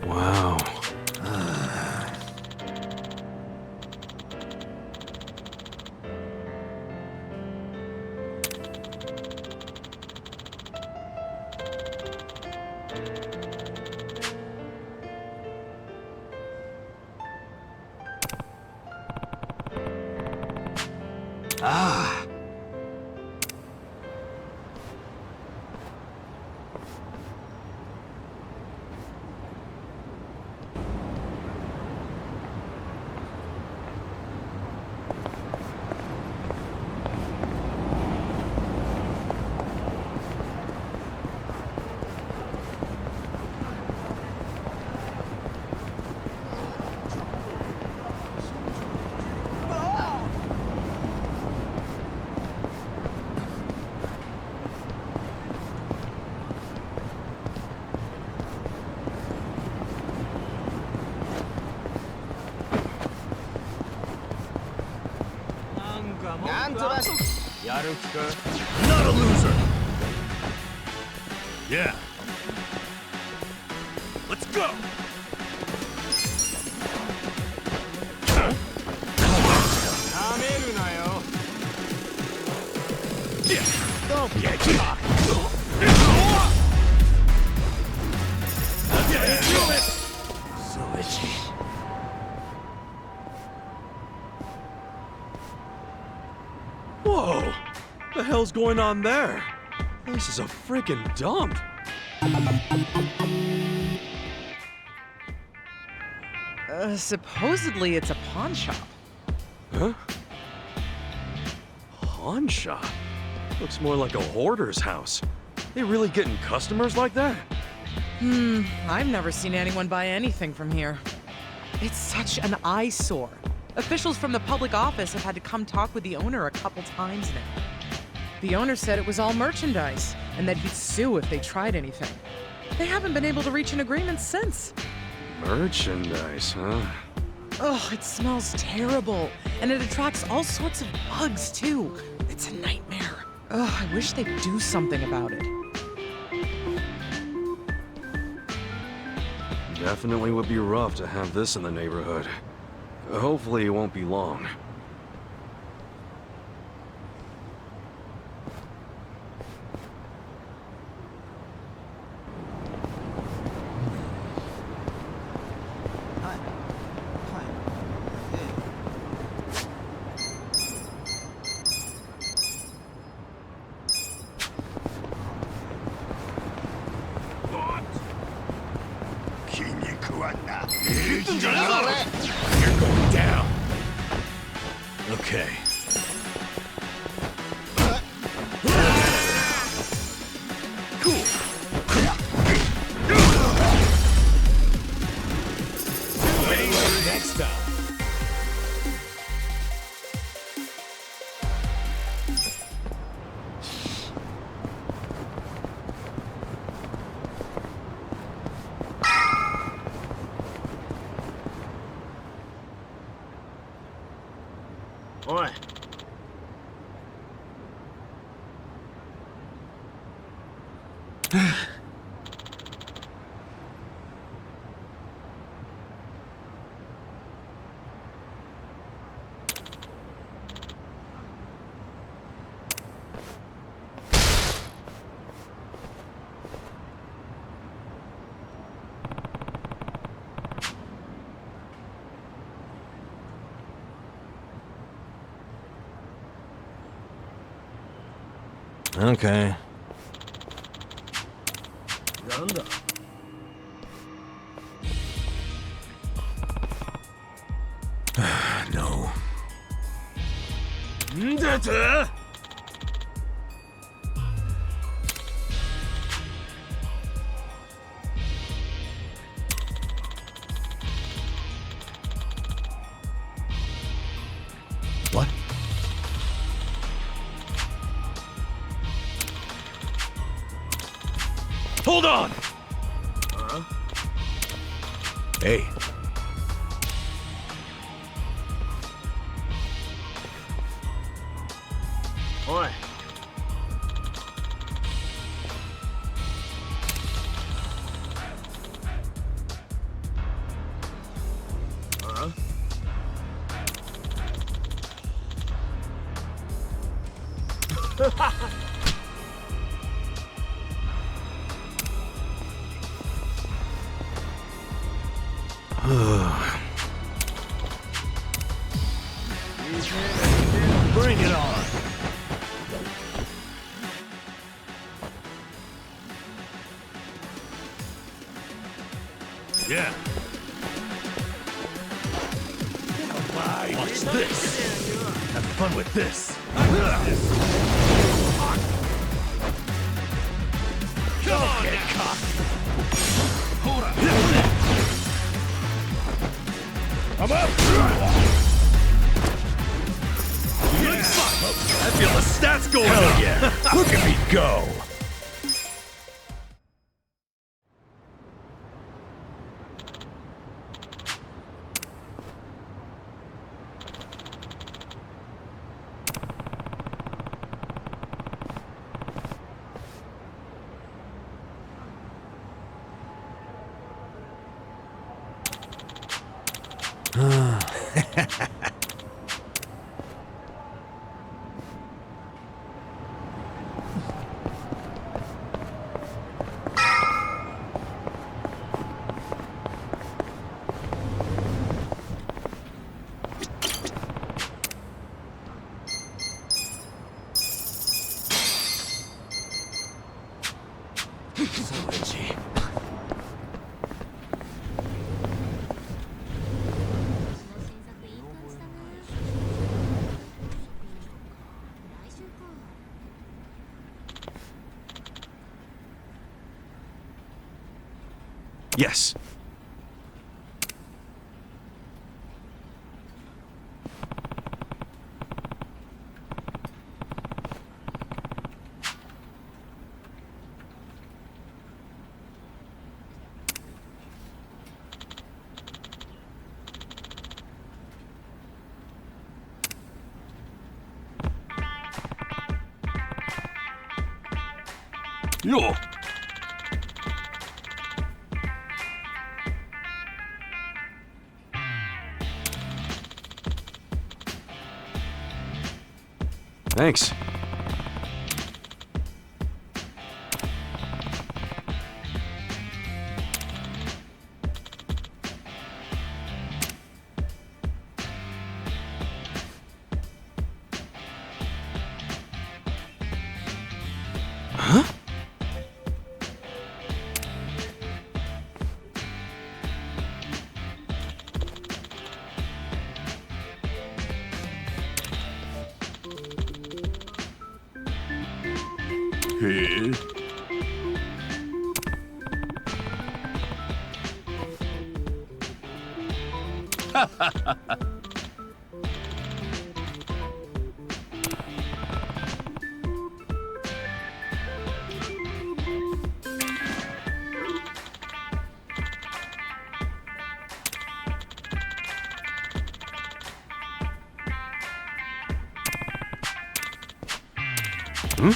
Wow. Ah. Not a loser! Yeah. Let's go! Don't be a cock! So itchy. Whoa! What the hell's going on there? This is a freaking dump. Supposedly it's a pawn shop. Huh? Pawn shop? Looks more like a hoarder's house. They really getting customers like that? I've never seen anyone buy anything from here. It's such an eyesore. Officials from the public office have had to come talk with the owner a couple times now. The owner said it was all merchandise, and that he'd sue if they tried anything. They haven't been able to reach an agreement since. Merchandise, huh? Oh, it smells terrible, and it attracts all sorts of bugs, too. It's a nightmare. Oh, I wish they'd do something about it. Definitely would be rough to have this in the neighborhood. Hopefully it won't be long. You're going down. Okay. Cool. Next time. Oi. Okay. No. Hold on! Hey. Oi. Bring it on. Yeah. Watch this. Have fun with this. Come on, get cocky. Hold on. I'm up. Yeah. I feel the stats going Hell up. yeah. Look at me go. So itchy. Yes. Yo. Thanks. Huh? Hey. Hmm?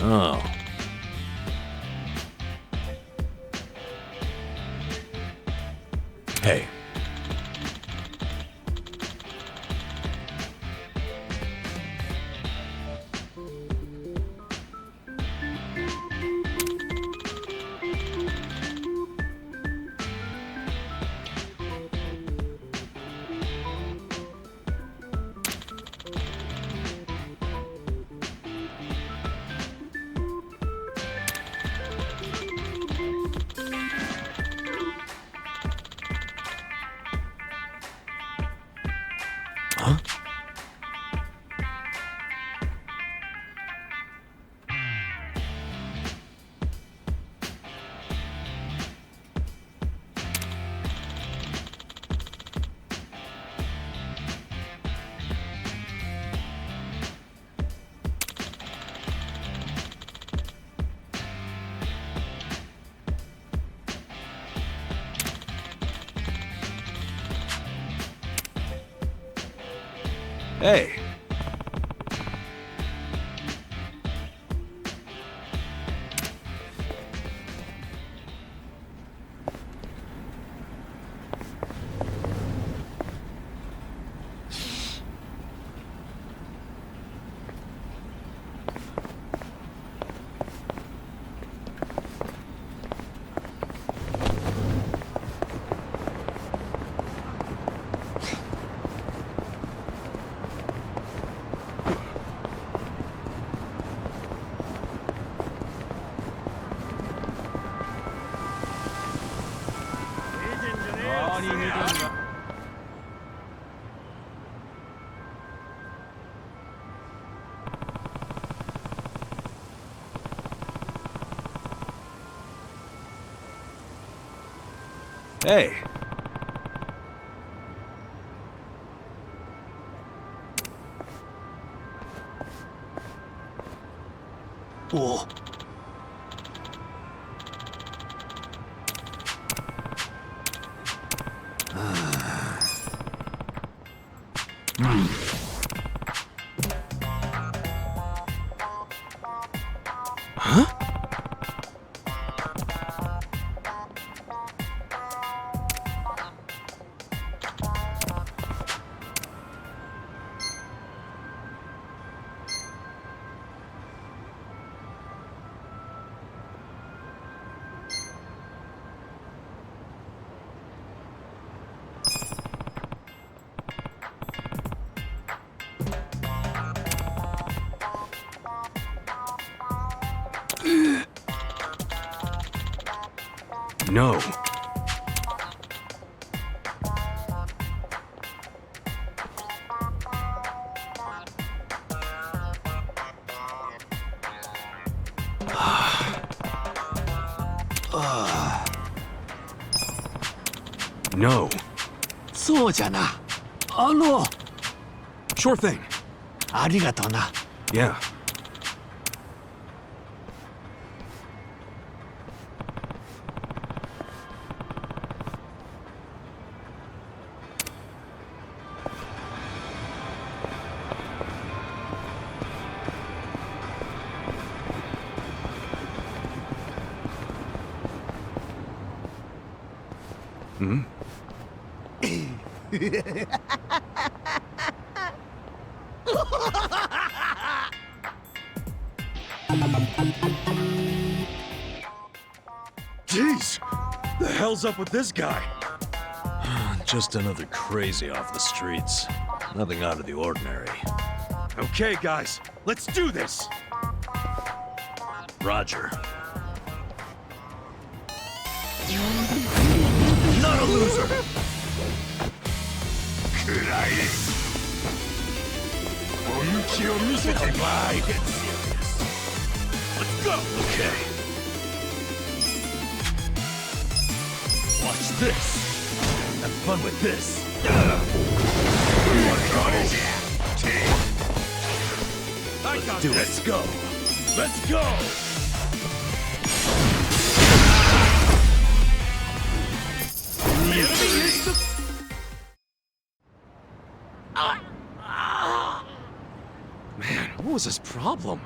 Oh. Hey. Hey! Hey! Whoa. Huh? No. No. そうじゃな。Sure thing. ありがとな。 Yeah. Hmm? Jeez! The hell's up with this guy? Just another crazy off the streets. Nothing out of the ordinary. Okay, guys, let's do this! Roger. Not a loser! Let's go! Okay. Watch this! Have fun with this! Let's do it! Let's go! Let's go! Man, what was his problem?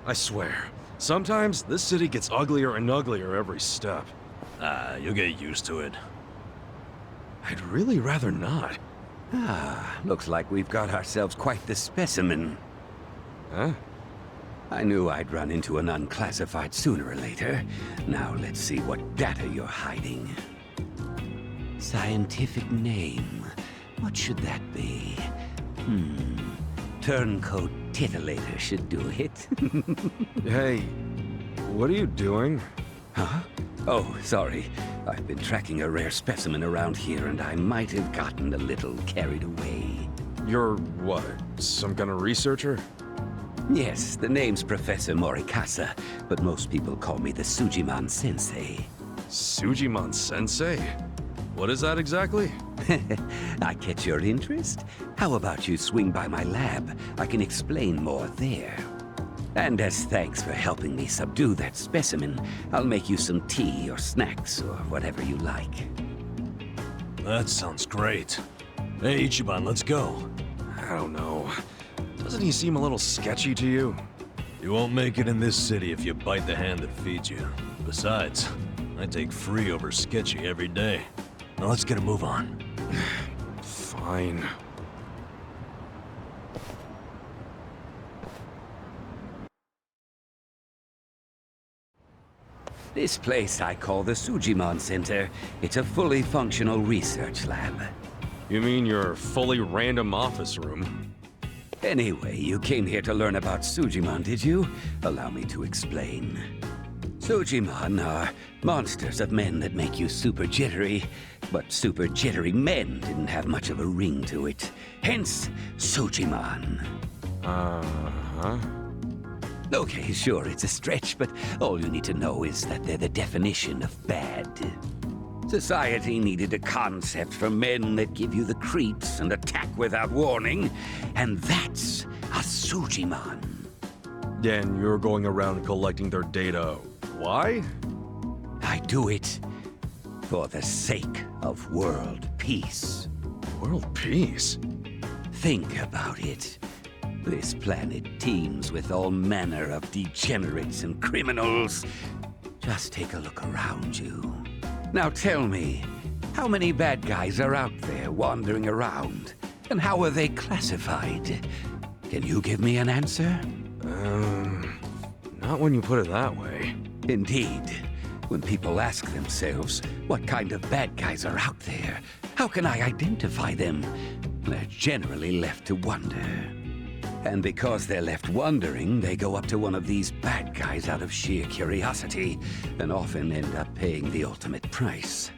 I swear, sometimes this city gets uglier and uglier every step. You'll get used to it. I'd really rather not. Looks like we've got ourselves quite the specimen. Huh? I knew I'd run into an unclassified sooner or later. Now let's see what data you're hiding. Scientific name. What should that be? Turncoat titillator should do it. Hey, what are you doing? Huh? Oh, sorry. I've been tracking a rare specimen around here, and I might have gotten a little carried away. You're what, some kind of researcher? Yes, the name's Professor Morikasa, but most people call me the Sujiman Sensei. Sujiman Sensei? What is that exactly? I catch your interest? How about you swing by my lab? I can explain more there. And as thanks for helping me subdue that specimen, I'll make you some tea or snacks or whatever you like. That sounds great. Hey, Ichiban, let's go. I don't know. Doesn't he seem a little sketchy to you? You won't make it in this city if you bite the hand that feeds you. Besides, I take free over sketchy every day. Now let's get a move on. Fine. This place I call the Sujimon Center. It's a fully functional research lab. You mean your fully random office room? Anyway, you came here to learn about Sujimon, did you? Allow me to explain. Sujimon are monsters of men that make you super jittery, but super jittery men didn't have much of a ring to it. Hence, Sujimon. Uh-huh. Okay, sure, it's a stretch, but all you need to know is that they're the definition of bad. Society needed a concept for men that give you the creeps and attack without warning, and that's a Sujimon. And you're going around collecting their data. Why? I do it for the sake of world peace. World peace? Think about it. This planet teems with all manner of degenerates and criminals. Just take a look around you. Now tell me, how many bad guys are out there wandering around? And how are they classified? Can you give me an answer? Not when you put it that way. Indeed. When people ask themselves, what kind of bad guys are out there? How can I identify them? They're generally left to wonder. And because they're left wondering, they go up to one of these bad guys out of sheer curiosity, and often end up paying the ultimate price.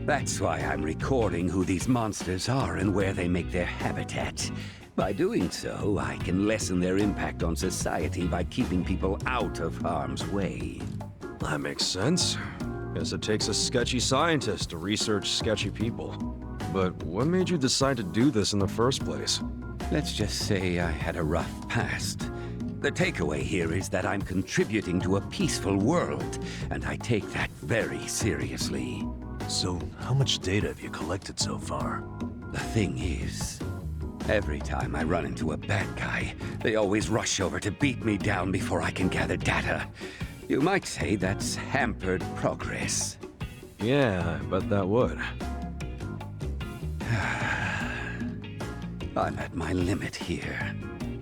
That's why I'm recording who these monsters are and where they make their habitat. By doing so, I can lessen their impact on society by keeping people out of harm's way. That makes sense. Guess it takes a sketchy scientist to research sketchy people. But what made you decide to do this in the first place? Let's just say I had a rough past. The takeaway here is that I'm contributing to a peaceful world, and I take that very seriously. So, how much data have you collected so far? The thing is, every time I run into a bad guy, they always rush over to beat me down before I can gather data. You might say that's hampered progress. Yeah, I bet that would. I'm at my limit here.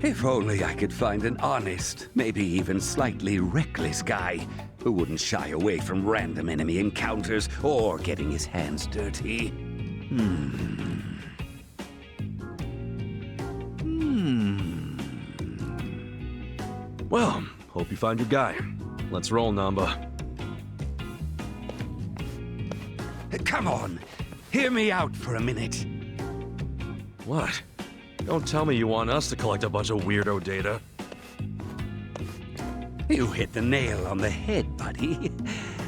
If only I could find an honest, maybe even slightly reckless guy who wouldn't shy away from random enemy encounters or getting his hands dirty. Well, hope you find your guy. Let's roll, Namba. Come on, hear me out for a minute. What? Don't tell me you want us to collect a bunch of weirdo data. You hit the nail on the head, buddy.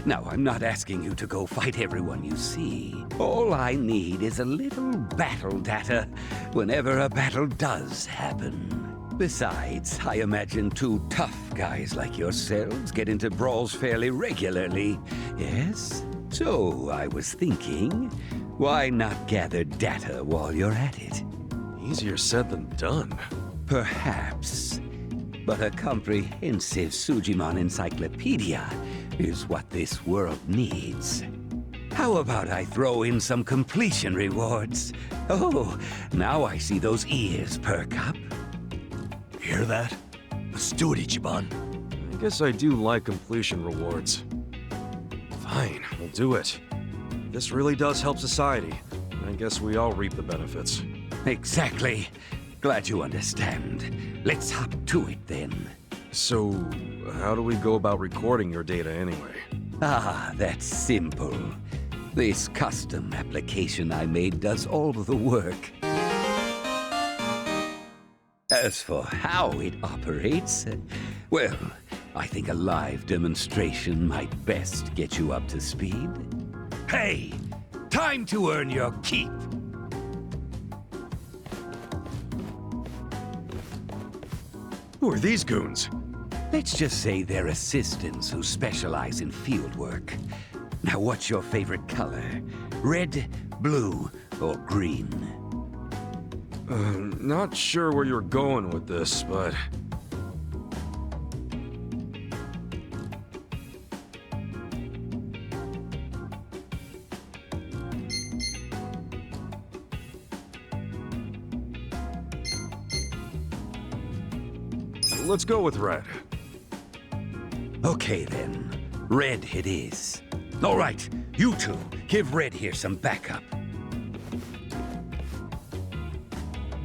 Now, I'm not asking you to go fight everyone you see. All I need is a little battle data whenever a battle does happen. Besides, I imagine two tough guys like yourselves get into brawls fairly regularly, yes? So, I was thinking, why not gather data while you're at it? Easier said than done. Perhaps. But a comprehensive Sujimon encyclopedia is what this world needs. How about I throw in some completion rewards? Oh, now I see those ears perk up. Hear that? Let's do it, Ichiban. I guess I do like completion rewards. Fine, we'll do it. This really does help society. I guess we all reap the benefits. Exactly. Glad you understand. Let's hop to it then. So, how do we go about recording your data anyway? Ah, that's simple. This custom application I made does all the work. As for how it operates, well, I think a live demonstration might best get you up to speed. Hey, time to earn your keep. Who are these goons? Let's just say they're assistants who specialize in field work. Now, what's your favorite color? Red, blue, or green? Not sure where you're going with this, but... Let's go with red. Okay then, red it is. All right, you two, give red here some backup.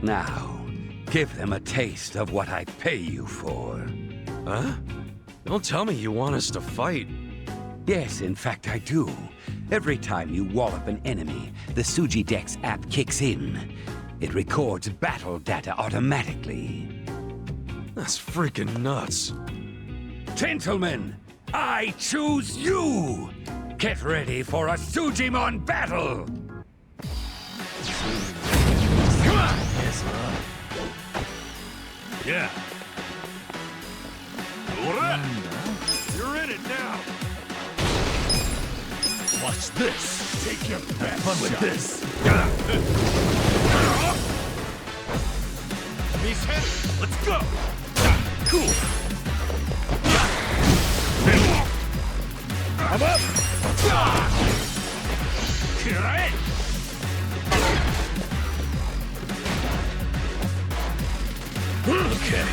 Now, give them a taste of what I pay you for. Huh? Don't tell me you want us to fight. Yes, in fact I do. Every time you wallop an enemy, the Sujidex app kicks in. It records battle data automatically. That's freaking nuts. Gentlemen, I choose you! Get ready for a Sujimon battle! Come on! Yes, yeah. You're in it now. Watch this. Take your best fun with shot. this. He's hit. Let's go. Cool. I'm up. Okay.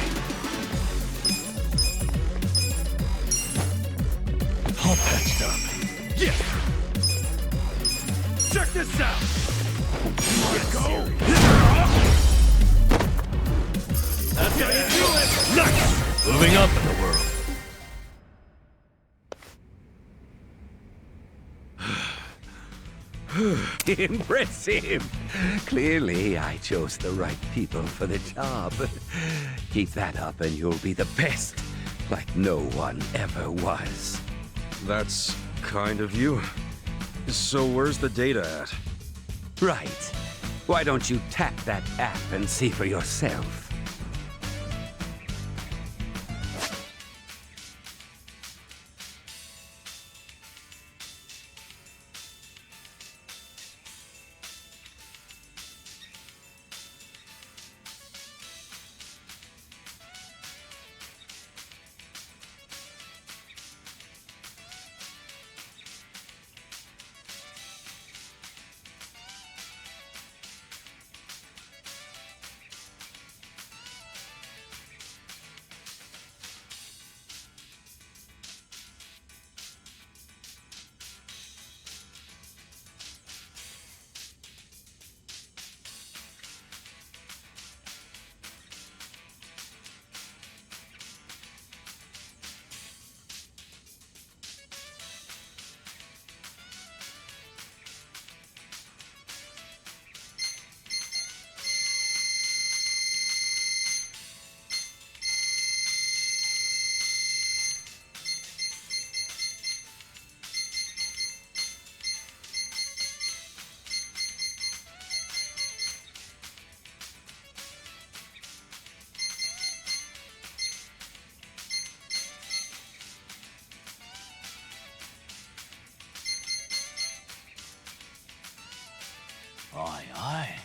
All patched up. Yeah. Check this out. Let's go. That's how you do it. Nice. Moving up in the world. Impressive! Clearly, I chose the right people for the job. Keep that up and you'll be the best, like no one ever was. That's kind of you. So where's the data at? Right. Why don't you tap that app and see for yourself? Aye, aye.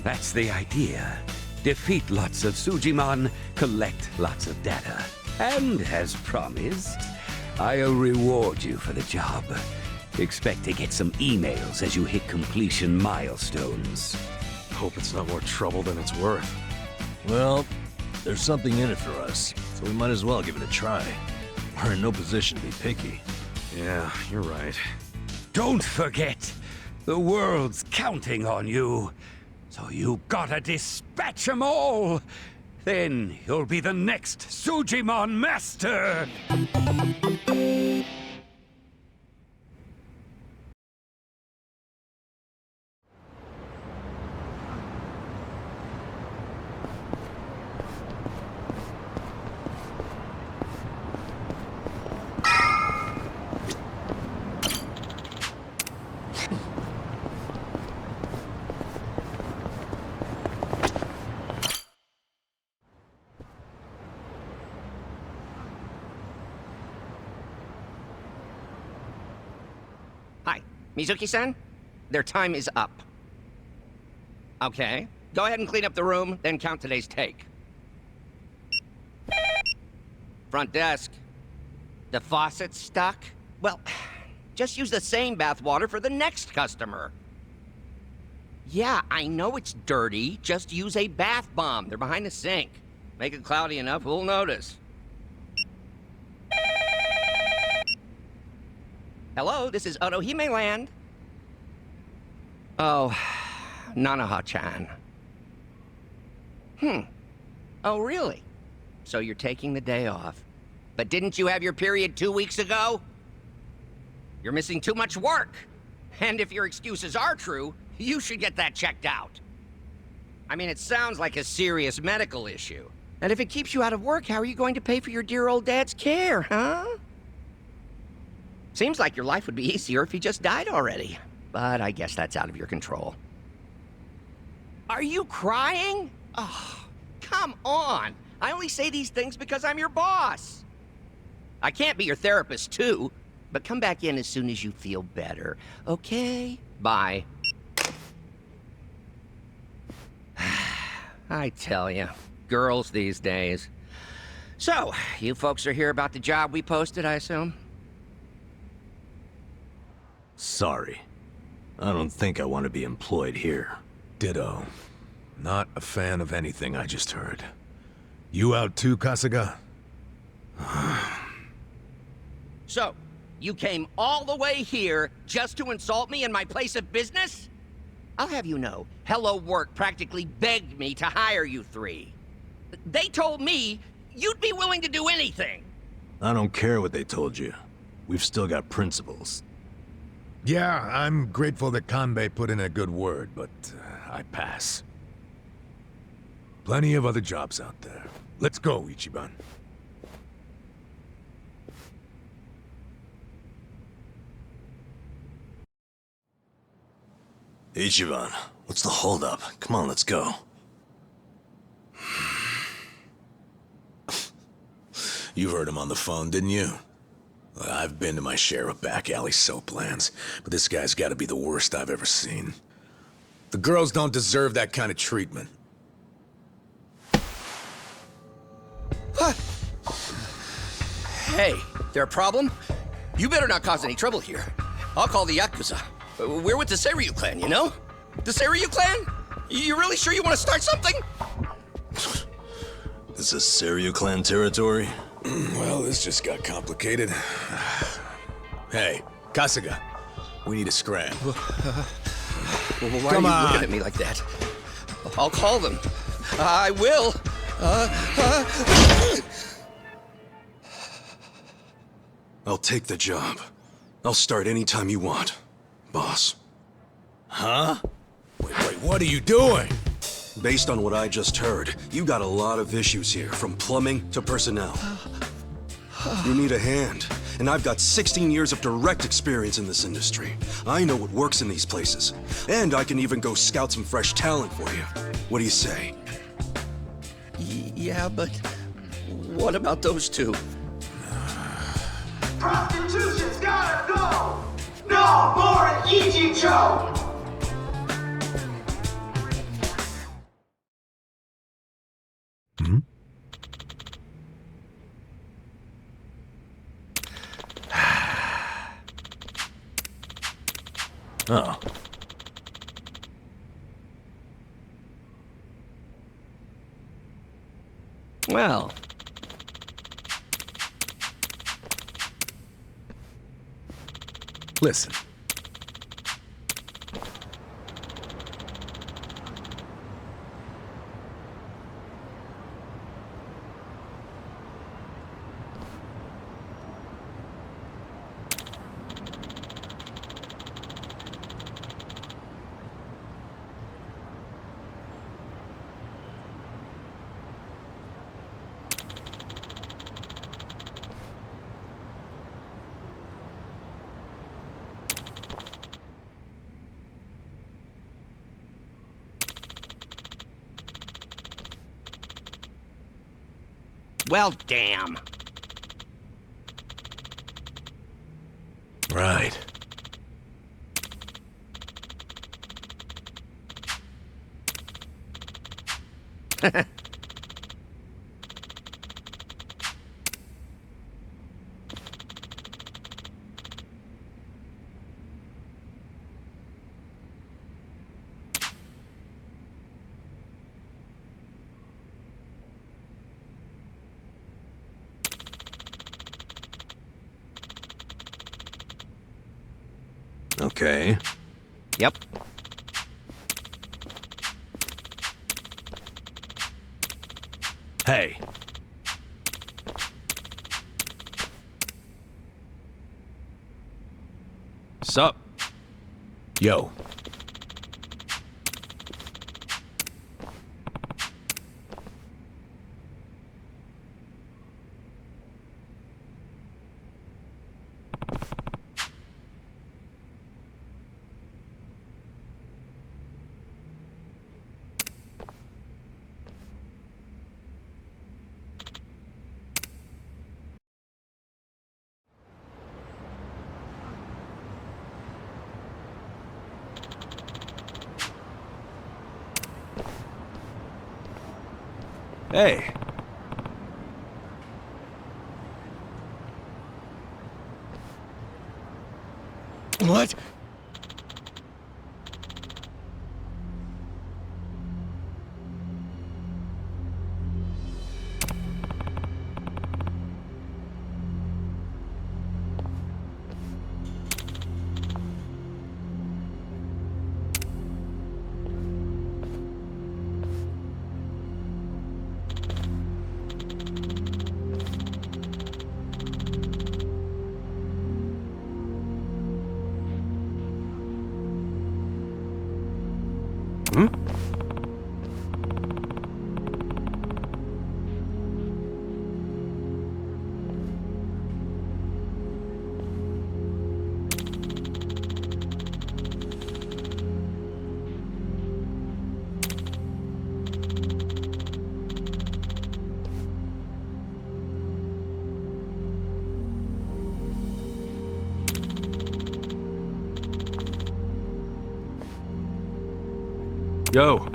That's the idea. Defeat lots of Sujimon, collect lots of data. And as promised, I'll reward you for the job. Expect to get some emails as you hit completion milestones. Hope it's not more trouble than it's worth. Well, there's something in it for us, so we might as well give it a try. We're in no position to be picky. Yeah, you're right. Don't forget, the world's counting on you. So you gotta dispatch 'em all! Then you'll be the next Sujimon Master! Mizuki-san, their time is up. Okay, go ahead and clean up the room, then count today's take. Front desk. The faucet's stuck? Well, just use the same bath water for the next customer. Yeah, I know it's dirty. Just use a bath bomb. They're behind the sink. Make it cloudy enough, we'll notice. Hello, this is Otohime Land. Oh, Nanaha-chan. Oh, really? So you're taking the day off. But didn't you have your period 2 weeks ago? You're missing too much work. And if your excuses are true, you should get that checked out. I mean, it sounds like a serious medical issue. And if it keeps you out of work, how are you going to pay for your dear old dad's care, huh? Seems like your life would be easier if he just died already. But I guess that's out of your control. Are you crying? Oh, come on. I only say these things because I'm your boss. I can't be your therapist, too. But come back in as soon as you feel better, okay? Bye. I tell you, girls these days. So, you folks are here about the job we posted, I assume? Sorry. I don't think I want to be employed here. Ditto. Not a fan of anything I just heard. You out too, Kasuga? So, you came all the way here just to insult me in my place of business? I'll have you know, Hello Work practically begged me to hire you three. They told me you'd be willing to do anything. I don't care what they told you. We've still got principles. Yeah, I'm grateful that Kanbei put in a good word, but I pass. Plenty of other jobs out there. Let's go, Ichiban. Ichiban, what's the holdup? Come on, let's go. You heard him on the phone, didn't you? I've been to my share of back alley soap lands, but this guy's gotta be the worst I've ever seen. The girls don't deserve that kind of treatment. Hey, there a problem? You better not cause any trouble here. I'll call the Yakuza. We're with the Seiryu clan, you know? The Seiryu clan? You really sure you want to start something? This is Seiryu clan territory? Well, this just got complicated. Hey, Kasuga, we need a scram. Why Come are you on. looking at me like that? I'll call them. I will. I'll take the job. I'll start anytime you want, boss. Huh? Wait, what are you doing? Based on what I just heard, you got a lot of issues here, from plumbing to personnel. You need a hand, and I've got 16 years of direct experience in this industry. I know what works in these places, and I can even go scout some fresh talent for you. What do you say? Yeah, but what about those two? Prostitution's gotta go! No more Ichicho! Oh. Well. Listen. Well, damn. Right. Okay. Yep. Hey. Sup? Yo. Hey. What? Hmm? Yo.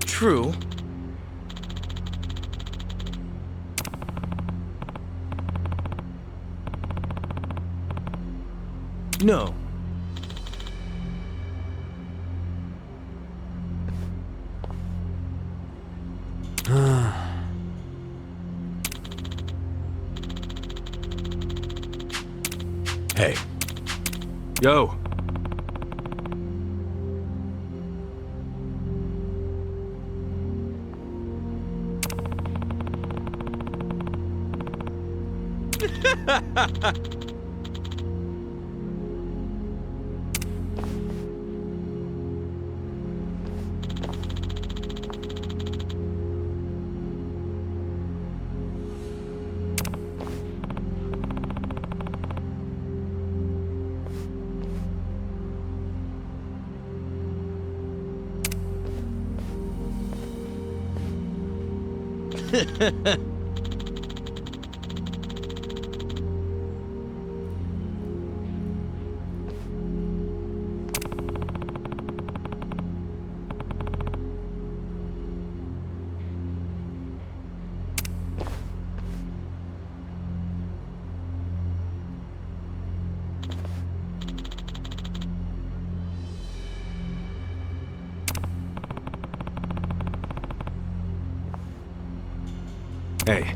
True. No. Hey. Yo. Hey.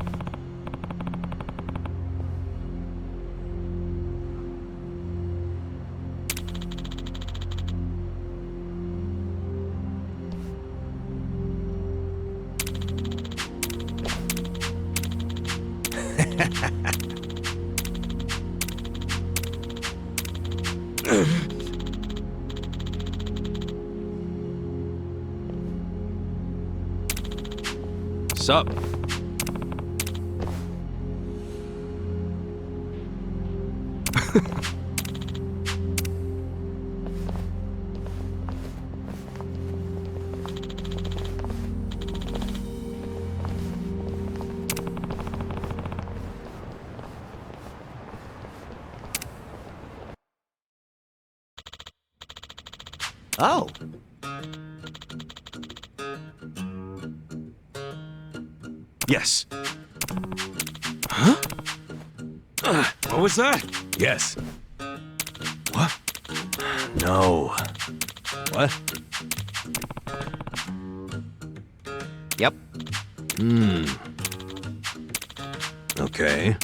Sup? Oh. Yes. Huh? What was that? Yes. What? No. What? Yep. Okay.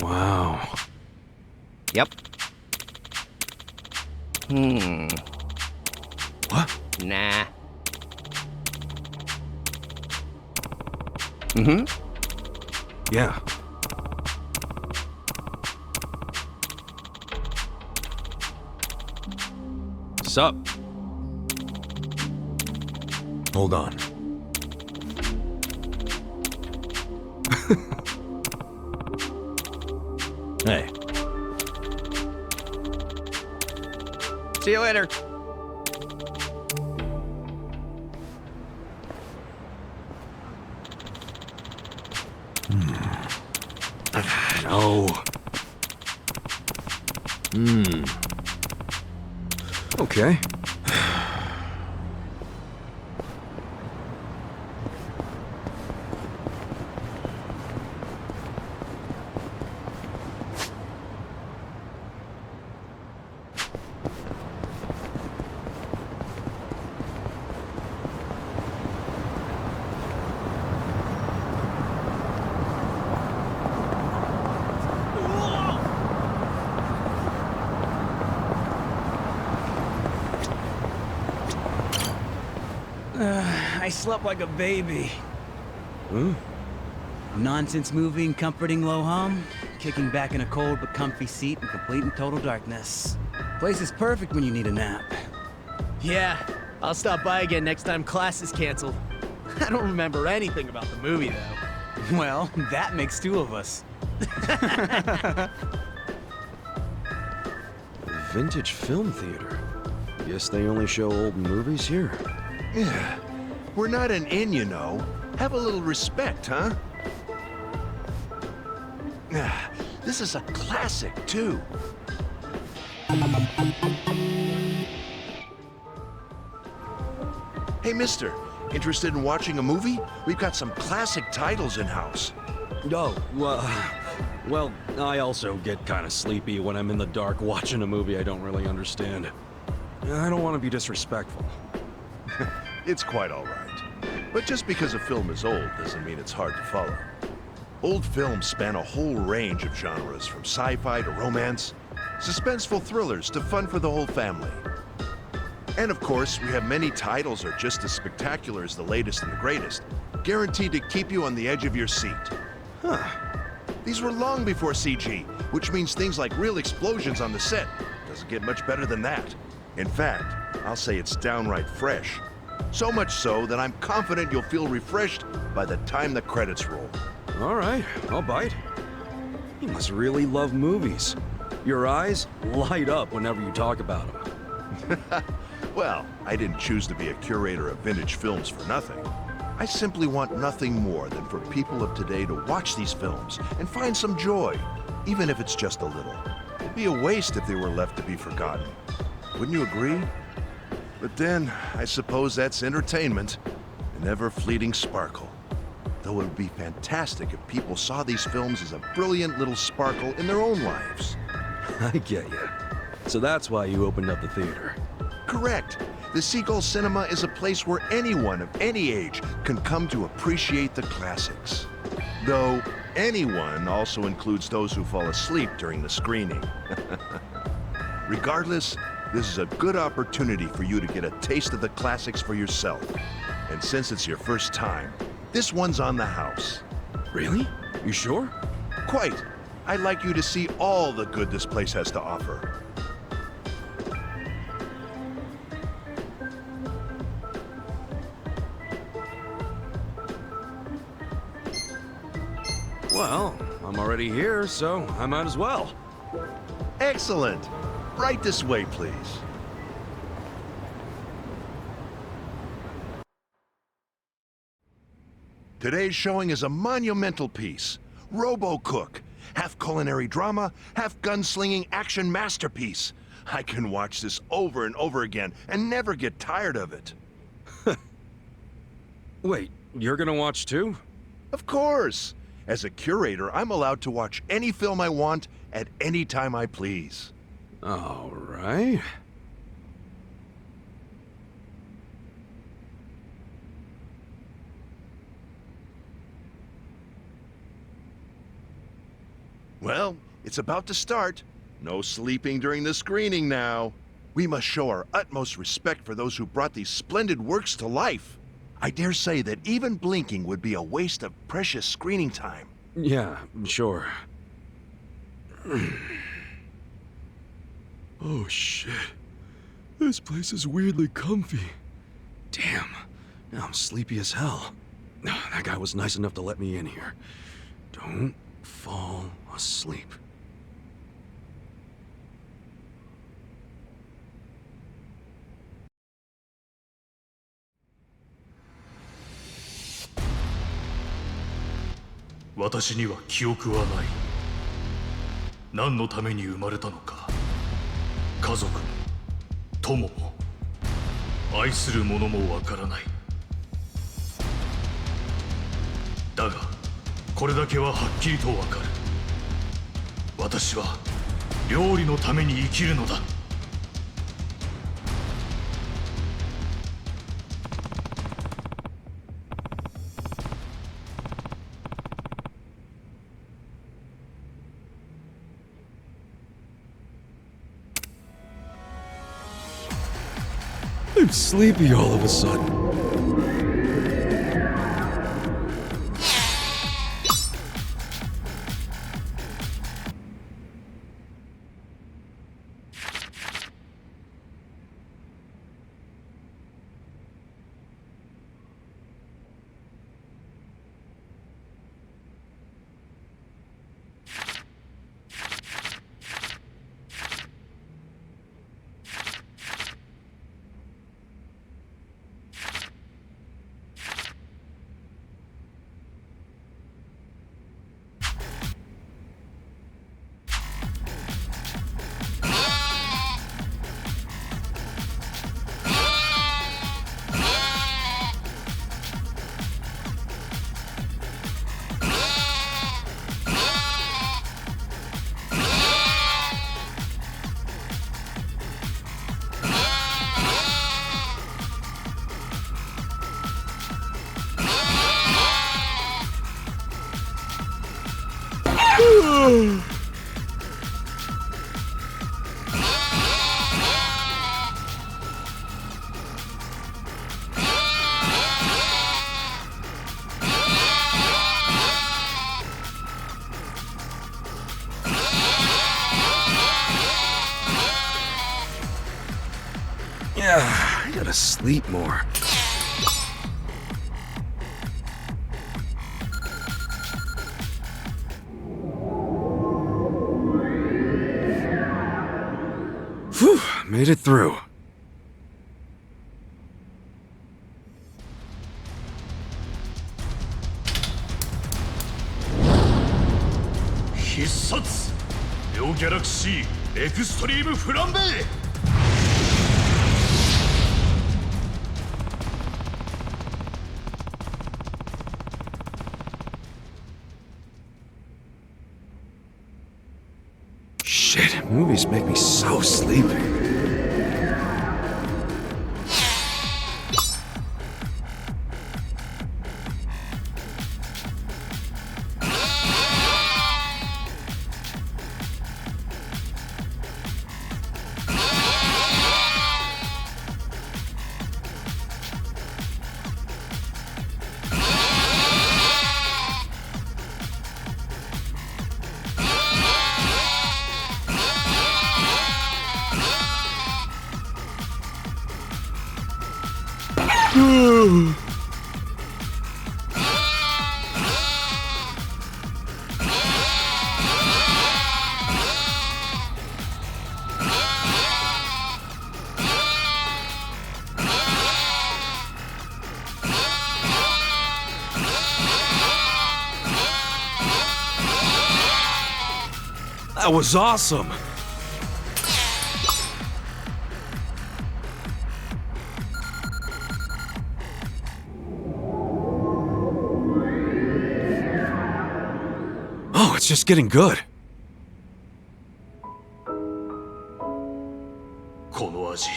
Wow. Yep. What? Nah. Yeah. Sup? Hold on. Hey. See you later. No. Okay. I slept like a baby. Hmm? Nonsense movie and comforting low hum, kicking back in a cold but comfy seat in complete and total darkness. Place is perfect when you need a nap. Yeah, I'll stop by again next time class is canceled. I don't remember anything about the movie, though. Well, that makes two of us. Vintage film theater. Guess they only show old movies here. Yeah. We're not an inn, you know. Have a little respect, huh? This is a classic, too. Hey, mister. Interested in watching a movie? We've got some classic titles in-house. Oh, well, I also get kind of sleepy when I'm in the dark watching a movie I don't really understand. I don't want to be disrespectful. It's quite all right. But just because a film is old doesn't mean it's hard to follow. Old films span a whole range of genres, from sci-fi to romance, suspenseful thrillers to fun for the whole family. And of course, we have many titles that are just as spectacular as the latest and the greatest, guaranteed to keep you on the edge of your seat. Huh. These were long before CG, which means things like real explosions on the set. Doesn't get much better than that. In fact, I'll say it's downright fresh. So much so that I'm confident you'll feel refreshed by the time the credits roll. All right, I'll bite. You must really love movies. Your eyes light up whenever you talk about them. Well, I didn't choose to be a curator of vintage films for nothing. I simply want nothing more than for people of today to watch these films and find some joy, even if it's just a little. It'd be a waste if they were left to be forgotten. Wouldn't you agree? But then, I suppose that's entertainment, an ever-fleeting sparkle. Though it would be fantastic if people saw these films as a brilliant little sparkle in their own lives. I get you. So that's why you opened up the theater. Correct. The Seagull Cinema is a place where anyone of any age can come to appreciate the classics. Though, anyone also includes those who fall asleep during the screening. Regardless, this is a good opportunity for you to get a taste of the classics for yourself. And since it's your first time, this one's on the house. Really? You sure? Quite. I'd like you to see all the good this place has to offer. Well, I'm already here, so I might as well. Excellent. Right this way, please. Today's showing is a monumental piece, Robo-cook. Half culinary drama, half gunslinging action masterpiece. I can watch this over and over again and never get tired of it. Wait, you're gonna watch too? Of course! As a curator, I'm allowed to watch any film I want at any time I please. All right. Well, it's about to start. No sleeping during the screening now. We must show our utmost respect for those who brought these splendid works to life. I dare say that even blinking would be a waste of precious screening time. Yeah, sure. Oh shit. This place is weirdly comfy. Damn, now I'm sleepy as hell. That guy was nice enough to let me in here. Don't fall asleep.私には記憶はない。何のために生まれたのか。家族も友も愛する者もわからない。だがこれだけははっきりとわかる。私は料理のために生きるのだ。I'm sleepy all of a sudden. Yeah, I gotta sleep more. Whew, made it through. Hissats! Neo Galaxy Extreme Flambe! Shit, movies make me so sleepy. That was awesome! Oh, it's just getting good. この味、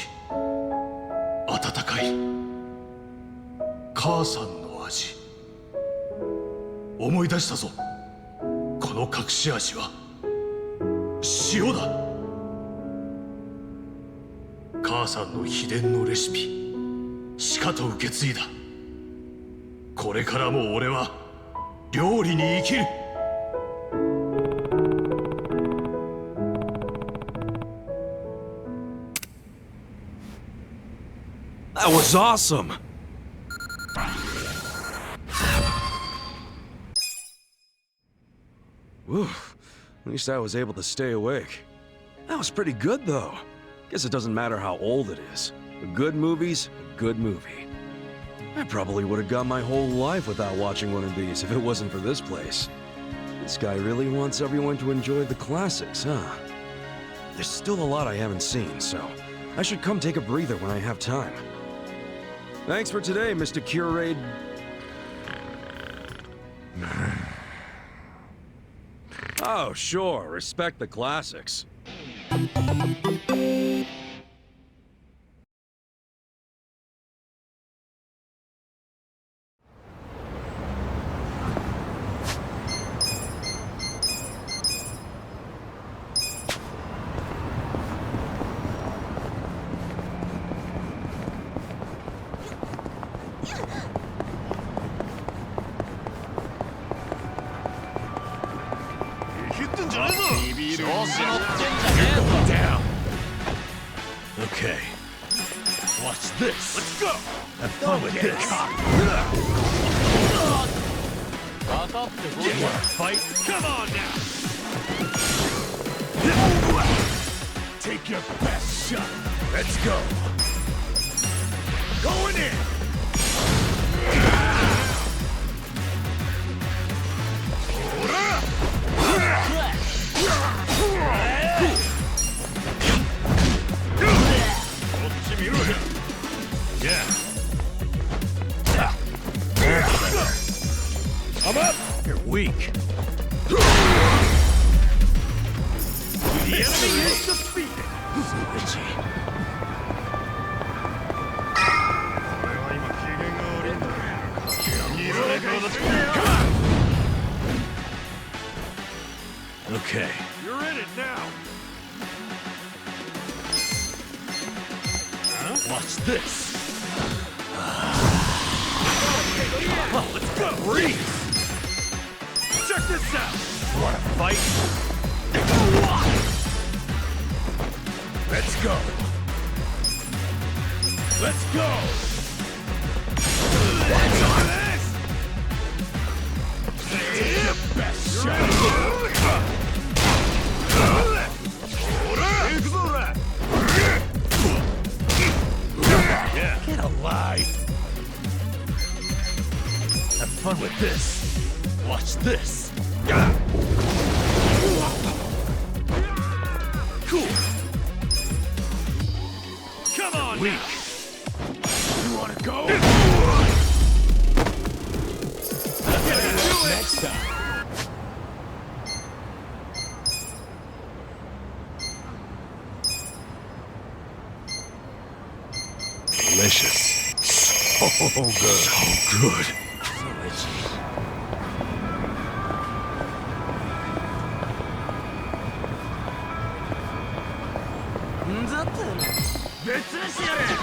温かい。母さんの味。思い出したぞ。この隠し味は塩だ。母さんの秘伝のレシピ、しかと受け継いだ。これからも俺は料理に生きる。That was awesome! Whew. At least I was able to stay awake. That was pretty good, though. Guess it doesn't matter how old it is. A good movie's a good movie. I probably would have gone my whole life without watching one of these if it wasn't for this place. This guy really wants everyone to enjoy the classics, huh? There's still a lot I haven't seen, so I should come take a breather when I have time. Thanks for today, Mr. Curate. Oh, sure. Respect the classics. Okay. Watch this. Let's go. Have fun with this. You wanna fight? Come on now. Take your best shot. Let's go. Going in. Yeah. I'm up. You're weak. The enemy is defeated. Come on. Okay. You're in it now. Watch this. Oh, let's go. Breathe. Check this out. Wanna fight? Let's go. Let's go. What's on this? Take your best shot. Yeah. Get alive. Have fun with this. Watch this. Cool. Come on. Weak. You wanna go? Next time. Delicious. So good. So good.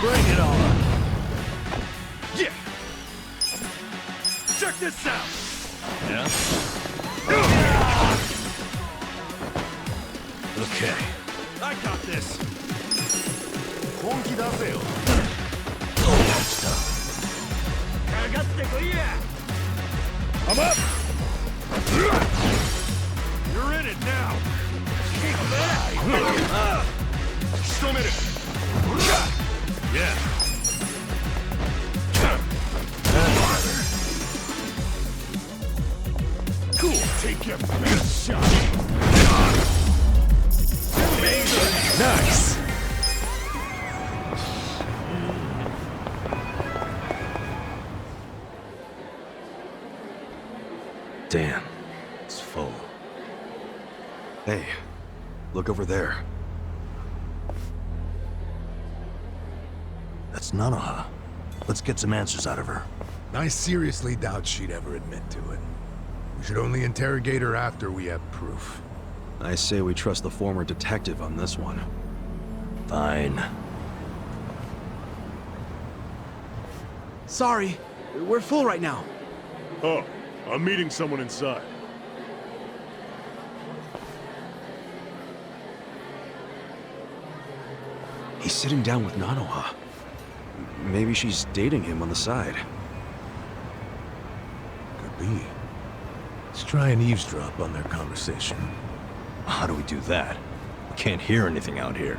Bring it on. Yeah. Check this out. Yeah. Okay. I got this. I'm up. You're in it now. Yeah. Cool. Take your best shot. Damn, it's full. Hey, look over there. That's Nanoha. Let's get some answers out of her. I seriously doubt she'd ever admit to it. We should only interrogate her after we have proof. I say we trust the former detective on this one. Fine. Sorry, we're full right now. Oh, I'm meeting someone inside. He's sitting down with Nanoha. Maybe she's dating him on the side. Could be. Let's try and eavesdrop on their conversation. How do we do that? We can't hear anything out here.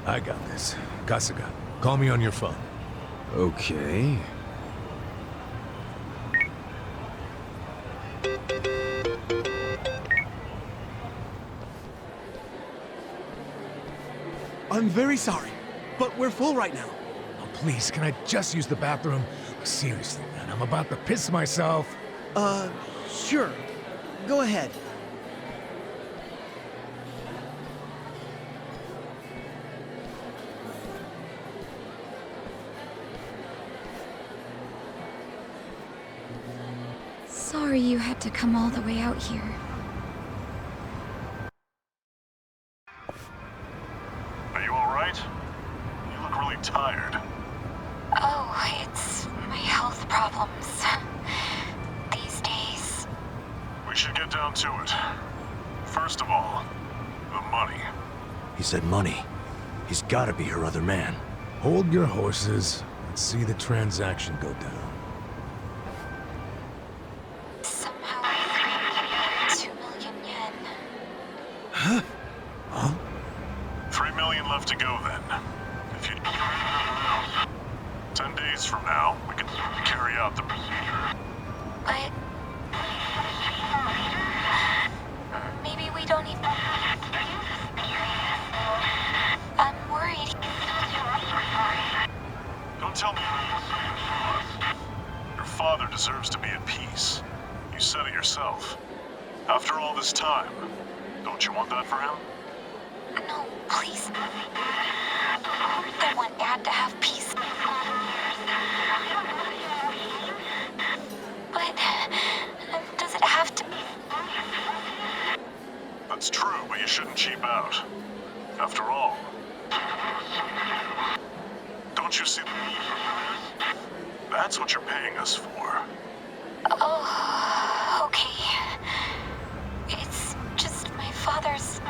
I got this. Kasuga, call me on your phone. Okay. I'm very sorry, but we're full right now. Oh, please, can I just use the bathroom? Seriously, man, I'm about to piss myself. Sure. Go ahead. Sorry you had to come all the way out here. Are you alright? You look really tired. Oh, it's my health problems. These days. We should get down to it. First of all, the money. He said money. He's gotta be her other man. Hold your horses. Let's see the transaction go down. Somehow, 2 million yen. Huh? Huh? 3 million left to go then. If you... 10 days from now, we can carry out the procedure. But... maybe we don't even... I'm worried. Don't tell me. Your father deserves to be at peace. You said it yourself. After all this time, don't you want that for him? No, please. I want Dad to have peace. But... does it have to be? That's true, but you shouldn't cheap out. After all, don't you see that? That's what you're paying us for. Oh, okay. It's just my father's...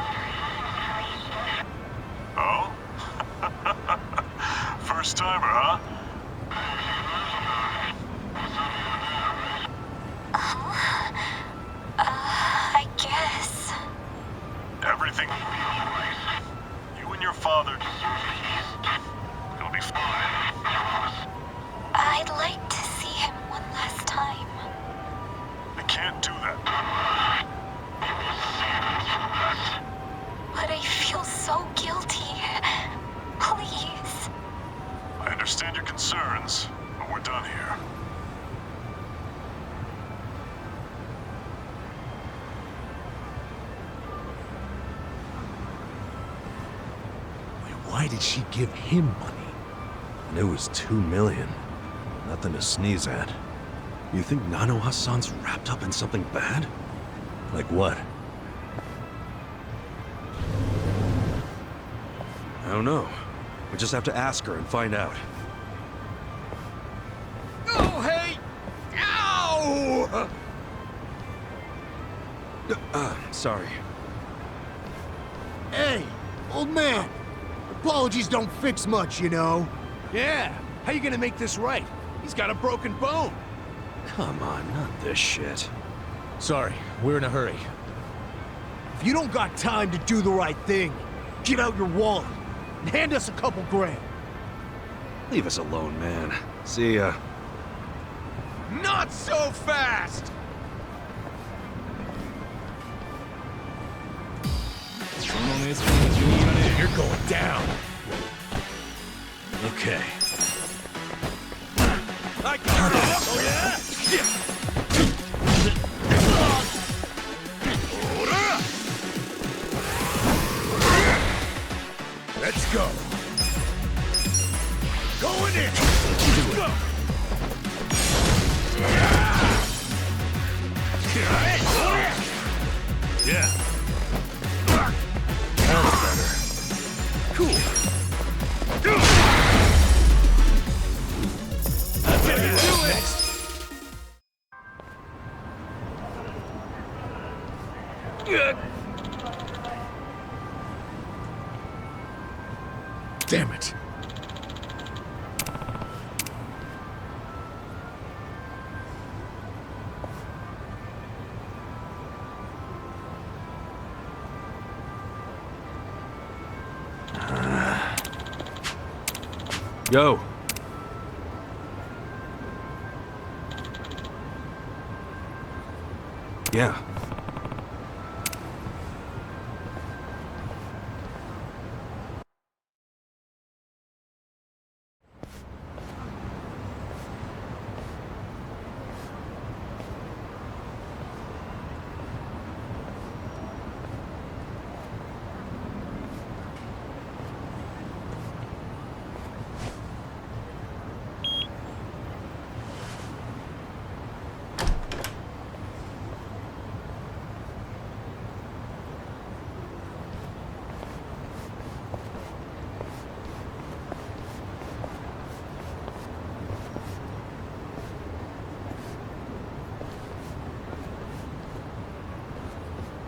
Oh? First timer, huh? I guess. Everything... You and your father... It'll be fine. I'd like to see him one last time. I can't do that. But I feel so guilty. Please. I understand your concerns, but we're done here. Why did she give him money? And it was 2 million. Nothing to sneeze at. You think Nanoha-san's wrapped up in something bad? Like what? I don't know. We just have to ask her and find out. Oh, hey! Ow! Sorry. Hey, old man. Apologies don't fix much, you know. Yeah, how you gonna make this right? He's got a broken bone. Come on, not this shit. Sorry, we're in a hurry. If you don't got time to do the right thing, get out your wallet and hand us a couple grand. Leave us alone, man. See ya. Not so fast! You're going down. Okay. I got it! Oh, yeah? go. Going in. Go. Yeah. That's better. Cool. That's it. Next. Damn it. Yo. Yeah.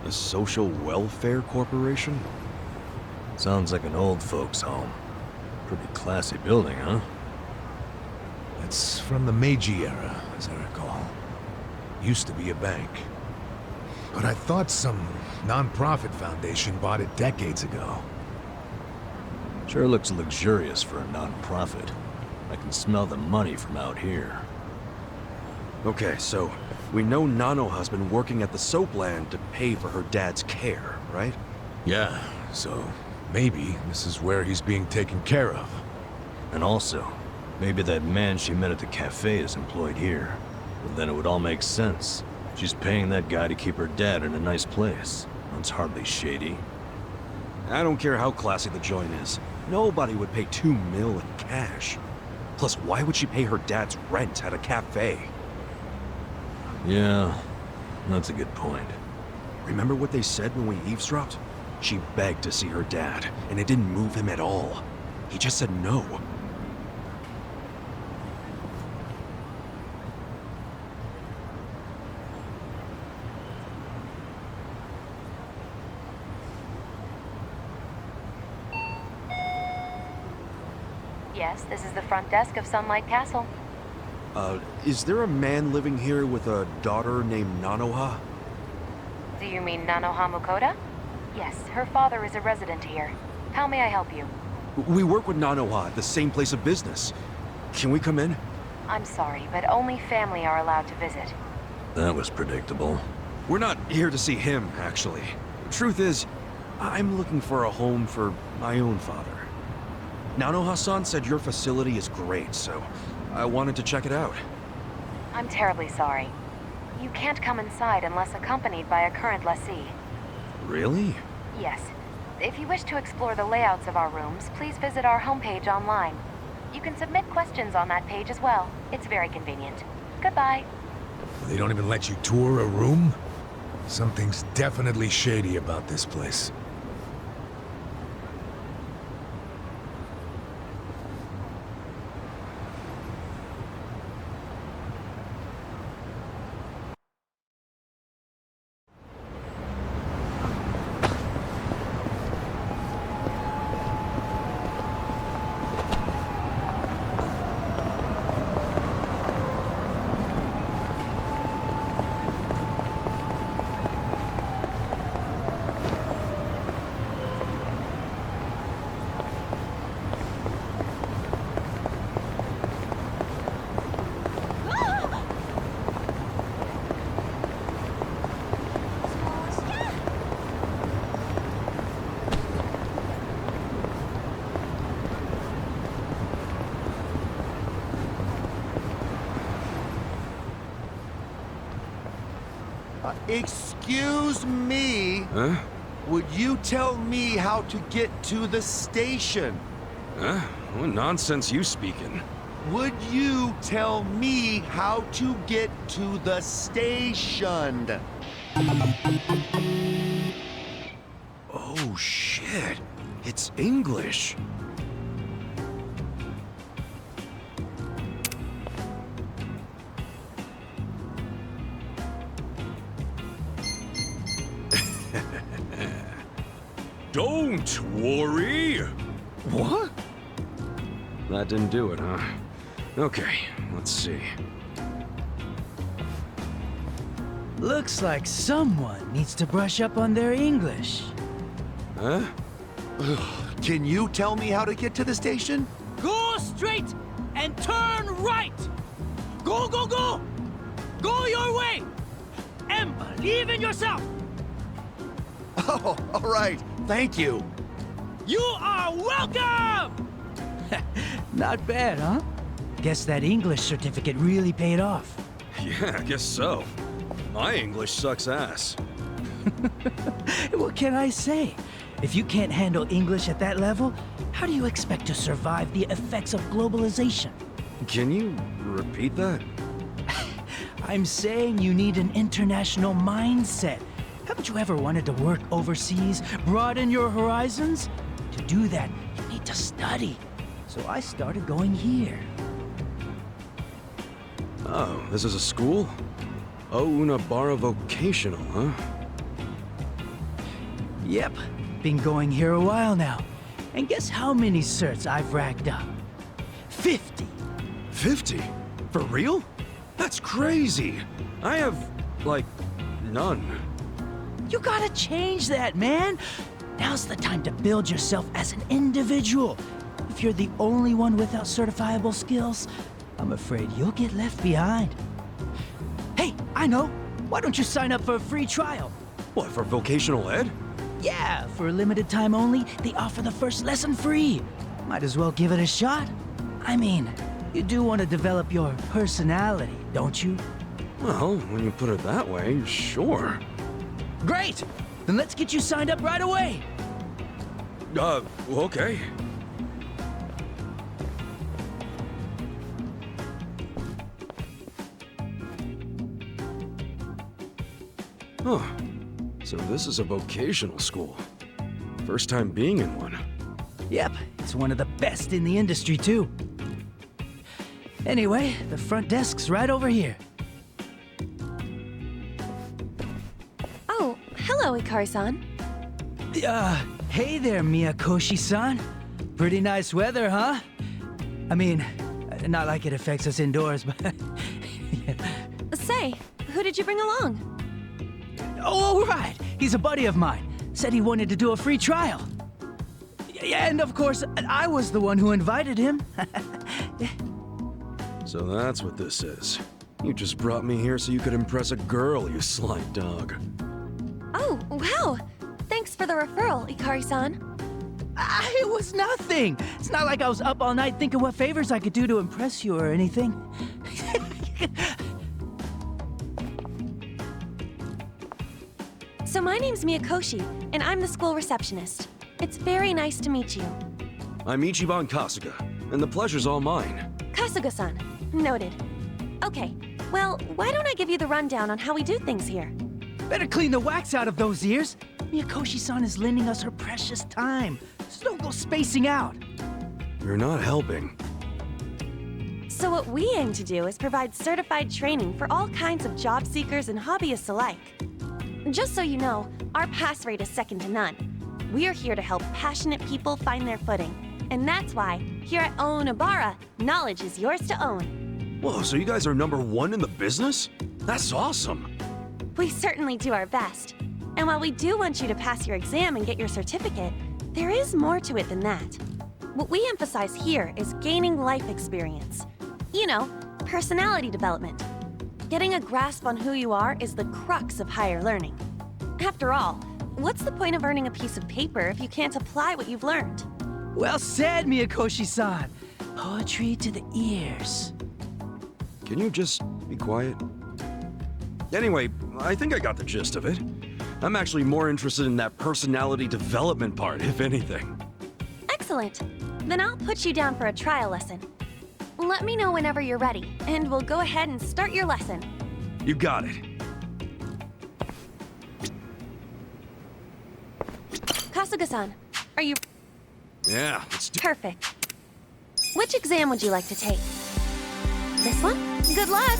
A social welfare corporation? Sounds like an old folks' home. Pretty classy building, huh? It's from the Meiji era, as I recall. Used to be a bank. But I thought some non-profit foundation bought it decades ago. Sure looks luxurious for a non-profit. I can smell the money from out here. Okay, so we know Nanoha's been working at the soapland to pay for her dad's care, right? Yeah, so maybe this is where he's being taken care of. And also, maybe that man she met at the cafe is employed here. Well, then it would all make sense. She's paying that guy to keep her dad in a nice place. That's hardly shady. I don't care how classy the joint is. Nobody would pay $2 million in cash. Plus, why would she pay her dad's rent at a cafe? Yeah, that's a good point. Remember what they said when we eavesdropped? She begged to see her dad, and it didn't move him at all. He just said no. Yes, this is the front desk of Sunlight Castle. Is there a man living here with a daughter named Nanoha? Do you mean Nanoha Mukoda? Yes, her father is a resident here. How may I help you? We work with Nanoha at the same place of business. Can we come in? I'm sorry, but only family are allowed to visit. That was predictable. We're not here to see him, actually. The truth is, I'm looking for a home for my own father. Nanoha-san said your facility is great, so I wanted to check it out. I'm terribly sorry. You can't come inside unless accompanied by a current lessee. Really? Yes. If you wish to explore the layouts of our rooms, please visit our homepage online. You can submit questions on that page as well. It's very convenient. Goodbye. They don't even let you tour a room? Something's definitely shady about this place. Excuse me. Huh? would you tell me how to get to the station? Huh? What nonsense you speaking? Would you tell me how to get to the station? Oh, shit. It's English. Don't worry! What? That didn't do it, huh? Okay, let's see. Looks like someone needs to brush up on their English. Huh? Can you tell me how to get to the station? Go straight and turn right! Go, go, go! Go your way! And believe in yourself! Oh, all right. Thank you. You are welcome! Not bad, huh? Guess that English certificate really paid off. Yeah, I guess so. My English sucks ass. What can I say? If you can't handle English at that level, how do you expect to survive the effects of globalization? Can you repeat that? I'm saying you need an international mindset. Haven't you ever wanted to work overseas, broaden your horizons? To do that, you need to study. So I started going here. Oh, this is a school? Onabara Vocational, huh? Yep, been going here a while now. And guess how many certs I've racked up? 50. 50? For real? That's crazy. I have, like, none. You gotta change that, man. Now's the time to build yourself as an individual. If you're the only one without certifiable skills, I'm afraid you'll get left behind. Hey, I know. Why don't you sign up for a free trial? What, for vocational ed? Yeah, for a limited time only, they offer the first lesson free. Might as well give it a shot. I mean, you do want to develop your personality, don't you? Well, when you put it that way, sure. Great! Then let's get you signed up right away! Okay. Huh. So this is a vocational school. First time being in one. Yep, it's one of the best in the industry, too. Anyway, the front desk's right over here. Oh, hello, Ikari-san. Hey there, Miyakoshi-san. Pretty nice weather, huh? I mean, not like it affects us indoors, but... yeah. Say, who did you bring along? Oh, right. He's a buddy of mine. Said he wanted to do a free trial. Yeah, and of course, I was the one who invited him. So that's what this is. You just brought me here so you could impress a girl, you sly dog. Oh, wow. Thanks for the referral, Ikari-san. It was nothing. It's not like I was up all night thinking what favors I could do to impress you or anything. So my name's Miyakoshi, and I'm the school receptionist. It's very nice to meet you. I'm Ichiban Kasuga, and the pleasure's all mine. Kasuga-san. Noted. Okay, well, why don't I give you the rundown on how we do things here? Better clean the wax out of those ears. Miyakoshi-san is lending us her precious time, so don't go spacing out. You're not helping. So what we aim to do is provide certified training for all kinds of job seekers and hobbyists alike. Just so you know, our pass rate is second to none. We're here to help passionate people find their footing. And that's why, here at Onabara, knowledge is yours to own. Whoa, so you guys are #1 in the business? That's awesome. We certainly do our best. And while we do want you to pass your exam and get your certificate, there is more to it than that. What we emphasize here is gaining life experience. You know, personality development. Getting a grasp on who you are is the crux of higher learning. After all, what's the point of earning a piece of paper if you can't apply what you've learned? Well said, Miyakoshi-san. Poetry to the ears. Can you just be quiet? Anyway, I think I got the gist of it. I'm actually more interested in that personality development part, if anything. Excellent. Then I'll put you down for a trial lesson. Let me know whenever you're ready, and we'll go ahead and start your lesson. You got it. Kasuga-san, are you... Yeah, let's do... Perfect. Which exam would you like to take? This one? Good luck!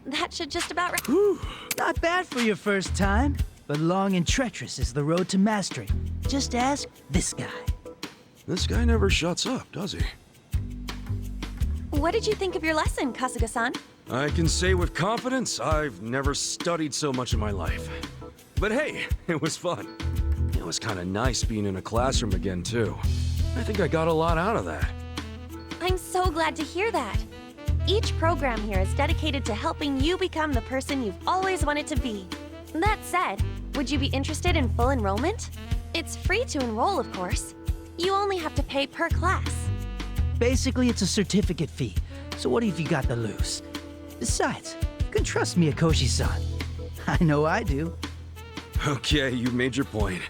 That should just about... Not bad for your first time, but long and treacherous is the road to mastery. Just ask this guy. This guy never shuts up, does he? What did you think of your lesson, Kasuga-san? I can say with confidence, I've never studied so much in my life. But hey, it was fun. It was kind of nice being in a classroom again, too. I think I got a lot out of that. I'm so glad to hear that. Each program here is dedicated to helping you become the person you've always wanted to be. That said, would you be interested in full enrollment? It's free to enroll, of course. You only have to pay per class. Basically, it's a certificate fee, so what have you got to lose? Besides, you can trust me, Akoshi-san. I know I do. Okay, you made your point.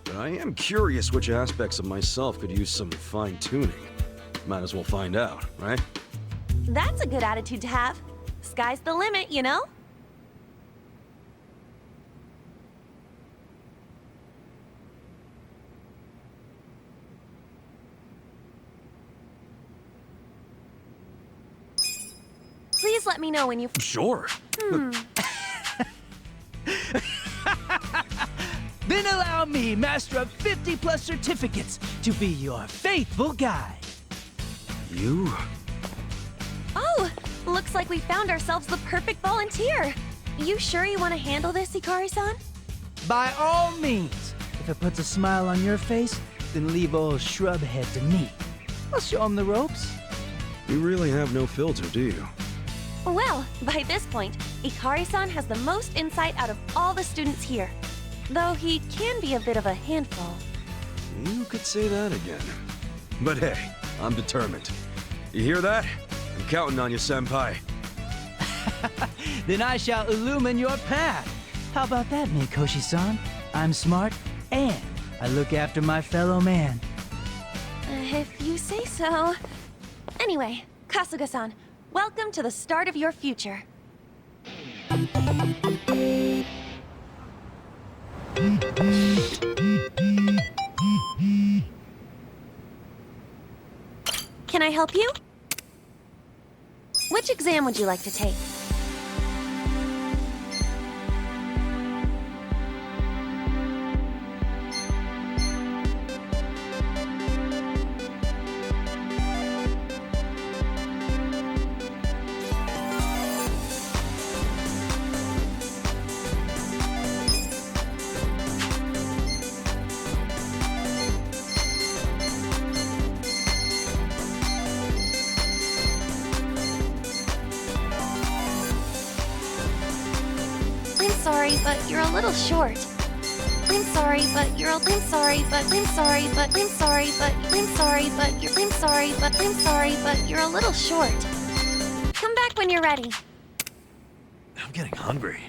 But I am curious which aspects of myself could use some fine-tuning. Might as well find out, right? That's a good attitude to have. Sky's the limit, you know? Please let me know when you... Sure. Then allow me, master of 50+ certificates, to be your faithful guide. You? Oh, looks like we found ourselves the perfect volunteer. You sure you want to handle this, Hikari-san? By all means. If it puts a smile on your face, then leave old Shrubhead to me. I'll show him the ropes. You really have no filter, do you? Well, by this point, Hikari-san has the most insight out of all the students here. Though he can be a bit of a handful. You could say that again. But hey, I'm determined. You hear that? I'm counting on you, Senpai. Then I shall illumine your path. How about that, Mikoshi-san? I'm smart, and I look after my fellow man. If you say so. Anyway, Kasuga-san, welcome to the start of your future. Can I help you? Which exam would you like to take? Sorry, but you're a little short. I'm sorry, but you're a... I'm sorry, but I'm sorry, but I'm sorry, but I'm sorry, but you're... I'm sorry, but I'm sorry, but you're a little short. Come back when you're ready. I'm getting hungry.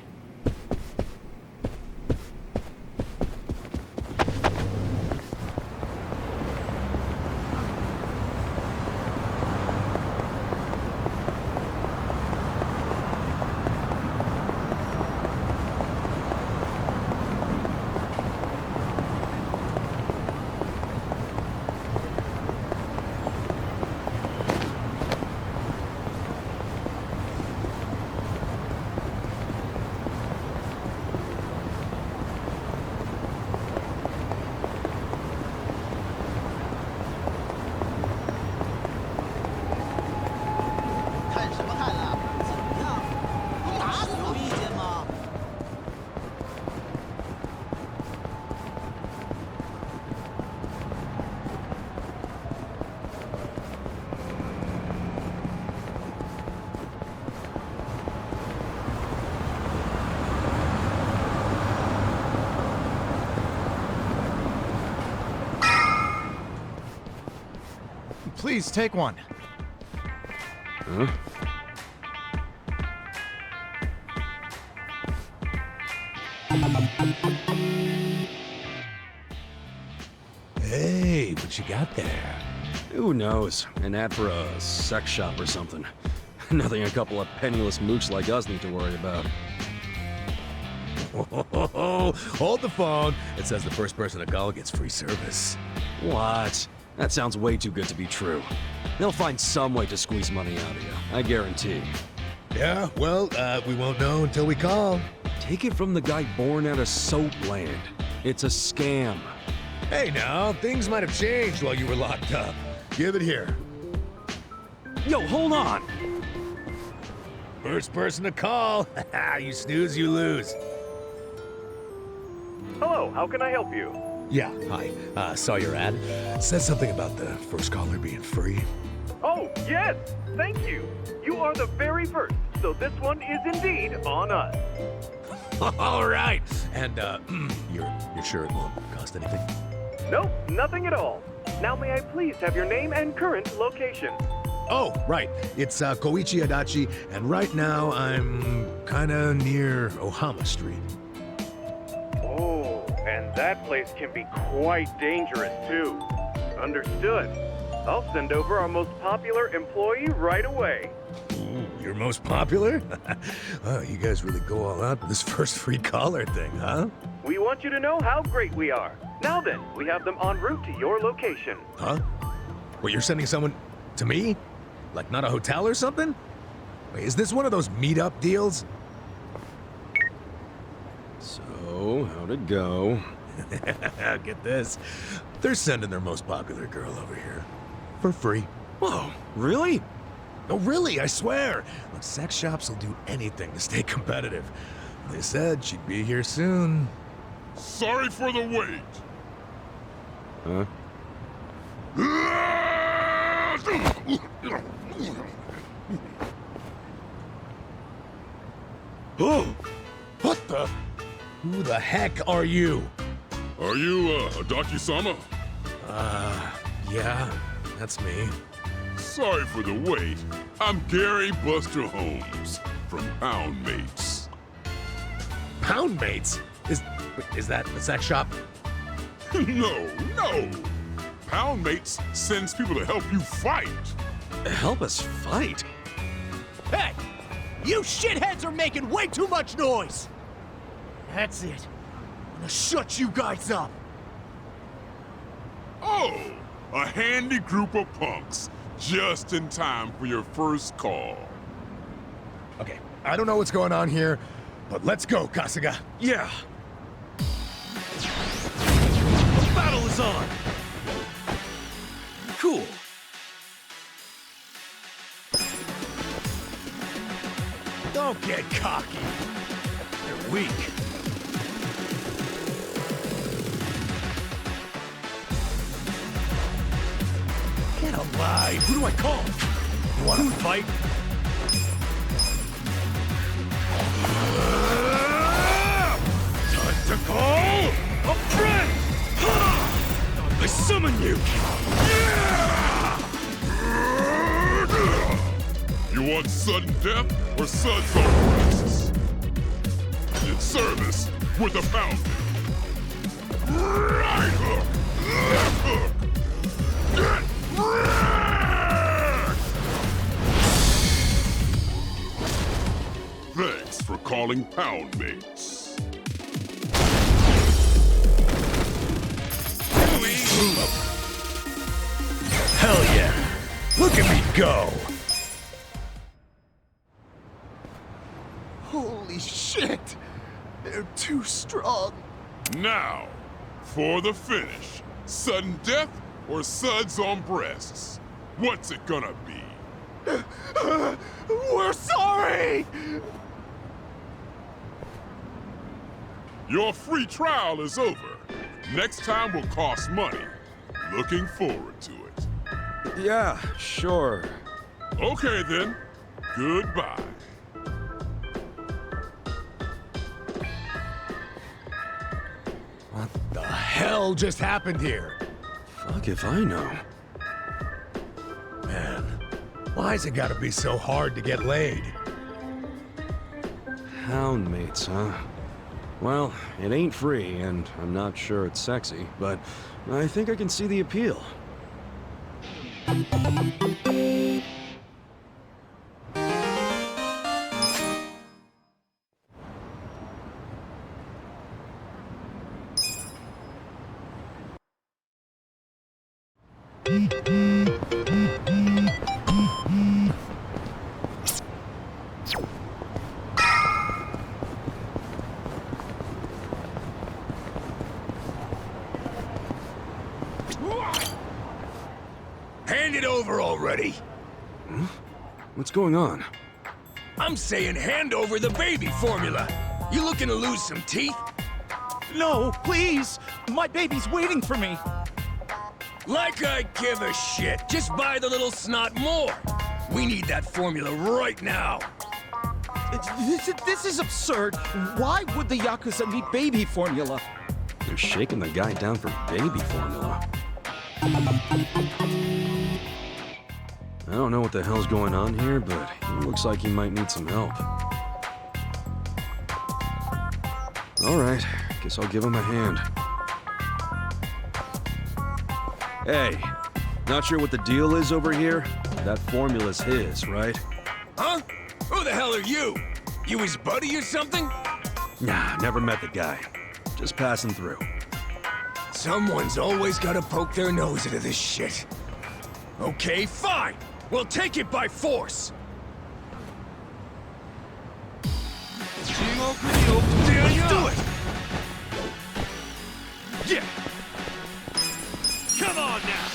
Please, take one. Huh? Hey, what you got there? Who knows? An ad for a sex shop or something. Nothing a couple of penniless mooks like us need to worry about. Hold the phone. It says the first person to call gets free service. What? That sounds way too good to be true. They'll find some way to squeeze money out of you, I guarantee. Yeah, well, we won't know until we call. Take it from the guy born out of soap land. It's a scam. Hey now, things might have changed while you were locked up. Give it here. Yo, hold on! First person to call. You snooze, you lose. Hello, how can I help you? Yeah, hi. Saw your ad. Says something about the first caller being free. Oh, yes! Thank you! You are the very first, so this one is indeed on us. All right. And, you're sure it won't cost anything? Nope, nothing at all. Now may I please have your name and current location? Oh, right. It's Koichi Adachi, and right now I'm kinda near Ohama Street. Oh, and that place can be quite dangerous, too. Understood. I'll send over our most popular employee right away. Ooh, your most popular? Oh, you guys really go all out with this first free caller thing, huh? We want you to know how great we are. Now then, we have them en route to your location. Huh? Wait, you're sending someone to me? Like not a hotel or something? Wait, is this one of those meetup deals? So, how'd it go? Get this. They're sending their most popular girl over here. For free. Whoa, really? No, really, I swear. Look, sex shops will do anything to stay competitive. They said she'd be here soon. Sorry for the wait. Huh? Oh! What the? Who the heck are you? Are you, Adaki-sama? Yeah, that's me. Sorry for the wait. I'm Gary Buster Holmes from Pound Mates. Pound Mates? Is that the sex shop? No. Pound Mates sends people to help you fight. Help us fight? Hey! You shitheads are making way too much noise! That's it. I'm gonna shut you guys up. Oh, a handy group of punks. Just in time for your first call. Okay, I don't know what's going on here, but let's go, Kasuga. Yeah. The battle is on! Cool. Don't get cocky. They're weak. Get alive! Who do I call? You wanna fight? Time to call a friend! I summon you! You want sudden death or suds on breasts? In service with a pound. Right hook! Left hook! Get wrecked! Thanks for calling Pound Mates. Hell yeah! Look at me go! Holy shit! They're too strong. Now, for the finish. Sudden death or suds on breasts? What's it gonna be? We're sorry! Your free trial is over. Next time will cost money. Looking forward to it. Yeah, sure. Okay then. Goodbye. What the hell just happened here? Fuck if I know. Man, why's it gotta be so hard to get laid? Pound Mates, huh? Well, it ain't free, and I'm not sure it's sexy, but I think I can see the appeal. Hand it over already! Huh? What's going on? I'm saying hand over the baby formula! You looking to lose some teeth? No, please! My baby's waiting for me! Like I give a shit! Just buy the little snot more! We need that formula right now! This is absurd! Why would the Yakuza need baby formula? They're shaking the guy down for baby formula. I don't know what the hell's going on here, but he looks like he might need some help. Alright, guess I'll give him a hand. Hey, not sure what the deal is over here? That formula's his, right? Huh? Who the hell are you? You his buddy or something? Nah, never met the guy. Just passing through. Someone's always gotta poke their nose into this shit. Okay, fine! We'll take it by force! Let's do it! Yeah! Come on now!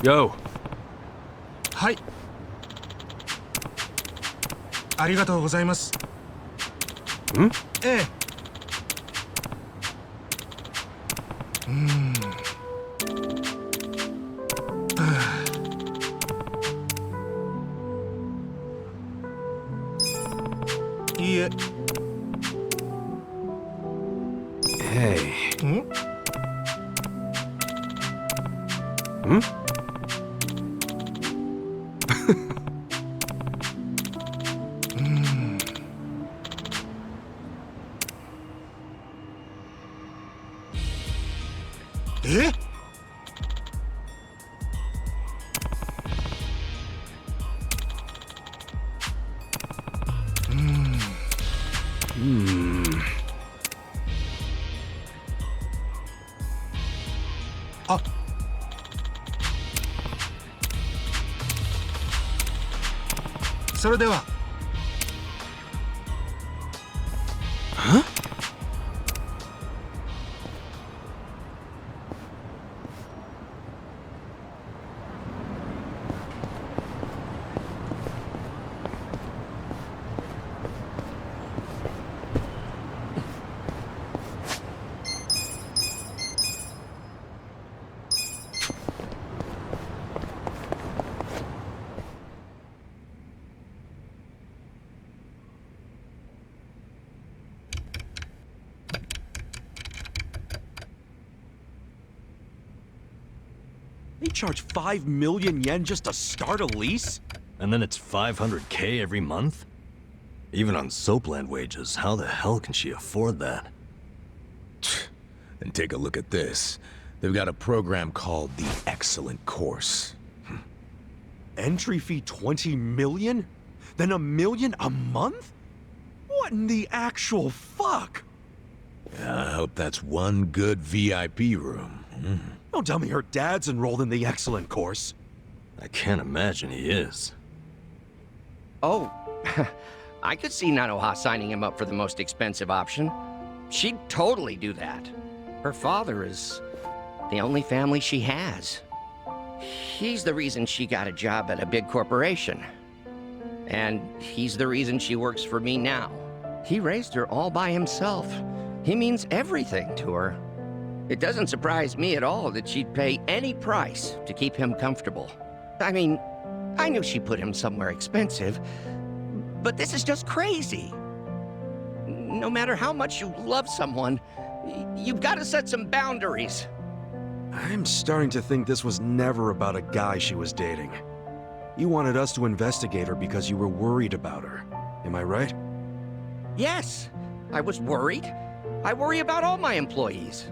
Yo. はい。ありがとうございます。ん？ええ。いいえ。Hey. ん？ Hmm? Eh? Ah. それでは。Huh? They charge 5 million yen just to start a lease? And then it's 500K every month? Even on Soapland wages, how the hell can she afford that? And take a look at this. They've got a program called the Excellent Course. Entry fee 20 million? Then $1 million a month? What in the actual fuck? Yeah, I hope that's one good VIP room. Don't tell me her dad's enrolled in the Excellent Course. I can't imagine he is. Oh, I could see Nanoha signing him up for the most expensive option. She'd totally do that. Her father is the only family she has. He's the reason she got a job at a big corporation. And he's the reason she works for me now. He raised her all by himself. He means everything to her. It doesn't surprise me at all that she'd pay any price to keep him comfortable. I mean, I knew she put him somewhere expensive, but this is just crazy. No matter how much you love someone, you've got to set some boundaries. I'm starting to think this was never about a guy she was dating. You wanted us to investigate her because you were worried about her. Am I right? Yes, I was worried. I worry about all my employees.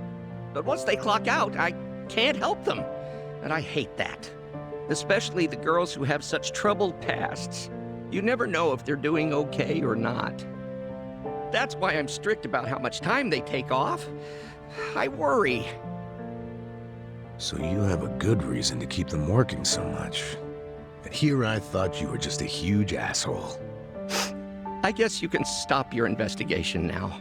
But once they clock out, I can't help them. And I hate that. Especially the girls who have such troubled pasts. You never know if they're doing okay or not. That's why I'm strict about how much time they take off. I worry. So you have a good reason to keep them working so much. And here I thought you were just a huge asshole. I guess you can stop your investigation now.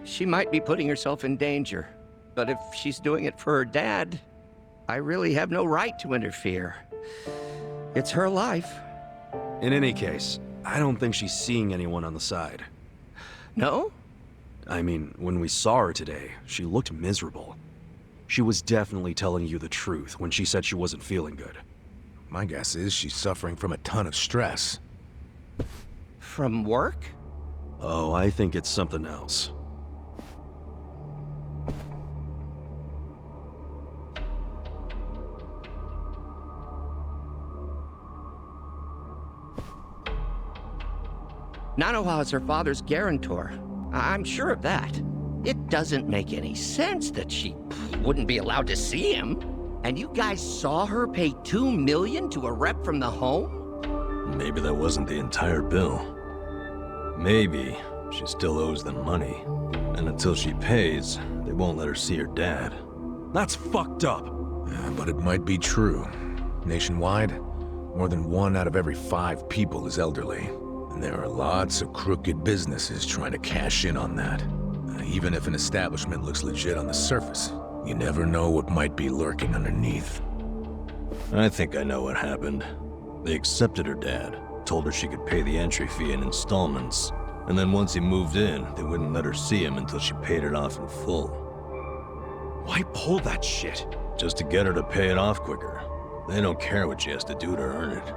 She might be putting herself in danger. But if she's doing it for her dad, I really have no right to interfere. It's her life. In any case, I don't think she's seeing anyone on the side. No? I mean, when we saw her today, she looked miserable. She was definitely telling you the truth when she said she wasn't feeling good. My guess is she's suffering from a ton of stress. From work? Oh, I think it's something else. Nanoha is her father's guarantor. I'm sure of that. It doesn't make any sense that she wouldn't be allowed to see him. And you guys saw her pay $2 million to a rep from the home? Maybe that wasn't the entire bill. Maybe she still owes them money. And until she pays, they won't let her see her dad. That's fucked up. Yeah, but it might be true. Nationwide, more than 1 out of every 5 people is elderly. And there are lots of crooked businesses trying to cash in on that. Even if an establishment looks legit on the surface, you never know what might be lurking underneath. I think I know what happened. They accepted her dad, told her she could pay the entry fee in installments, and then once he moved in, they wouldn't let her see him until she paid it off in full. Why pull that shit? Just to get her to pay it off quicker. They don't care what she has to do to earn it.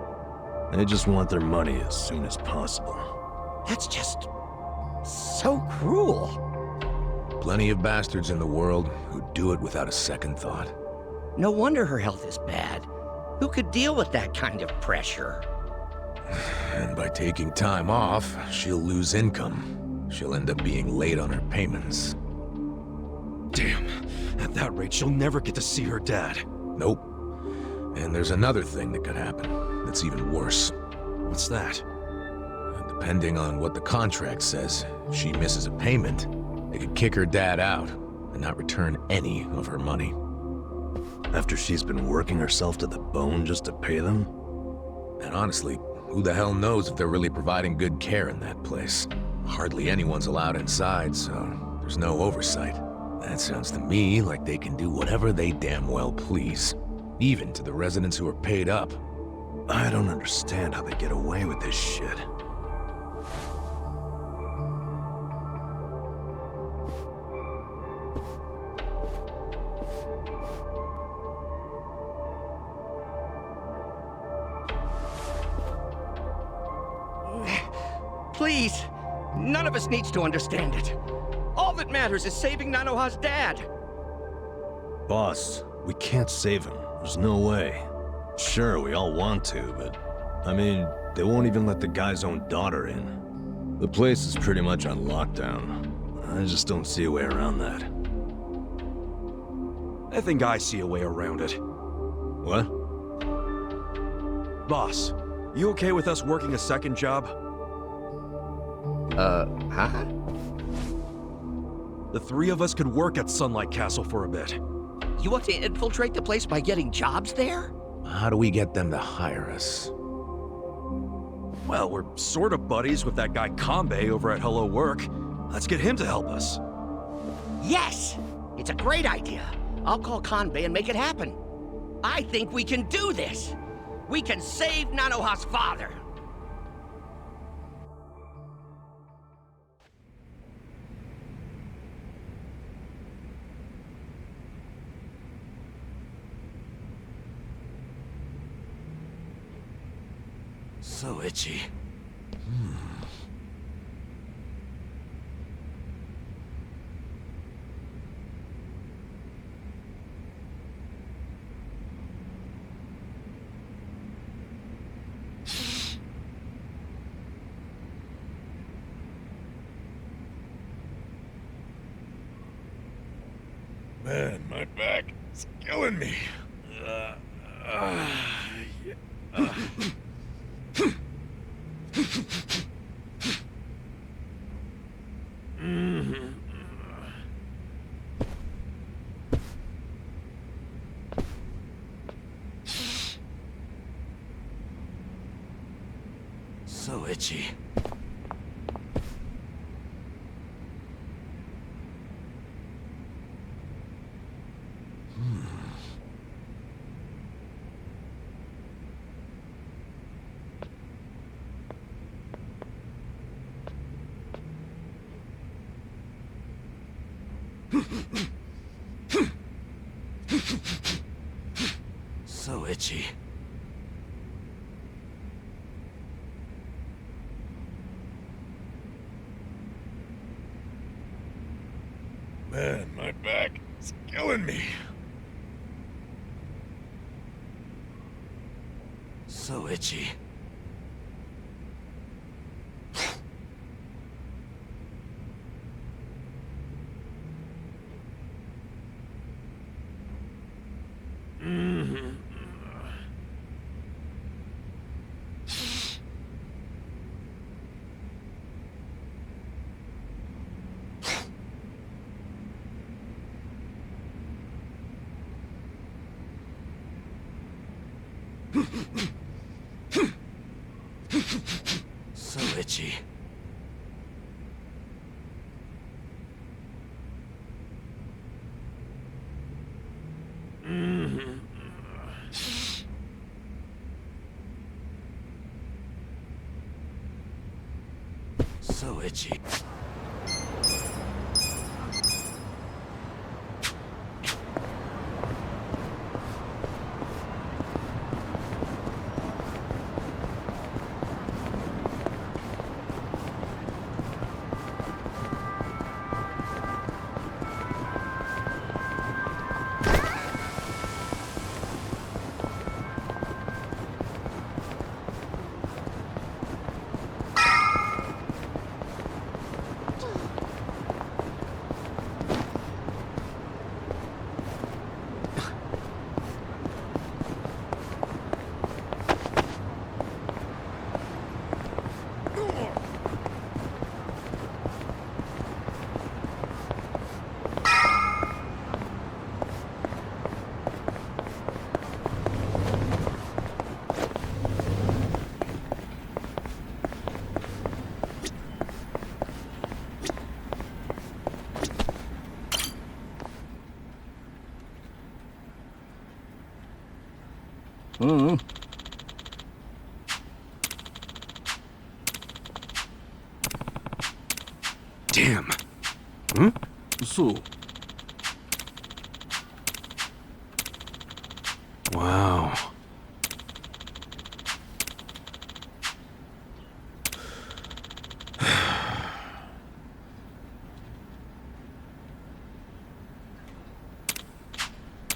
They just want their money as soon as possible. That's just so cruel. Plenty of bastards in the world who do it without a second thought. No wonder her health is bad. Who could deal with that kind of pressure? And by taking time off, she'll lose income. She'll end up being late on her payments. Damn. At that rate, she'll never get to see her dad. Nope. And there's another thing that could happen that's even worse. What's that? Depending on what the contract says, if she misses a payment, they could kick her dad out and not return any of her money. After she's been working herself to the bone just to pay them? And honestly, who the hell knows if they're really providing good care in that place? Hardly anyone's allowed inside, so there's no oversight. That sounds to me like they can do whatever they damn well please. Even to the residents who are paid up. I don't understand how they get away with this shit. Please, none of us needs to understand it. All that matters is saving Nanoha's dad. Boss, we can't save him. There's no way. Sure, we all want to, but... I mean, they won't even let the guy's own daughter in. The place is pretty much on lockdown. I just don't see a way around that. I think I see a way around it. What? Boss, you okay with us working a second job? Huh? The three of us could work at Sunlight Castle for a bit. You want to infiltrate the place by getting jobs there? How do we get them to hire us? Well, we're sort of buddies with that guy Kanbei over at Hello Work. Let's get him to help us. Yes! It's a great idea. I'll call Kanbei and make it happen. I think we can do this. We can save Nanoha's father. So itchy. Man, my back is killing me. So itchy. So itchy. Man, my back is killing me. So itchy. So itchy. So itchy. Damn. Huh? So. Wow.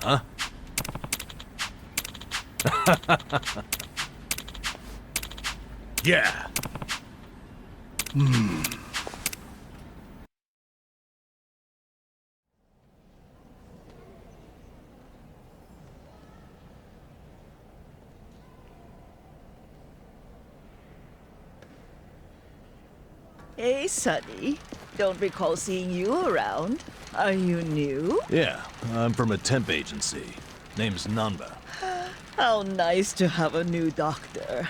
Huh? Yeah. Hey, Sonny. Don't recall seeing you around. Are you new? Yeah, I'm from a temp agency. Name's Nanba. How nice to have a new doctor.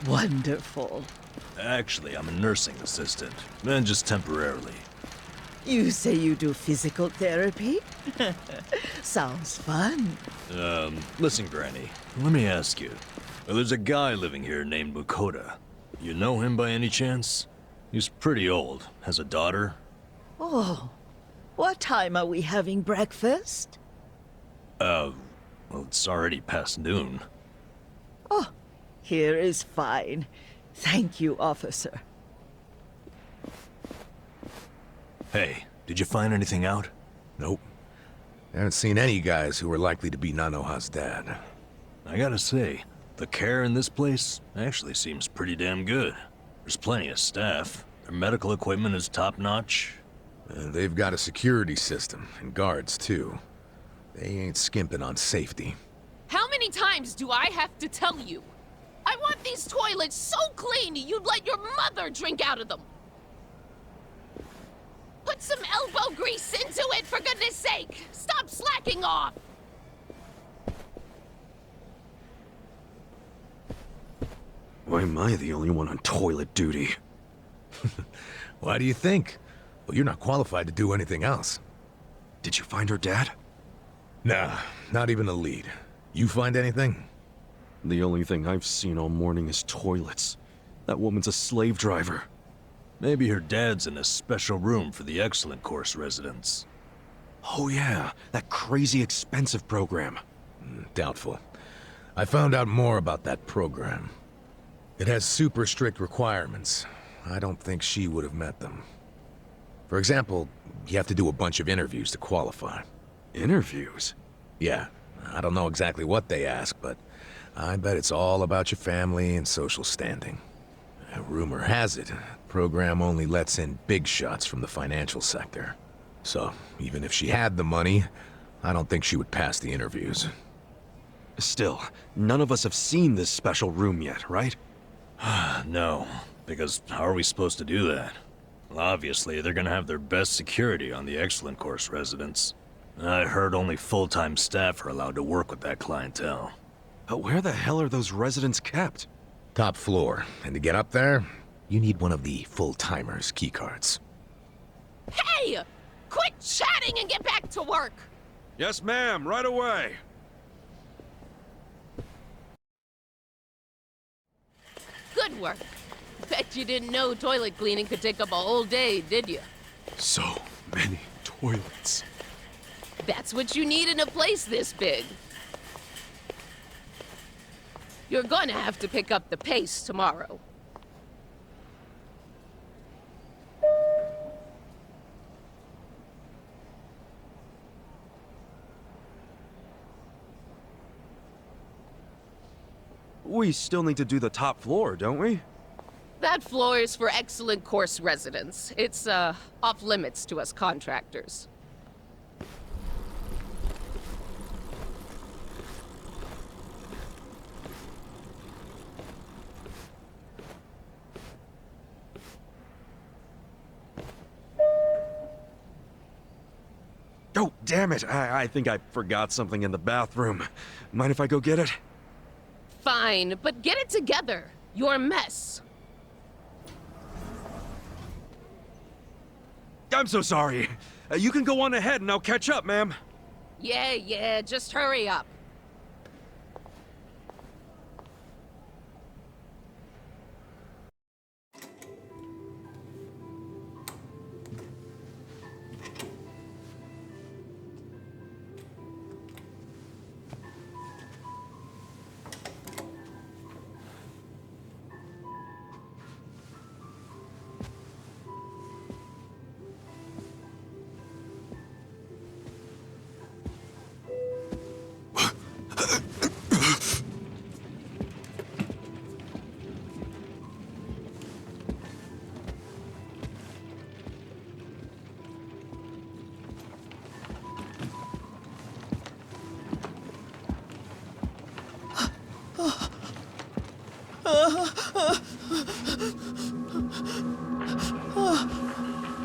Wonderful. Actually, I'm a nursing assistant, and just temporarily. You say you do physical therapy? Sounds fun. Listen, Granny, let me ask you. There's a guy living here named Mukoda. You know him by any chance? He's pretty old, has a daughter. Oh, what time are we having breakfast? Well, it's already past noon. Oh, here is fine. Thank you, officer. Hey, did you find anything out? Nope. I haven't seen any guys who were likely to be Nanoha's dad. I gotta say, the care in this place actually seems pretty damn good. There's plenty of staff. Their medical equipment is top-notch. They've got a security system, and guards, too. They ain't skimping on safety. How many times do I have to tell you? I want these toilets so clean you'd let your mother drink out of them. Put some elbow grease into it, for goodness sake! Stop slacking off! Why am I the only one on toilet duty? Why do you think? Well, you're not qualified to do anything else. Did you find her dad? Nah, not even a lead. You find anything? The only thing I've seen all morning is toilets. That woman's a slave driver. Maybe her dad's in a special room for the Excellent Course residents. Oh yeah, that crazy expensive program. Doubtful. I found out more about that program. It has super strict requirements. I don't think she would have met them. For example, you have to do a bunch of interviews to qualify. Interviews? Yeah, I don't know exactly what they ask, but I bet it's all about your family and social standing. Rumor has it, the program only lets in big shots from the financial sector. So, even if she had the money, I don't think she would pass the interviews. Still, none of us have seen this special room yet, right? No, because how are we supposed to do that? Well, obviously, they're gonna have their best security on the Excellent Course residents. I heard only full-time staff are allowed to work with that clientele. But where the hell are those residents kept? Top floor, and to get up there, you need one of the full-timers' keycards. Hey! Quit chatting and get back to work! Yes, ma'am, right away. Good work. Bet you didn't know toilet cleaning could take up a whole day, did you? So many toilets. That's what you need in a place this big. You're gonna have to pick up the pace tomorrow. We still need to do the top floor, don't we? That floor is for excellent course residents. It's, off limits to us contractors. Oh, damn it. I think I forgot something in the bathroom. Mind if I go get it? Fine, but get it together. You're a mess. I'm so sorry. You can go on ahead and I'll catch up, ma'am. Yeah, just hurry up.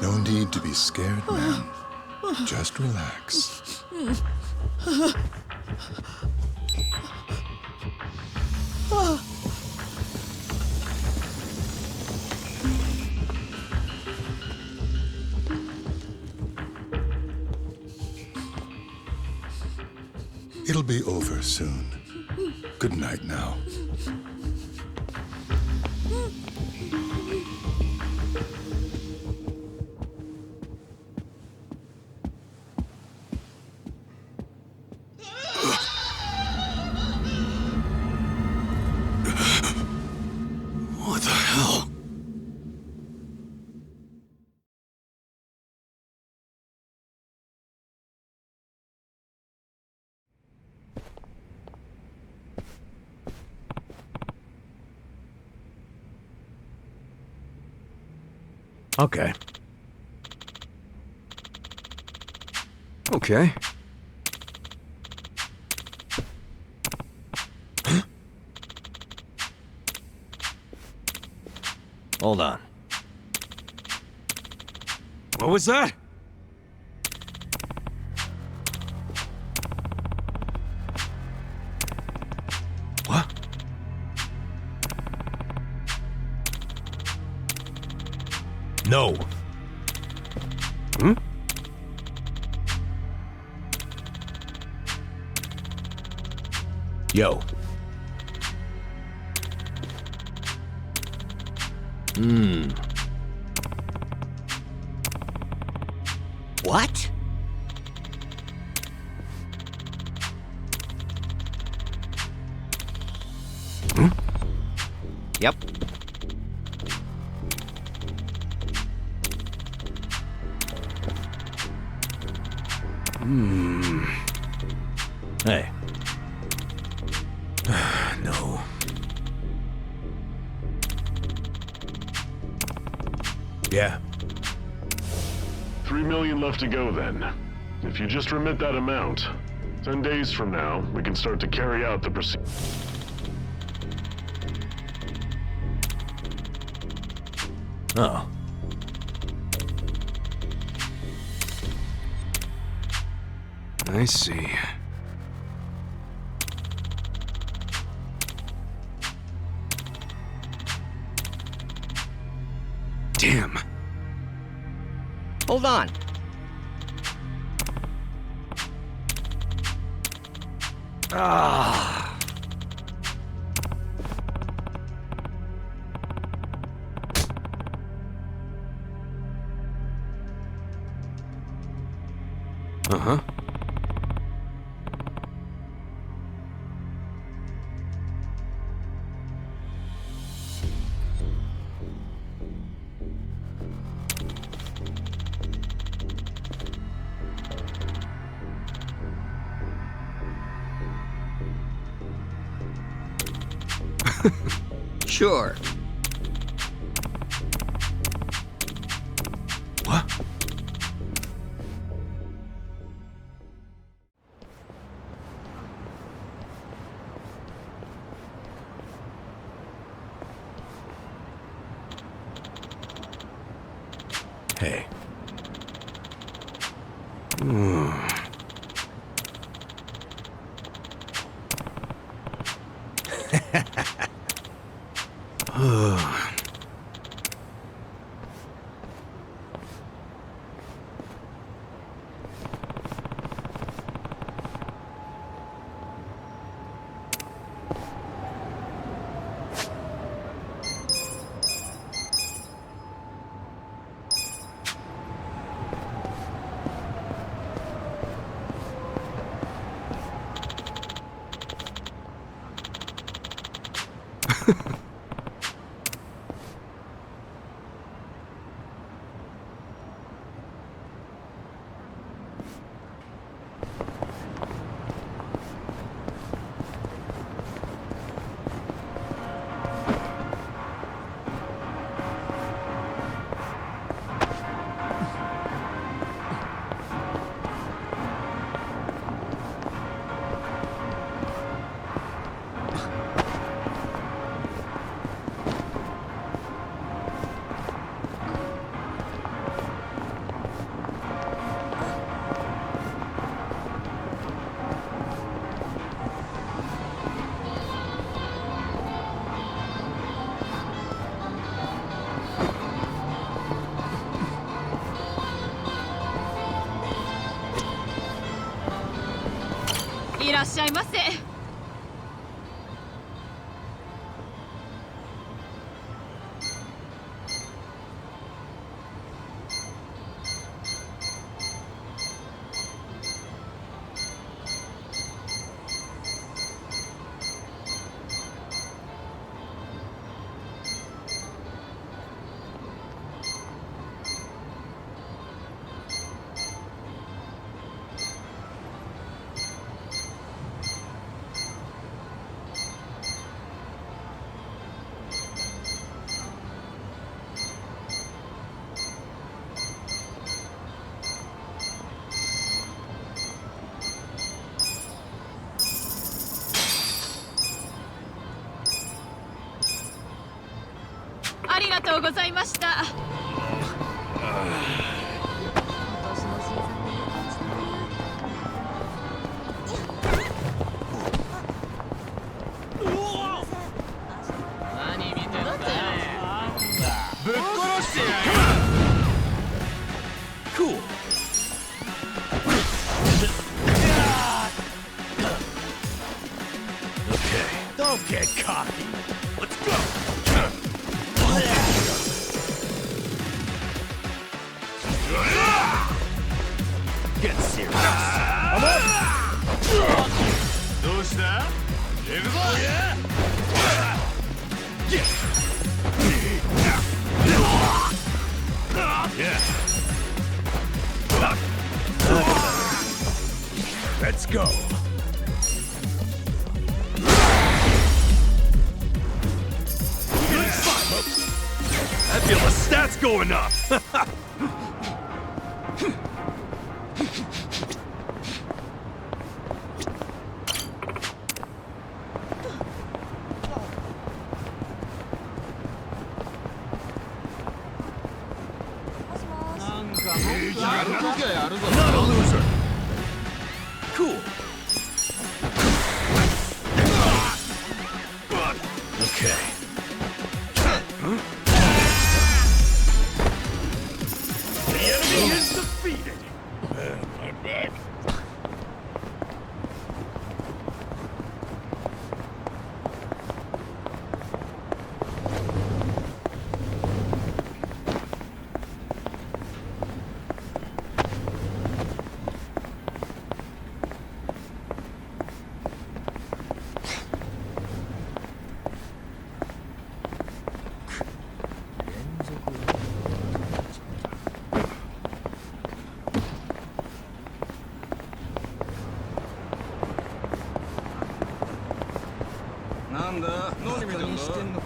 No need to be scared, man. Just relax. It'll be over soon. Good night now. What the hell? Okay. Okay. Hold on. What was that? What? No. Hmm? Yo. What? Hmm? Yep. Hey. No. Yeah. 3 million left to go then. If you just remit that amount, 10 days from now, we can start to carry out the procedure. Oh. I see. Damn. Hold on. Ah. Uh-huh. Sure. What? Hey.いらっしゃいませ。ありがとうございました。何見てんだよ。ぶっ殺してやる。Cool. Okay. Don't get cocky. Let's go. Get serious. I'm up. どうした？行くぞ。Let's go. I feel the stats going up. Not a loser. Cool. Okay. The enemy is defeated. My back. 何見てんだ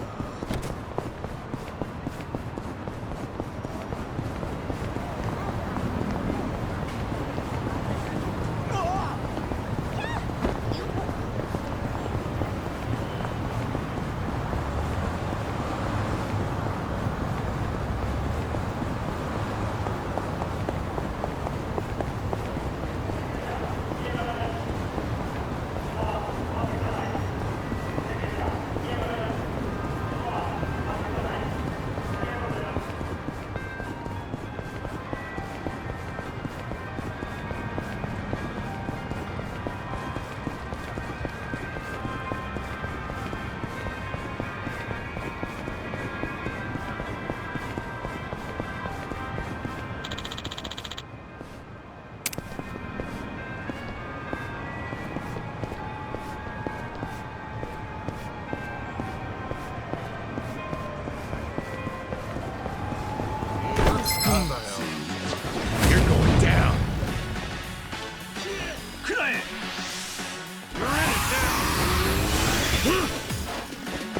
？You're going down.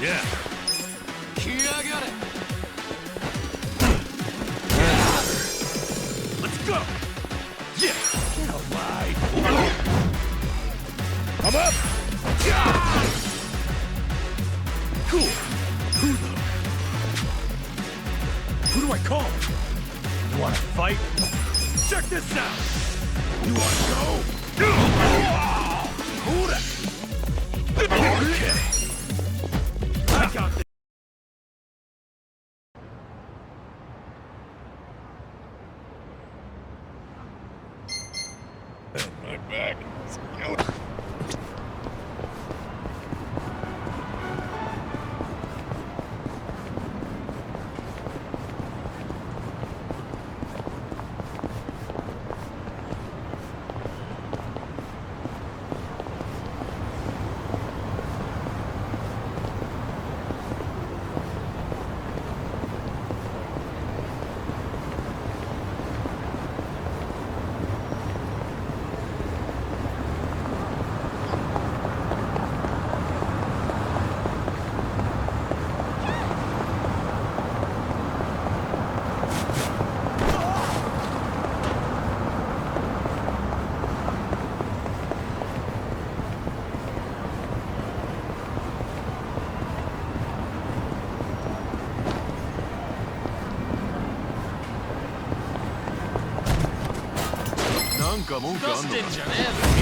Yeah. Let's go. Yeah. Get alive. I'm up. Cool. Who do I call? You wanna fight? Check this out! You wanna go? Okay. I got this. My back.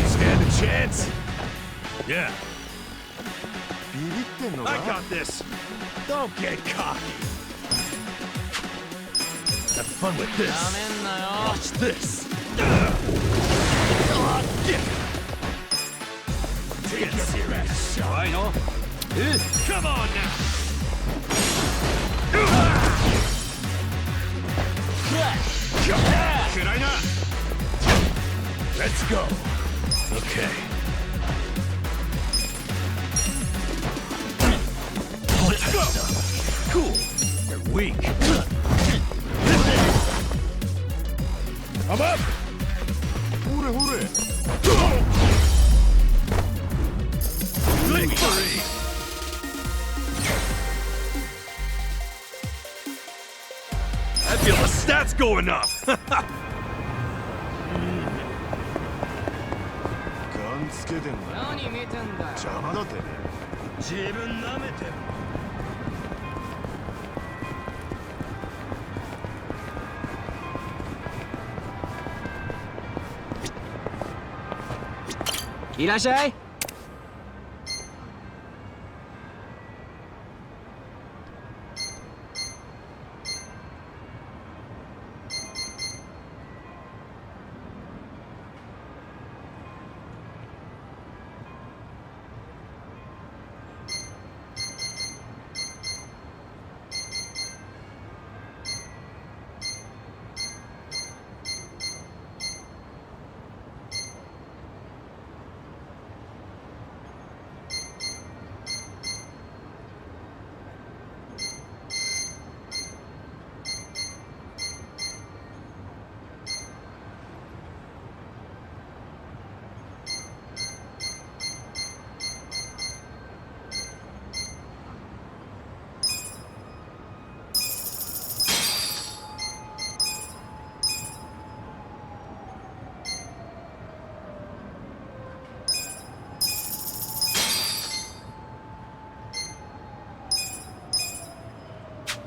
Stand a chance? Yeah. I got this. Don't get cocky. Have fun with this. Watch this. Take a serious shot. Come on now. Should I not? Let's go. Okay. Let's go. Cool. You're weak. I'm up. Victory. I feel the stats going up. Irashai.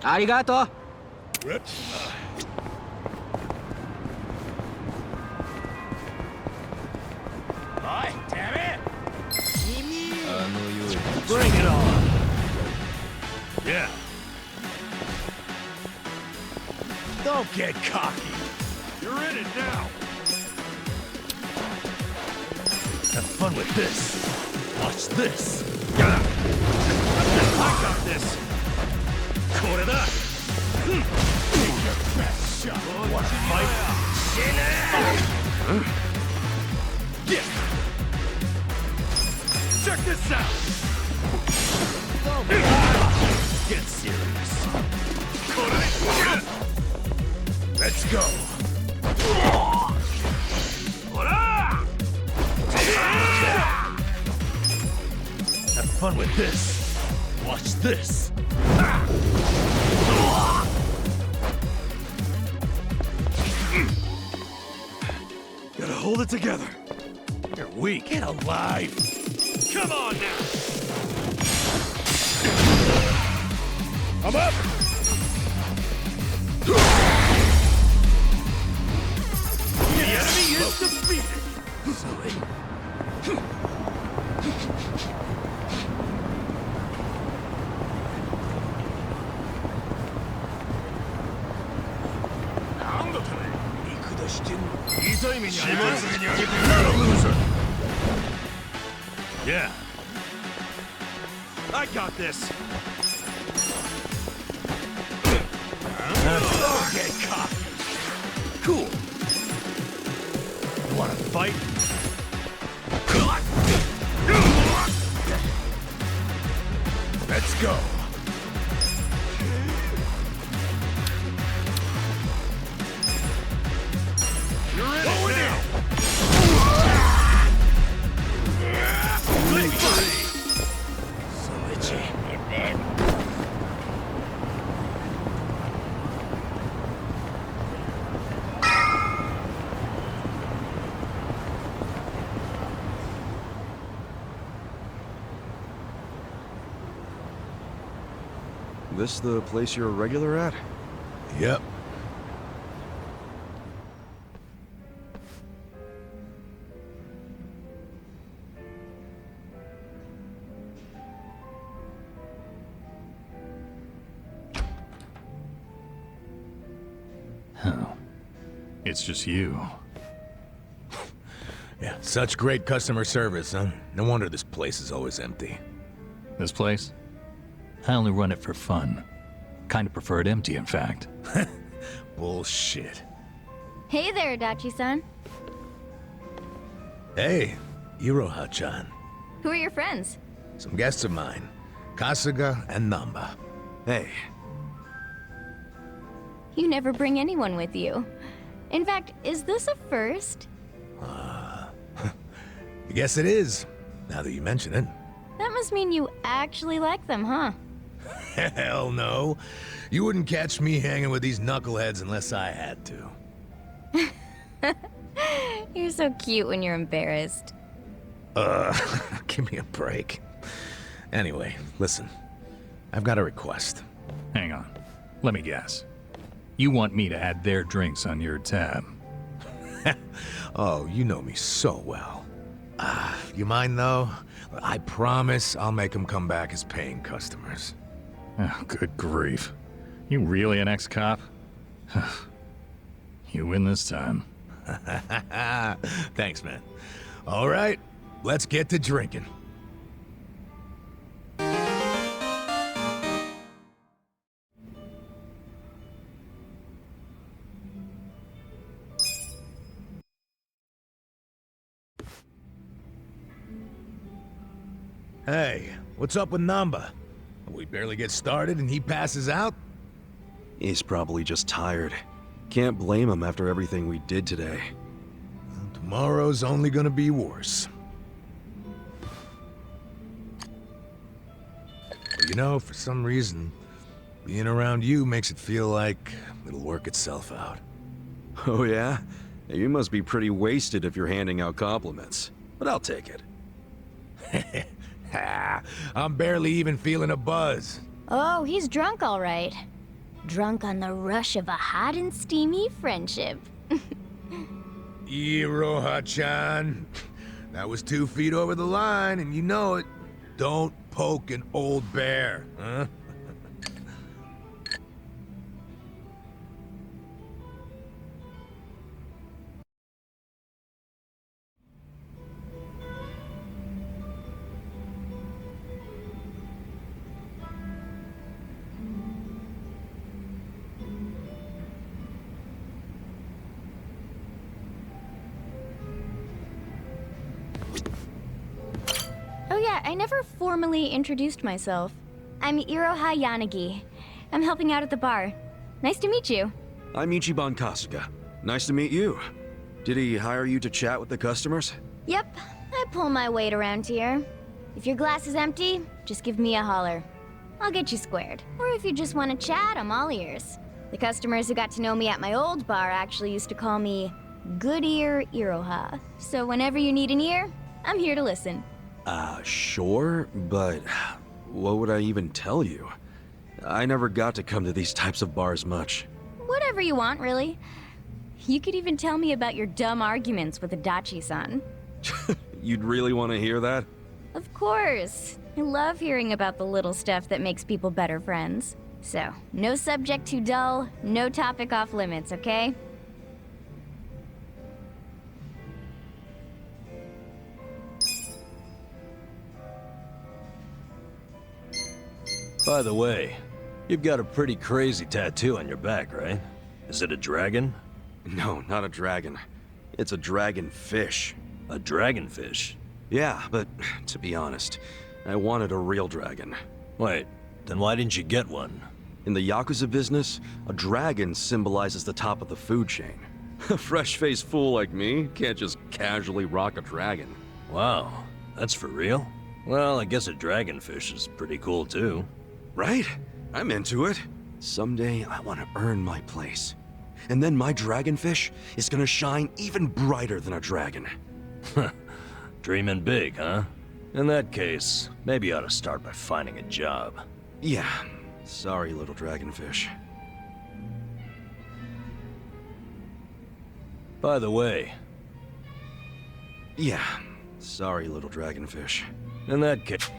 Arigato. Damn it! Bring it on! Yeah. Don't get cocky. You're in it now. Have fun with this. Watch this. I got this. Coreda. Take your best shot. Want to fight? Yeah. Check this out. Get serious. Let's go. Have fun with this. Watch this. Gotta hold it together. You're weak. Get alive. Come on now. I'm up. The enemy is defeated. Silly. Not a loser. Yeah. I got this. Don't get cocky. Cool. You wanna fight? Let's go. You're in it now. So itchy. This the place you're a regular at? Yep. It's just you. Yeah, such great customer service, huh? No wonder this place is always empty. This place? I only run it for fun. Kind of prefer it empty, in fact. Bullshit. Hey there, Dachi-san. Hey, Iroha-chan. Who are your friends? Some guests of mine. Kasuga and Namba. Hey. You never bring anyone with you. In fact, is this a first? I guess it is, now that you mention it. That must mean you actually like them, huh? Hell no. You wouldn't catch me hanging with these knuckleheads unless I had to. You're so cute when you're embarrassed. Give me a break. Anyway, listen. I've got a request. Hang on. Let me guess. You want me to add their drinks on your tab? Oh, you know me so well. You mind though? I promise I'll make them come back as paying customers. Oh, good grief. You really an ex-cop? You win this time. Thanks, man. All right, let's get to drinking. Hey, what's up with Namba? We barely get started and he passes out? He's probably just tired. Can't blame him after everything we did today. Well, tomorrow's only gonna be worse. But you know, for some reason, being around you makes it feel like it'll work itself out. Oh yeah? You must be pretty wasted if you're handing out compliments. But I'll take it. I'm barely even feeling a buzz. Oh, he's drunk all right. drunk on the rush of a hot and steamy friendship. Iroha-chan. That was 2 feet over the line, and you know it. Don't poke an old bear, huh? Oh yeah, I never formally introduced myself. I'm Iroha Yanagi. I'm helping out at the bar. Nice to meet you. I'm Ichiban Kasuga. Nice to meet you. Did he hire you to chat with the customers? Yep, I pull my weight around here. If your glass is empty, just give me a holler. I'll get you squared. Or if you just want to chat, I'm all ears. The customers who got to know me at my old bar actually used to call me Good Ear Iroha. So whenever you need an ear, I'm here to listen. Sure, but what would I even tell you? I never got to come to these types of bars much. Whatever you want, really. You could even tell me about your dumb arguments with Adachi-san. You'd really want to hear that? Of course. I love hearing about the little stuff that makes people better friends. So, no subject too dull, no topic off limits, okay? By the way, you've got a pretty crazy tattoo on your back, right? Is it a dragon? No, not a dragon. It's a dragonfish. A dragonfish? Yeah, but to be honest, I wanted a real dragon. Wait, then why didn't you get one? In the Yakuza business, a dragon symbolizes the top of the food chain. A fresh-faced fool like me can't just casually rock a dragon. Wow, that's for real? Well, I guess a dragonfish is pretty cool too. Right? I'm into it. Someday I want to earn my place. And then my dragonfish is gonna shine even brighter than a dragon. Dreaming big, huh? In that case, maybe you ought to start by finding a job. Yeah. Sorry, little dragonfish. By the way... Yeah. Sorry, little dragonfish. In that case...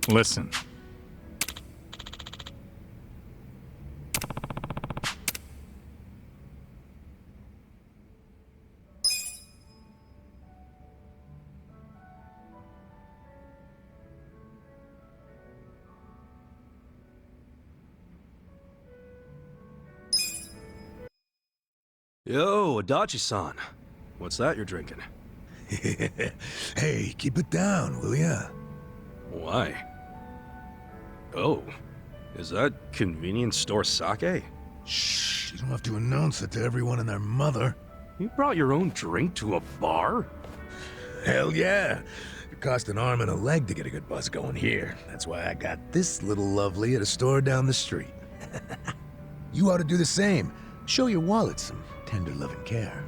Listen. Yo, Adachi-san. What's that you're drinking? Hey, keep it down, will ya? Why? Oh, is that convenience store sake? Shh, you don't have to announce it to everyone and their mother. You brought your own drink to a bar? Hell yeah. It cost an arm and a leg to get a good buzz going here. That's why I got this little lovely at a store down the street. You ought to do the same. Show your wallet some tender love and care.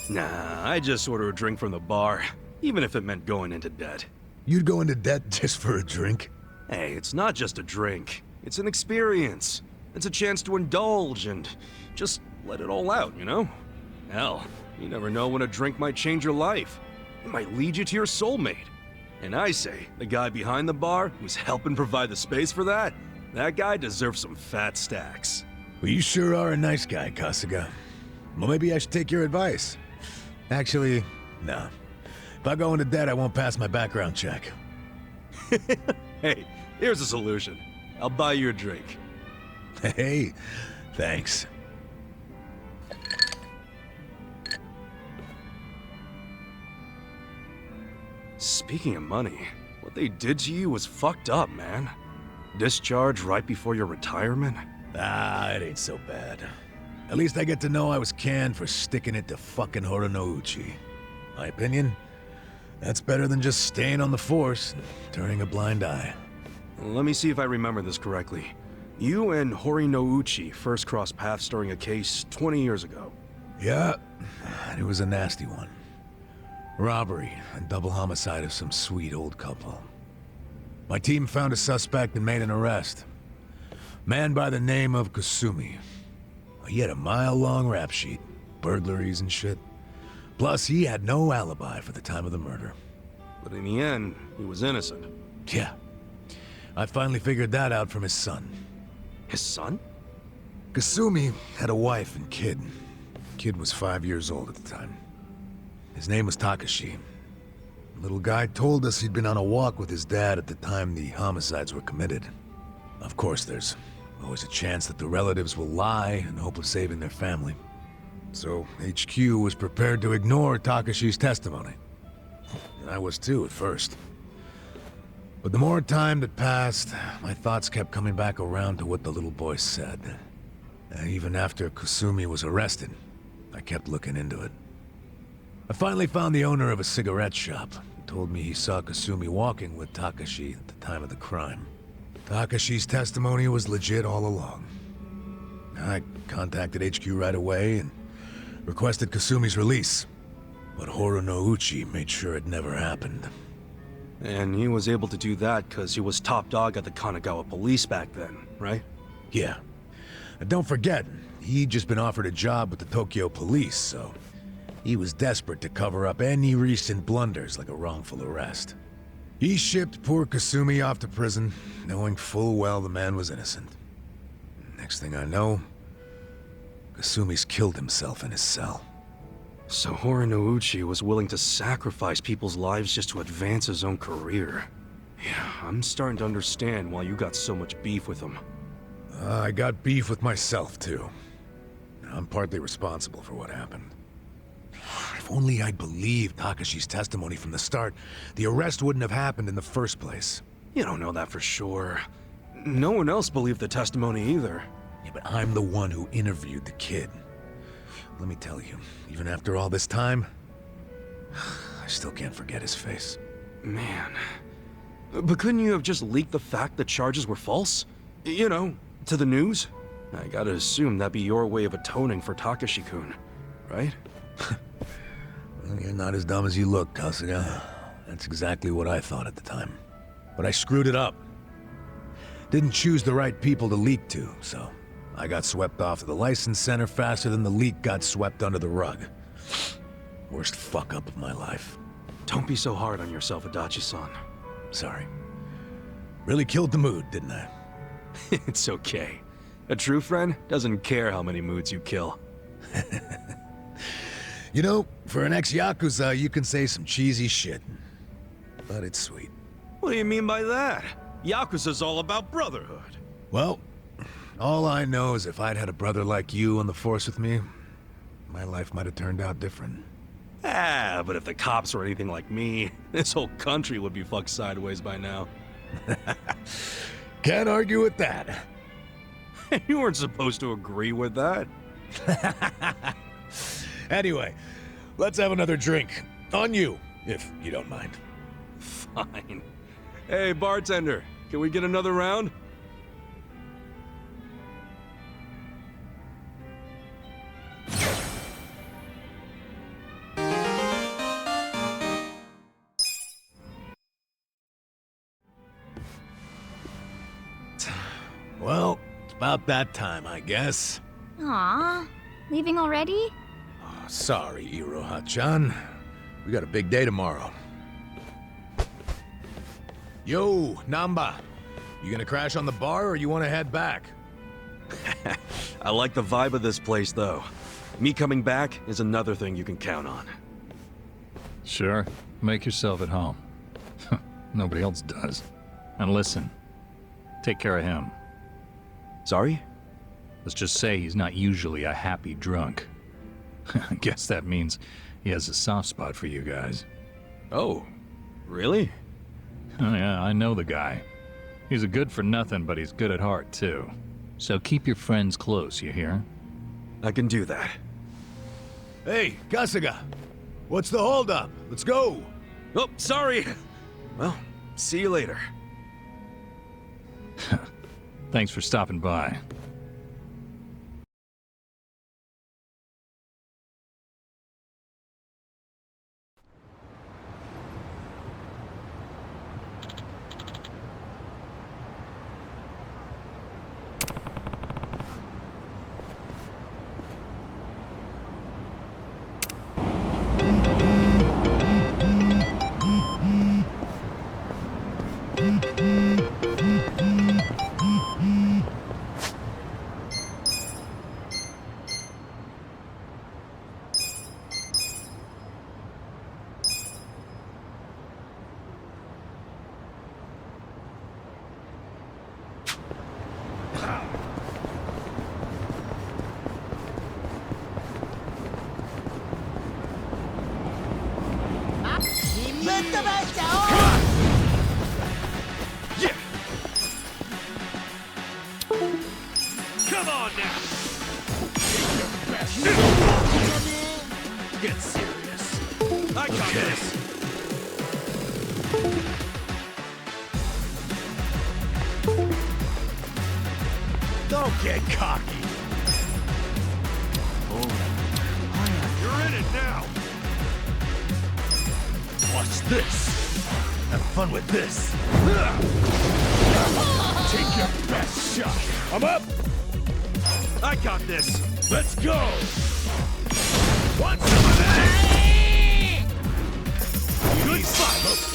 Nah, I just order a drink from the bar, even if it meant going into debt. You'd go into debt just for a drink? Hey, it's not just a drink. It's an experience. It's a chance to indulge and just let it all out, you know? Hell, You never know when a drink might change your life. It might lead you to your soulmate. And I say, the guy behind the bar who's helping provide the space for that, that guy deserves some fat stacks. Well, you sure are a nice guy, Kasuga. Well, maybe I should take your advice. Actually, no. If I go into debt, I won't pass my background check. Hey, here's a solution. I'll buy you a drink. Hey, thanks. Speaking of money, what they did to you was fucked up, man. Discharge right before your retirement? Ah, it ain't so bad. At least I get to know I was canned for sticking it to fucking Horonouchi. My opinion? That's better than just staying on the force and turning a blind eye. Let me see if I remember this correctly. You and Horinouchi first crossed paths during a case 20 years ago. Yeah, and it was a nasty one. Robbery and double homicide of some sweet old couple. My team found a suspect and made an arrest. Man by the name of Kasumi. He had a mile-long rap sheet, burglaries and shit. Plus, he had no alibi for the time of the murder. But in the end, he was innocent. Yeah. I finally figured that out from his son. His son? Kasumi had a wife and kid. Kid was 5 years old at the time. His name was Takashi. The little guy told us he'd been on a walk with his dad at the time the homicides were committed. Of course, there's always a chance that the relatives will lie in hope of saving their family. So HQ was prepared to ignore Takashi's testimony. And I was too at first. But the more time that passed, my thoughts kept coming back around to what the little boy said. Even after Kasumi was arrested, I kept looking into it. I finally found the owner of a cigarette shop. He told me he saw Kasumi walking with Takashi at the time of the crime. Takashi's testimony was legit all along. I contacted HQ right away and requested Kasumi's release. But Horonouchi made sure it never happened. And he was able to do that because he was top dog at the Kanagawa police back then, right? Yeah. And don't forget, he'd just been offered a job with the Tokyo police, so he was desperate to cover up any recent blunders like a wrongful arrest. He shipped poor Kasumi off to prison, knowing full well the man was innocent. Next thing I know, Kasumi's killed himself in his cell. So Horonouchi was willing to sacrifice people's lives just to advance his own career. Yeah, I'm starting to understand why you got so much beef with him. I got beef with myself, too. I'm partly responsible for what happened. If only I'd believed Takashi's testimony from the start, the arrest wouldn't have happened in the first place. You don't know that for sure. No one else believed the testimony either. Yeah, but I'm the one who interviewed the kid. Let me tell you, even after all this time, I still can't forget his face. Man. But couldn't you have just leaked the fact the charges were false? You know, to the news? I gotta assume that'd be your way of atoning for Takashi-kun, right? Well, you're not as dumb as you look, Kasuga. That's exactly what I thought at the time. But I screwed it up. Didn't choose the right people to leak to, so I got swept off to the license center faster than the leak got swept under the rug. Worst fuck-up of my life. Don't be so hard on yourself, Adachi-san. Sorry. Really killed the mood, didn't I? It's okay. A true friend doesn't care how many moods you kill. You know, for an ex-Yakuza, you can say some cheesy shit. But it's sweet. What do you mean by that? Yakuza's all about brotherhood. Well, all I know is if I'd had a brother like you on the force with me, my life might have turned out different. Ah, but if the cops were anything like me, this whole country would be fucked sideways by now. Can't argue with that. You weren't supposed to agree with that. Anyway, let's have another drink. On you, if you don't mind. Fine. Hey, bartender, can we get another round? Well, it's about that time, I guess. Aw, leaving already? Sorry, Iroha-chan. We got a big day tomorrow. Yo, Namba. You gonna crash on the bar or you wanna head back? I like the vibe of this place, though. Me coming back is another thing you can count on. Sure. Make yourself at home. Nobody else does. And listen, take care of him. Sorry? Let's just say he's not usually a happy drunk. I guess that means he has a soft spot for you guys. Oh, really? Oh yeah, I know the guy. He's a good for nothing, but he's good at heart, too. So keep your friends close, you hear? I can do that. Hey, Kasuga. What's the holdup? Let's go. Oh, sorry. Well, see you later. Thanks for stopping by. Come on now! Get serious. I got this. Don't get cocky. You're in it now. Watch this. Have fun with this. Take your best shot. I'm up. I got this. Let's go. Want some of that? Good fight.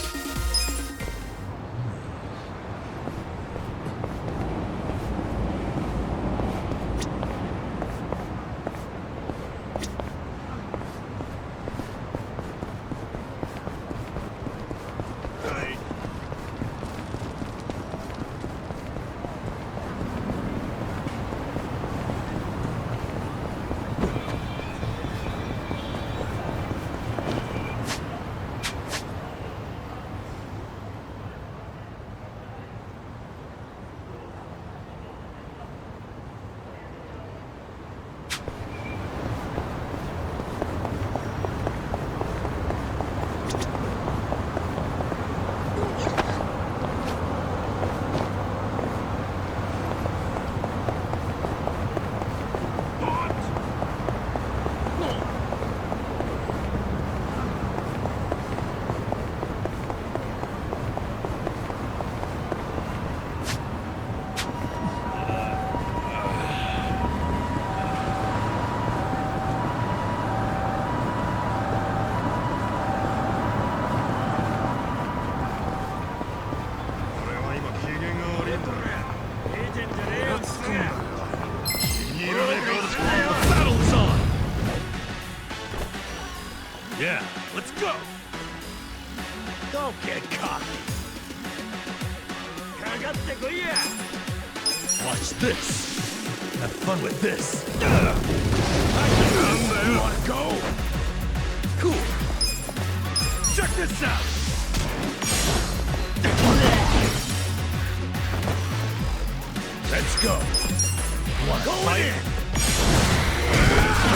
Yeah, let's go! Don't get cocky. Watch this. Have fun with this. You wanna go? Cool. Check this out. Let's go. Wanna fight?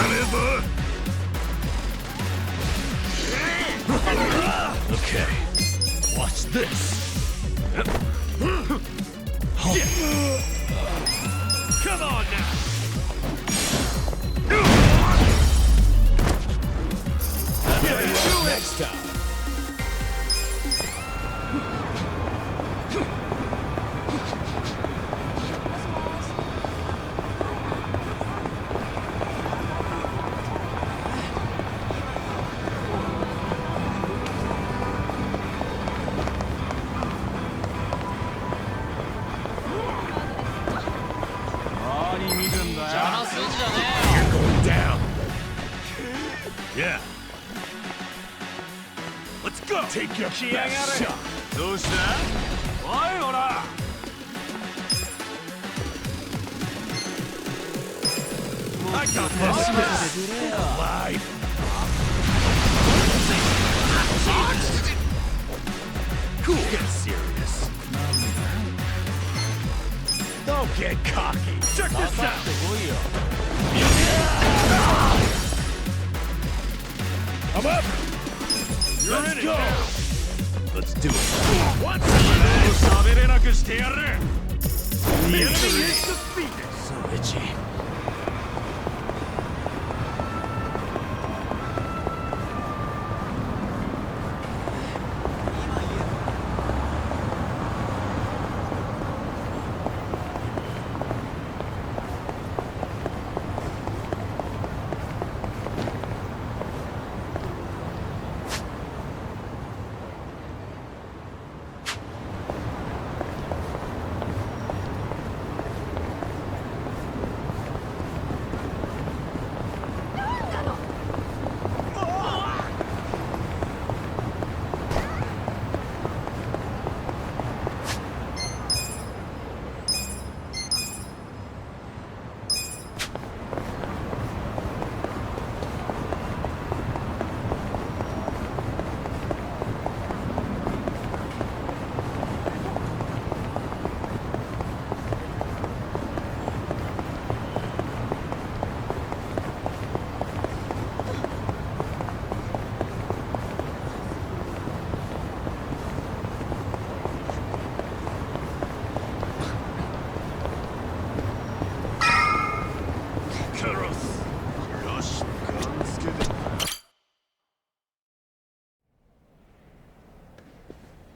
Whatever. Okay. Watch this. Come on now! Next time. go! Take your best shot! I got this! Alive! Cool. Get serious. Don't get cocky. Check this out. I'm up. Let's go. Let's do it. What's the enemy is defeated. So itchy.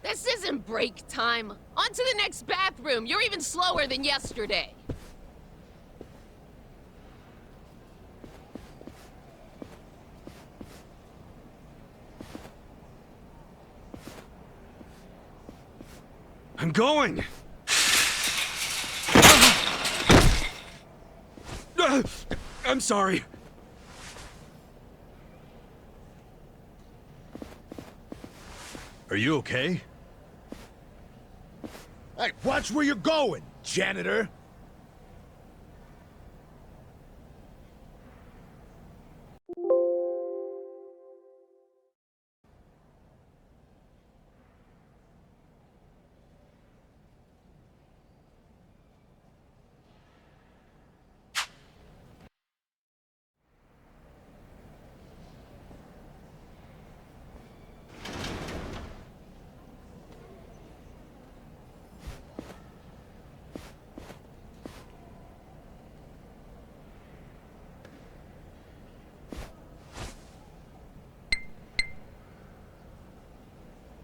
This isn't break time. On to the next bathroom. You're even slower than yesterday. I'm going! I'm sorry. Are you okay? Hey, watch where you're going, janitor!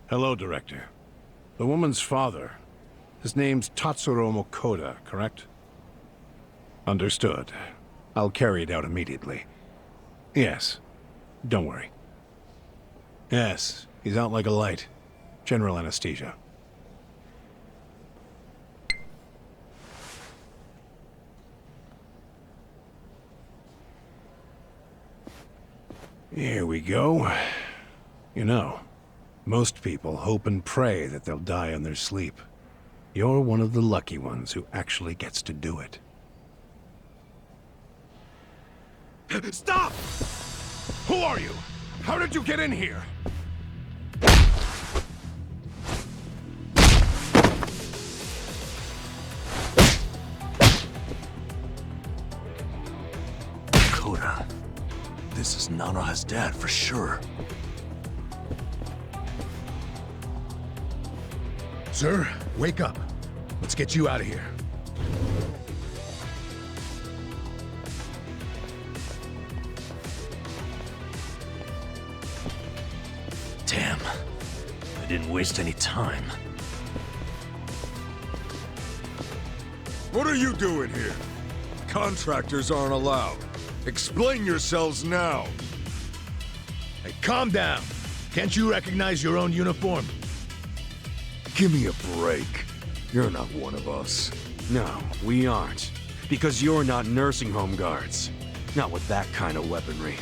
Hello, Director. The woman's father. His name's Tatsuro Mokoda, correct? Understood. I'll carry it out immediately. Yes. Don't worry. Yes, he's out like a light. General anesthesia. Here we go. You know, most people hope and pray that they'll die in their sleep. You're one of the lucky ones who actually gets to do it. Stop! Who are you? How did you get in here? Koda. This is Nanoha's dad for sure. Sir, wake up. Let's get you out of here. Damn. I didn't waste any time. What are you doing here? Contractors aren't allowed. Explain yourselves now. Hey, calm down. Can't you recognize your own uniform? Give me a break. You're not one of us. No, we aren't. Because you're not nursing home guards. Not with that kind of weaponry.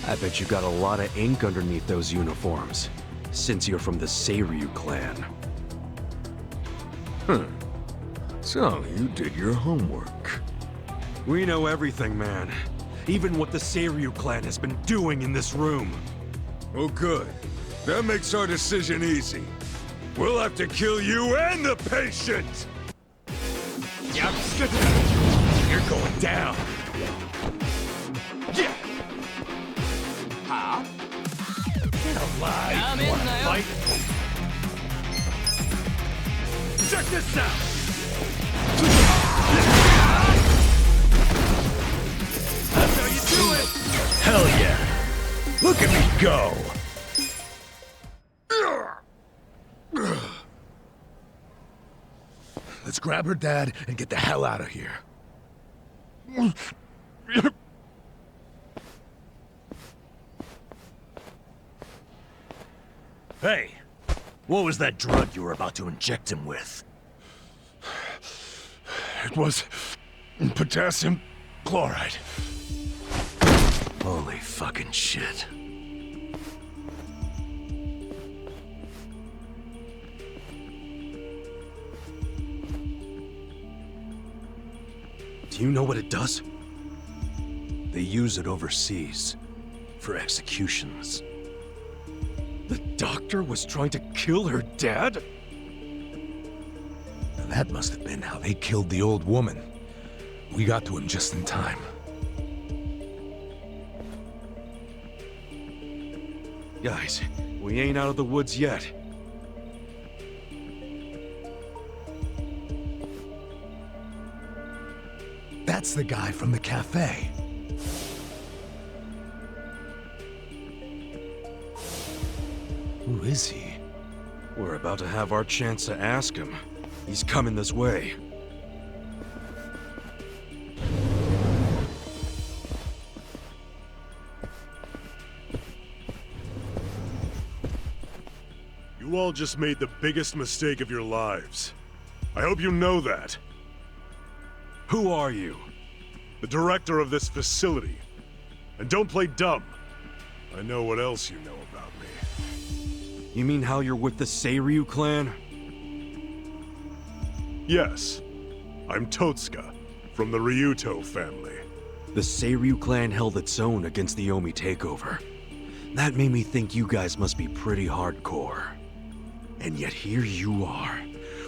I bet you got a lot of ink underneath those uniforms. since you're from the Seiryu clan. So, you did your homework. We know everything, man. Even what the Seiryu clan has been doing in this room. Oh, good. That makes our decision easy. We'll have to kill you and the patient! Yep. You're going down. Yeah. Huh? Get alive. You wanna fight? Check this out. That's how you do it. Hell yeah! Look at me go! Let's grab her dad and get the hell out of here. Hey, what was that drug you were about to inject him with? It was potassium chloride. Holy fucking shit. Do you know what it does? They use it overseas for executions. The doctor was trying to kill her dad? Now that must have been how they killed the old woman. We got to him just in time. Guys, we ain't out of the woods yet. That's the guy from the cafe. Who is he? We're about to have our chance to ask him. He's coming this way. You all just made the biggest mistake of your lives. I hope you know that. Who are you? The director of this facility. And don't play dumb. I know what else you know about me. You mean how you're with the Seiryu clan? Yes. I'm Totsuka, from the Ryuto family. The Seiryu clan held its own against the Omi takeover. That made me think you guys must be pretty hardcore. And yet here you are,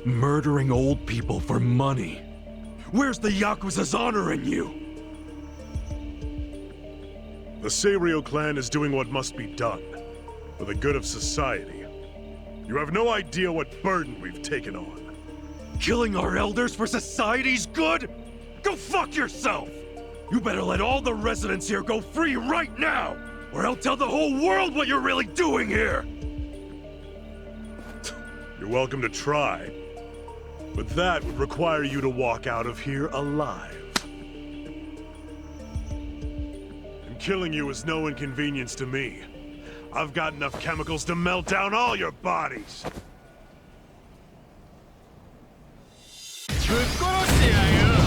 murdering old people for money. Where's the Yakuza's honor in you? The Seiryu clan is doing what must be done, for the good of society. You have no idea what burden we've taken on. Killing our elders for society's good? Go fuck yourself! You better let all the residents here go free right now, or I'll tell the whole world what you're really doing here! You're welcome to try, but that would require you to walk out of here alive. And killing you is no inconvenience to me. I've got enough chemicals to melt down all your bodies.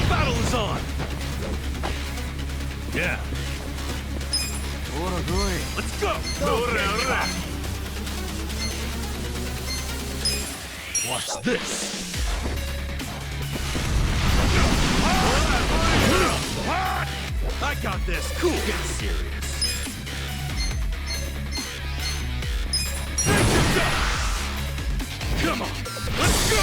Battle is on! Yeah. Let's go! Watch this. I got this. Cool. Get serious. Come on. Let's go!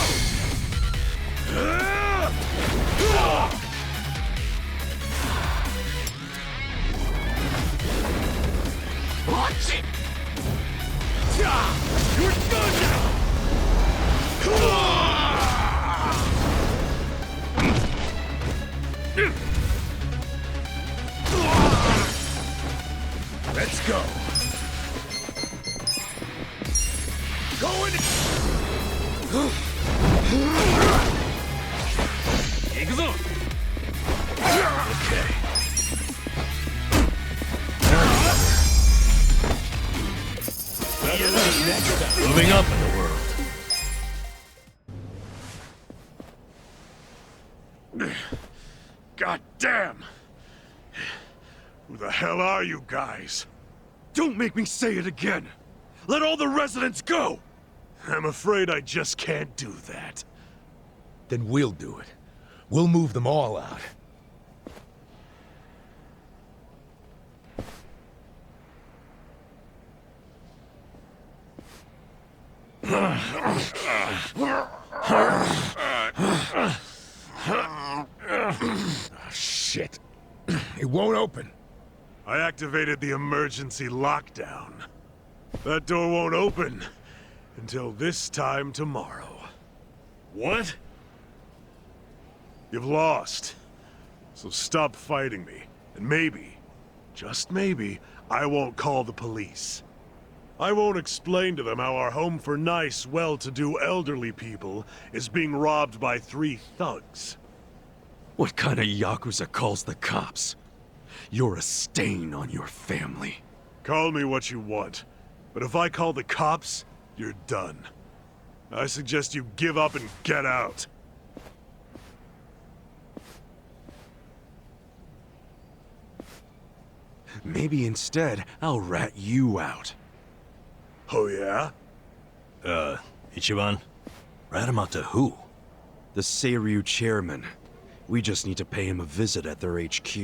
Watch it! You're done now! Let's go. Going. Okay. Moving up in the world. God damn! Who the hell are you guys? Don't make me say it again! Let all the residents go! I'm afraid I just can't do that. Then we'll do it. We'll move them all out. Shit. It won't open. I activated the emergency lockdown. That door won't open until this time tomorrow. What? You've lost. So stop fighting me, and maybe, just maybe, I won't call the police. I won't explain to them how our home for nice, well-to-do elderly people is being robbed by 3 thugs. What kind of Yakuza calls the cops? You're a stain on your family. Call me what you want, but if I call the cops, you're done. I suggest you give up and get out. Maybe instead, I'll rat you out. Oh yeah? Ichiban? Rat him out to who? The Seiryu chairman. We just need to pay him a visit at their HQ.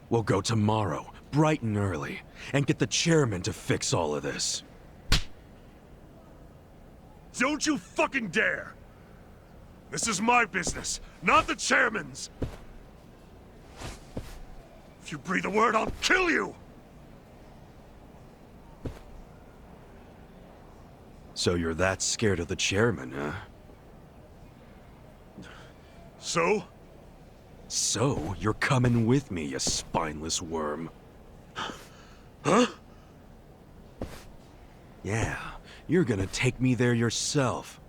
We'll go tomorrow, bright and early, and get the chairman to fix all of this. Don't you fucking dare! This is my business, not the chairman's! If you breathe a word, I'll kill you! So you're that scared of the chairman, huh? So? So, you're coming with me, you spineless worm. Huh? Yeah, you're gonna take me there yourself.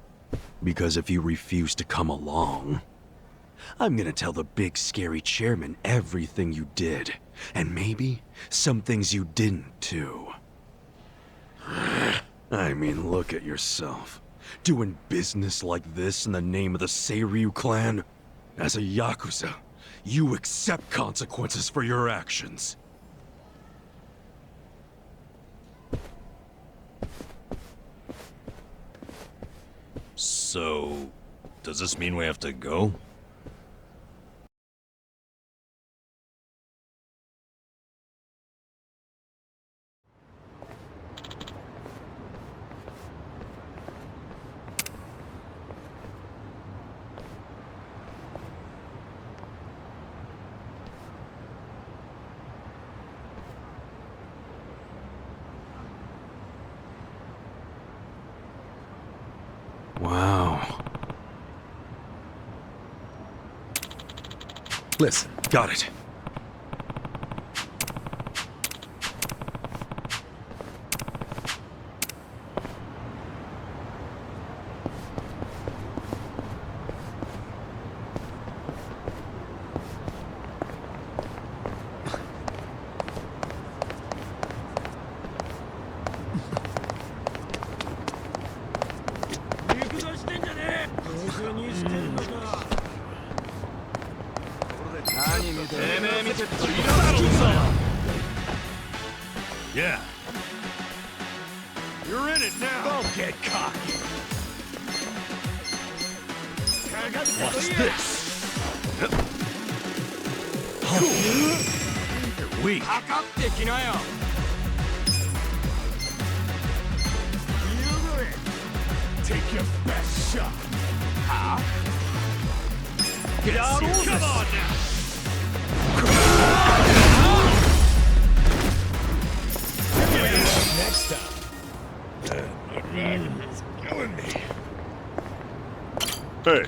Because if you refuse to come along, I'm gonna tell the big scary chairman everything you did. And maybe some things you didn't, too. I mean, look at yourself. Doing business like this in the name of the Seiryu clan? As a Yakuza, you accept consequences for your actions. So, does this mean we have to go? Wow. Listen. Got it. Yeah. You're in it now. Don't get cocky. What's this? You're weak. Take your best shot. Huh? Come on now. Next time. It's killing me. Hey.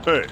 Hey.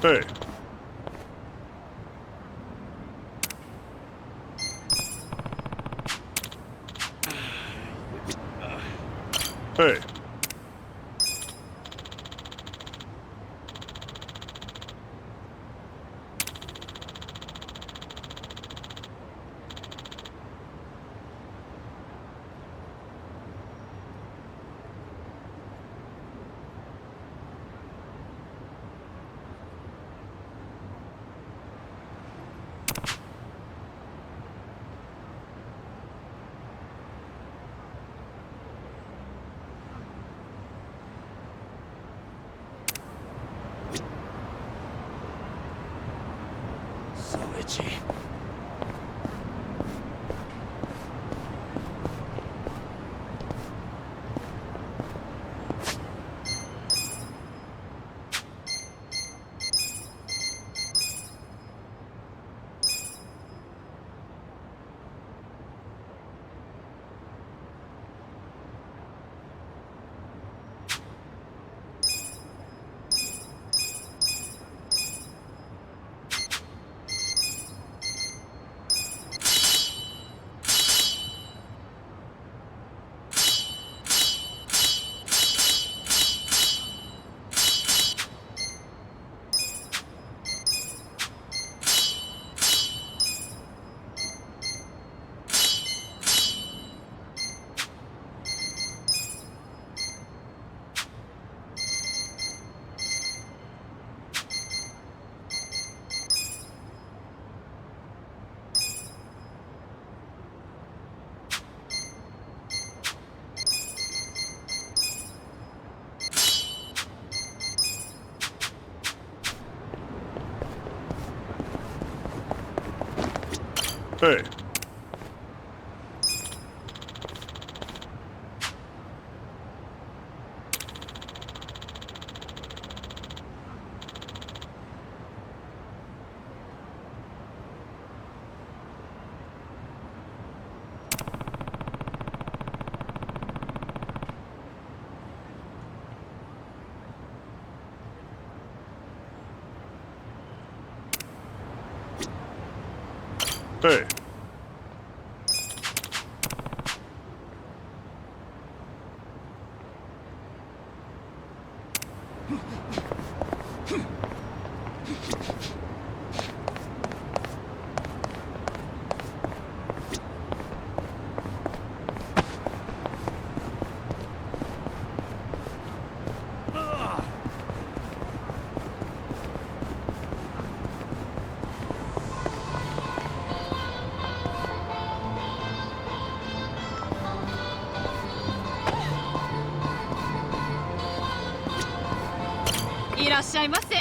Hey. Hey. So itchy. Hey. Hey.いらっしゃいませ。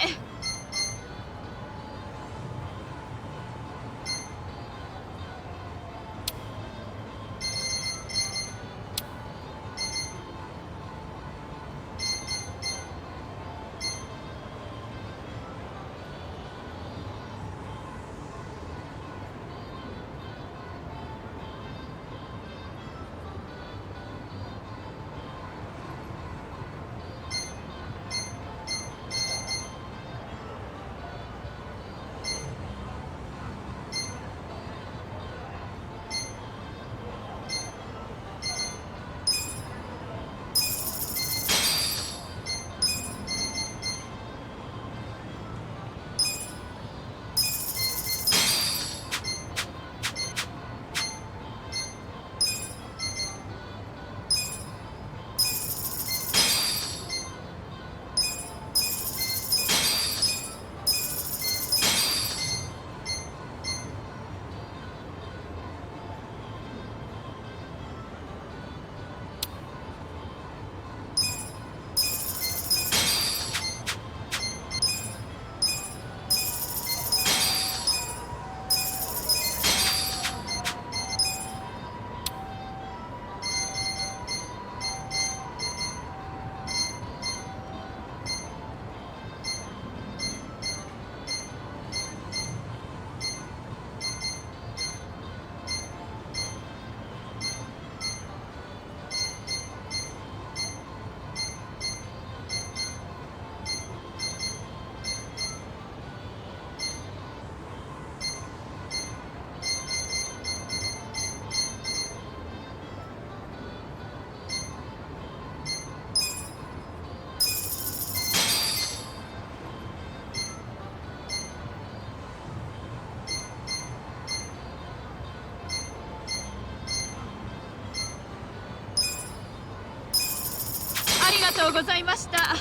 ありがとうございました。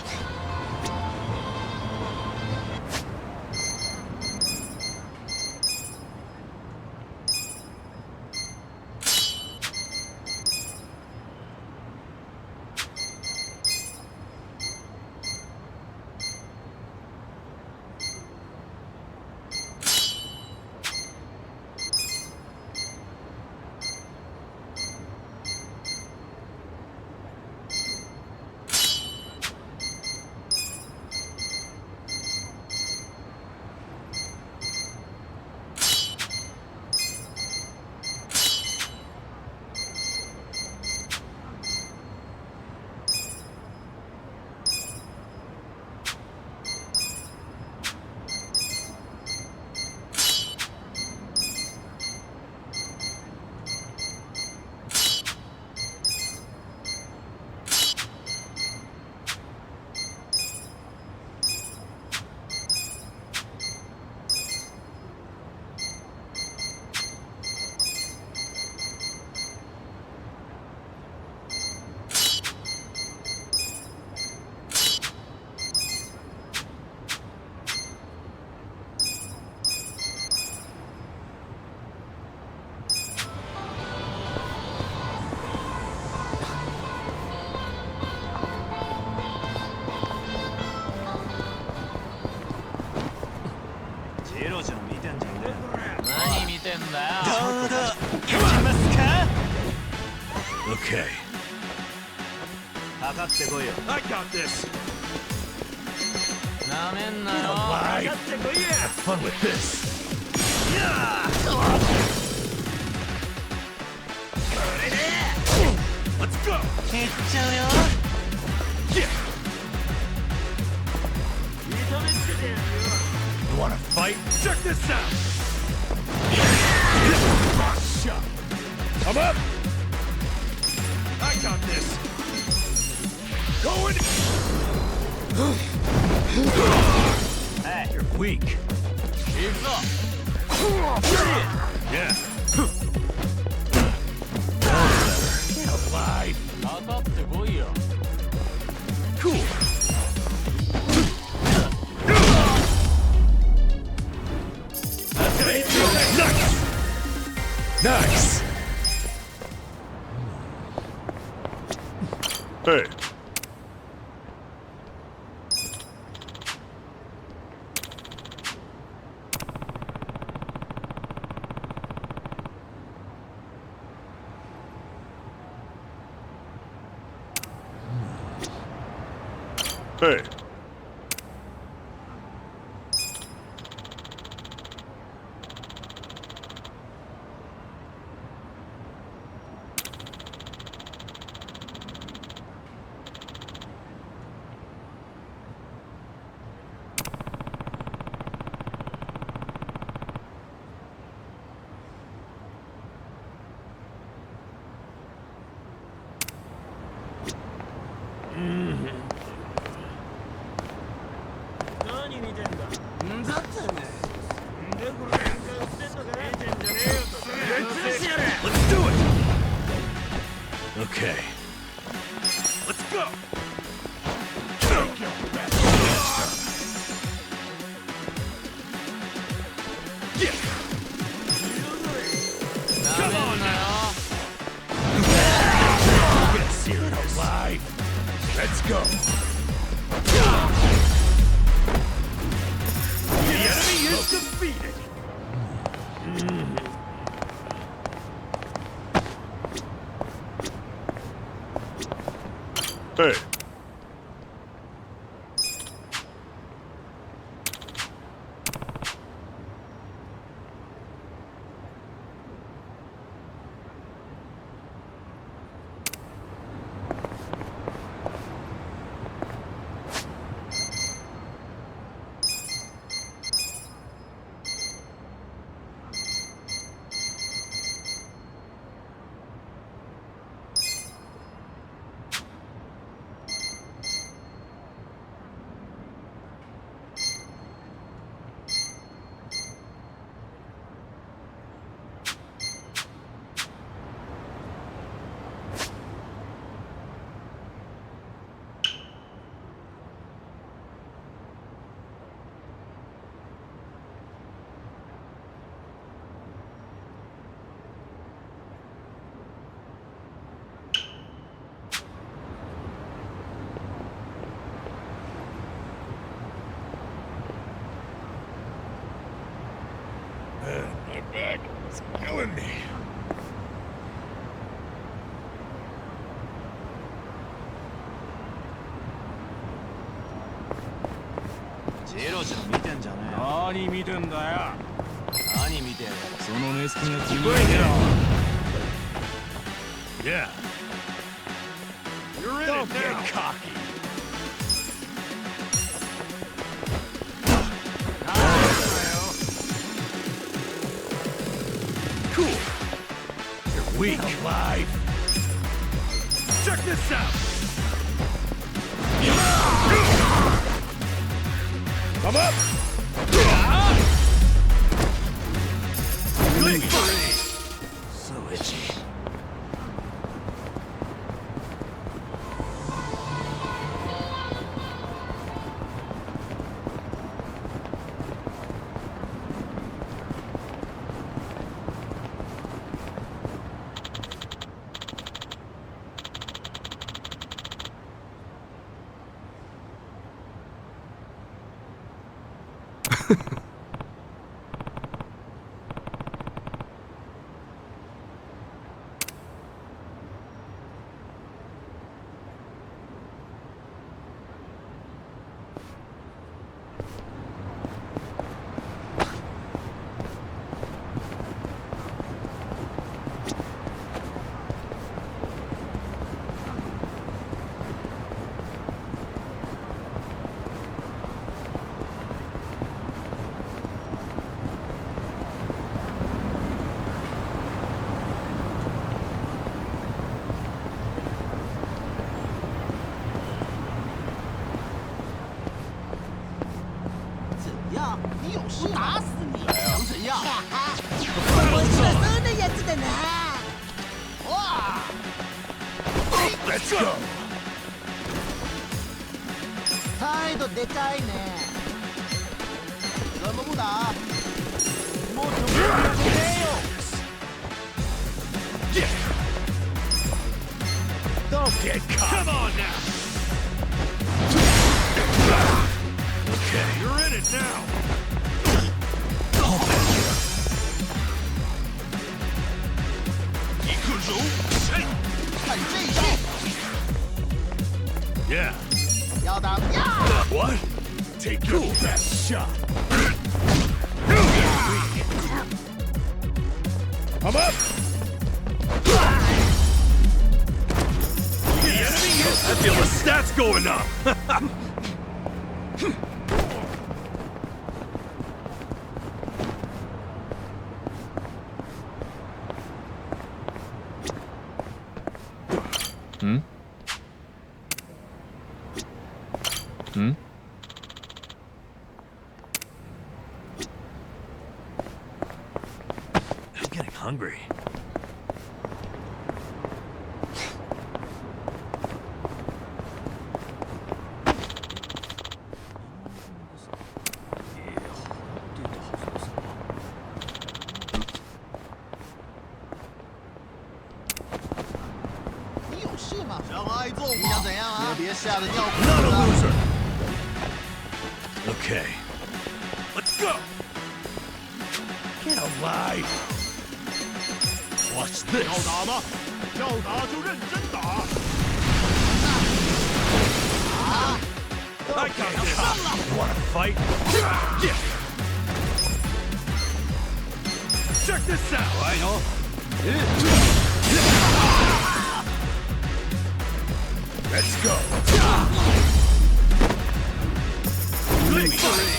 Okay. I got this. Alright. Have fun with this. Let's go. You wanna fight? Check this out. Shut. Come up! I got this! Going! Hey, you're weak. Ease up. Yeah. Get alive. Cool. Nice! Hey. Hey. Let's do it! Okay. Let's go! Come on now! Get serious. Alive. Let's go! The enemy is defeated! Hey. My back is killing me. Yeah. You're in Don't it now. Get cocky. Cool. You're weak. Alive. Check this out. Come up. Victory. So itchy. 样？你有事？我打死你！想怎样？我是真的やつだな。哇 Let's go! 態度でかいね。怎么不打？もっと不要这样。Don't get caught! Come on now! Okay, you're in it now! Yakuza! 看这一招！ Yeah. 要打呀！ What? Take your best shot! I'm up! The enemy is... I feel the stats going up! Hmm? Hmm? I'm getting hungry. Not a loser! Okay. Let's go! Get alive! Watch this! 要打吗？要打就认真打。I got this! Wanna fight? Yeah! Check this out! I know! Let's go! Victory!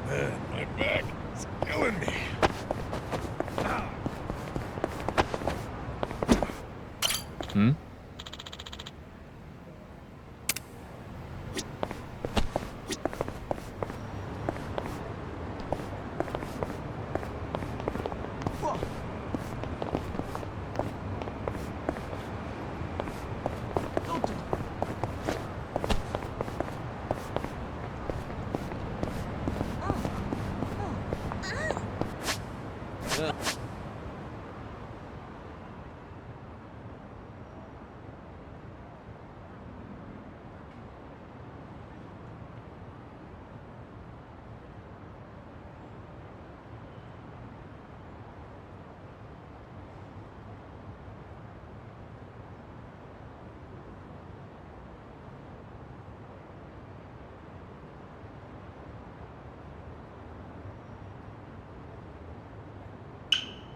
Man, my back is killing me. Hmm?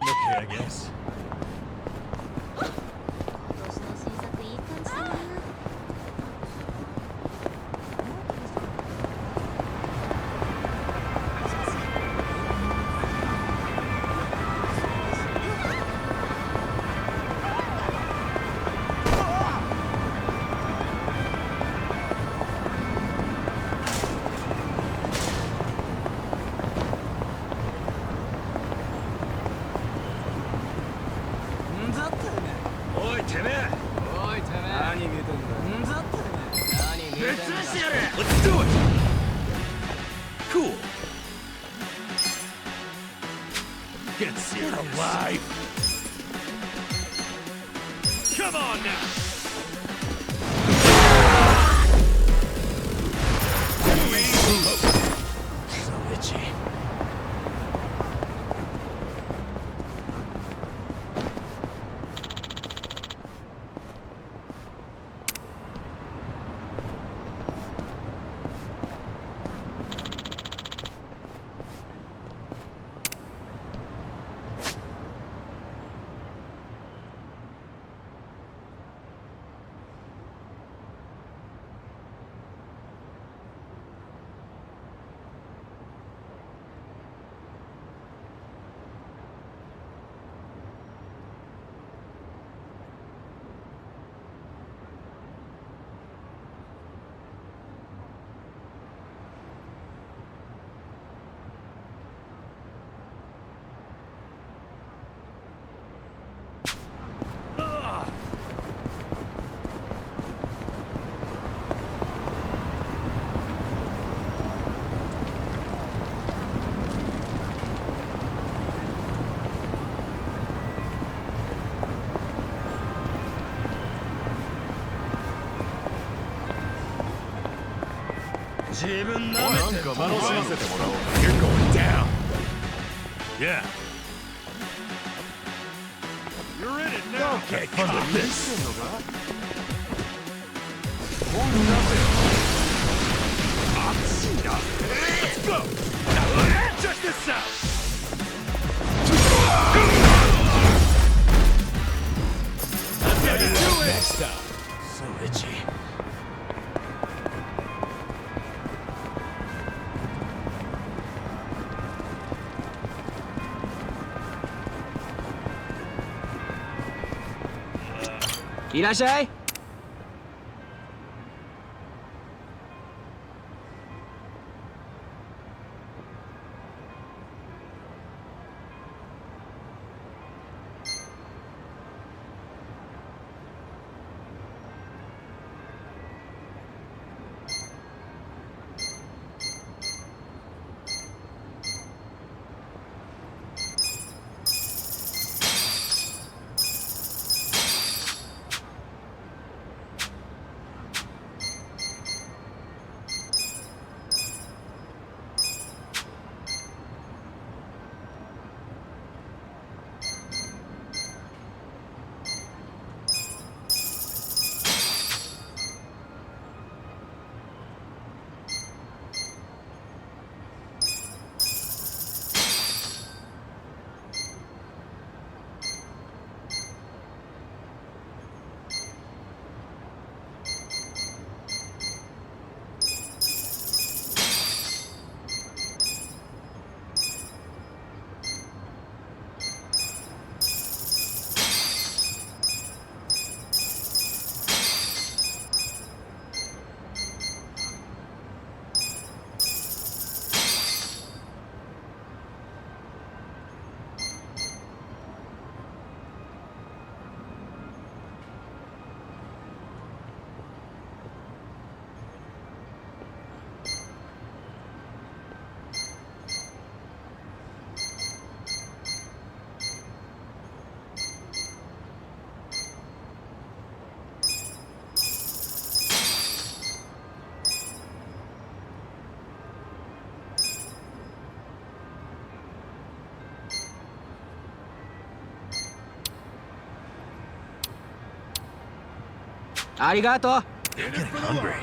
Okay, I guess. Let's do it! Cool. Get serious. Get alive. Come on now. So itchy. You're going down. Yeah. You're in it now. Okay, come on, this. Let's go. Now, check this out. That's how you do it. Next up. So itchy. Irashai? Arigato. I'm getting hungry.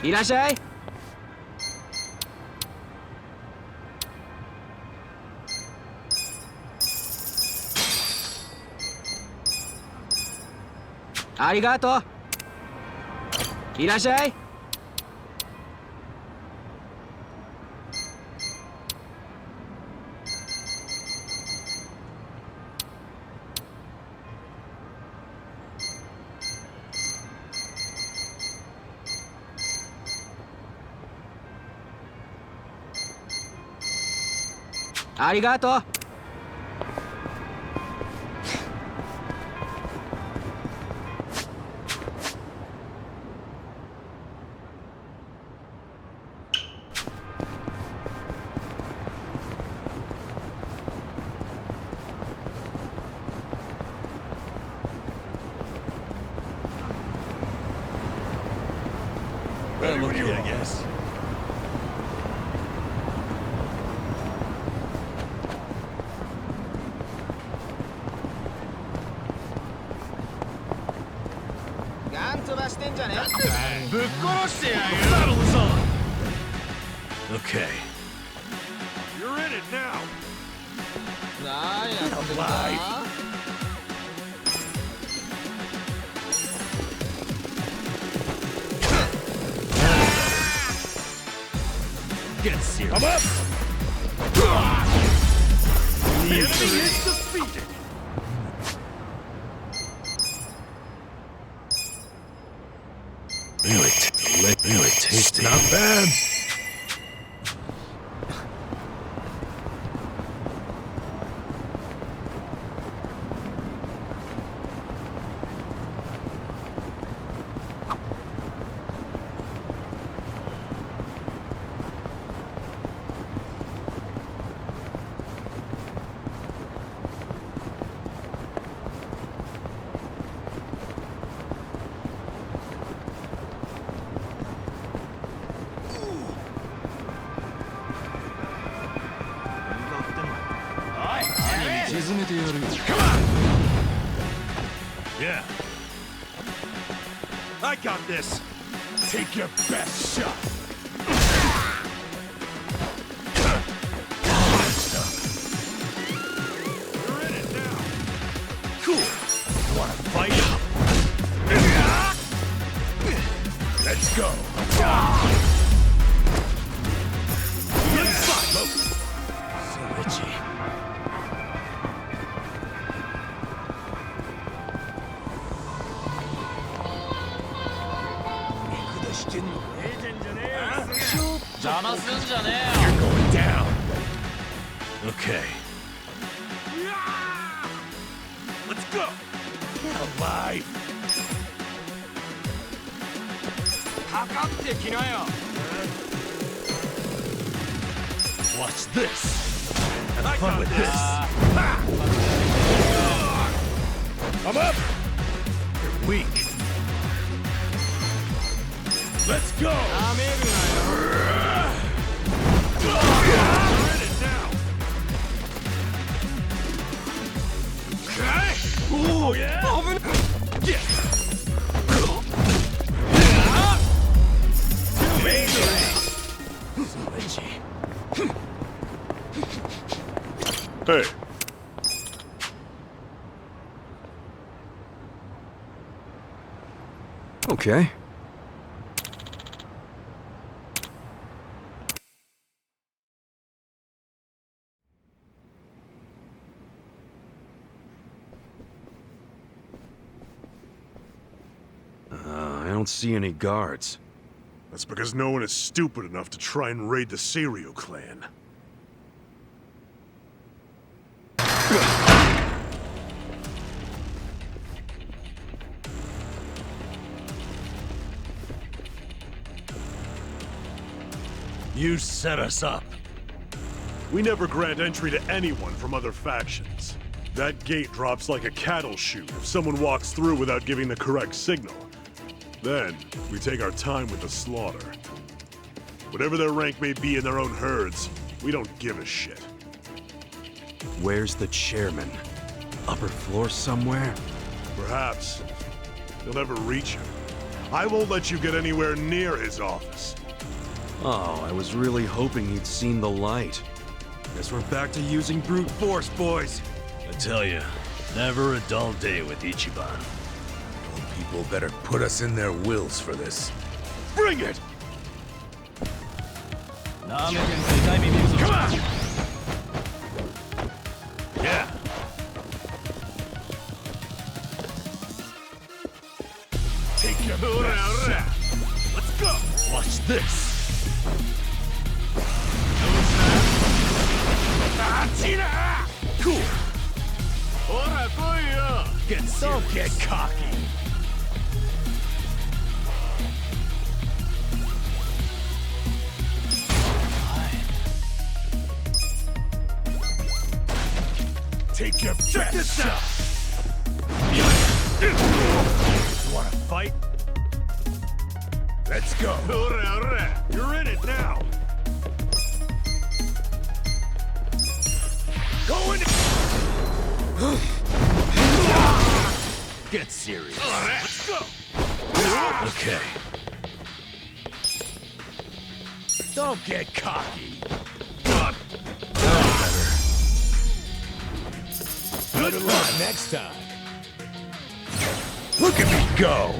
Irashai? Arigato. Irashai? Arigato. I look good, I guess. Battle is on! Okay. You're in it now! Alive. Get serious. I'm up! The enemy is defeated! Really tasty. Not bad. Come on! Yeah. I got this. Take your best shot. You're in it now. Cool. Wanna fight? Let's go. Good fight. So itchy. You're going down. Okay. Let's go. Get alive. Watch this. Have fun with this. I'm up. You're weak. Let's go. You're in it now. Okay. Oh yeah. Yeah. Hey. Okay. I don't see any guards. That's because no one is stupid enough to try and raid the Cereal clan. You set us up. We never grant entry to anyone from other factions. That gate drops like a cattle chute if someone walks through without giving the correct signal. Then, we take our time with the slaughter. Whatever their rank may be in their own herds, we don't give a shit. Where's the chairman? Upper floor somewhere? Perhaps. You'll never reach him. I won't let you get anywhere near his office. Oh, I was really hoping he'd seen the light. Guess we're back to using brute force, boys. I tell you, never a dull day with Ichiban. People better put us in their wills for this. Bring it! Come on! Yeah. Take your best shot. Let's go! Watch this! Cool! Don't get cocky! Take your Check best shot! You wanna fight? Let's go. You're in it now. Going. Get serious. Let's go. Okay. Don't get cocky. Better luck next time. Look at me go.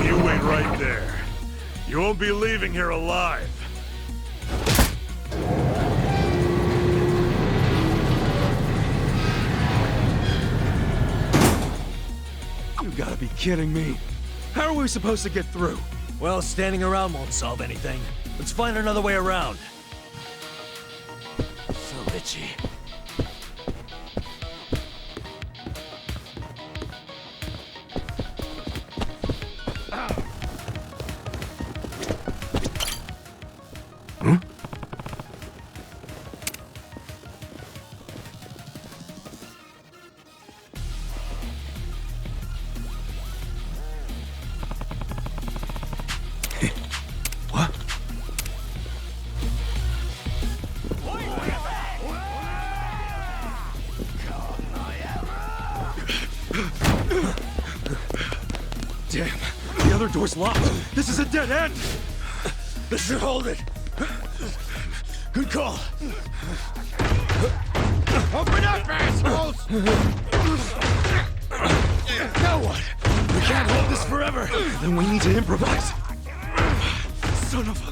You wait right there. You won't be leaving here alive. You gotta be kidding me. How are we supposed to get through? Well, standing around won't solve anything. Let's find another way around. So itchy. Huh? What? Damn, the other door's locked. This is a dead end. This should hold it. Good call. Open up, assholes! Now what? We can't hold this forever. Then we need to improvise. Son of a...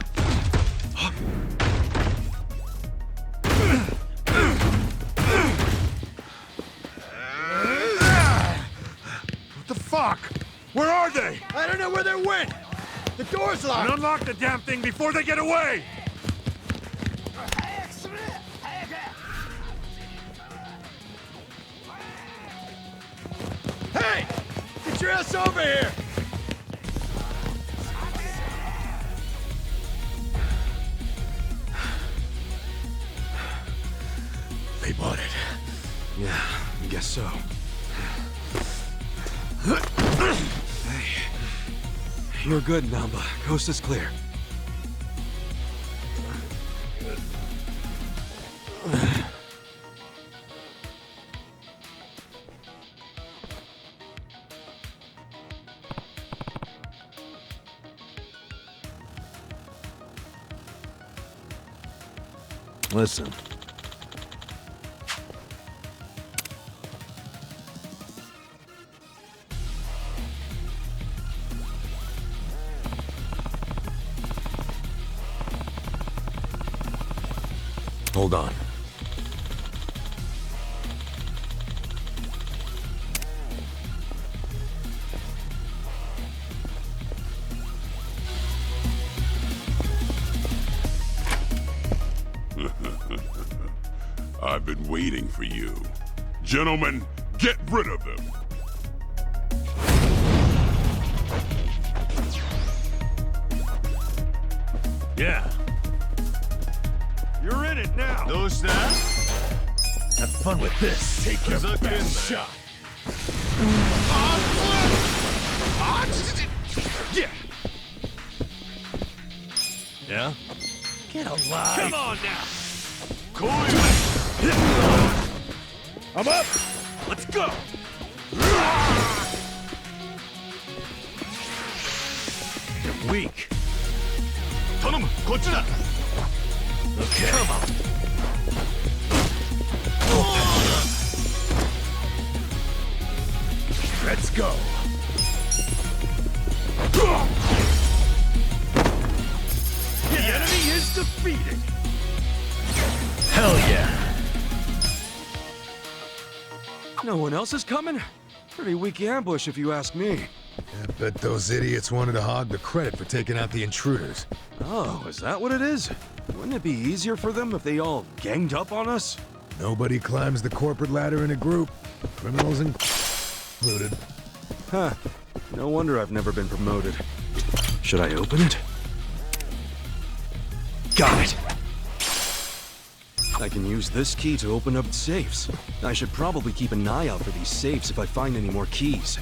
What the fuck? Where are they? I don't know where they went. The door's locked. And unlock the damn thing before they get away. Hey! Get your ass over here! They bought it. Yeah, I guess so. Hey. You're good, Namba. Coast is clear. Listen. Hold on. I've been waiting for you. Gentlemen, get rid of them. Yeah. You're in it now. Those that? Have fun with this. Take your best shot. Yeah. Yeah? Get alive. Come on now. Cool. I'm up. Let's go. You're weak. Okay. Come on. Let's go. The enemy is defeated. Hell yeah. No one else is coming? Pretty weak ambush, if you ask me. I bet those idiots wanted to hog the credit for taking out the intruders. Oh, is that what it is? Wouldn't it be easier for them if they all ganged up on us? Nobody climbs the corporate ladder in a group, criminals included. Huh. No wonder I've never been promoted. Should I open it? Got it! I can use this key to open up safes. I should probably keep an eye out for these safes if I find any more keys.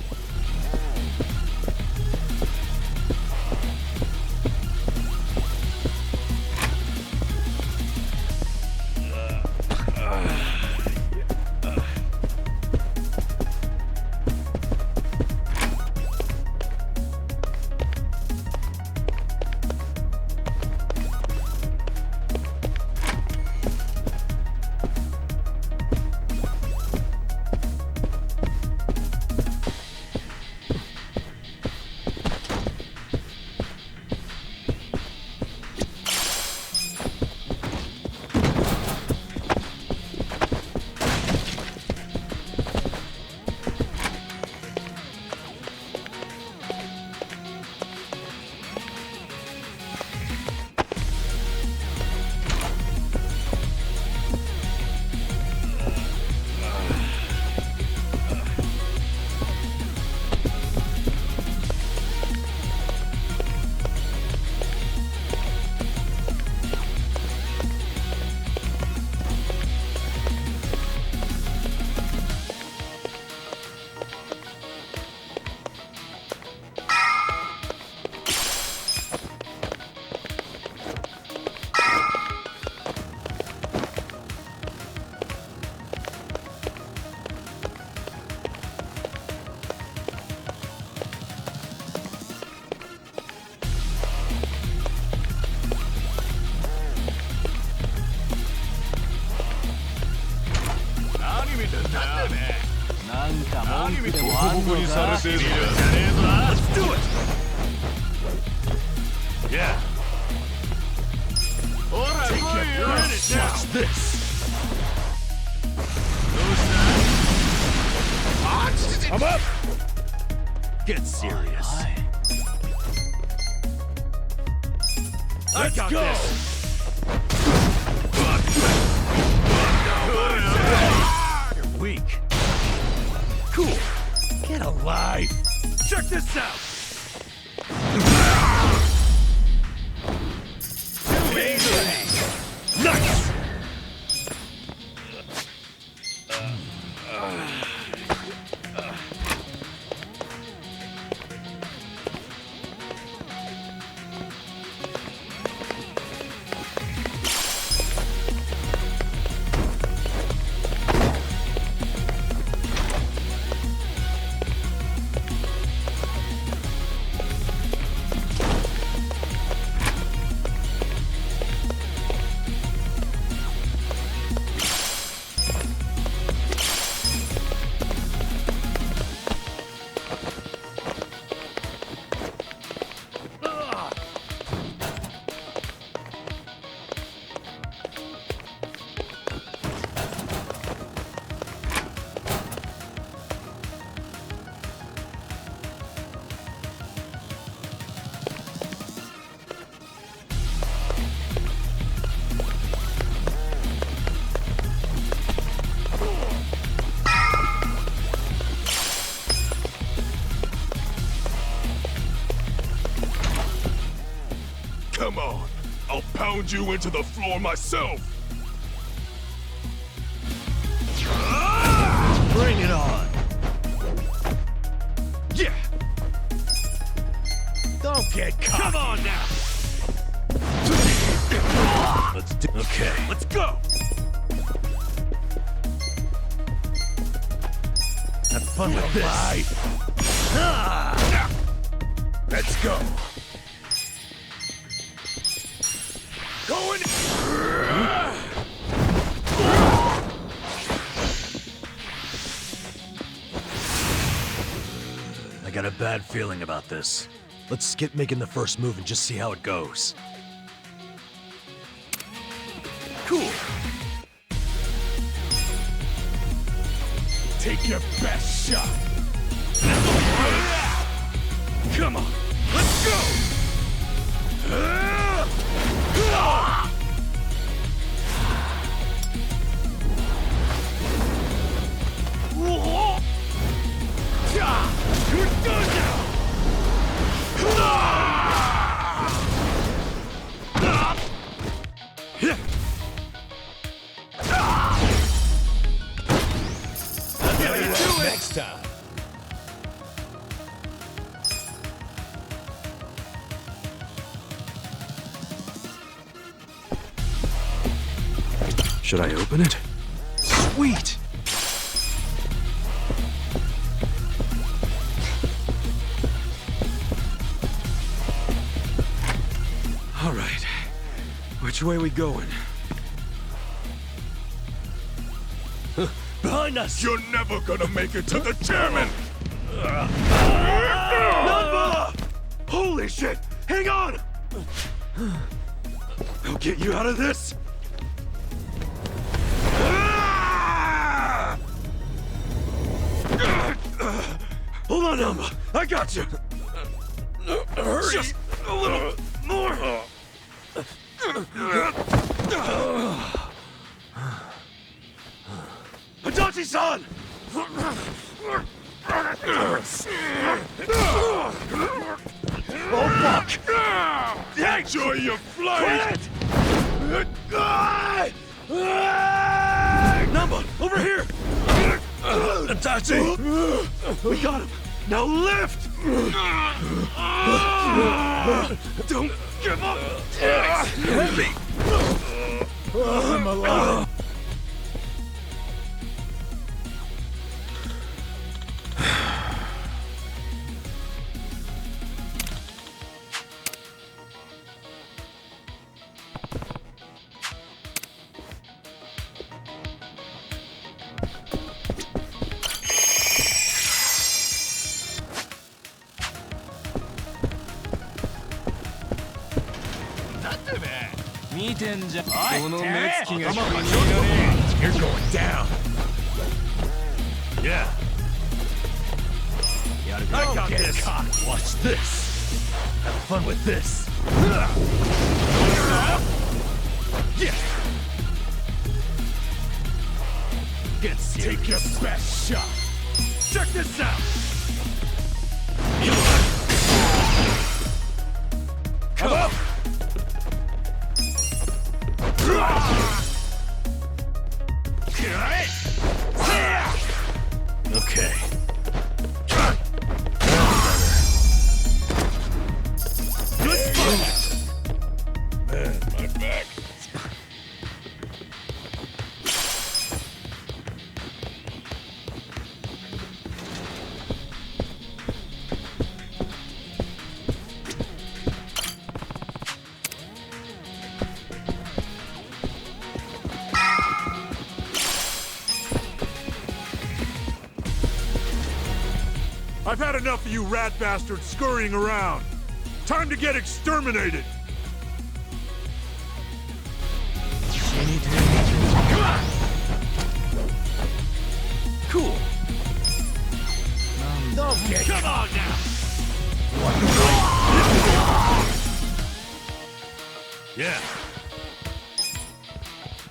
Let's do it! Yeah. Take your best now. Watch this. I'm up! Get serious. I got this. You're weak. Cool. Get alive. Check this out. Nice. Come on, I'll pound you into the floor myself. Bring it on. Yeah. Don't get caught. Come on now. Let's do. Okay. Let's go. Have fun with this. Let's go. Going. I got a bad feeling about this. Let's skip making the first move and just see how it goes. Cool. Take your best shot. Come on, let's go. You're done now. Should I open it? Sweet! All right. Which way we going? Behind us! You're never gonna make it to the chairman! Number! Holy shit! Hang on! I'll get you out of this! Hold on, Number. I got you! Hurry! Just a little more! Adachi-san! Oh, fuck! Enjoy your flight! Number, over here! Adachi! We got him! Now lift! Don't give up! Heavy! I'm alive! You're going down. Yeah. I got this. Watch this. Have fun with this. Yeah. Take your best shot. Check this out. Come up. Okay. Good fight. Man, my back. I've had enough of you rat bastards scurrying around. Time to get exterminated! Come on! Cool. Okay, come on now! Yeah.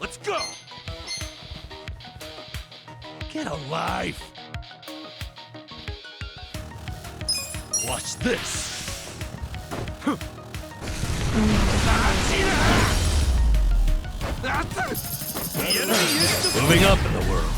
Let's go! Get a life! Watch this! Moving up in the world.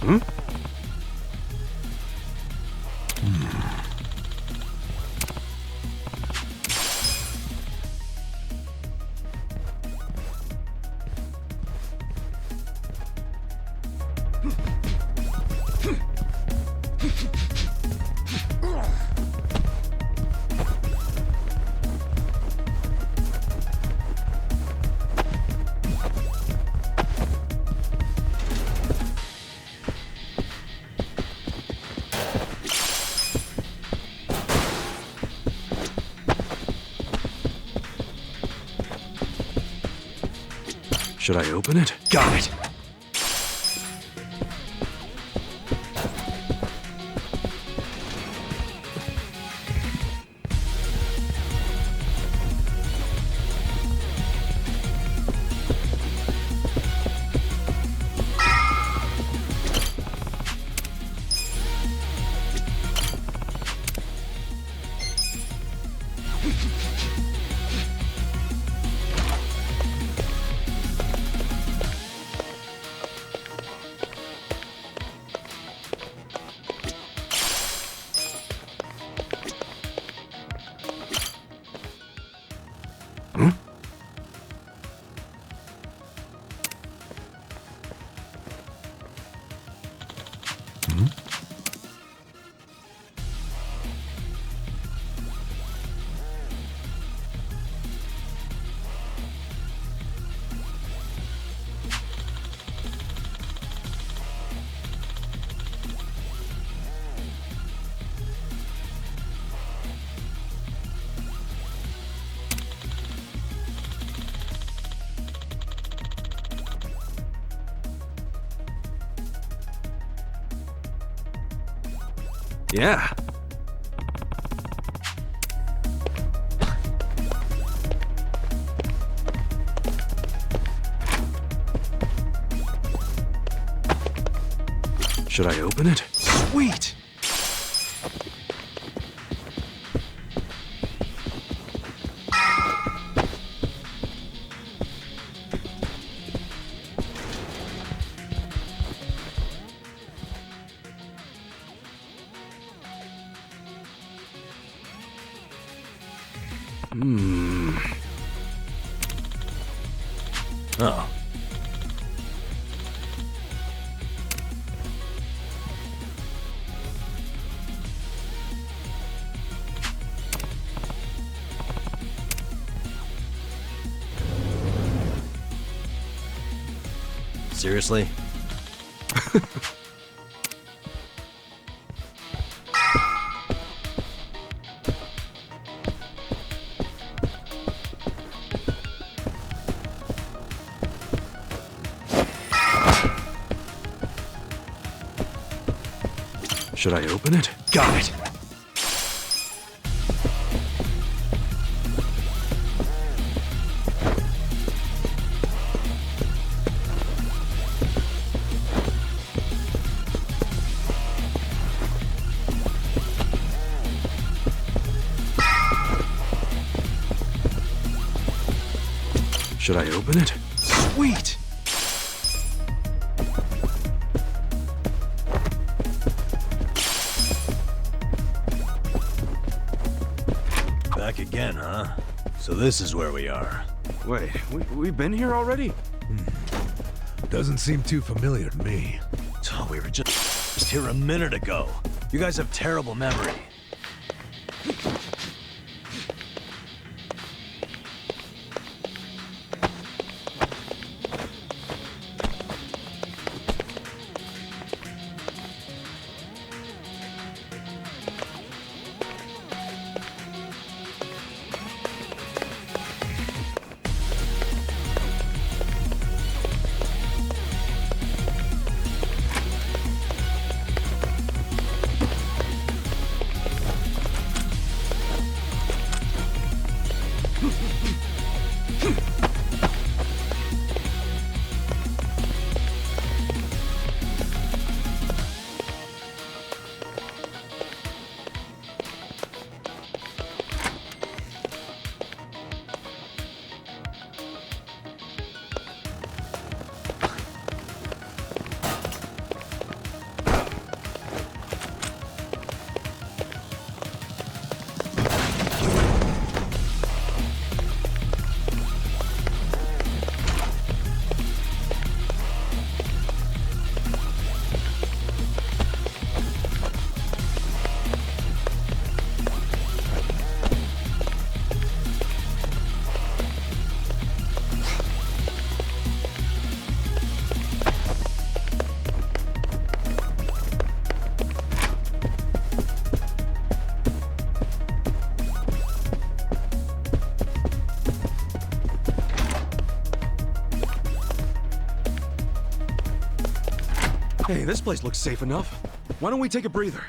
Hmm? Should I open it? Got it! Yeah. Should I open it? Sweet! Oh. Seriously? Should I open it? Got it! Should I open it? Sweet! Back again, huh? So this is where we are. Wait, we've been here already? Doesn't seem too familiar to me. Oh, we were just here a minute ago. You guys have terrible memory. Hey, this place looks safe enough. Why don't we take a breather?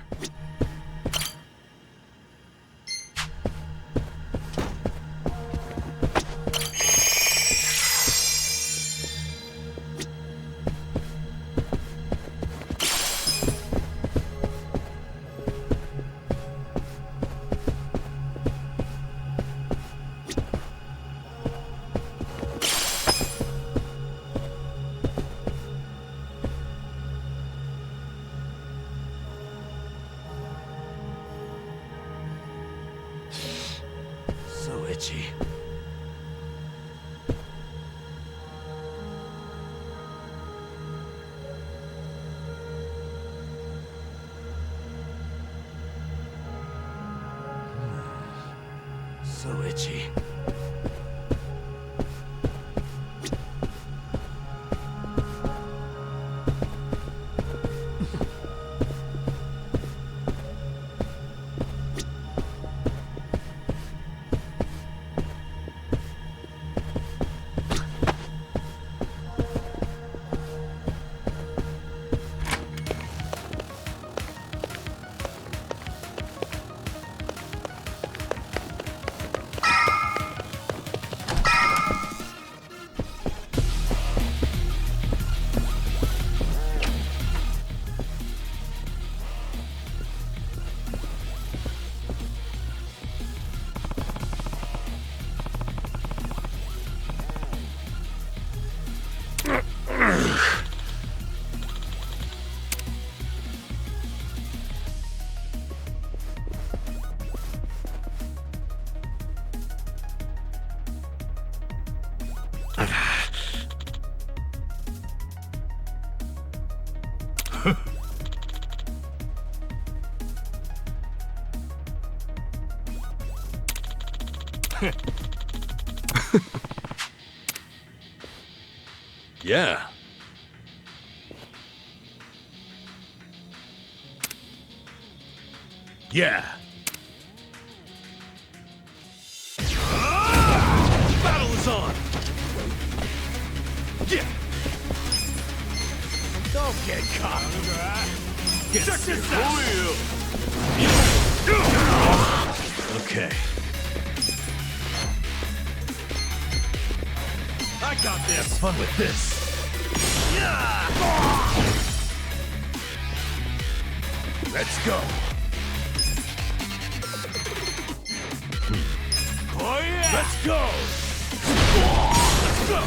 Itchy. So itchy. Yeah. Yeah. Battle is on! Yeah! Don't get caught! Check this out! Okay. I got this! Have fun with this! Yeah! Let's go! Oh yeah! Let's go! Let's go!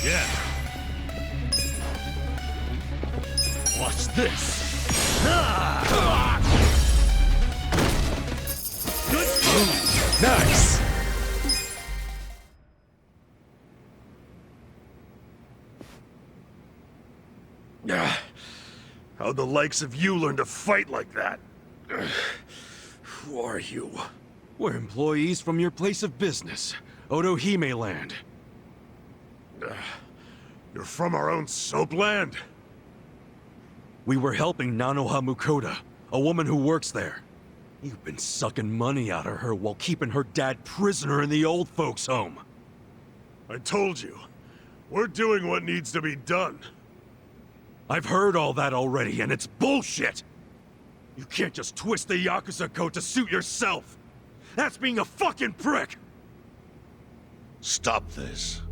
Yeah! Watch this! Good move! Nice! How'd the likes of you learn to fight like that? Who are you? We're employees from your place of business, Otohime Land. You're from our own soap land? We were helping Nanoha Mukoda, a woman who works there. You've been sucking money out of her while keeping her dad prisoner in the old folks' home. I told you, we're doing what needs to be done. I've heard all that already, and it's bullshit! You can't just twist the Yakuza code to suit yourself! That's being a fucking prick! Stop this.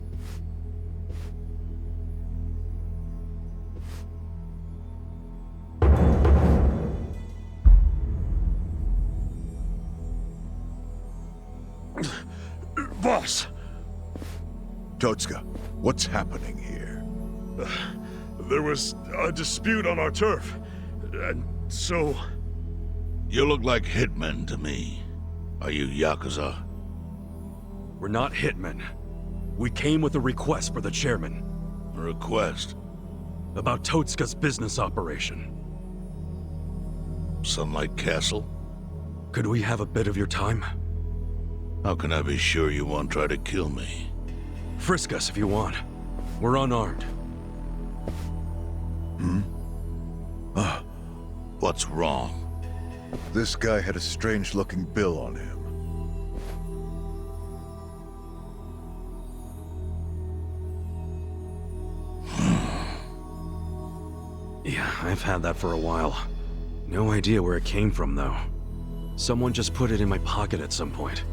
Boss! Totsuka, what's happening here? There was a dispute on our turf, and so... You look like hitmen to me. Are you Yakuza? We're not hitmen. We came with a request for the chairman. A request? About Totsuka's business operation. Sunlight Castle? Could we have a bit of your time? How can I be sure you won't try to kill me? Frisk us if you want. We're unarmed. What's wrong? This guy had a strange-looking bill on him. Yeah, I've had that for a while. No idea where it came from, though. Someone just put it in my pocket at some point.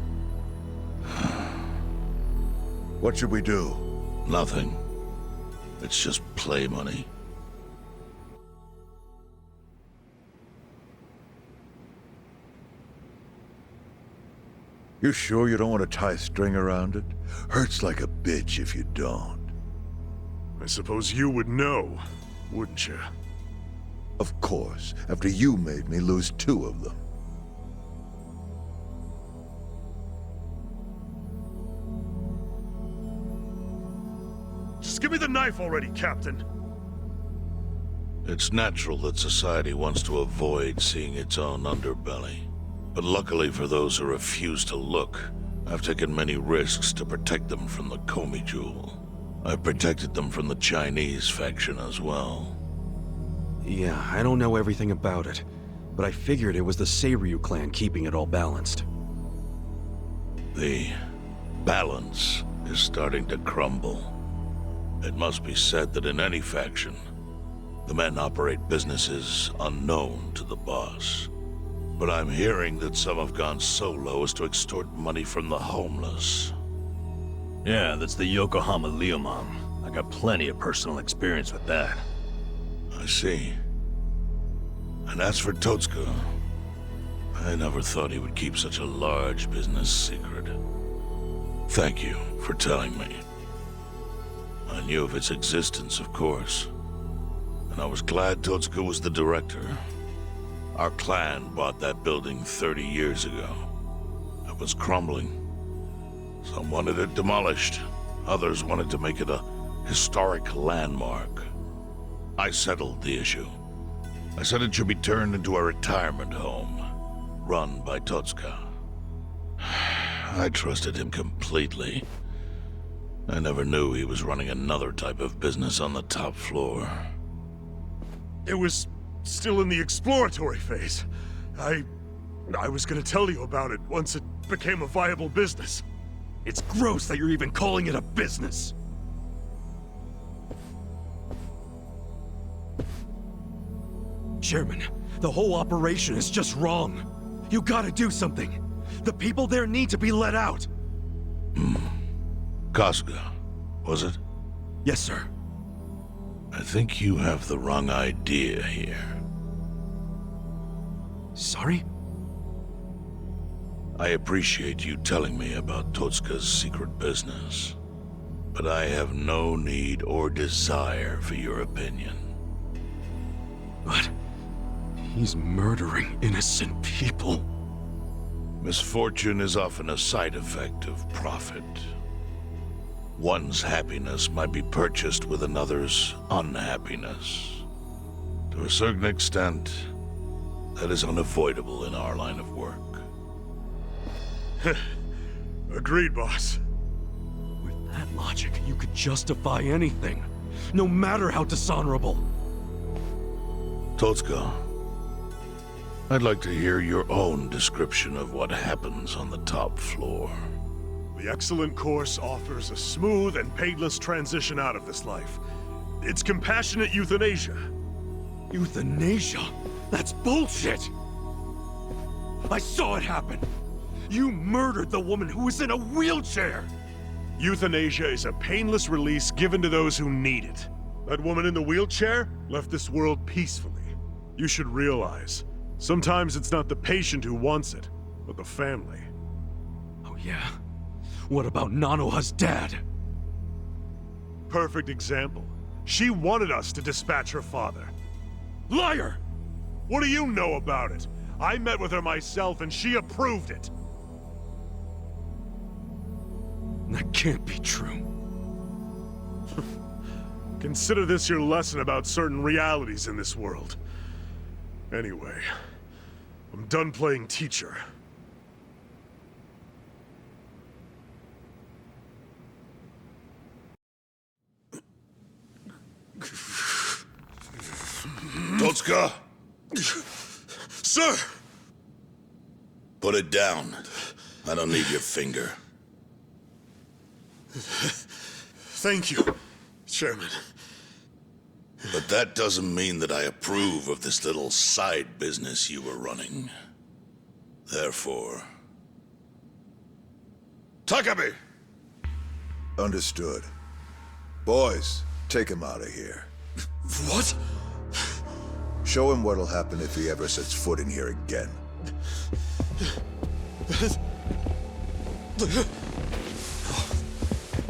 What should we do? Nothing. It's just play money. You sure you don't want to tie a string around it? Hurts like a bitch if you don't. I suppose you would know, wouldn't you? Of course, after you made me lose 2 of them. Just give me the knife already, Captain. It's natural that society wants to avoid seeing its own underbelly. But luckily for those who refuse to look, I've taken many risks to protect them from the Komi Jewel. I've protected them from the Chinese faction as well. Yeah, I don't know everything about it, but I figured it was the Seiryu clan keeping it all balanced. The balance is starting to crumble. It must be said that in any faction, the men operate businesses unknown to the boss. But I'm hearing that some have gone so low as to extort money from the homeless. Yeah, that's the Yokohama Leomom. I got plenty of personal experience with that. I see. And as for Totsuka, I never thought he would keep such a large business secret. Thank you for telling me. I knew of its existence, of course. And I was glad Totsuka was the director. Our clan bought that building 30 years ago. It was crumbling. Some wanted it demolished. Others wanted to make it a historic landmark. I settled the issue. I said it should be turned into a retirement home, run by Totska. I trusted him completely. I never knew he was running another type of business on the top floor. It was still in the exploratory phase. I was gonna tell you about it once it became a viable business. It's gross that you're even calling it a business. Chairman, the whole operation is just wrong. You gotta do something. The people there need to be let out. Casca, was it? Yes, sir. I think you have the wrong idea here. Sorry? I appreciate you telling me about Totska's secret business, but I have no need or desire for your opinion. But he's murdering innocent people. Misfortune is often a side effect of profit. One's happiness might be purchased with another's unhappiness. To a certain extent, that is unavoidable in our line of work. Agreed, boss. With that logic, you could justify anything, no matter how dishonorable. Totska, I'd like to hear your own description of what happens on the top floor. The excellent course offers a smooth and painless transition out of this life. It's compassionate euthanasia. Euthanasia? That's bullshit! I saw it happen! You murdered the woman who was in a wheelchair! Euthanasia is a painless release given to those who need it. That woman in the wheelchair left this world peacefully. You should realize, sometimes it's not the patient who wants it, but the family. Oh yeah? What about Nanoha's dad? Perfect example. She wanted us to dispatch her father. Liar! What do you know about it? I met with her myself and she approved it. That can't be true. Consider this your lesson about certain realities in this world. Anyway, I'm done playing teacher. Totska! Sir! Put it down. I don't need your finger. Thank you, Chairman. But that doesn't mean that I approve of this little side business you were running. Therefore... Takami! Understood. Boys, take him out of here. What? Show him what'll happen if he ever sets foot in here again.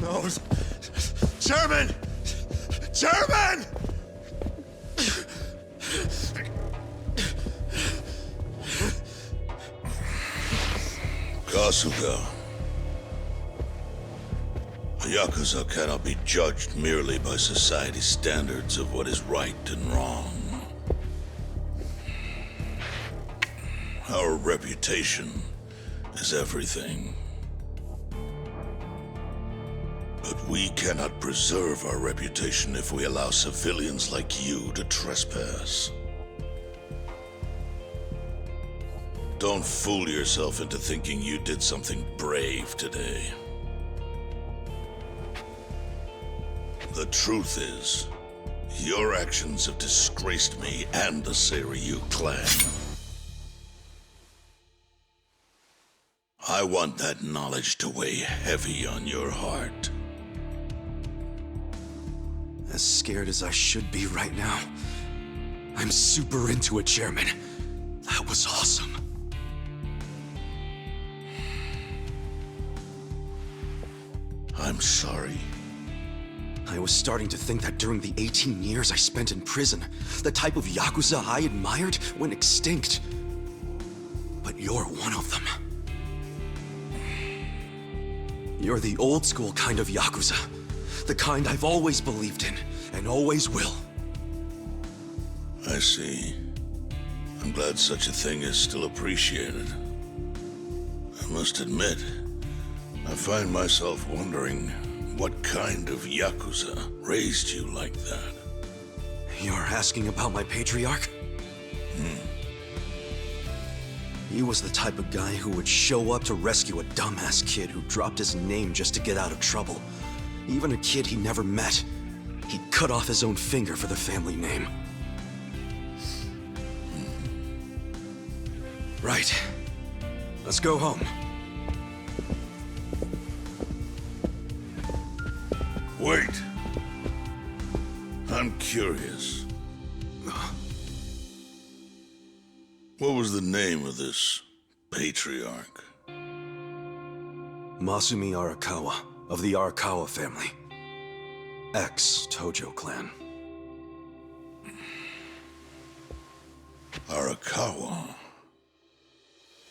No. Chairman! Chairman! Kasuga. A Yakuza cannot be judged merely by society's standards of what is right and wrong. Our reputation is everything. But we cannot preserve our reputation if we allow civilians like you to trespass. Don't fool yourself into thinking you did something brave today. The truth is, your actions have disgraced me and the Seiryu clan. I want that knowledge to weigh heavy on your heart. As scared as I should be right now, I'm super into it, Chairman. That was awesome. I'm sorry. I was starting to think that during the 18 years I spent in prison, the type of Yakuza I admired went extinct. But you're one of them. You're the old school kind of Yakuza. The kind I've always believed in, and always will. I see. I'm glad such a thing is still appreciated. I must admit, I find myself wondering what kind of Yakuza raised you like that. You're asking about my patriarch? He was the type of guy who would show up to rescue a dumbass kid who dropped his name just to get out of trouble. Even a kid he never met. He'd cut off his own finger for the family name. Right. Let's go home. Wait. I'm curious. What was the name of this patriarch? Masumi Arakawa, of the Arakawa family. Ex-Tojo clan. Arakawa?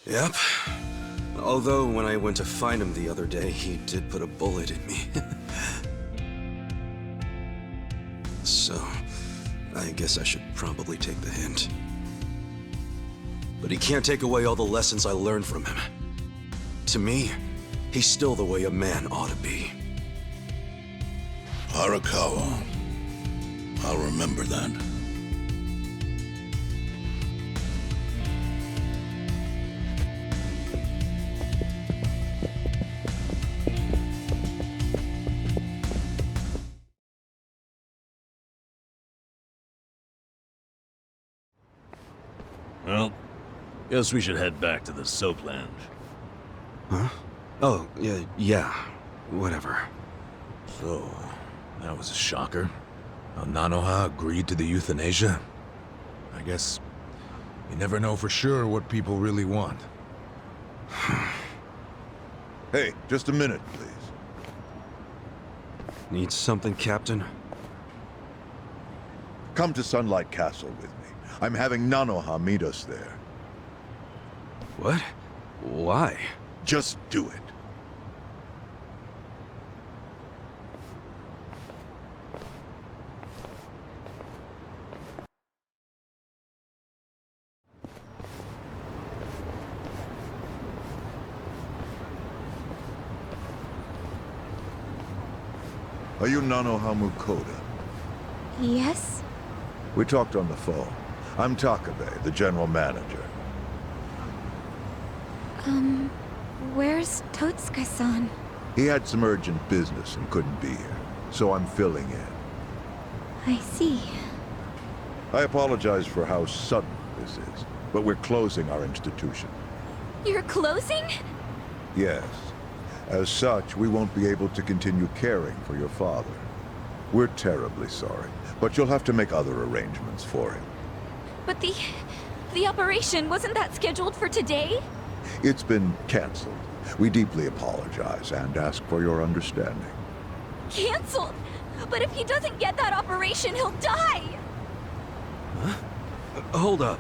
Yep. Although when I went to find him the other day, he did put a bullet in me. So, I guess I should probably take the hint. But he can't take away all the lessons I learned from him. To me, he's still the way a man ought to be. Arakawa. I'll remember that. Well, guess we should head back to the soap lounge. Huh? Oh, yeah, whatever. So, that was a shocker. How Nanoha agreed to the euthanasia? I guess you never know for sure what people really want. Hey, just a minute, please. Need something, Captain? Come to Sunlight Castle with me. I'm having Nanoha meet us there. What? Why? Just do it. Are you Nanoha Mukoda? Yes? We talked on the phone. I'm Takabe, the general manager. Where's Totsuka-san? He had some urgent business and couldn't be here, so I'm filling in. I see. I apologize for how sudden this is, but we're closing our institution. You're closing? Yes. As such, we won't be able to continue caring for your father. We're terribly sorry, but you'll have to make other arrangements for him. But the operation, wasn't that scheduled for today? It's been canceled. We deeply apologize and ask for your understanding. Canceled? But if he doesn't get that operation, he'll die! Huh? Hold up.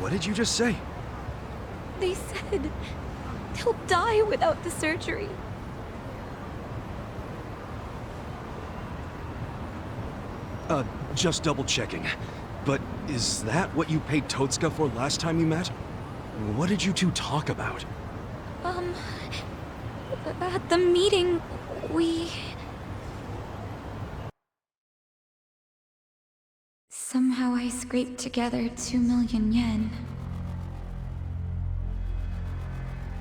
What did you just say? They said he'll die without the surgery. Just double checking. But is that what you paid Totsuka for last time you met? What did you two talk about? At the meeting, we... Somehow I scraped together 2 million yen.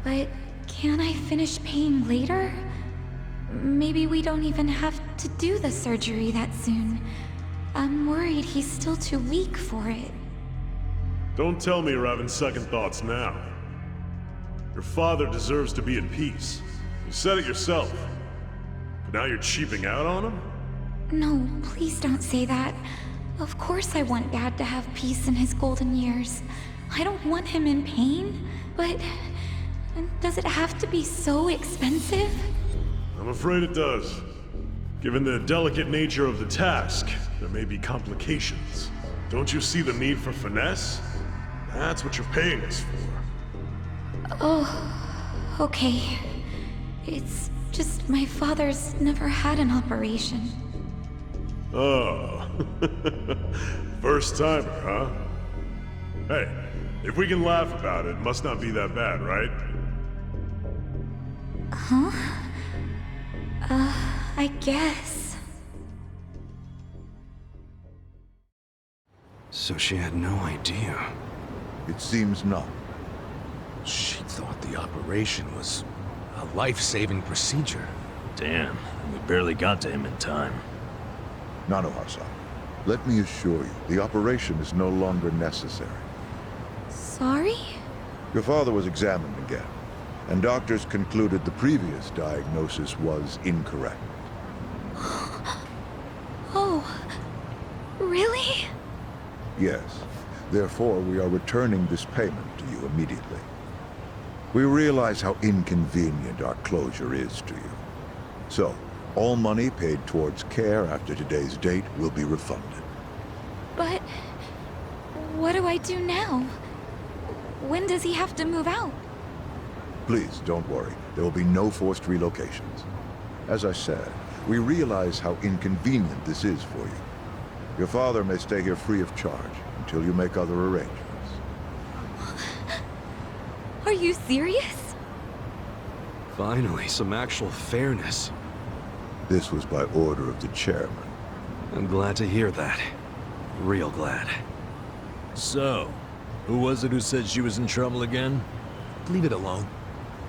But can't I finish paying later? Maybe we don't even have to do the surgery that soon. I'm worried he's still too weak for it. Don't tell me you're having second thoughts now. Your father deserves to be in peace. You said it yourself. But now you're cheaping out on him? No, please don't say that. Of course I want Dad to have peace in his golden years. I don't want him in pain, but... does it have to be so expensive? I'm afraid it does. Given the delicate nature of the task, there may be complications. Don't you see the need for finesse? That's what you're paying us for. Oh, okay. It's Just my father's never had an operation. Oh. First timer, huh? Hey, if we can laugh about it, must not be that bad, right? Huh? I guess. So she had no idea. It seems not. She thought the operation was a life-saving procedure. Damn, we barely got to him in time. Nanoha-san, let me assure you, the operation is no longer necessary. Sorry? Your father was examined again, and doctors concluded the previous diagnosis was incorrect. Oh, really? Yes. Therefore, we are returning this payment to you immediately. We realize how inconvenient our closure is to you. So, all money paid towards care after today's date will be refunded. But what do I do now? When does he have to move out? Please, don't worry. There will be no forced relocations. As I said, we realize how inconvenient this is for you. Your father may stay here free of charge until you make other arrangements. Are you serious? Finally, some actual fairness. This was by order of the chairman. I'm glad to hear that. Real glad. So, who was it who said she was in trouble again? Leave it alone.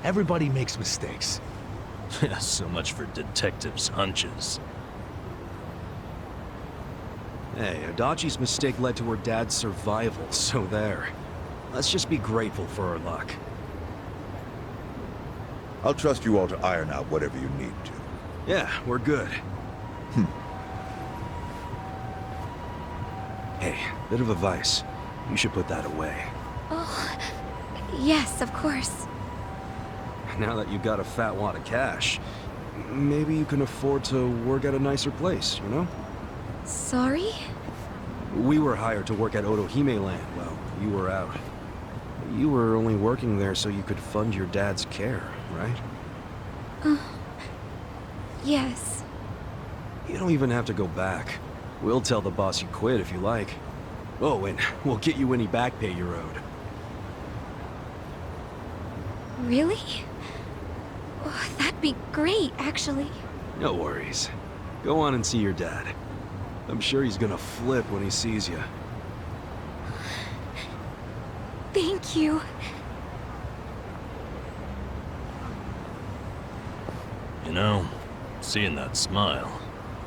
Everybody makes mistakes. So much for detectives' hunches. Hey, Adachi's mistake led to her dad's survival, so there. Let's just be grateful for our luck. I'll trust you all to iron out whatever you need to. Yeah, we're good. Hey, bit of advice. You should put that away. Oh, yes, of course. Now that you got a fat wad of cash, maybe you can afford to work at a nicer place, you know? Sorry? We were hired to work at Otohime Land while you were out. You were only working there so you could fund your dad's care, right? Yes. You don't even have to go back. We'll tell the boss you quit if you like. Oh, and we'll get you any back pay you're owed. Really? Oh, that'd be great, actually. No worries. Go on and see your dad. I'm sure he's gonna flip when he sees you. Thank you. You know, seeing that smile,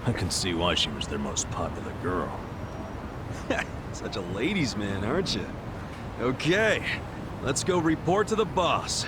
I can see why she was their most popular girl. Such a ladies' man, aren't you? Okay, let's go report to the boss.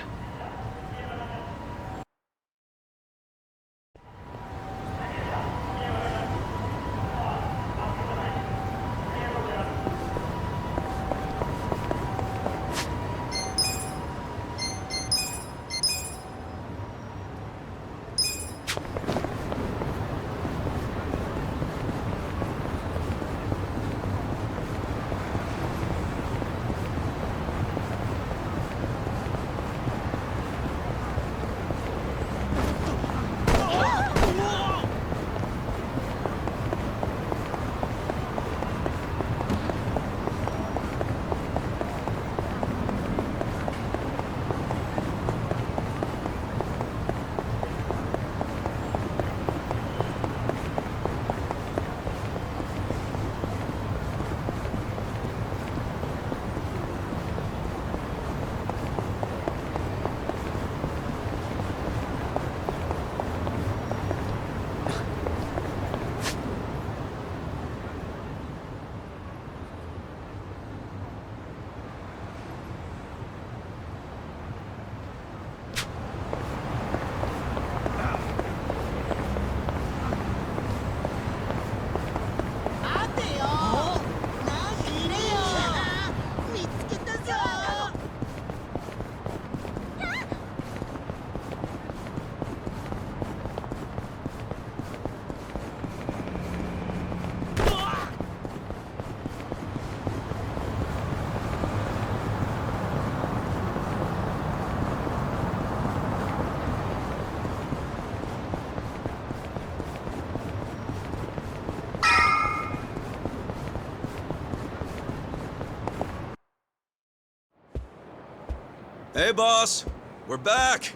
Hey, boss. We're back.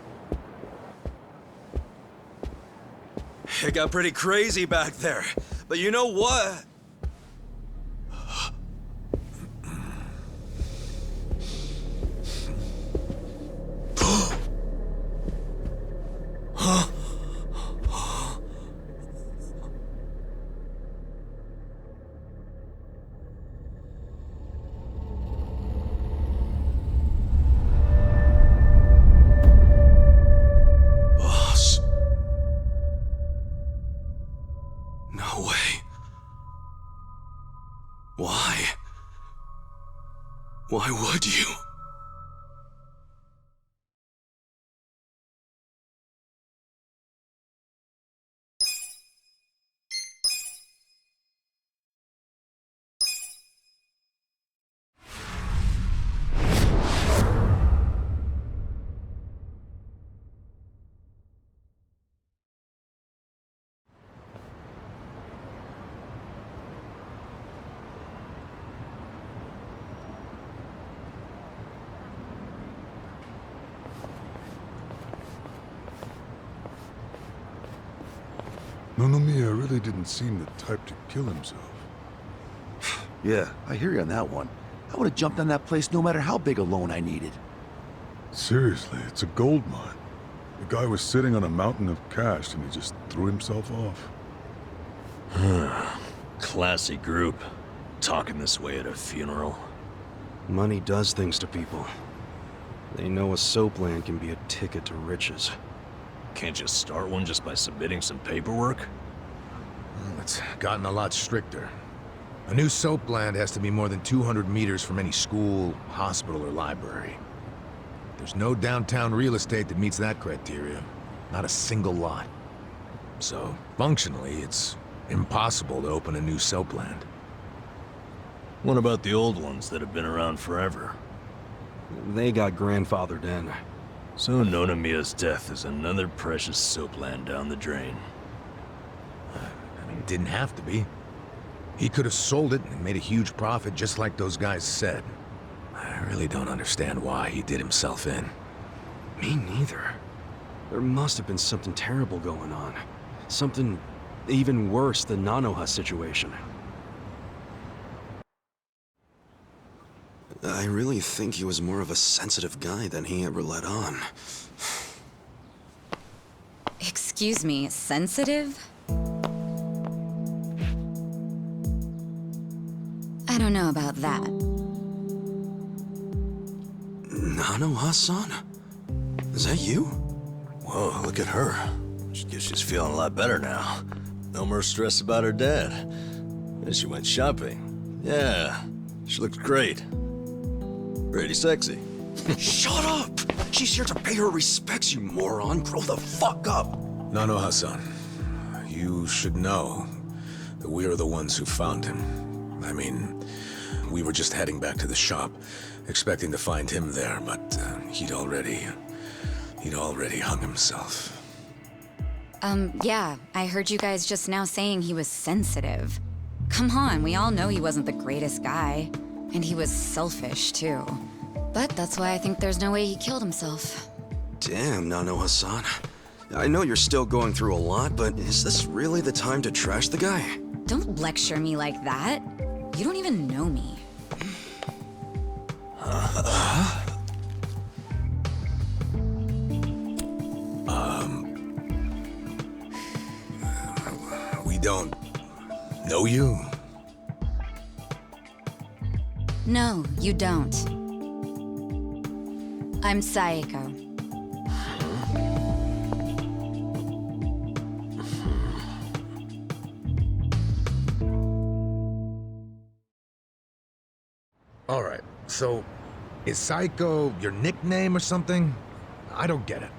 It got pretty crazy back there. But you know what? Why would you? Nonomiya really didn't seem the type to kill himself. Yeah, I hear you on that one. I would have jumped on that place no matter how big a loan I needed. Seriously, it's a gold mine. The guy was sitting on a mountain of cash and he just threw himself off. Classy group. Talking this way at a funeral. Money does things to people. They know a soap land can be a ticket to riches. Can't you start one just by submitting some paperwork? Well, it's gotten a lot stricter. A new soap land has to be more than 200 meters from any school, hospital, or library. There's no downtown real estate that meets that criteria. Not a single lot. So, functionally, it's impossible to open a new soap land. What about the old ones that have been around forever? They got grandfathered in. So Nonomiya's death is another precious soap land down the drain. I mean, it didn't have to be. He could have sold it and made a huge profit just like those guys said. I really don't understand why he did himself in. Me neither. There must have been something terrible going on. Something even worse than Nanoha's situation. I really think he was more of a sensitive guy than he ever let on. Excuse me, sensitive? I don't know about that. Nanoha-san? Is that you? Whoa, look at her. Guess she's feeling a lot better now. No more stress about her dad. And she went shopping. Yeah, she looked great. Pretty sexy. Shut up! She's here to pay her respects, you moron. Grow the fuck up! Nanoha-san, you should know that we are the ones who found him. I mean, we were just heading back to the shop, expecting to find him there, but he'd already hung himself. Yeah, I heard you guys just now saying he was sensitive. Come on, we all know he wasn't the greatest guy. And he was selfish, too. But that's why I think there's no way he killed himself. Damn, Nanoha-san. I know you're still going through a lot, but is this really the time to trash the guy? Don't lecture me like that. You don't even know me. We don't know you? No, you don't. I'm Saeko. Alright, so is Saeko your nickname or something? I don't get it.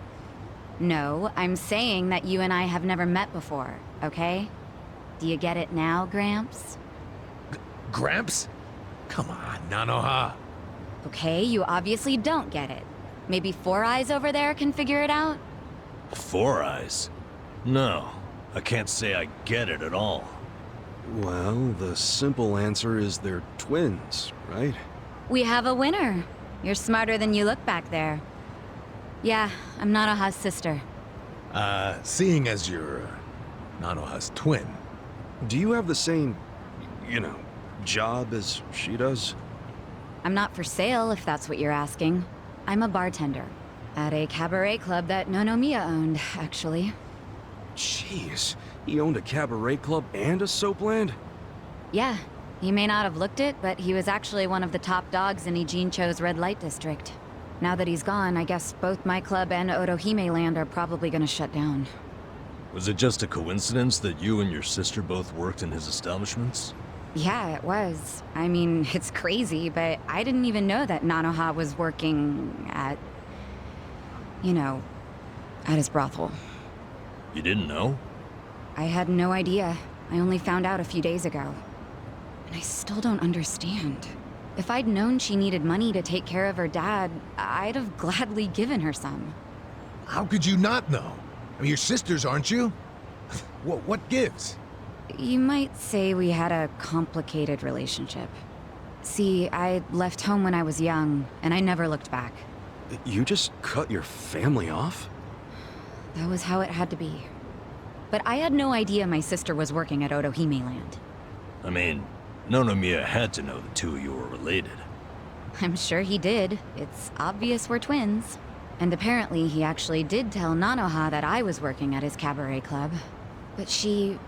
No, I'm saying that you and I have never met before, okay? Do you get it now, Gramps? Gramps? Come on, Nanoha. Okay, you obviously don't get it. Maybe Four Eyes over there can figure it out? Four Eyes? No, I can't say I get it at all. Well, the simple answer is they're twins, right? We have a winner. You're smarter than you look back there. Yeah, I'm Nanoha's sister. Seeing as you're Nanoha's twin, Do you have the same, you know, job as she does? I'm not for sale, if that's what you're asking. I'm a bartender. At a cabaret club that Nonomiya owned, actually. Jeez, he owned a cabaret club and a soapland? Yeah, he may not have looked it, but he was actually one of the top dogs in Ijincho's red light district. Now that he's gone, I guess both my club and Otohime land are probably gonna shut down. Was it just a coincidence that you and your sister both worked in his establishments? Yeah, it was. I mean, it's crazy, but I didn't even know that Nanoha was working at... you know, at his brothel. You didn't know? I had no idea. I only found out a few days ago. And I still don't understand. If I'd known she needed money to take care of her dad, I'd have gladly given her some. how could you not know? I mean, you're sisters, aren't you? What gives? You might say we had a complicated relationship. See, I left home when I was young, and I never looked back. You just cut your family off? That was how it had to be. But I had no idea my sister was working at Otohime land. I mean, Nonomiya had to know the two of you were related. I'm sure he did. It's obvious we're twins. And apparently he actually did tell Nanoha that I was working at his cabaret club. But she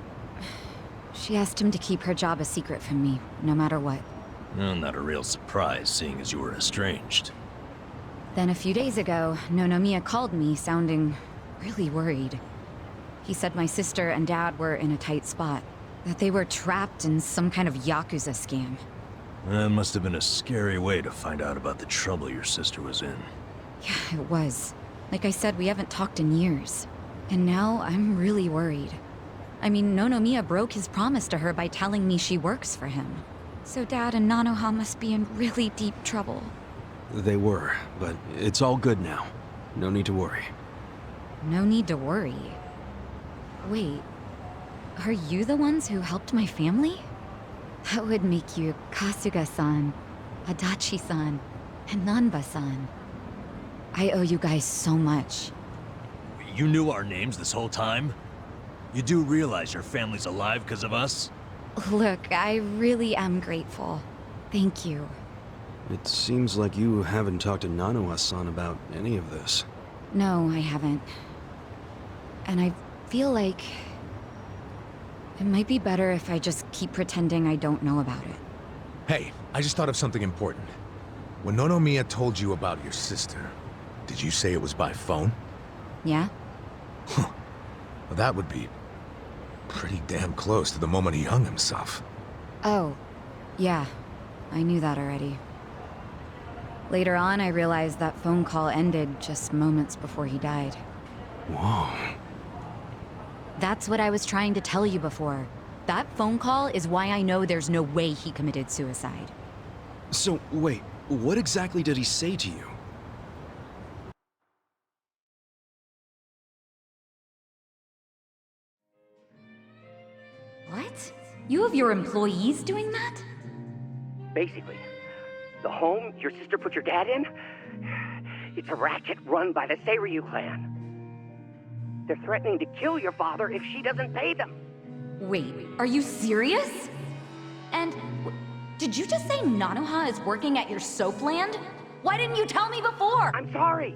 asked him to keep her job a secret from me, no matter what. Well, not a real surprise, seeing as you were estranged. Then a few days ago, Nonomiya called me, sounding really worried. He said my sister and dad were in a tight spot, that they were trapped in some kind of Yakuza scam. That must have been a scary way to find out about the trouble your sister was in. Yeah, it was. Like I said, we haven't talked in years. And now I'm really worried. I mean, Nonomiya broke his promise to her by telling me she works for him. So Dad and Nanoha must be in really deep trouble. They were, but it's all good now. No need to worry. No need to worry. Wait, are you the ones who helped my family? That would make you Kasuga-san, Adachi-san, and Nanba-san. I owe you guys so much. You knew our names this whole time? You do realize your family's alive because of us? Look, I really am grateful. Thank you. It seems like you haven't talked to Nanoha-san about any of this. No, I haven't. And I feel like... it might be better if I just keep pretending I don't know about it. Hey, I just thought of something important. When Nonomiya told you about your sister, did you say it was by phone? Yeah? Well, that would be pretty damn close to the moment he hung himself. Oh, yeah. I knew that already. Later on, I realized that phone call ended just moments before he died. Whoa. That's what I was trying to tell you before. That phone call is why I know there's no way he committed suicide. So, wait, what exactly did he say to you? What? You have your employees doing that? Basically, the home your sister put your dad in, it's a racket run by the Seiryu clan. They're threatening to kill your father if she doesn't pay them. Wait, are you serious? And did you just say Nanoha is working at your soap land? Why didn't you tell me before? I'm sorry.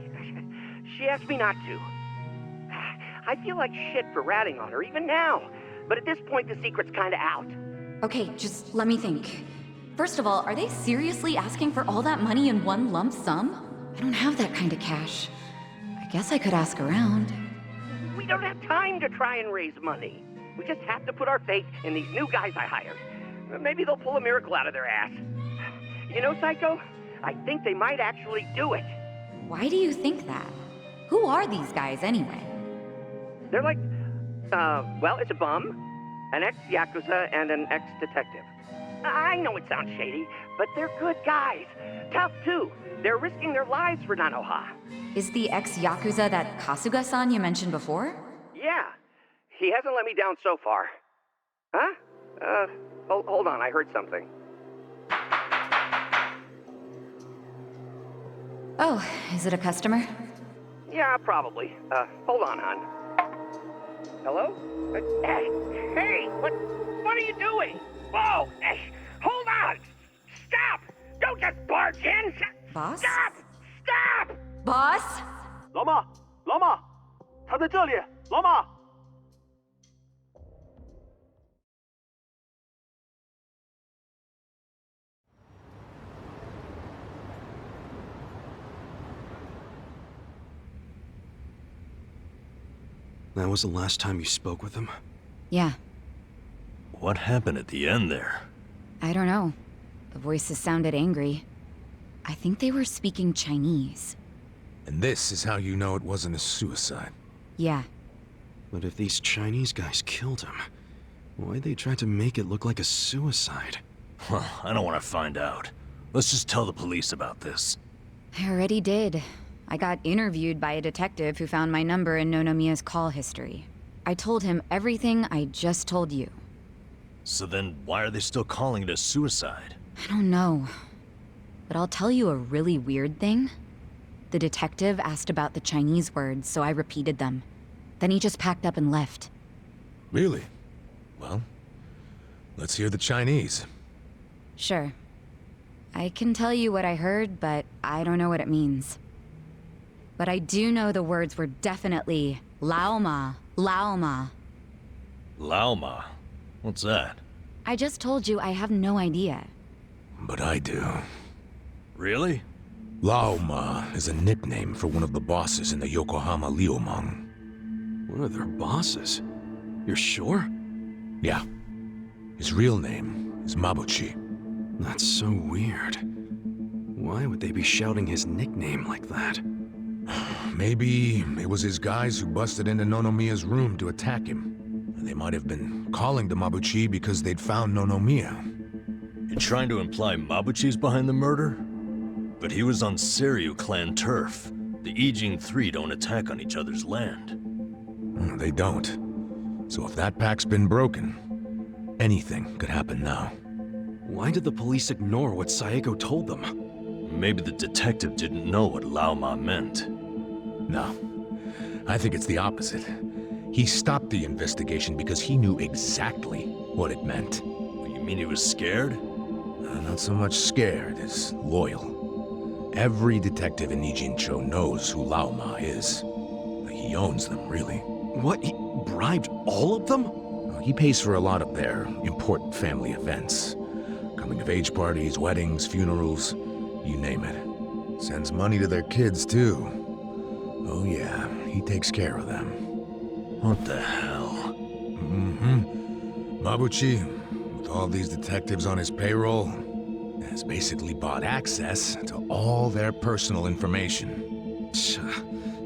She asked me not to. I feel like shit for ratting on her, even now. But at this point, the secret's kinda out. Okay, just let me think. First of all, are they seriously asking for all that money in one lump sum? I don't have that kind of cash. I guess I could ask around. We don't have time to try and raise money. We just have to put our faith in these new guys I hired. Maybe they'll pull a miracle out of their ass. You know, Psycho? I think they might actually do it. Why do you think that? Who are these guys, anyway? They're like, well, it's a bum, an ex-Yakuza, and an ex-detective. I know it sounds shady, but they're good guys. Tough, too. They're risking their lives for Nanoha. Is the ex-Yakuza that Kasuga-san you mentioned before? Yeah. He hasn't let me down so far. Huh? Hold on, I heard something. Oh, is it a customer? Yeah, probably. Hold on, hon. Hello? Hey, what are you doing? Whoa! Hold on! Stop! Don't just barge in! Boss? Stop! Stop! Boss? 老马，老马，他在这里，老马。 That was the last time you spoke with him? Yeah, What happened at the end there? I don't know. The voices sounded angry. I think they were speaking Chinese. And this is how you know it wasn't a suicide. Yeah. But if these Chinese guys killed him, why'd they try to make it look like a suicide? Well, I don't want to find out. Let's just tell the police about this. I already did. I got interviewed by a detective who found my number in Nonomiya's call history. I told him everything I just told you. So then why are they still calling it a suicide? I don't know. But I'll tell you a really weird thing. The detective asked about the Chinese words, so I repeated them. Then he just packed up and left. Really? Well, let's hear the Chinese. Sure. I can tell you what I heard, but I don't know what it means. But I do know the words were definitely Laoma, Laoma. Laoma? What's that? I just told you I have no idea. But I do. Really? Laoma is a nickname for one of the bosses in the Yokohama Liumang. One of their bosses? You're sure? Yeah. His real name is Mabuchi. That's so weird. Why would they be shouting his nickname like that? Maybe it was his guys who busted into Nonomiya's room to attack him. And they might have been calling to Mabuchi because they'd found Nonomiya. You're trying to imply Mabuchi's behind the murder? But he was on Seiryu clan turf. The Ijing Three don't attack on each other's land. They don't. So if that pack's been broken, anything could happen now. Why did the police ignore what Saeko told them? Maybe the detective didn't know what Laoma meant. No. I think it's the opposite. He stopped the investigation because he knew exactly what it meant. You mean he was scared? Not so much scared as loyal. Every detective in Nijincho knows who Laoma is. He owns them, really. What? He bribed all of them? He pays for a lot of their important family events. Coming-of-age parties, weddings, funerals, you name it. Sends money to their kids, too. Oh yeah, he takes care of them. What the hell? Mabuchi, with all these detectives on his payroll, has basically bought access to all their personal information.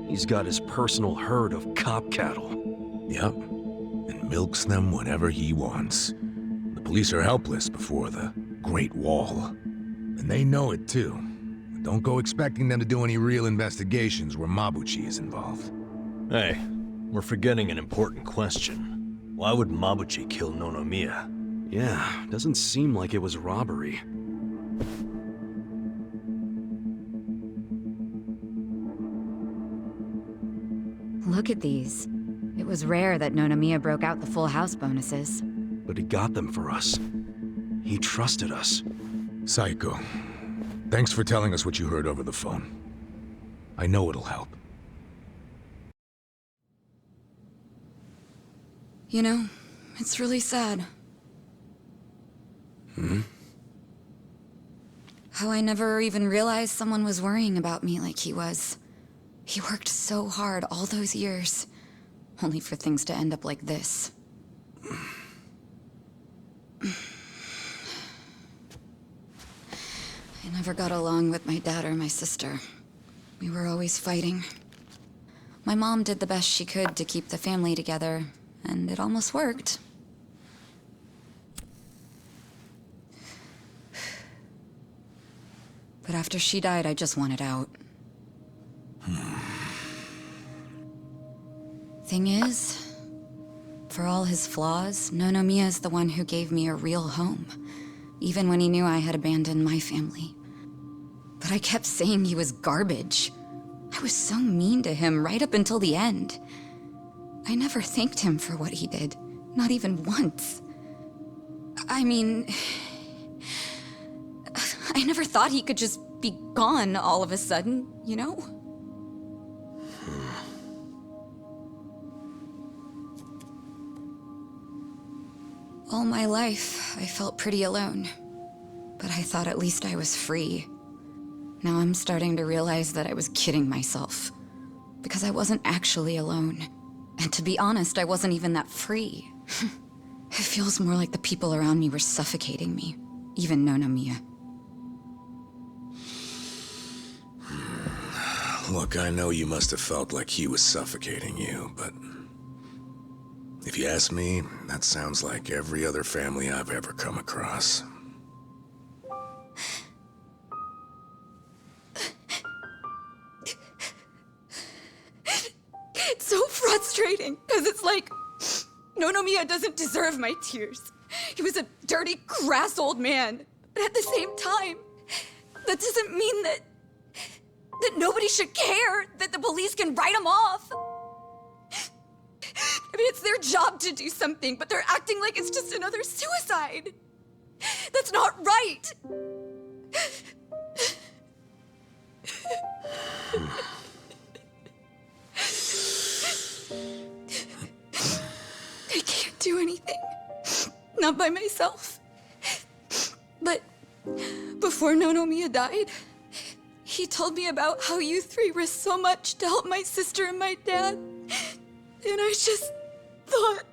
He's got his personal herd of cop cattle. Yep, and milks them whenever he wants. The police are helpless before the Great Wall. And they know it too. But don't go expecting them to do any real investigations where Mabuchi is involved. Hey, we're forgetting an important question. Why would Mabuchi kill Nonomiya? Yeah, doesn't seem like it was robbery. Look at these. It was rare that Nonomiya broke out the full house bonuses. But he got them for us. He trusted us. Saeko, thanks for telling us what you heard over the phone. I know it'll help. You know, it's really sad. How I never even realized someone was worrying about me like he was. He worked so hard all those years, only for things to end up like this. I never got along with my dad or my sister. We were always fighting. My mom did the best she could to keep the family together, and it almost worked. But after she died, I just wanted out. Thing is, for all his flaws, Nonomiya is the one who gave me a real home, even when he knew I had abandoned my family. But I kept saying he was garbage. I was so mean to him right up until the end. I never thanked him for what he did, not even once. I mean, I never thought he could just be gone all of a sudden, you know? All my life, I felt pretty alone. But I thought at least I was free. Now I'm starting to realize that I was kidding myself. Because I wasn't actually alone. And to be honest, I wasn't even that free. It feels more like the people around me were suffocating me. Even Nonomiya. Look, I know you must have felt like he was suffocating you, but... if you ask me, that sounds like every other family I've ever come across. It's so frustrating, because it's like, Nonomiya doesn't deserve my tears. He was a dirty, crass old man. But at the same time, that doesn't mean that nobody should care, that the police can write him off. I mean, it's their job to do something, but they're acting like it's just another suicide. That's not right. I can't do anything. Not by myself. But before Nonomiya died, he told me about how you three risked so much to help my sister and my dad. And I just thought...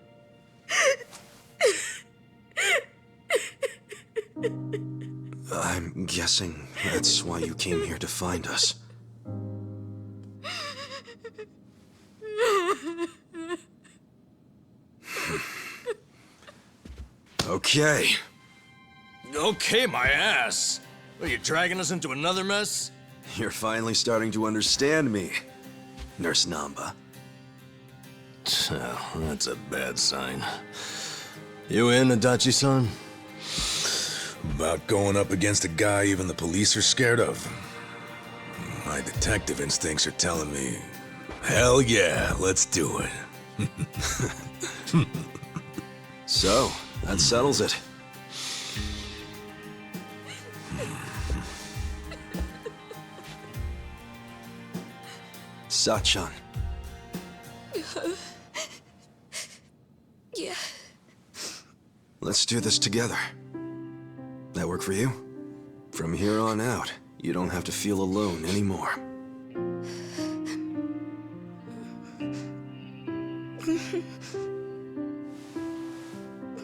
I'm guessing that's why you came here to find us. Okay. Okay, my ass. Are you dragging us into another mess? You're finally starting to understand me, Nurse Namba. Oh, that's a bad sign. You in, Adachi-san? About going up against a guy even the police are scared of. My detective instincts are telling me, hell yeah, let's do it. So, that settles it. Sachan. Yeah. Let's do this together. That work for you? From here on out, you don't have to feel alone anymore.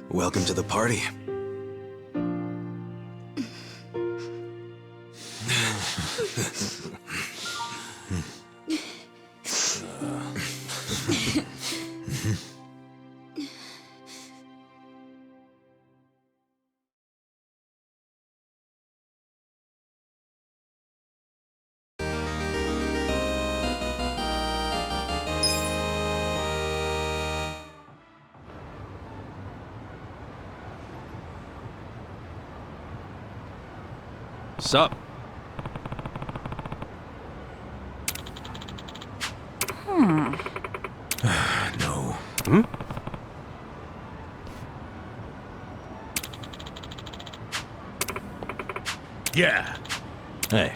Welcome to the party. Sup? No. Hmm? Yeah. Hey.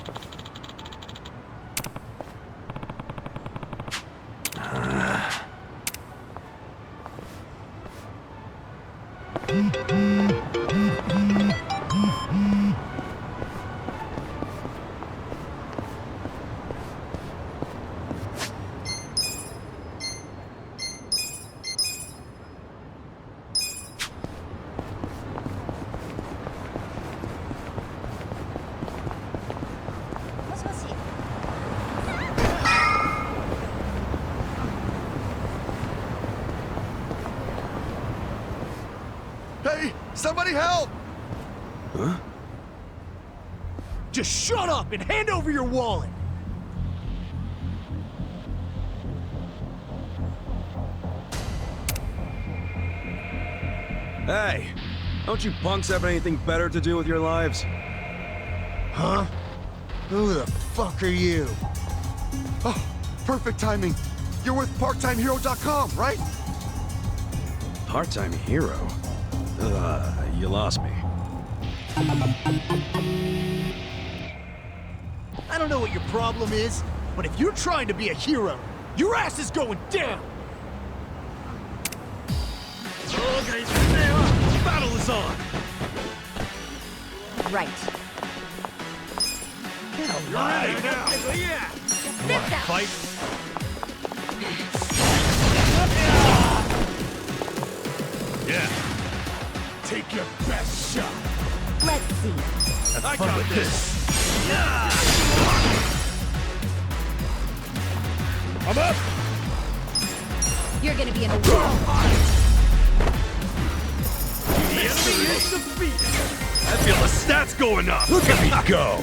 Hey, somebody help! Huh? Just shut up and hand over your wallet! Hey, don't you punks have anything better to do with your lives? Huh? Who the fuck are you? Oh, perfect timing. You're with PartTimeHero.com, right? Part-time hero? You lost me. I don't know what your problem is, but if you're trying to be a hero, your ass is going down! Okay, battle is on! Right. Right now! Yeah! Wanna fight? Yeah. Take your best shot. Let's see. I got this! I'm up! You're gonna be in a world. The enemy is defeated! I feel the stats going up! Look at me go!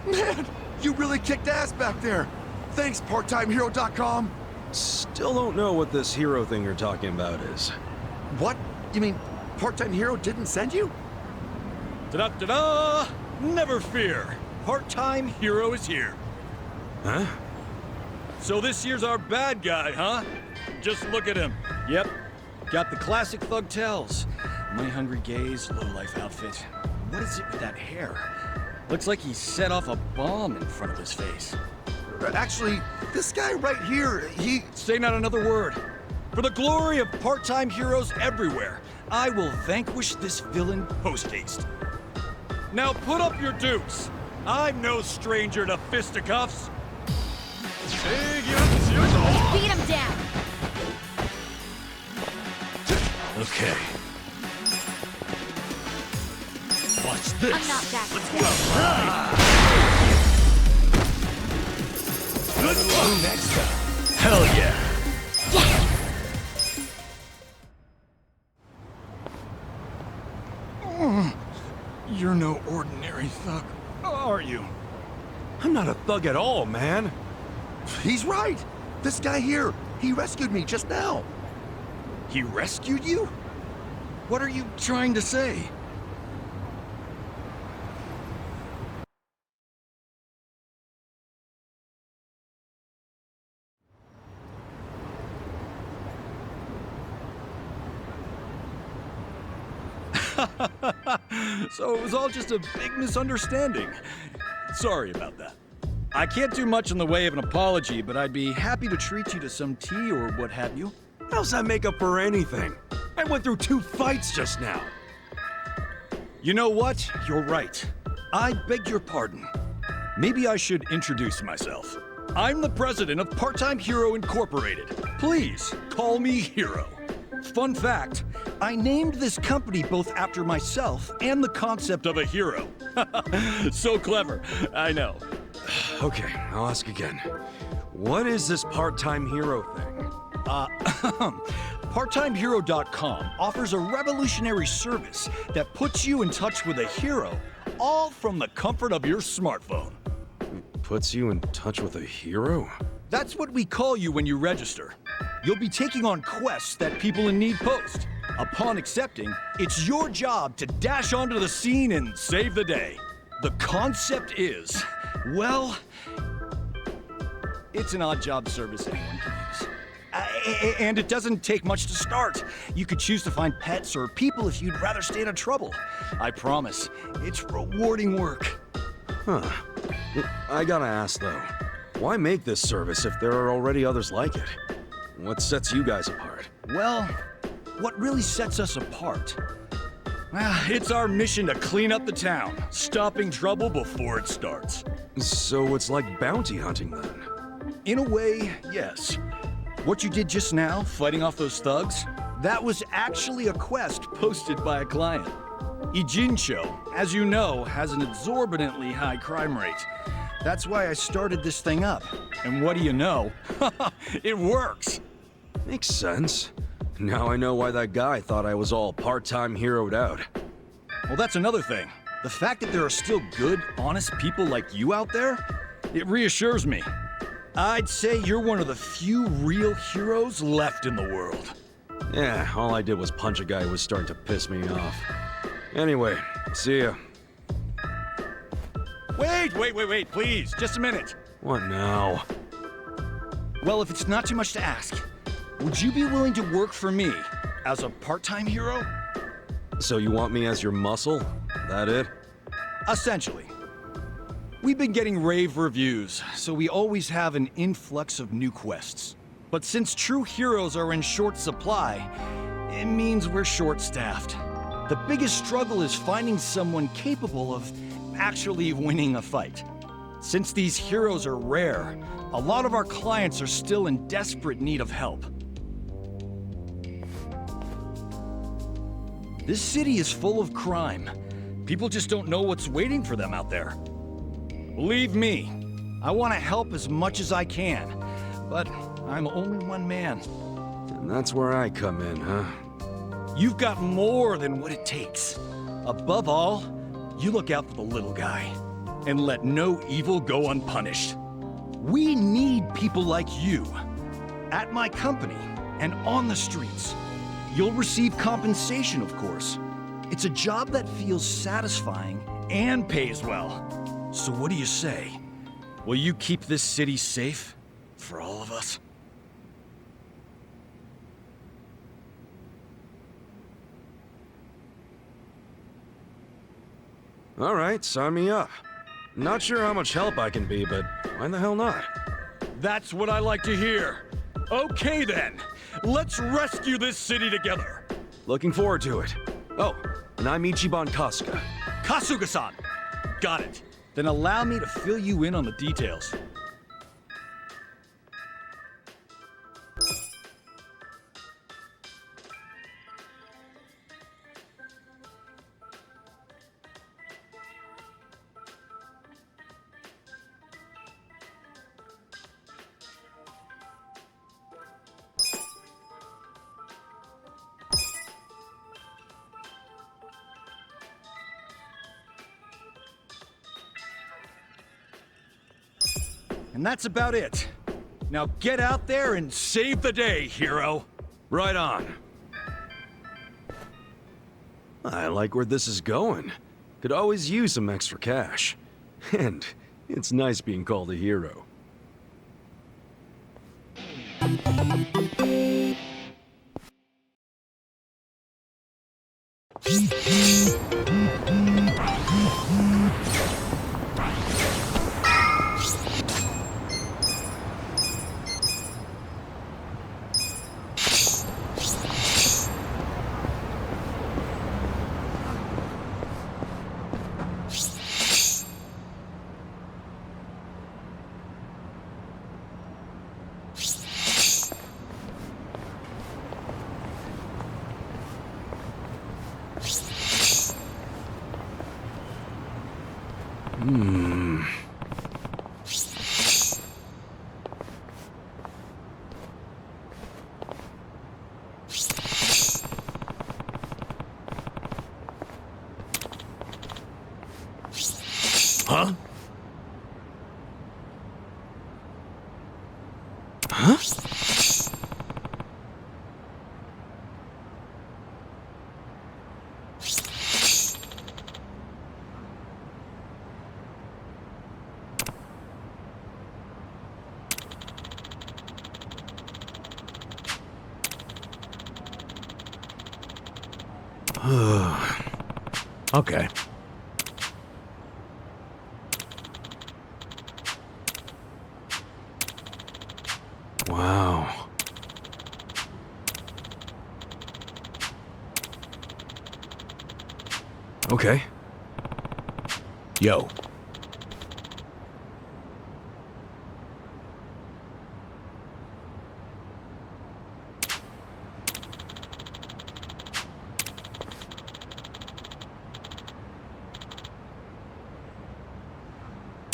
Man, you really kicked ass back there. Thanks, PartTimeHero.com. Still don't know what this hero thing you're talking about is. What? You mean Part-Time Hero didn't send you? Ta-da-ta-da! Never fear! Part-Time Hero is here. Huh? So this year's our bad guy, huh? Just look at him. Yep. Got the classic thug tells. Money-hungry gaze, low-life outfit. What is it with that hair? Looks like he set off a bomb in front of his face. Actually, this guy right here, he... Say not another word. For the glory of part-time heroes everywhere, I will vanquish this villain post-haste. Now put up your dukes. I'm no stranger to fisticuffs. Beat him down. Okay. Watch this. I'm not that Good luck next time. Hell yeah. You're no ordinary thug, are you? I'm not a thug at all, man. He's right. This guy here, he rescued me just now. He rescued you? What are you trying to say? So it was all just a big misunderstanding. Sorry about that. I can't do much in the way of an apology, but I'd be happy to treat you to some tea or what have you. How's that make up for anything? I went through 2 fights just now. You know what? You're right. I beg your pardon. Maybe I should introduce myself. I'm the president of Part-Time Hero Incorporated. Please call me Hero. Fun fact, I named this company both after myself and the concept of a hero. So clever, I know. Okay, I'll ask again. What is this part-time hero thing? PartTimeHero.com offers a revolutionary service that puts you in touch with a hero, all from the comfort of your smartphone. Puts you in touch with a hero? That's what we call you when you register. You'll be taking on quests that people in need post. Upon accepting, it's your job to dash onto the scene and save the day. The concept is, well, it's an odd job service anyone can use. And it doesn't take much to start. You could choose to find pets or people if you'd rather stay out of trouble. I promise, it's rewarding work. Huh. I gotta ask though, why make this service if there are already others like it? What sets you guys apart? Well, what really sets us apart? It's our mission to clean up the town, stopping trouble before it starts. So it's like bounty hunting then? In a way, yes. What you did just now, fighting off those thugs, that was actually a quest posted by a client. Ijincho, as you know, has an exorbitantly high crime rate. That's why I started this thing up. And what do you know? It works! Makes sense. Now I know why that guy thought I was all part-time heroed out. Well, that's another thing. The fact that there are still good, honest people like you out there, it reassures me. I'd say you're one of the few real heroes left in the world. Yeah, all I did was punch a guy who was starting to piss me off. Anyway, see ya. Wait, please, just a minute. What now? Well, if it's not too much to ask, would you be willing to work for me as a part-time hero? So you want me as your muscle? That it? Essentially. We've been getting rave reviews, so we always have an influx of new quests. But since true heroes are in short supply, it means we're short-staffed. The biggest struggle is finding someone capable of actually winning a fight. Since these heroes are rare, a lot of our clients are still in desperate need of help. This city is full of crime. People just don't know what's waiting for them out there. Believe me, I want to help as much as I can, but I'm only one man. And that's where I come in, huh? You've got more than what it takes. Above all, you look out for the little guy, and let no evil go unpunished. We need people like you. At my company, and on the streets. You'll receive compensation, of course. It's a job that feels satisfying and pays well. So what do you say? Will you keep this city safe for all of us? All right, sign me up. Not sure how much help I can be, but why the hell not? That's what I like to hear. Okay then, let's rescue this city together. Looking forward to it. Oh, and I'm Ichiban Kasuga. Kasuga-san! Got it. Then allow me to fill you in on the details. And that's about it. Now get out there and save the day, hero. Right on. I like where this is going. Could always use some extra cash. And it's nice being called a hero. Huh? Huh? Okay. Wow. Okay. Yo.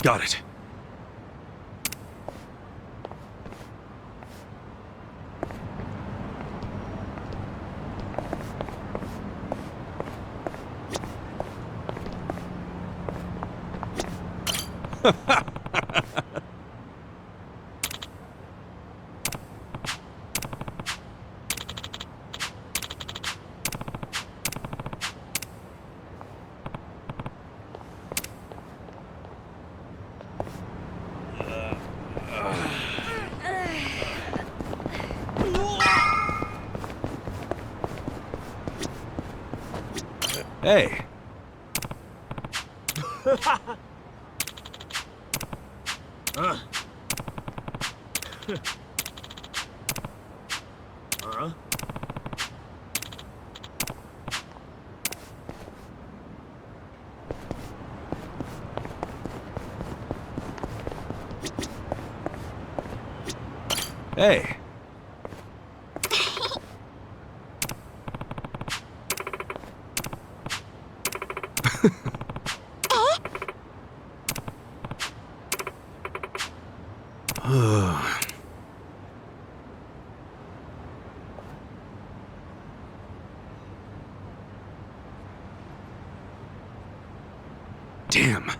Got it. Hey. Hey. Damn.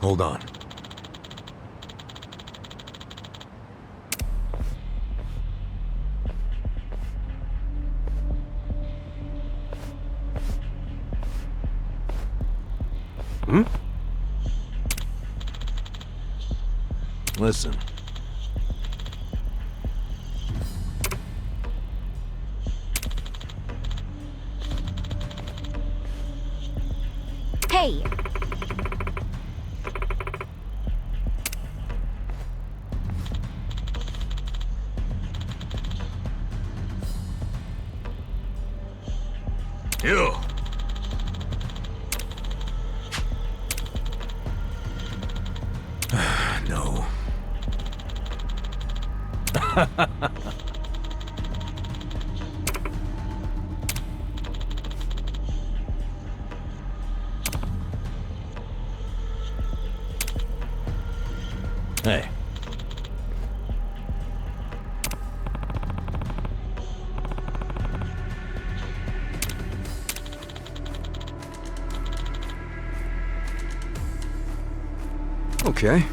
Hold on. Hmm? Listen. Hey! You! No. Hey. Okay.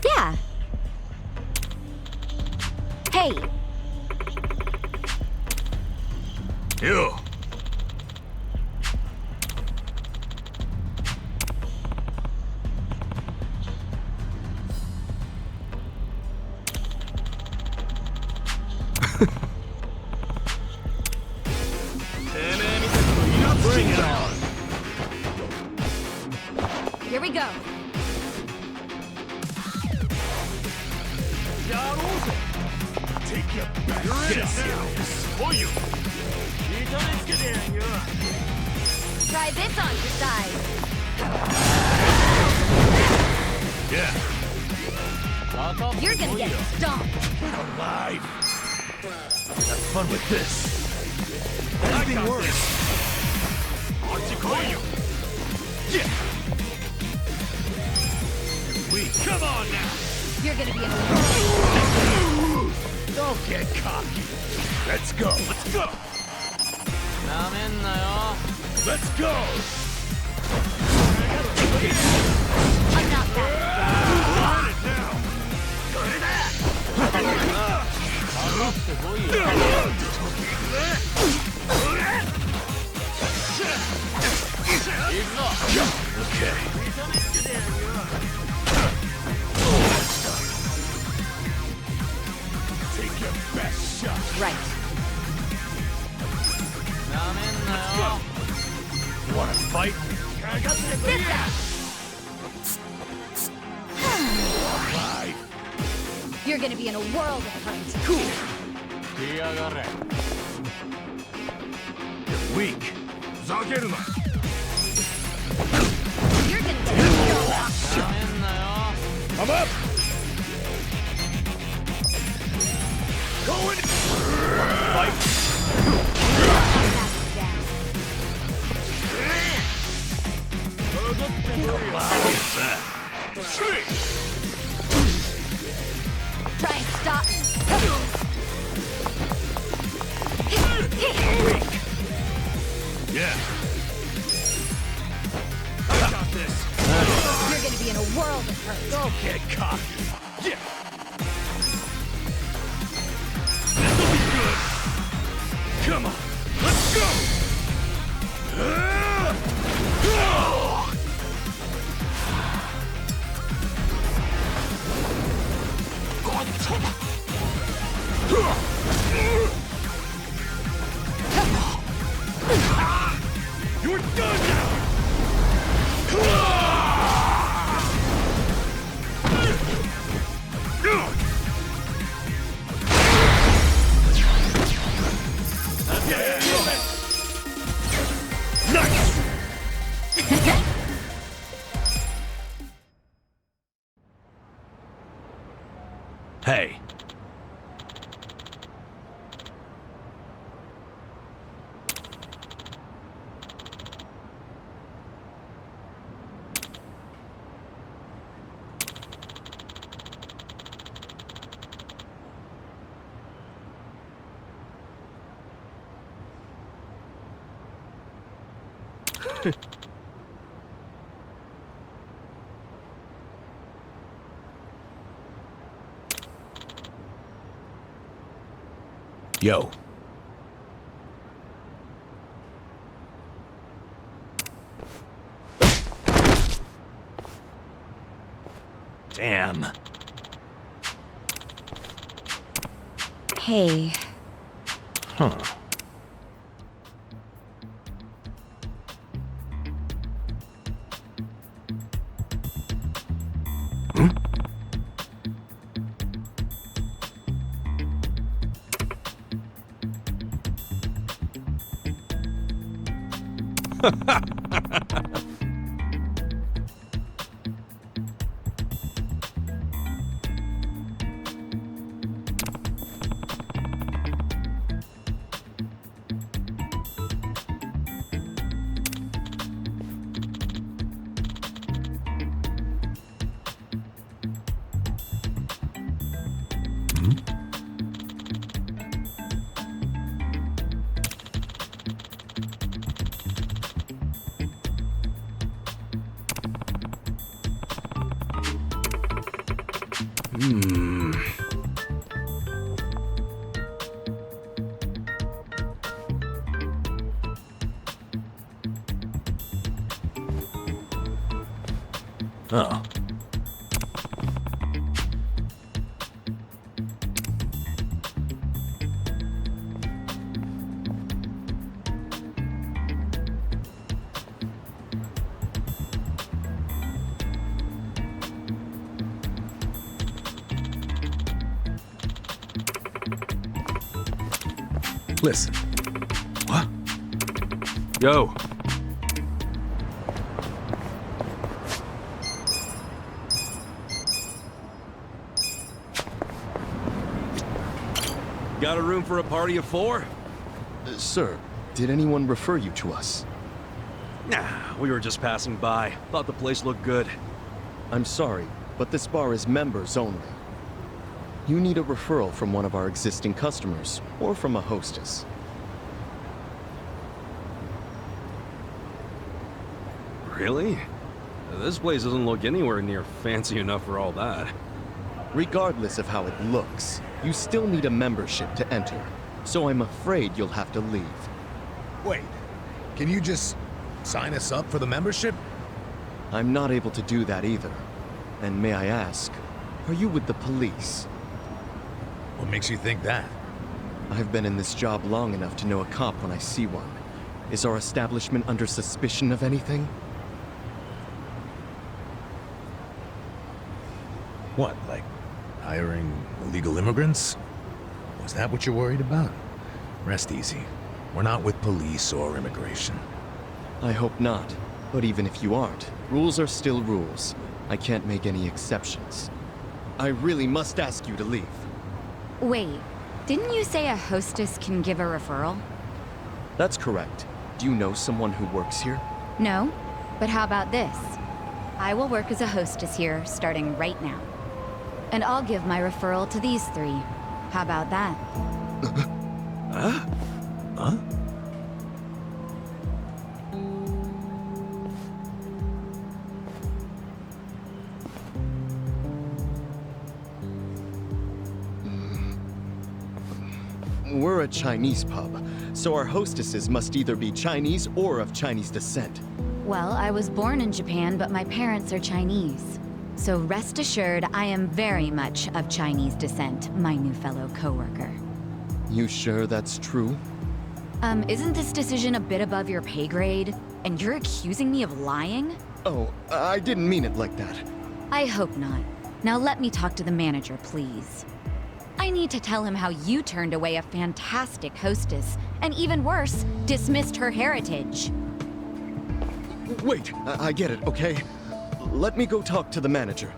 Yeah. Hey! You! Bring it on! Here we go. Take your back. You're in now. For you. Try this on your side. Yeah. You're gonna get stomped. Alive. Have fun with this. Anything worse. For you. Yeah. Come on now. You're gonna be in a Don't get cocky. Let's go. Let's go. Let's go. I'm not that. Run it now. Okay. Take your best shot. Right. You wanna fight? Sit down. You're gonna be in a world of hurt. Cool. You're weak. You're gonna get I'm up. Going. Fight. Try and stop me. Yeah. I got this. You're gonna be in a world of hurt. Don't get cocky. Yeah. This'll be good. Come on. Let's go. You're done now! Nice! Hey. Yo. Damn. Hey. Huh. Oh. Listen. What? Yo. Got a room for a party of 4? Sir, did anyone refer you to us? Nah, we were just passing by. Thought the place looked good. I'm sorry, but this bar is members only. You need a referral from one of our existing customers, or from a hostess. Really? This place doesn't look anywhere near fancy enough for all that. Regardless of how it looks, you still need a membership to enter, so I'm afraid you'll have to leave. Wait, can you just sign us up for the membership? I'm not able to do that either. And may I ask, are you with the police? What makes you think that? I've been in this job long enough to know a cop when I see one. Is our establishment under suspicion of anything? What, like Hiring illegal immigrants? Was that what you're worried about? Rest easy. We're not with police or immigration. I hope not. But even if you aren't, rules are still rules. I can't make any exceptions. I really must ask you to leave. Wait, didn't you say a hostess can give a referral? That's correct. Do you know someone who works here? No, but how about this? I will work as a hostess here, starting right now. And I'll give my referral to these three. How about that? Huh? We're a Chinese pub, so our hostesses must either be Chinese or of Chinese descent. Well, I was born in Japan, but my parents are Chinese. So rest assured, I am very much of Chinese descent, my new fellow coworker. You sure that's true? Isn't this decision a bit above your pay grade? And you're accusing me of lying? Oh, I didn't mean it like that. I hope not. Now let me talk to the manager, please. I need to tell him how you turned away a fantastic hostess, and even worse, dismissed her heritage. Wait, I get it, okay? Let me go talk to the manager.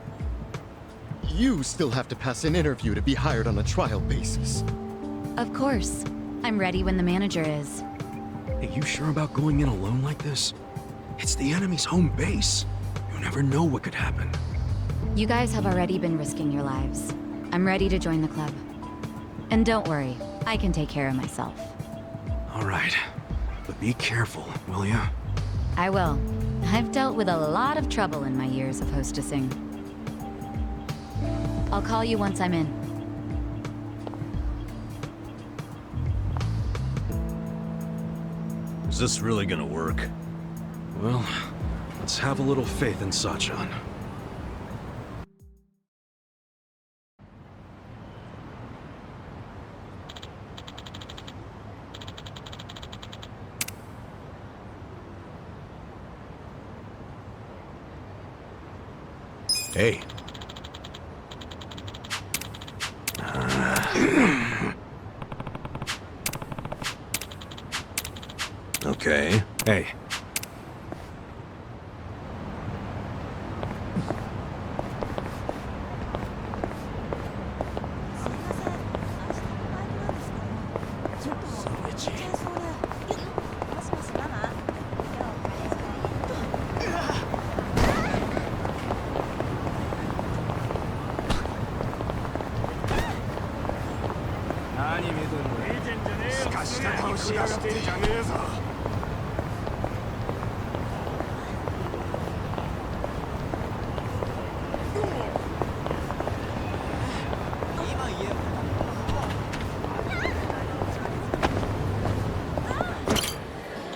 You still have to pass an interview to be hired on a trial basis. Of course. I'm ready when the manager is. Hey, you sure about going in alone like this? It's the enemy's home base. You never know what could happen. You guys have already been risking your lives. I'm ready to join the club. And don't worry, I can take care of myself. All right. But be careful, will ya? I will. I've dealt with a lot of trouble in my years of hostessing. I'll call you once I'm in. Is this really gonna work? Well, let's have a little faith in Sachan. Hey. Okay. Hey.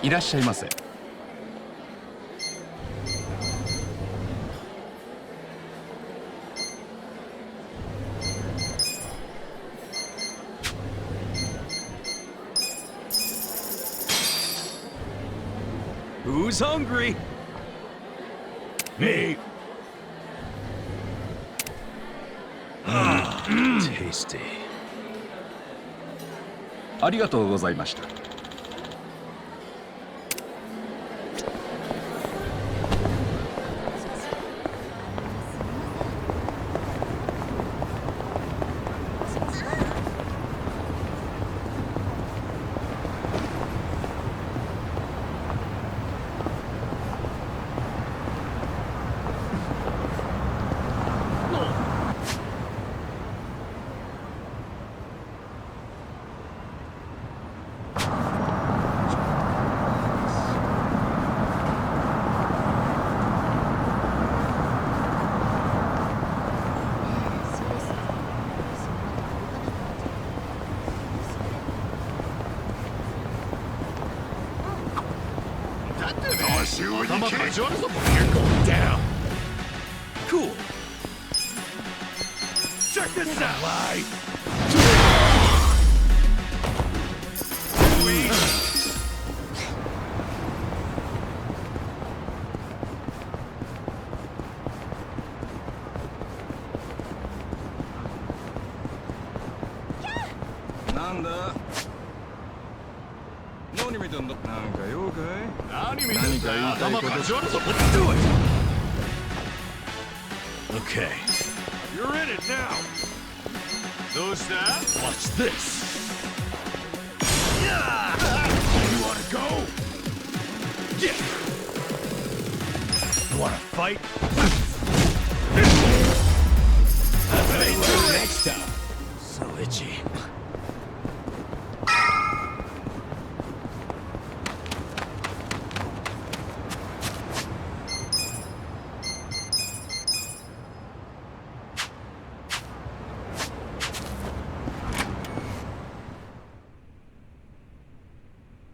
いらっしゃいませ。Who's hungry? Me. Tasty. ありがとうございました。You're going down. Cool. Check this out. なんだ何見てんだなんか用かい何見てんだよ頭かち割るぞ Let's do it! Okay. You're in it now! どうした Watch this! Yeah! You wanna go? Yeah! You wanna fight? Next time! So itchy.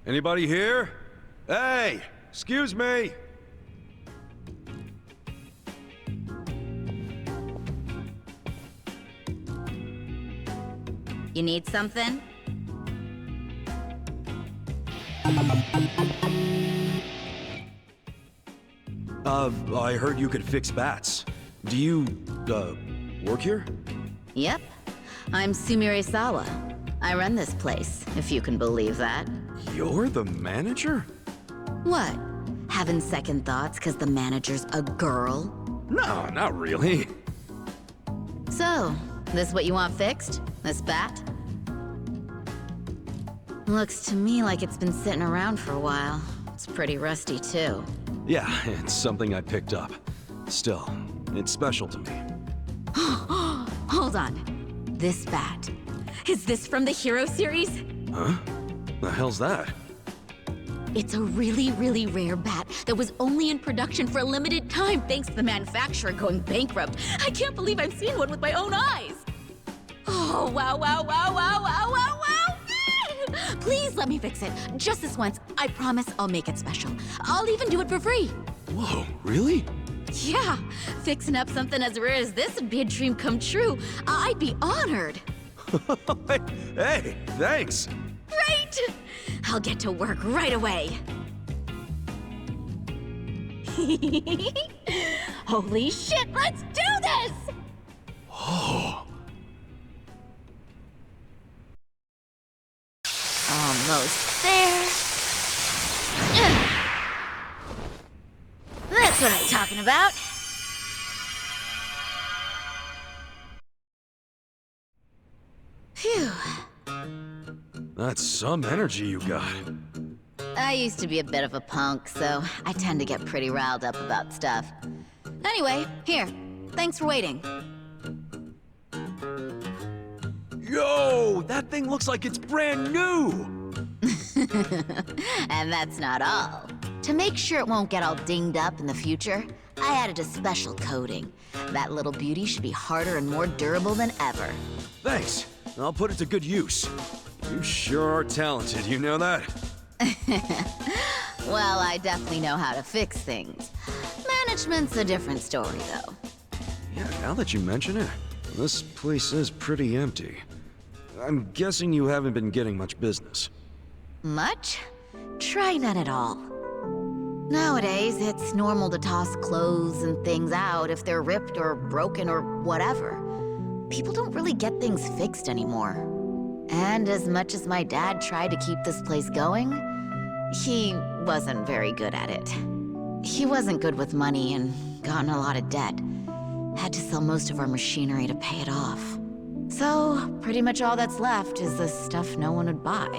Anybody here? Hey, excuse me. You need something? I heard you could fix bats. Do you, work here? Yep. I'm Sumire Sawa. I run this place, if you can believe that. You're the manager? What? Having second thoughts because the manager's a girl? No, not really. So, this what you want fixed? This bat? Looks to me like it's been sitting around for a while. It's pretty rusty, too. Yeah, it's something I picked up. Still, it's special to me. Hold on. This bat. Is this from the Hero series? Huh? The hell's that? It's a really, really rare bat that was only in production for a limited time thanks to the manufacturer going bankrupt. I can't believe I'm seeing one with my own eyes. Oh, wow, wow, wow, wow, wow, wow, wow. Please let me fix it. Just this once. I promise I'll make it special. I'll even do it for free. Whoa, really? Yeah, fixing up something as rare as this would be a dream come true. I'd be honored. Hey, thanks. Great! I'll get to work right away. Holy shit, let's do this! Oh. Almost there. That's what I'm talking about. Phew. That's some energy you got. I used to be a bit of a punk, so I tend to get pretty riled up about stuff. Anyway, here. Thanks for waiting. Yo, that thing looks like it's brand new! And that's not all. To make sure it won't get all dinged up in the future, I added a special coating. That little beauty should be harder and more durable than ever. Thanks. I'll put it to good use. You sure are talented, you know that? Well, I definitely know how to fix things. Management's a different story, though. Yeah, now that you mention it, this place is pretty empty. I'm guessing you haven't been getting much business. Much? Try none at all. Nowadays, it's normal to toss clothes and things out if they're ripped or broken or whatever. People don't really get things fixed anymore. And as much as my dad tried to keep this place going, he wasn't very good at it. He wasn't good with money and got in a lot of debt. Had to sell most of our machinery to pay it off. So, pretty much all that's left is the stuff no one would buy.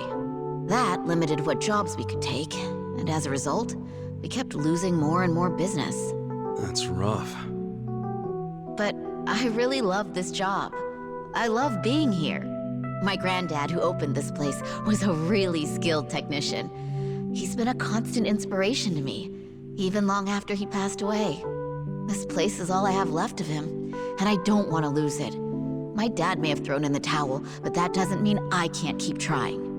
That limited what jobs we could take, and as a result, we kept losing more and more business. That's rough. But I really love this job. I love being here. My granddad, who opened this place, was a really skilled technician. He's been a constant inspiration to me, even long after he passed away. This place is all I have left of him, and I don't want to lose it. My dad may have thrown in the towel, but that doesn't mean I can't keep trying.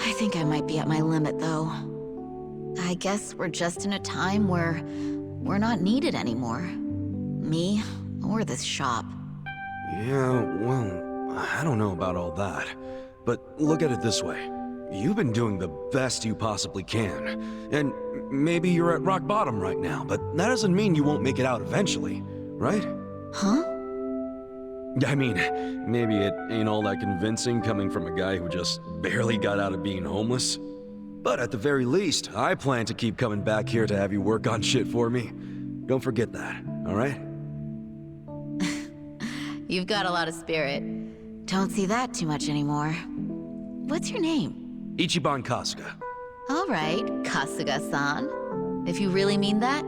I think I might be at my limit, though. I guess we're just in a time where we're not needed anymore. Me, or this shop. Yeah, well, I don't know about all that. But look at it this way. You've been doing the best you possibly can. And maybe you're at rock bottom right now, but that doesn't mean you won't make it out eventually, right? Huh? I mean, maybe it ain't all that convincing coming from a guy who just barely got out of being homeless. But at the very least, I plan to keep coming back here to have you work on shit for me. Don't forget that, alright? You've got a lot of spirit. Don't see that too much anymore. What's your name? Ichiban Kasuga. Alright, Kasuga-san. If you really mean that,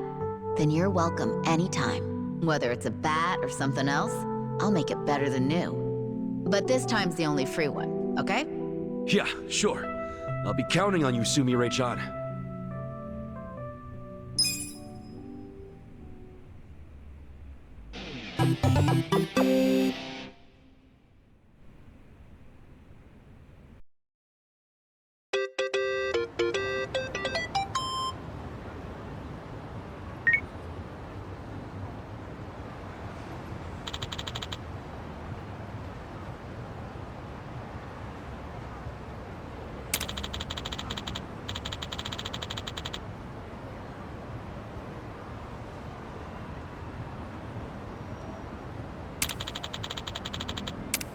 then you're welcome anytime. Whether it's a bat or something else, I'll make it better than new. But this time's the only free one, okay? Yeah, sure. I'll be counting on you, Sumire-chan.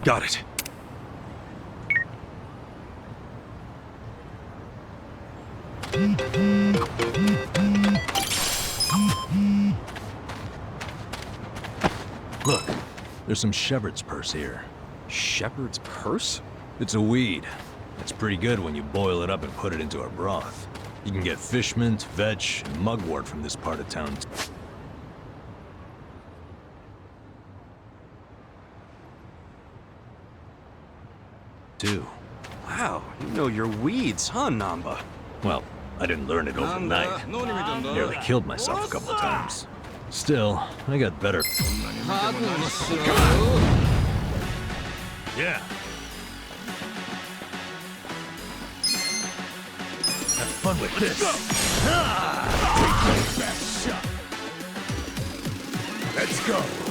Got it. Look, there's some shepherd's purse here. Shepherd's purse? It's a weed. It's pretty good when you boil it up and put it into a broth. You can get fish mint, vetch, and mugwort from this part of town. Too. Wow, you know your weeds, huh, Namba? Well, I didn't learn it overnight. Nearly killed myself a couple of times. Still, I got better. Yeah. Have fun with this. Let's go.